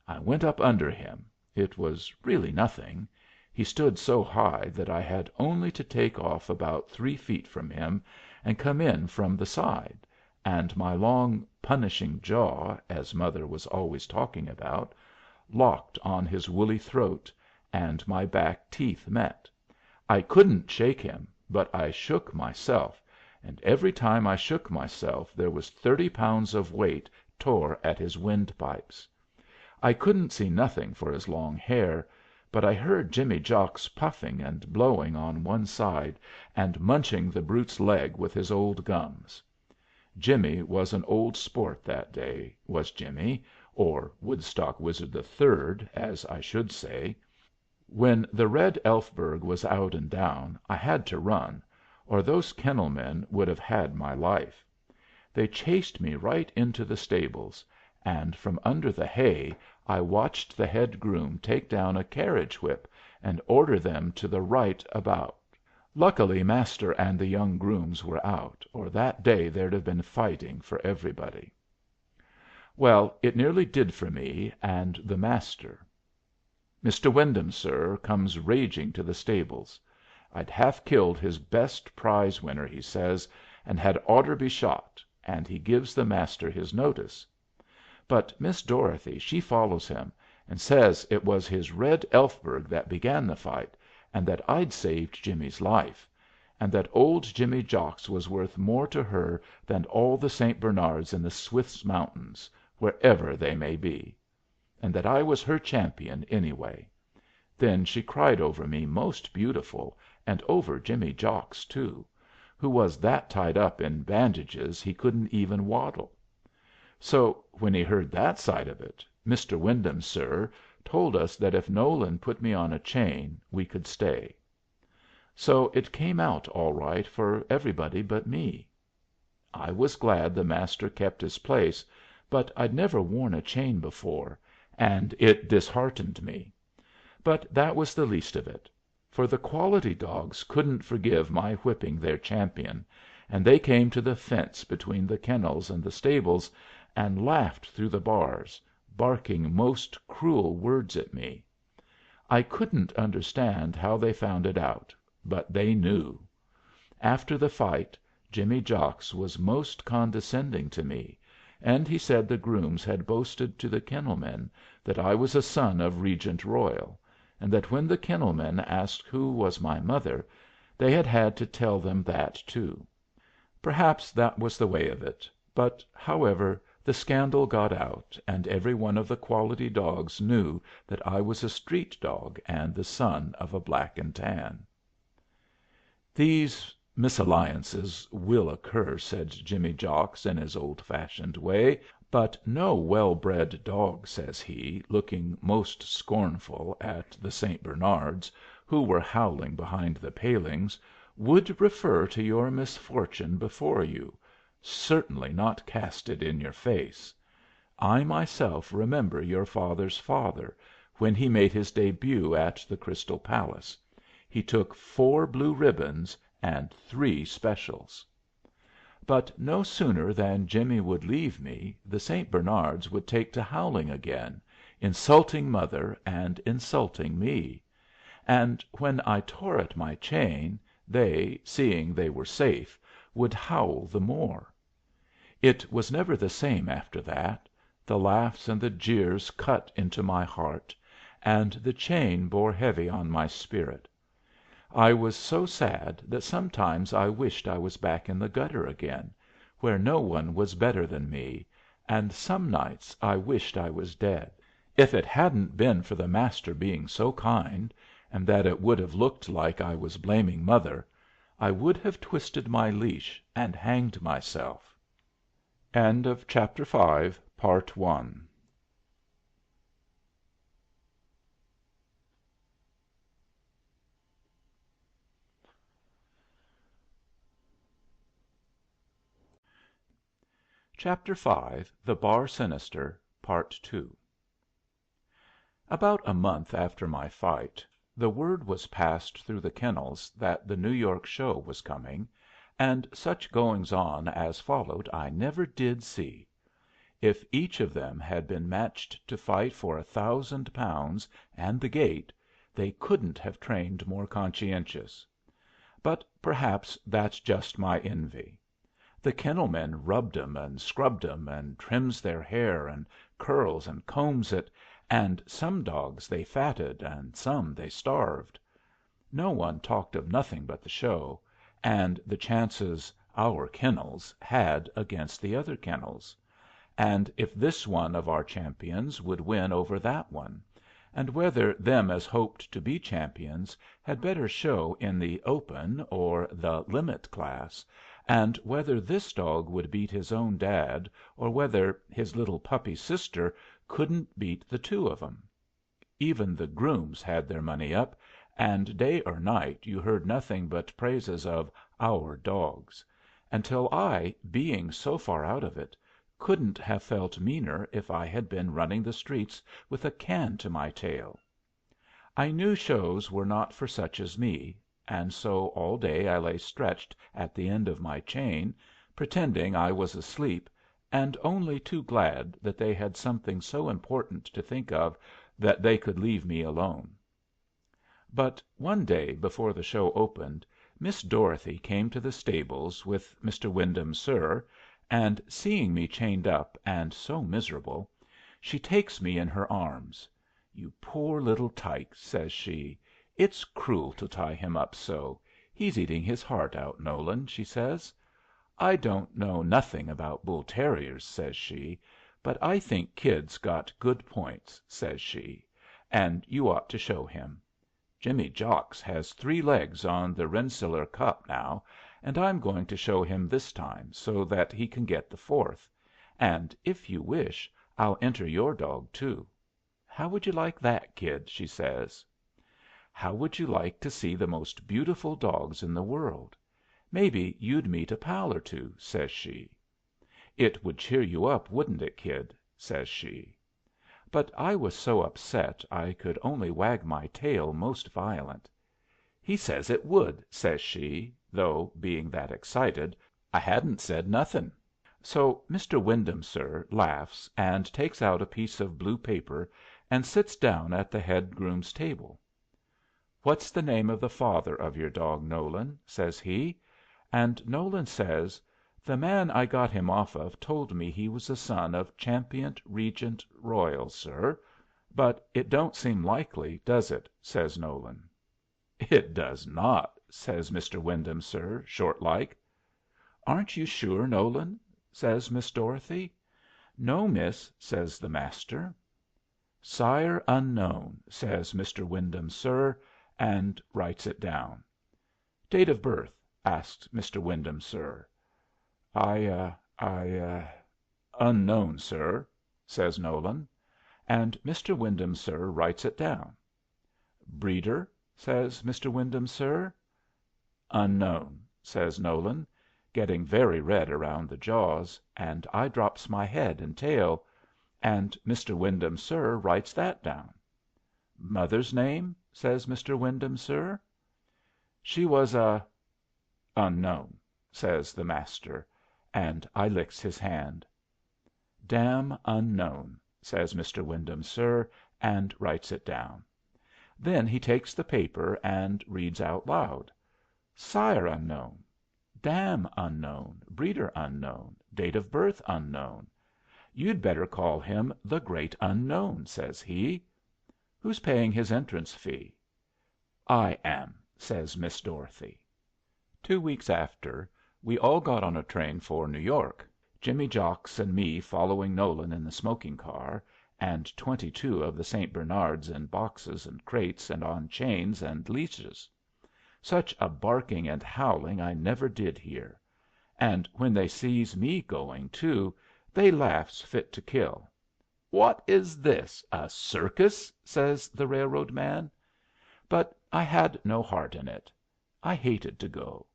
I went up under him. It was really nothing. He stood so high that I had only to take off about 3 feet from him and come in from the side, and my long "punishing jaw," as mother was always talking about, locked on his woolly throat, and my back teeth met. I couldn't shake him, but I shook myself, and every time I shook myself there was 30 pounds of weight tore at his windpipes. I couldn't see nothing for his long hair, but I heard Jimmy Jocks puffing and blowing on one side and munching the brute's leg with his old gums. Jimmy was an old sport that day, was Jimmy, or Woodstock Wizard III, as I should say. When the red Elfberg was out and down, I had to run, or those kennel men would have had my life. They chased me right into the stables, and from under the hay I watched the head groom take down a carriage whip and order them to the right about. Luckily Master and the young grooms were out, or that day there'd have been fighting for everybody. Well, it nearly did for me and the Master. "Mr. Wyndham, sir," comes raging to the stables. I'd half killed his best prize winner, he says, and had oughter be shot, and he gives the Master his notice. But Miss Dorothy she follows him, and says it was his red Elfberg that began the fight, and that I'd saved Jimmie's life, and that old Jimmy Jocks was worth more to her than all the St. Bernards in the Swiss mountains, wherever they may be, and that I was her champion anyway. Then she cried over me most beautiful, and over Jimmy Jocks, too, who was that tied up in bandages he couldn't even waddle. So when he heard that side of it, Mr. Wyndham, sir, told us that if Nolan put me on a chain we could stay. So it came out all right for everybody but me. I was glad the Master kept his place, but I'd never worn a chain before, and it disheartened me. But that was the least of it, for the quality dogs couldn't forgive my whipping their champion, and they came to the fence between the kennels and the stables, and laughed through the bars, barking most cruel words at me. I couldn't understand how they found it out, but they knew. After the fight Jimmy Jocks was most condescending to me, and he said the grooms had boasted to the kennel men that I was a son of Regent Royal, and that when the kennel men asked who was my mother, they had had to tell them that too. Perhaps that was the way of it, but, however, the scandal got out, and every one of the quality dogs knew that I was a street dog and the son of a Black and Tan. "These misalliances will occur," said Jimmy Jocks in his old fashioned way, "but no well bred dog," says he, looking most scornful at the St. Bernards, who were howling behind the palings, "would refer to your misfortune before you, certainly not cast it in your face. I myself remember your father's father, when he made his début at the Crystal Palace. He took 4 blue ribbons and 3 specials." But no sooner than Jimmy would leave me the St. Bernards would take to howling again, insulting mother and insulting me; and when I tore at my chain, they, seeing they were safe, would howl the more. It was never the same after that. The laughs and the jeers cut into my heart, and the chain bore heavy on my spirit. I was so sad that sometimes I wished I was back in the gutter again, where no one was better than me, and some nights I wished I was dead. If it hadn't been for the Master being so kind, and that it would have looked like I was blaming mother, I would have twisted my leash and hanged myself. Chapter 6 The Bar Sinister, Part 2. About a month after my fight, the word was passed through the kennels that the New York show was coming, and such goings on as followed I never did see. If each of them had been matched to fight for £1,000 and the gate, they couldn't have trained more conscientious. But perhaps that's just my envy. The kennel men rubs 'em and scrubs 'em, and trims their hair, and curls and combs it, and some dogs they fatted, and some they starved. No one talked of nothing but the show, and the chances our kennels had against the other kennels, and if this one of our champions would win over that one, and whether them as hoped to be champions had better show in the Open or the Limit class, and whether this dog would beat his own dad, or whether his little puppy sister couldn't beat the two of 'em. Even the grooms had their money up, and day or night you heard nothing but praises of "our dogs," until I, being so far out of it, couldn't have felt meaner if I had been running the streets with a can to my tail. I knew shows were not for such as me, and so all day I lay stretched at the end of my chain, pretending I was asleep, and only too glad that they had something so important to think of that they could leave me alone. But one day before the show opened, Miss Dorothy came to the stables with Mr. Wyndham, sir, and seeing me chained up and so miserable, she takes me in her arms. "You poor little tyke," says she. "It's cruel to tie him up so. He's eating his heart out, Nolan," she says. "I don't know nothing about bull terriers," says she, "but I think Kid's got good points," says she, "and you ought to show him. Jimmy Jocks has 3 legs on the Rensselaer Cup now, and I'm going to show him this time, so that he can get the 4th. And if you wish, I'll enter your dog too. How would you like that, Kid?" she says. "How would you like to see the most beautiful dogs in the world? Maybe you'd meet a pal or two," says she. "It would cheer you up, wouldn't it, Kid?" says she. But I was so upset I could only wag my tail most violent. "He says it would," says she, though, being that excited, I hadn't said nothing. So Mr. Wyndham, sir, laughs, and takes out a piece of blue paper and sits down at the head groom's table. "What's the name of the father of your dog, Nolan?" says he. And Nolan says, "The man I got him off of told me he was the son of Champion Regent Royal, sir, but it don't seem likely, does it?" says Nolan. "It does not," says Mr. Wyndham, sir, short like. "Aren't you sure, Nolan?" says Miss Dorothy. "No, miss," says the Master. "Sire unknown," says Mr. Wyndham, sir, and writes it down. "Date of birth?" asks Mr. Wyndham, sir. "I unknown, sir," says Nolan. And Mr. Wyndham, sir, writes it down. "Breeder?" says Mr. Wyndham, sir. "Unknown," says Nolan, getting very red around the jaws, and I drops my head and tail, and Mr. Wyndham, sir, writes that down. "Mother's name?" says Mr. Wyndham, sir. "She was a unknown," says the Master, and I licks his hand. "Dam unknown," says Mr. Wyndham, sir, and writes it down. Then he takes the paper and reads out loud: "Sire unknown, dam unknown, breeder unknown, date of birth unknown. You'd better call him the Great Unknown," says he. "Who's paying his entrance fee?" "I am," says Miss Dorothy. 2 weeks after, we all got on a train for New York, Jimmy Jocks and me following Nolan in the smoking car, and 22 of the St. Bernards in boxes and crates and on chains and leashes. Such a barking and howling I never did hear. And when they sees me going, too, they laughs fit to kill. "What is this, a circus?" says the railroad man. But I had no heart in it. I hated to go.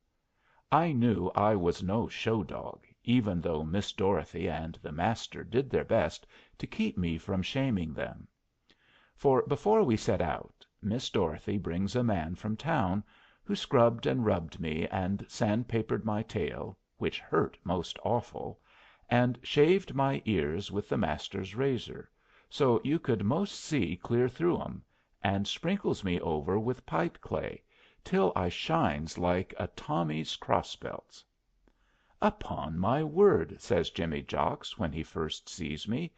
I knew I was no show dog, even though Miss Dorothy and the Master did their best to keep me from shaming them. For before we set out, Miss Dorothy brings a man from town, who scrubbed and rubbed me, and sandpapered my tail, which hurt most awful, and shaved my ears with the Master's razor, so you could most see clear through 'em, and sprinkles me over with pipe clay, till I shines like a Tommy's cross belts. "Upon my word," says Jimmy Jocks when he first sees me,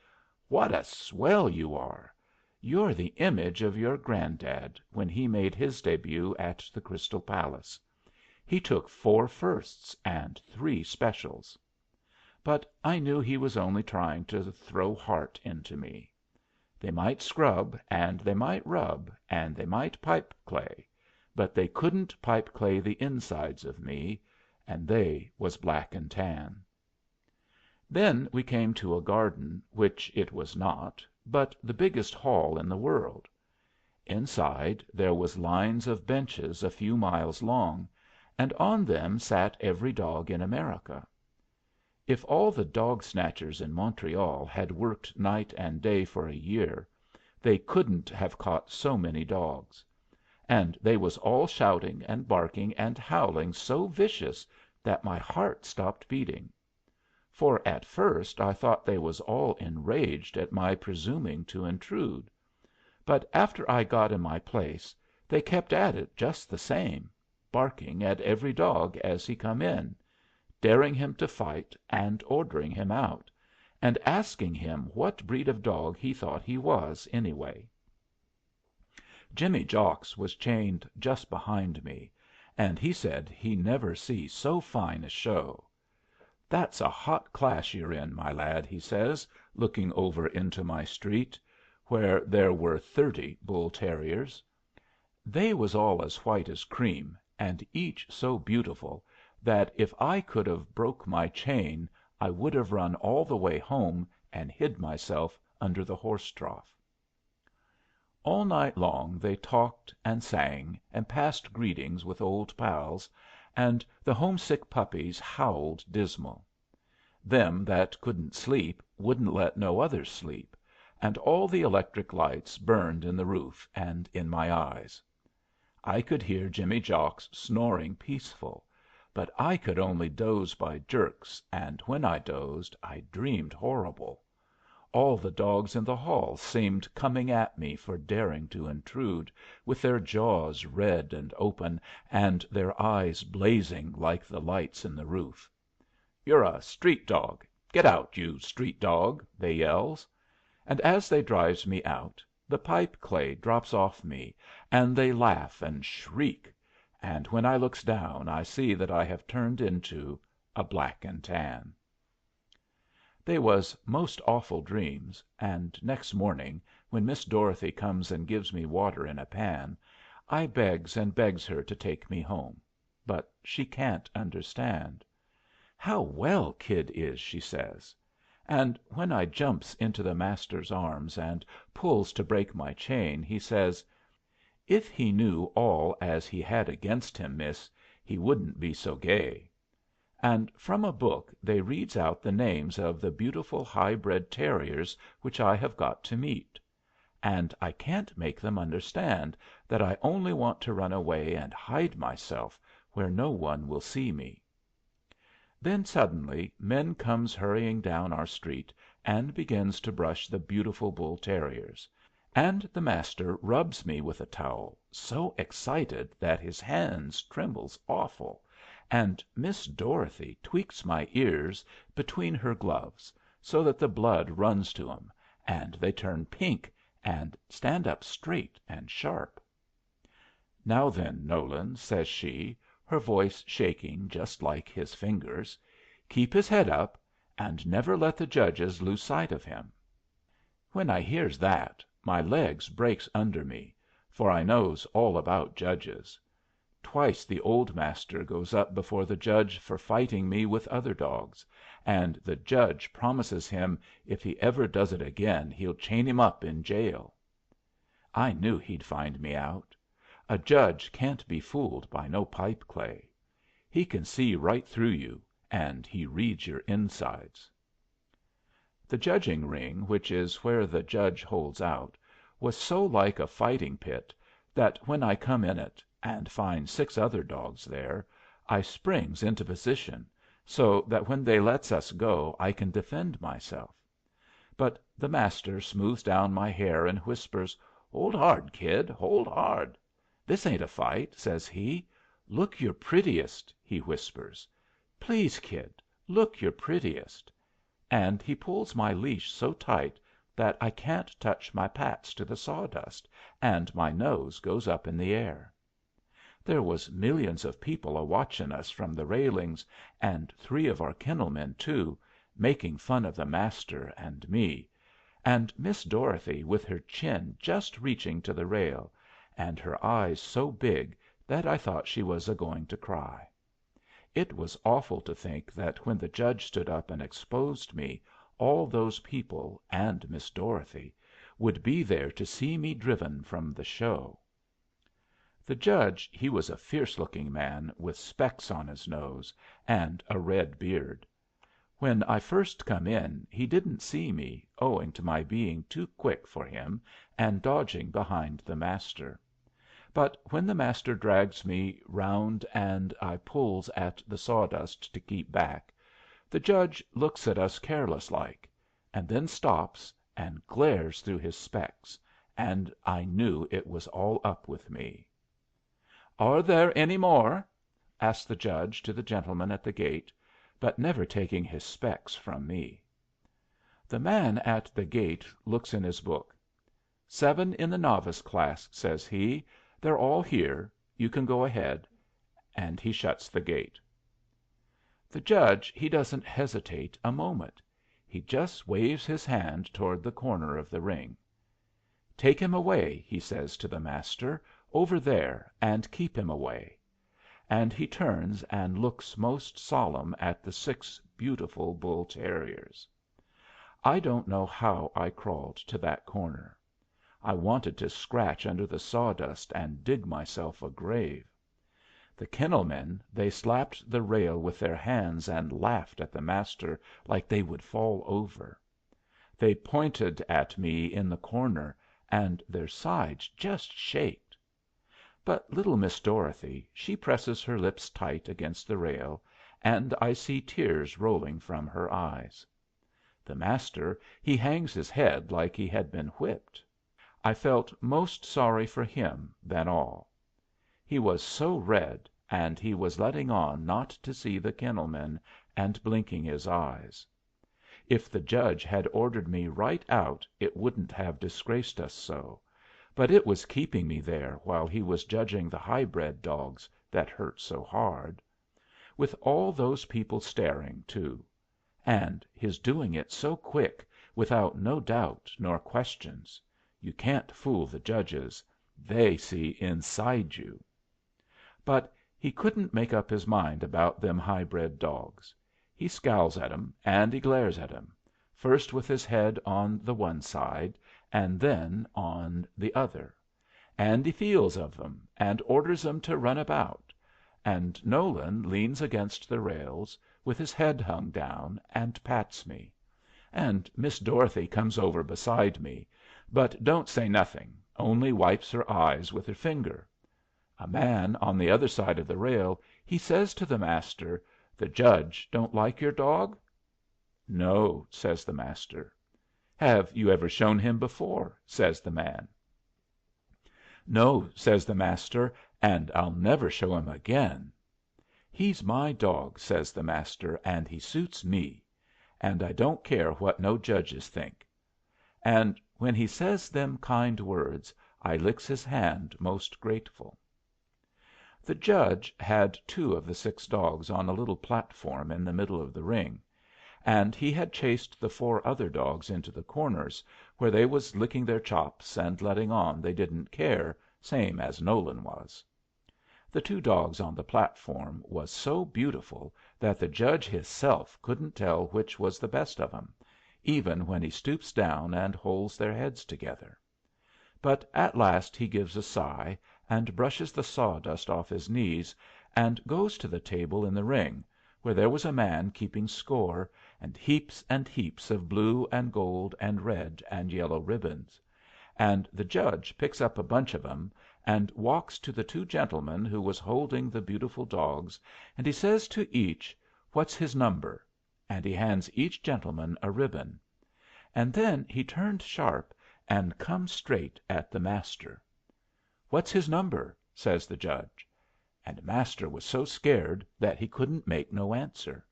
"what a swell you are! You're the image of your granddad when he made his debut at the Crystal Palace. He took 4 firsts and 3 specials." But I knew he was only trying to throw heart into me. They might scrub, and they might rub, and they might pipe clay, but they couldn't pipe clay the insides of me, and they was black and tan. Then we came to a garden, which it was not, but the biggest hall in the world. Inside there was lines of benches a few miles long, and on them sat every dog in America. If all the dog snatchers in Montreal had worked night and day for a year, they couldn't have caught so many dogs. And they was all shouting and barking and howling so vicious that my heart stopped beating. For at first I thought they was all enraged at my presuming to intrude. But after I got in my place they kept at it just the same, barking at every dog as he come in, daring him to fight and ordering him out, and asking him what breed of dog he thought he was, anyway. Jimmy Jocks was chained just behind me, and he said he never see so fine a show. "That's a hot class you're in, my lad," he says, looking over into my street, where there were 30 bull terriers. They was all as white as cream, and each so beautiful that if I could have broke my chain I would have run all the way home and hid myself under the horse trough. All night long they talked and sang, and passed greetings with old pals, and the homesick puppies howled dismal. Them that couldn't sleep wouldn't let no others sleep, and all the electric lights burned in the roof and in my eyes. I could hear Jimmy Jocks snoring peaceful, but I could only doze by jerks, and when I dozed I dreamed horrible. All the dogs in the hall seemed coming at me for daring to intrude, with their jaws red and open, and their eyes blazing like the lights in the roof. "You're a street dog. Get out, you street dog!" they yells. And as they drives me out, the pipe clay drops off me, and they laugh and shriek, and when I looks down I see that I have turned into a black and tan. They was most awful dreams, and next morning, when Miss Dorothy comes and gives me water in a pan, I begs and begs her to take me home. But she can't understand. "How well Kid is!" she says. And when I jumps into the Master's arms and pulls to break my chain, he says, "If he knew all as he had against him, miss, he wouldn't be so gay." And from a book they reads out the names of the beautiful high-bred terriers which I have got to meet. And I can't make them understand that I only want to run away and hide myself where no one will see me. Then suddenly men comes hurrying down our street and begins to brush the beautiful bull terriers, and the Master rubs me with a towel, so excited that his hands trembles awful, and Miss Dorothy tweaks my ears between her gloves, so that the blood runs to 'em, and they turn pink and stand up straight and sharp. "Now then, Nolan," says she, her voice shaking just like his fingers, "keep his head up, and never let the judges lose sight of him." When I hears that, my legs breaks under me, for I knows all about judges. Twice the old Master goes up before the judge for fighting me with other dogs, and the judge promises him if he ever does it again he'll chain him up in jail. I knew he'd find me out. A judge can't be fooled by no pipe clay. He can see right through you, and he reads your insides. The judging ring, which is where the judge holds out, was so like a fighting pit that when I come in it, and find 6 other dogs there, I springs into position, so that when they lets us go I can defend myself. But the Master smooths down my hair and whispers, "Hold hard, Kid, hold hard. This ain't a fight," says he. "Look your prettiest," he whispers. "Please, Kid, look your prettiest." And he pulls my leash so tight that I can't touch my pats to the sawdust, and my nose goes up in the air. There was millions of people a watching us from the railings, and 3 of our kennel men, too, making fun of the Master and me, and Miss Dorothy with her chin just reaching to the rail, and her eyes so big that I thought she was a going to cry. It was awful to think that when the judge stood up and exposed me, all those people, and Miss Dorothy, would be there to see me driven from the show. The judge he was a fierce looking man with specs on his nose, and a red beard. When I first come in he didn't see me, owing to my being too quick for him and dodging behind the Master. But when the Master drags me round and I pulls at the sawdust to keep back, the judge looks at us careless like, and then stops and glares through his specs, and I knew it was all up with me. "Are there any more?" asked the judge to the gentleman at the gate, but never taking his specs from me. The man at the gate looks in his book. "7 in the novice class," says he. "They're all here. You can go ahead." And he shuts the gate. The judge he doesn't hesitate a moment. He just waves his hand toward the corner of the ring. "Take him away," he says to the Master, "over there, and keep him away." And he turns and looks most solemn at the 6 beautiful bull terriers. I don't know how I crawled to that corner. I wanted to scratch under the sawdust and dig myself a grave. The kennel men they slapped the rail with their hands and laughed at the Master like they would fall over. They pointed at me in the corner, and their sides just shaked. But little Miss Dorothy she presses her lips tight against the rail, and I see tears rolling from her eyes. The Master he hangs his head like he had been whipped. I felt most sorry for him than all. He was so red, and he was letting on not to see the kennel men, and blinking his eyes. If the judge had ordered me right out it wouldn't have disgraced us so, but it was keeping me there while he was judging the high-bred dogs that hurt so hard. With all those people staring, too. And his doing it so quick, without no doubt nor questions. You can't fool the judges. They see inside you. But he couldn't make up his mind about them high-bred dogs. He scowls at 'em, and he glares at 'em, first with his head on the one side, and then on the other. And he feels of 'em, and orders 'em to run about. And Nolan leans against the rails, with his head hung down, and pats me. And Miss Dorothy comes over beside me, but don't say nothing, only wipes her eyes with her finger. A man on the other side of the rail he says to the Master, "The judge don't like your dog?" "No," says the Master. "Have you ever shown him before?" says the man. "No," says the Master, "and I'll never show him again." "He's my dog," says the Master, "and he suits me. And I don't care what no judges think." And when he says them kind words I licks his hand most grateful. The judge had 2 of the 6 dogs on a little platform in the middle of the ring, and he had chased the 4 other dogs into the corners, where they was licking their chops and letting on they didn't care, same as Nolan was. The 2 dogs on the platform was so beautiful that the judge hisself couldn't tell which was the best of 'em, even when he stoops down and holds their heads together. But at last he gives a sigh, and brushes the sawdust off his knees, and goes to the table in the ring, where there was a man keeping score, and heaps of blue and gold and red and yellow ribbons. And the judge picks up a bunch of 'em, and walks to the 2 gentlemen who was holding the beautiful dogs, and he says to each, "What's his number?" and he hands each gentleman a ribbon. And then he turned sharp and come straight at the Master. "What's his number?" says the judge. And Master was so scared that he couldn't make no answer.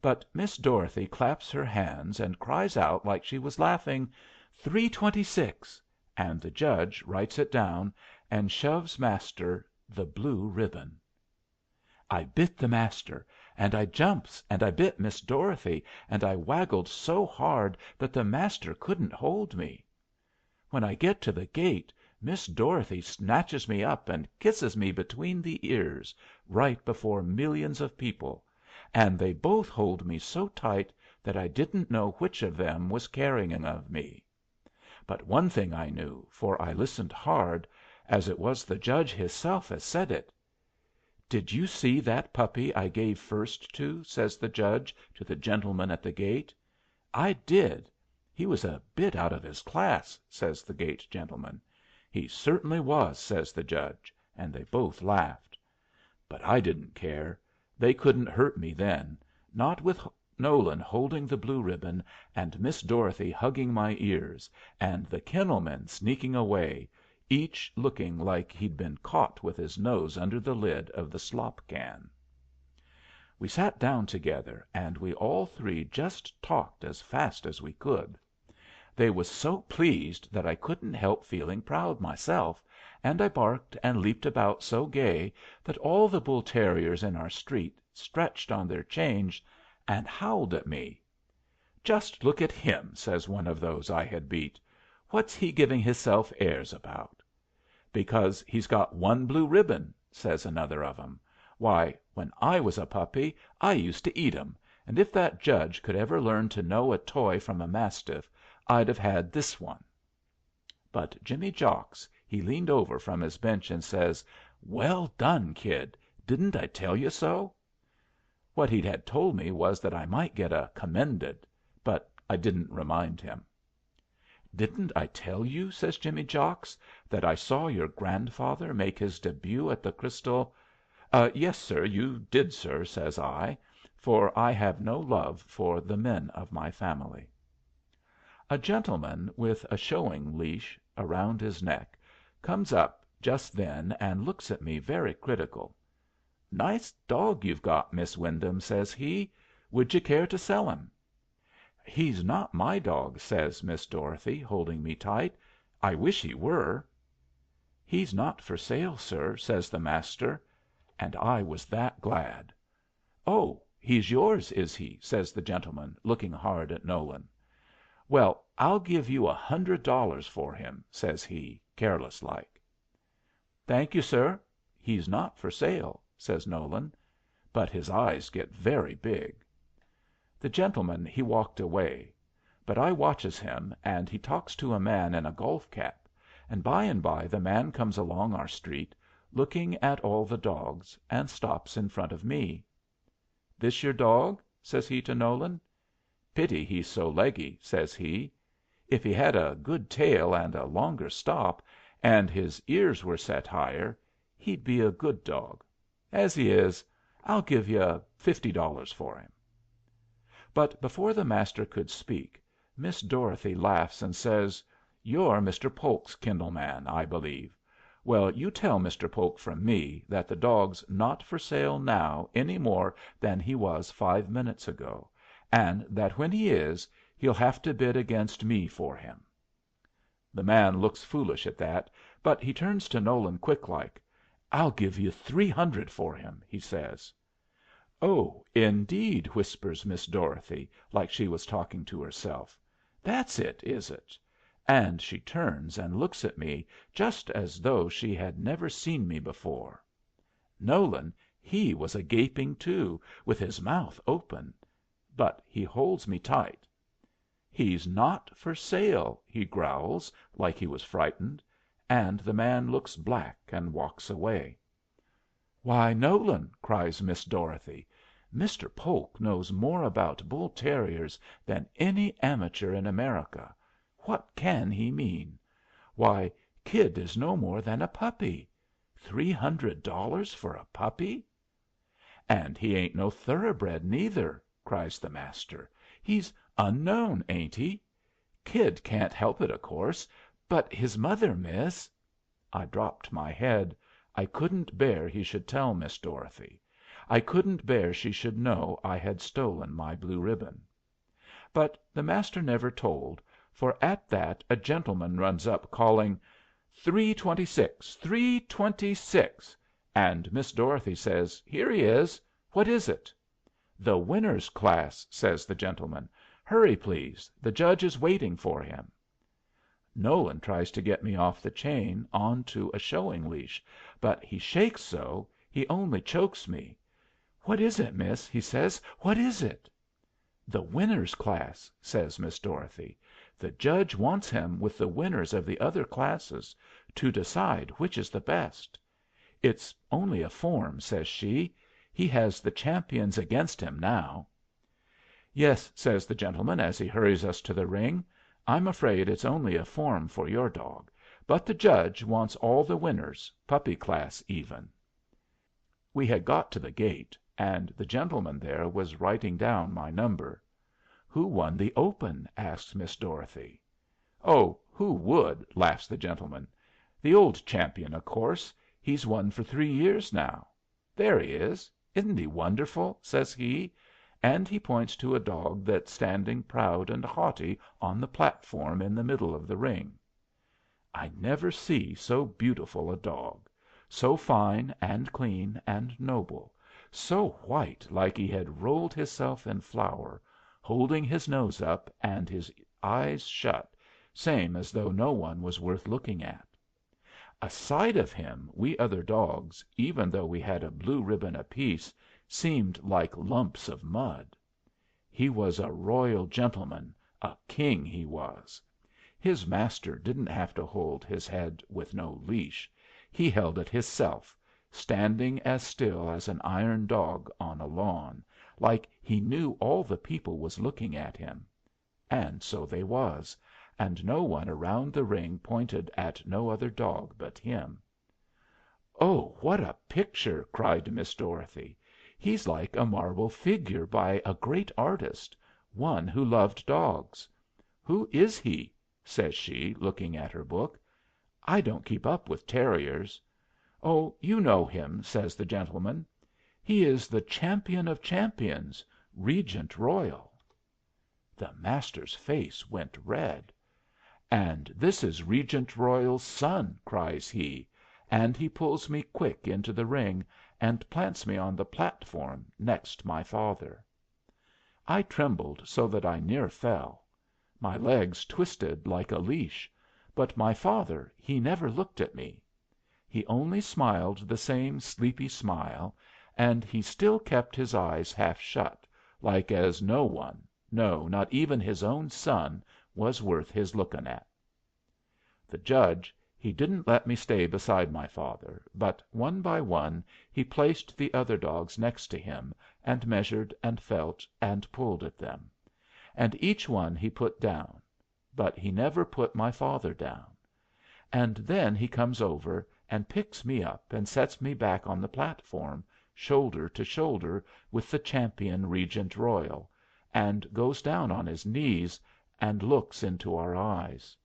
But Miss Dorothy claps her hands and cries out like she was laughing, "326!" and the judge writes it down and shoves Master the blue ribbon. I bit the Master, and I jumps, and I bit Miss Dorothy, and I waggled so hard that the Master couldn't hold me. When I get to the gate, Miss Dorothy snatches me up and kisses me between the ears, right before millions of people, and they both hold me so tight that I didn't know which of them was carrying of me. But one thing I knew, for I listened hard, as it was the judge hisself as said it. "Did you see that puppy I gave first to?" says the judge to the gentleman at the gate. "I did. He was a bit out of his class," says the gate gentleman. "He certainly was," says the judge, and they both laughed. But I didn't care. They couldn't hurt me then, not with Nolan holding the blue ribbon, and Miss Dorothy hugging my ears, and the kennelmen sneaking away, each looking like he'd been caught with his nose under the lid of the slop can. We sat down together, and we all three just talked as fast as we could. They was so pleased that I couldn't help feeling proud myself, and I barked and leaped about so gay that all the bull terriers in our street stretched on their chains and howled at me. "Just look at him!" says one of those I had beat. "What's he giving hisself airs about?" "Because he's got one blue ribbon," says another of 'em. "Why, when I was a puppy I used to eat 'em, and if that judge could ever learn to know a toy from a mastiff, I'd have had this one." But Jimmy Jocks he leaned over from his bench and says, "Well done, kid! Didn't I tell you so?" What he had told me was that I might get a commended, but I didn't remind him. "Didn't I tell you," says Jimmy Jocks, "that I saw your grandfather make his debut at the Crystal—" "Yes, sir, you did, sir," says I, for I have no love for the men of my family. A gentleman with a showing leash around his neck comes up just then and looks at me very critical. "Nice dog you've got, Miss Wyndham," says he. "Would you care to sell him?" "He's not my dog," says Miss Dorothy, holding me tight. "I wish he were." "He's not for sale, sir," says the Master, and I was that glad. "Oh, he's yours, is he?" says the gentleman, looking hard at Nolan. "Well, I'll give you $100 for him," says he, careless like. "Thank you, sir. He's not for sale," says Nolan, but his eyes get very big. The gentleman he walked away, but I watches him, and he talks to a man in a golf cap, and by the man comes along our street, looking at all the dogs, and stops in front of me. "This your dog?" says he to Nolan. "Pity he's so leggy," says he. "If he had a good tail and a longer stop, and his ears were set higher, he'd be a good dog. As he is, I'll give you $50 for him." But before the Master could speak, Miss Dorothy laughs and says, "You're Mr. Polk's kennelman, I believe. Well, you tell Mr. Polk from me that the dog's not for sale now any more than he was 5 minutes ago, and that when he is, he'll have to bid against me for him." The man looks foolish at that, but he turns to Nolan quick like. "I'll give you 300 for him," he says. "Oh, indeed!" whispers Miss Dorothy, like she was talking to herself. "That's it, is it?" And she turns and looks at me just as though she had never seen me before. Nolan he was a gaping too, with his mouth open, but he holds me tight. "He's not for sale," he growls, like he was frightened, and the man looks black and walks away. "Why, Nolan," cries Miss Dorothy, "Mr. Polk knows more about bull terriers than any amateur in America. What can he mean? Why, Kid is no more than a puppy. $300 for a puppy!" "And he ain't no thoroughbred neither," cries the Master. "He's unknown, ain't he? Kid can't help it, of course, but his mother, miss—" I dropped my head. I couldn't bear he should tell Miss Dorothy. I couldn't bear she should know I had stolen my blue ribbon. But the Master never told, for at that a gentleman runs up, calling, "326, 326!" and Miss Dorothy says, "Here he is. What is it?" "The winners class," says the gentleman. "Hurry, please. The judge is waiting for him." Nolan tries to get me off the chain on to a showing leash, but he shakes so he only chokes me. "What is it, miss?" he says. "What is it?" "The winners class," says Miss Dorothy. "The judge wants him with the winners of the other classes, to decide which is the best. It's only a form," says she. "He has the champions against him now." "Yes," says the gentleman, as he hurries us to the ring. "I'm afraid it's only a form for your dog, but the judge wants all the winners, puppy class even." We had got to the gate, and the gentleman there was writing down my number. "Who won the Open?" asks Miss Dorothy. "Oh, who would?" laughs the gentleman. "The old champion, of course. He's won for 3 years now. There he is. Isn't he wonderful?" says he, and he points to a dog that's standing proud and haughty on the platform in the middle of the ring. I never see so beautiful a dog, so fine and clean and noble, so white like he had rolled hisself in flour, holding his nose up and his eyes shut, same as though no one was worth looking at. Aside of him we other dogs, even though we had a blue ribbon apiece, seemed like lumps of mud. He was a royal gentleman, a king he was. His master didn't have to hold his head with no leash. He held it hisself, standing as still as an iron dog on a lawn, like he knew all the people was looking at him. And so they was, and no one around the ring pointed at no other dog but him. "Oh, what a picture!" cried Miss Dorothy. "He's like a marble figure by a great artist, one who loved dogs. Who is he?" says she, looking at her book. "I don't keep up with terriers." "Oh, you know him," says the gentleman. "He is the champion of champions, Regent Royal." The Master's face went red. "And this is Regent Royal's son," cries he, and he pulls me quick into the ring, and plants me on the platform next my father. I trembled so that I near fell. My legs twisted like a leash, but my father he never looked at me. He only smiled the same sleepy smile, and he still kept his eyes half shut, like as no one, no, not even his own son, was worth his looking at. The judge he didn't let me stay beside my father, but one by one he placed the other dogs next to him, and measured and felt and pulled at them. And each one he put down, but he never put my father down. And then he comes over and picks me up and sets me back on the platform, shoulder to shoulder with the champion Regent Royal, and goes down on his knees and looks into our eyes.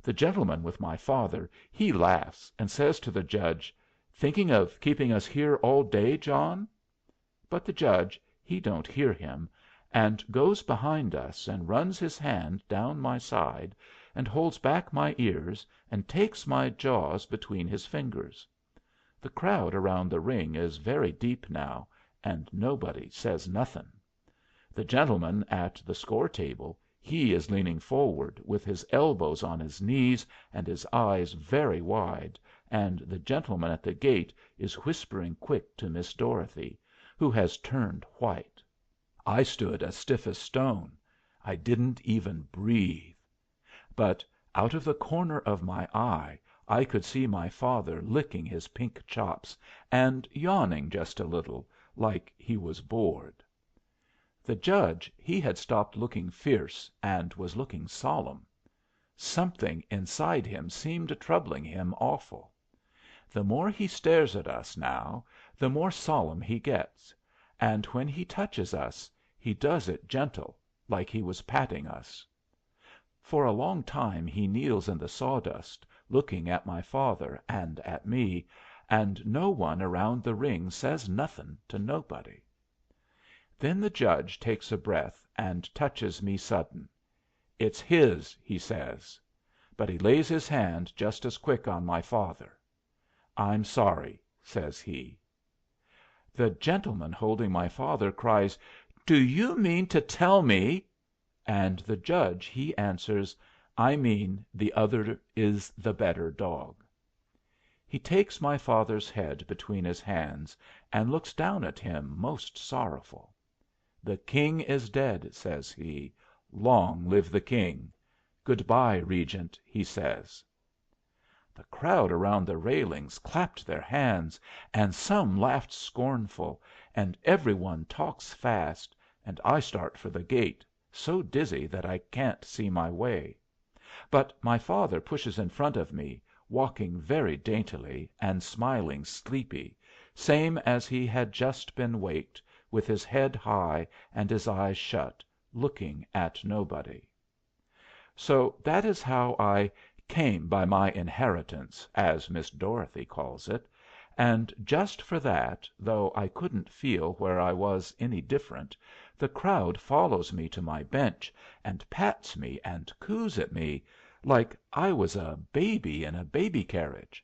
The gentleman with my father he laughs and says to the judge, "Thinking of keeping us here all day, John?" But the judge he don't hear him, and goes behind us and runs his hand down my side, and holds back my ears, and takes my jaws between his fingers. The crowd around the ring is very deep now, and nobody says nothing. The gentleman at the score table he is leaning forward, with his elbows on his knees and his eyes very wide, and the gentleman at the gate is whispering quick to Miss Dorothy, who has turned white. I stood as stiff as stone. I didn't even breathe. But out of the corner of my eye I could see my father licking his pink chops, and yawning just a little, like he was bored. The judge he had stopped looking fierce, and was looking solemn. Something inside him seemed troubling him awful. The more he stares at us now, the more solemn he gets, and when he touches us he does it gentle, like he was patting us. For a long time he kneels in the sawdust, looking at my father and at me, and no one around the ring says nothing to nobody. Then the judge takes a breath and touches me sudden. "It's his," he says. But he lays his hand just as quick on my father. "I'm sorry," says he. The gentleman holding my father cries, "Do you mean to tell me?" And the judge he answers, "I mean the other is the better dog." He takes my father's head between his hands and looks down at him most sorrowful. "The king is dead," says he. "Long live the king! Good bye, Regent," he says. The crowd around the railings clapped their hands, and some laughed scornful, and every one talks fast, and I start for the gate, so dizzy that I can't see my way. But my father pushes in front of me, walking very daintily, and smiling sleepy, same as he had just been waked, with his head high and his eyes shut, looking at nobody. So that is how I "came by my inheritance," as Miss Dorothy calls it, and just for that, though I couldn't feel where I was any different, the crowd follows me to my bench and pats me and coos at me like I was a baby in a baby carriage.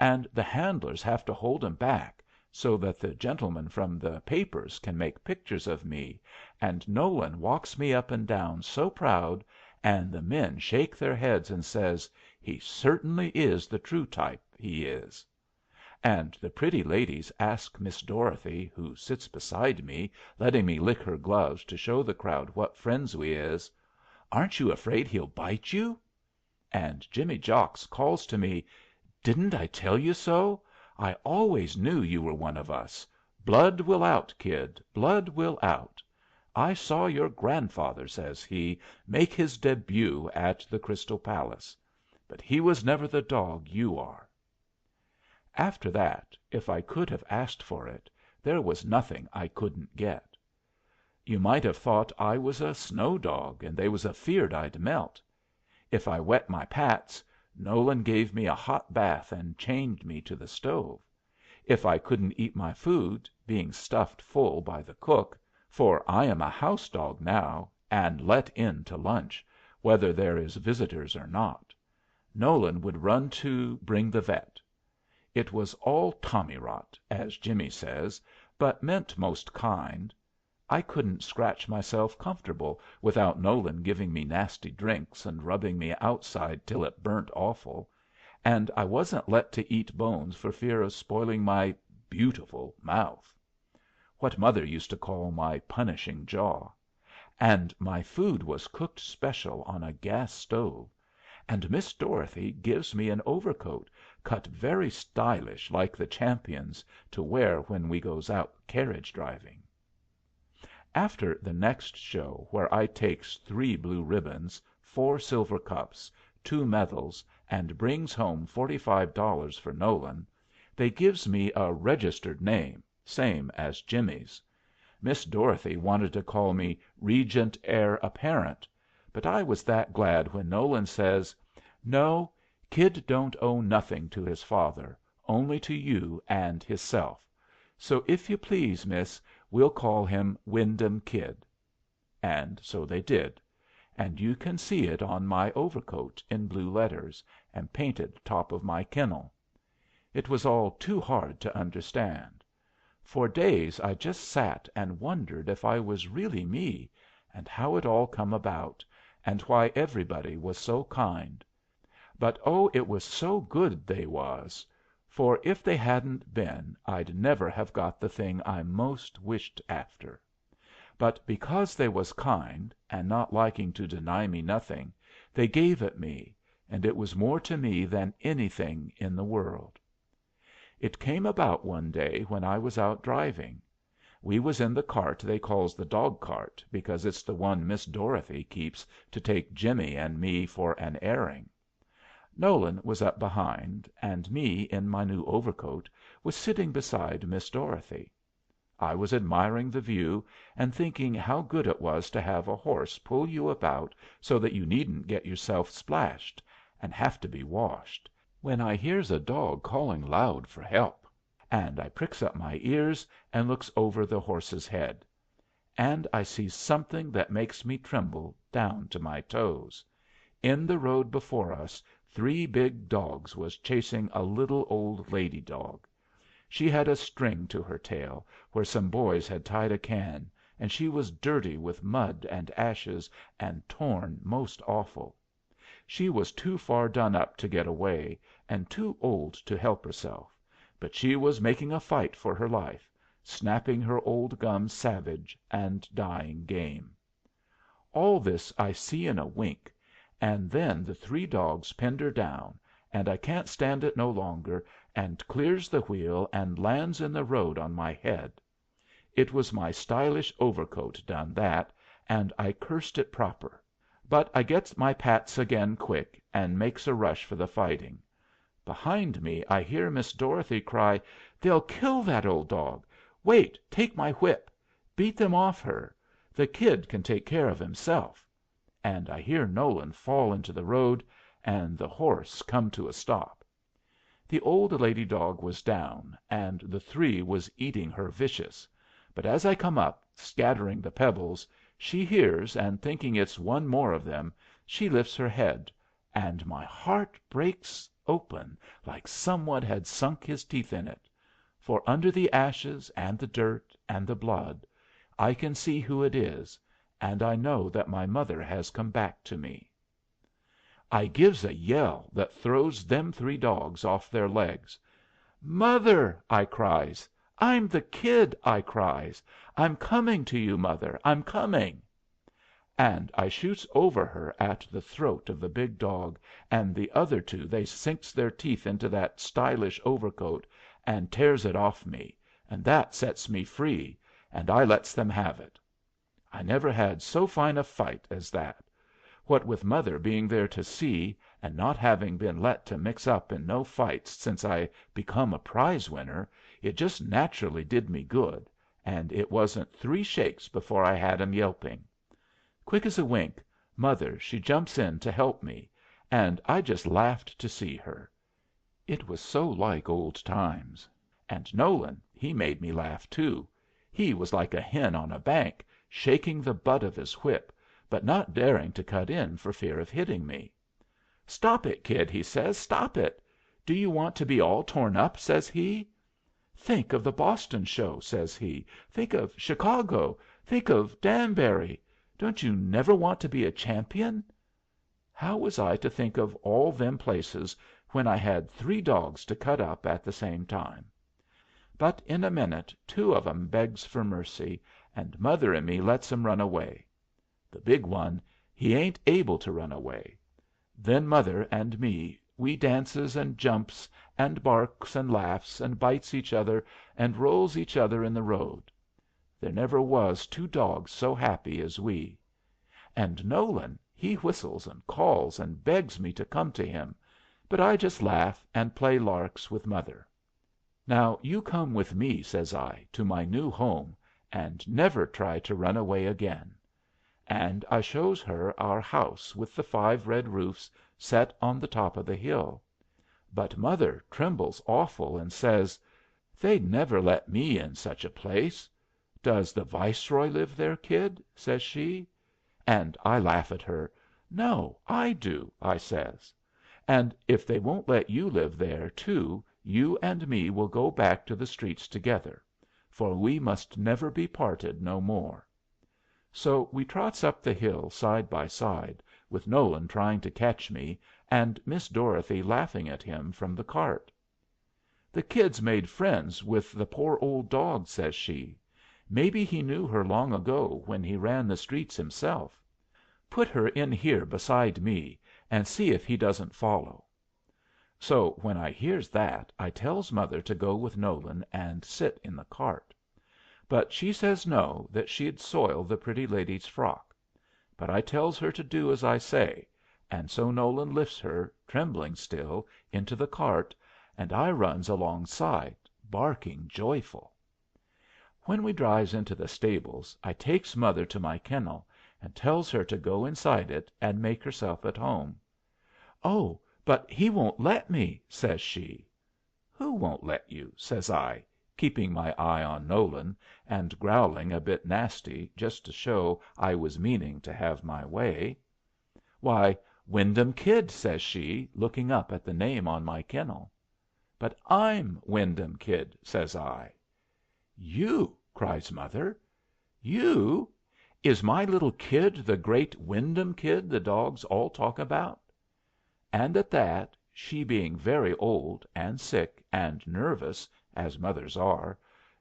And the handlers have to hold 'em back so that the gentlemen from the papers can make pictures of me, and Nolan walks me up and down so proud, and the men shake their heads and says, "He certainly is the true type, he is." And the pretty ladies ask Miss Dorothy, who sits beside me, letting me lick her gloves to show the crowd what friends we is, "Aren't you afraid he'll bite you?" And Jimmy Jocks calls to me, "Didn't I tell you so? I always knew you were one of us. Blood will out, kid, blood will out. I saw your grandfather," says he, "make his debut at the Crystal Palace. But he was never the dog you are." After that, if I could have asked for it, there was nothing I couldn't get. You might have thought I was a snow dog, and they was afeard I'd melt. If I wet my pats, Nolan gave me a hot bath and chained me to the stove. If I couldn't eat my food, being stuffed full by the cook, for I am a house dog now, and let in to lunch, whether there is visitors or not, Nolan would run to bring the vet. It was all tommyrot, as Jimmy says, but meant most kind. I couldn't scratch myself comfortable without Nolan giving me nasty drinks and rubbing me outside till it burnt awful, and I wasn't let to eat bones for fear of spoiling my "beautiful" mouth, what mother used to call my punishing jaw, and my food was cooked special on a gas stove, and Miss Dorothy gives me an overcoat cut very stylish like the champions to wear when we goes out carriage driving. After the next show, where I takes 3 blue ribbons, 4 silver cups, 2 medals, and brings home $45 for Nolan, they gives me a registered name, same as Jimmy's. Miss Dorothy wanted to call me Regent Heir Apparent, but I was that glad when Nolan says, "No, Kid don't owe nothing to his father, only to you and hisself. So if you please, miss, we'll call him Wyndham Kid." And so they did, and you can see it on my overcoat in blue letters, and painted top of my kennel. It was all too hard to understand. For days I just sat and wondered if I was really me, and how it all come about, and why everybody was so kind. But oh, it was so good they was, for if they hadn't been I'd never have got the thing I most wished after. But because they was kind, and not liking to deny me nothing, they gave it me, and it was more to me than anything in the world. It came about one day when I was out driving. We was in the cart they calls the dog cart, because it's the one Miss Dorothy keeps to take Jimmy and me for an airing. Nolan was up behind, and me, in my new overcoat, was sitting beside Miss Dorothy. I was admiring the view, and thinking how good it was to have a horse pull you about so that you needn't get yourself splashed, and have to be washed, when I hears a dog calling loud for help, and I pricks up my ears and looks over the horse's head. And I sees something that makes me tremble down to my toes. In the road before us 3 big dogs was chasing a little old lady dog. She had a string to her tail, where some boys had tied a can, and she was dirty with mud and ashes, and torn most awful. She was too far done up to get away, and too old to help herself, but she was making a fight for her life, snapping her old gums savage, and dying game. All this I see in a wink, and then the three dogs pinned her down, and I can't stand it no longer, and clears the wheel and lands in the road on my head. It was my stylish overcoat done that, and I cursed it proper. But I gets my pats again quick, and makes a rush for the fighting. Behind me I hear Miss Dorothy cry, "They'll kill that old dog! Wait, take my whip! Beat them off her! The kid can take care of himself!" And I hear Nolan fall into the road, and the horse come to a stop. The old lady dog was down, and the three was eating her vicious, but as I come up, scattering the pebbles, she hears, and thinking it's one more of them, she lifts her head, and my heart breaks open like some one had sunk his teeth in it, for under the ashes and the dirt and the blood I can see who it is, and I know that my mother has come back to me. I gives a yell that throws them three dogs off their legs. "Mother!" I cries. "I'm the kid!" I cries. "I'm coming to you, mother! I'm coming!" And I shoots over her at the throat of the big dog, and the other two they sinks their teeth into that stylish overcoat and tears it off me, and that sets me free, and I lets them have it. I never had so fine a fight as that. What with mother being there to see, and not having been let to mix up in no fights since I become a prize winner, it just naturally did me good, and it wasn't three shakes before I had 'em yelping. Quick as a wink, mother she jumps in to help me, and I just laughed to see her. It was so like old times. And Nolan, he made me laugh too. He was like a hen on a bank, shaking the butt of his whip, but not daring to cut in for fear of hitting me. "Stop it, kid," he says. "Stop it. Do you want to be all torn up?" says he. "Think of the Boston show," says he. "Think of Chicago. Think of Danbury. Don't you never want to be a champion?" How was I to think of all them places when I had three dogs to cut up at the same time? But in a minute two of 'em begs for mercy, and mother and me lets 'em run away. The big one, he ain't able to run away. Then mother and me, we dances and jumps and barks and laughs and bites each other and rolls each other in the road. There never was two dogs so happy as we. And Nolan, he whistles and calls and begs me to come to him, but I just laugh and play larks with mother. "Now you come with me," says I, "to my new home, and never try to run away again." And I shows her our house with the five red roofs set on the top of the hill. But mother trembles awful and says, "They'd never let me in such a place. Does the Viceroy live there, kid?" says she. And I laugh at her. "No, I do," I says. "And if they won't let you live there, too, you and me will go back to the streets together, for we must never be parted no more." So we trots up the hill side by side, with Nolan trying to catch me, and Miss Dorothy laughing at him from the cart. "The kid's made friends with the poor old dog," says she. "Maybe he knew her long ago when he ran the streets himself. Put her in here beside me, and see if he doesn't follow." So when I hears that, I tells mother to go with Nolan and sit in the cart. But she says no, that she'd soil the pretty lady's frock. But I tells her to do as I say, and so Nolan lifts her, trembling still, into the cart, and I runs alongside, barking joyful. When we drives into the stables, I takes mother to my kennel, and tells her to go inside it and make herself at home. "Oh, but he won't let me," says she. "Who won't let you?" says I, keeping my eye on Nolan, and growling a bit nasty, just to show I was meaning to have my way. "Why, Wyndham Kid," says she, looking up at the name on my kennel. "But I'm Wyndham Kid," says I. "You!" cries mother. "You! Is my little kid the great Wyndham Kid the dogs all talk about?" And at that, she being very old and sick and nervous, as mothers are,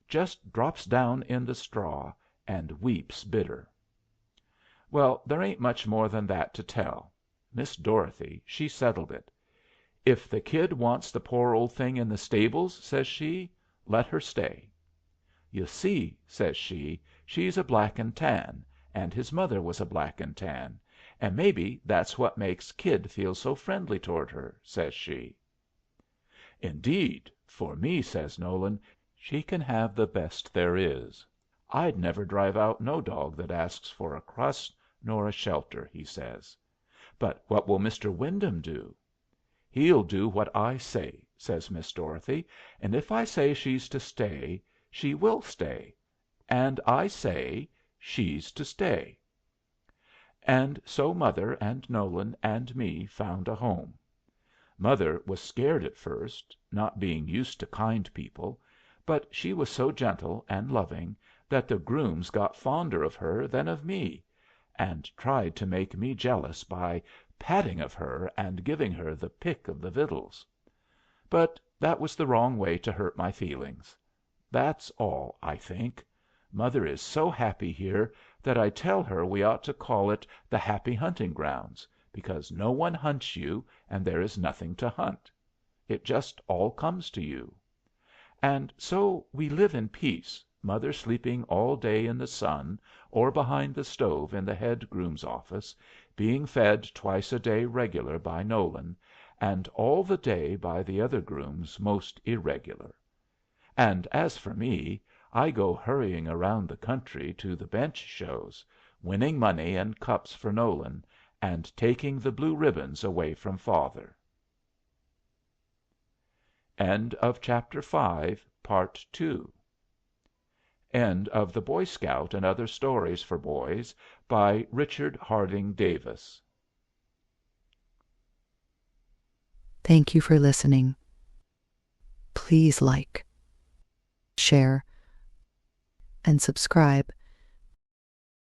just drops down in the straw and weeps bitter. Well, there ain't much more than that to tell. Miss Dorothy she settled it. "If the kid wants the poor old thing in the stables," says she, "let her stay. You see," says she, "she's a black and tan, and his mother was a black and tan, and maybe that's what makes Kid feel so friendly toward her," says she. "Indeed, for me," says Nolan, "she can have the best there is. I'd never drive out no dog that asks for a crust nor a shelter," he says. "But what will Mr. Wyndham do?" "He'll do what I say," says Miss Dorothy, "and if I say she's to stay, she will stay, and I say she's to stay." And so mother and Nolan and me found a home. Mother was scared at first, not being used to kind people, but she was so gentle and loving that the grooms got fonder of her than of me, and tried to make me jealous by patting of her and giving her the pick of the vittles. But that was the wrong way to hurt my feelings. That's all, I think. Mother is so happy here that I tell her we ought to call it the Happy Hunting Grounds, because no one hunts you, and there is nothing to hunt. It just all comes to you. And so we live in peace, mother sleeping all day in the sun or behind the stove in the head groom's office, being fed twice a day regular by Nolan, and all the day by the other grooms most irregular. And as for me, I go hurrying around the country to the bench shows, winning money and cups for Nolan, and taking the blue ribbons away from father. End of Chapter 5, Part 2. End of The Boy Scout and Other Stories for Boys by Richard Harding Davis. Thank you for listening. Please like, share, and subscribe.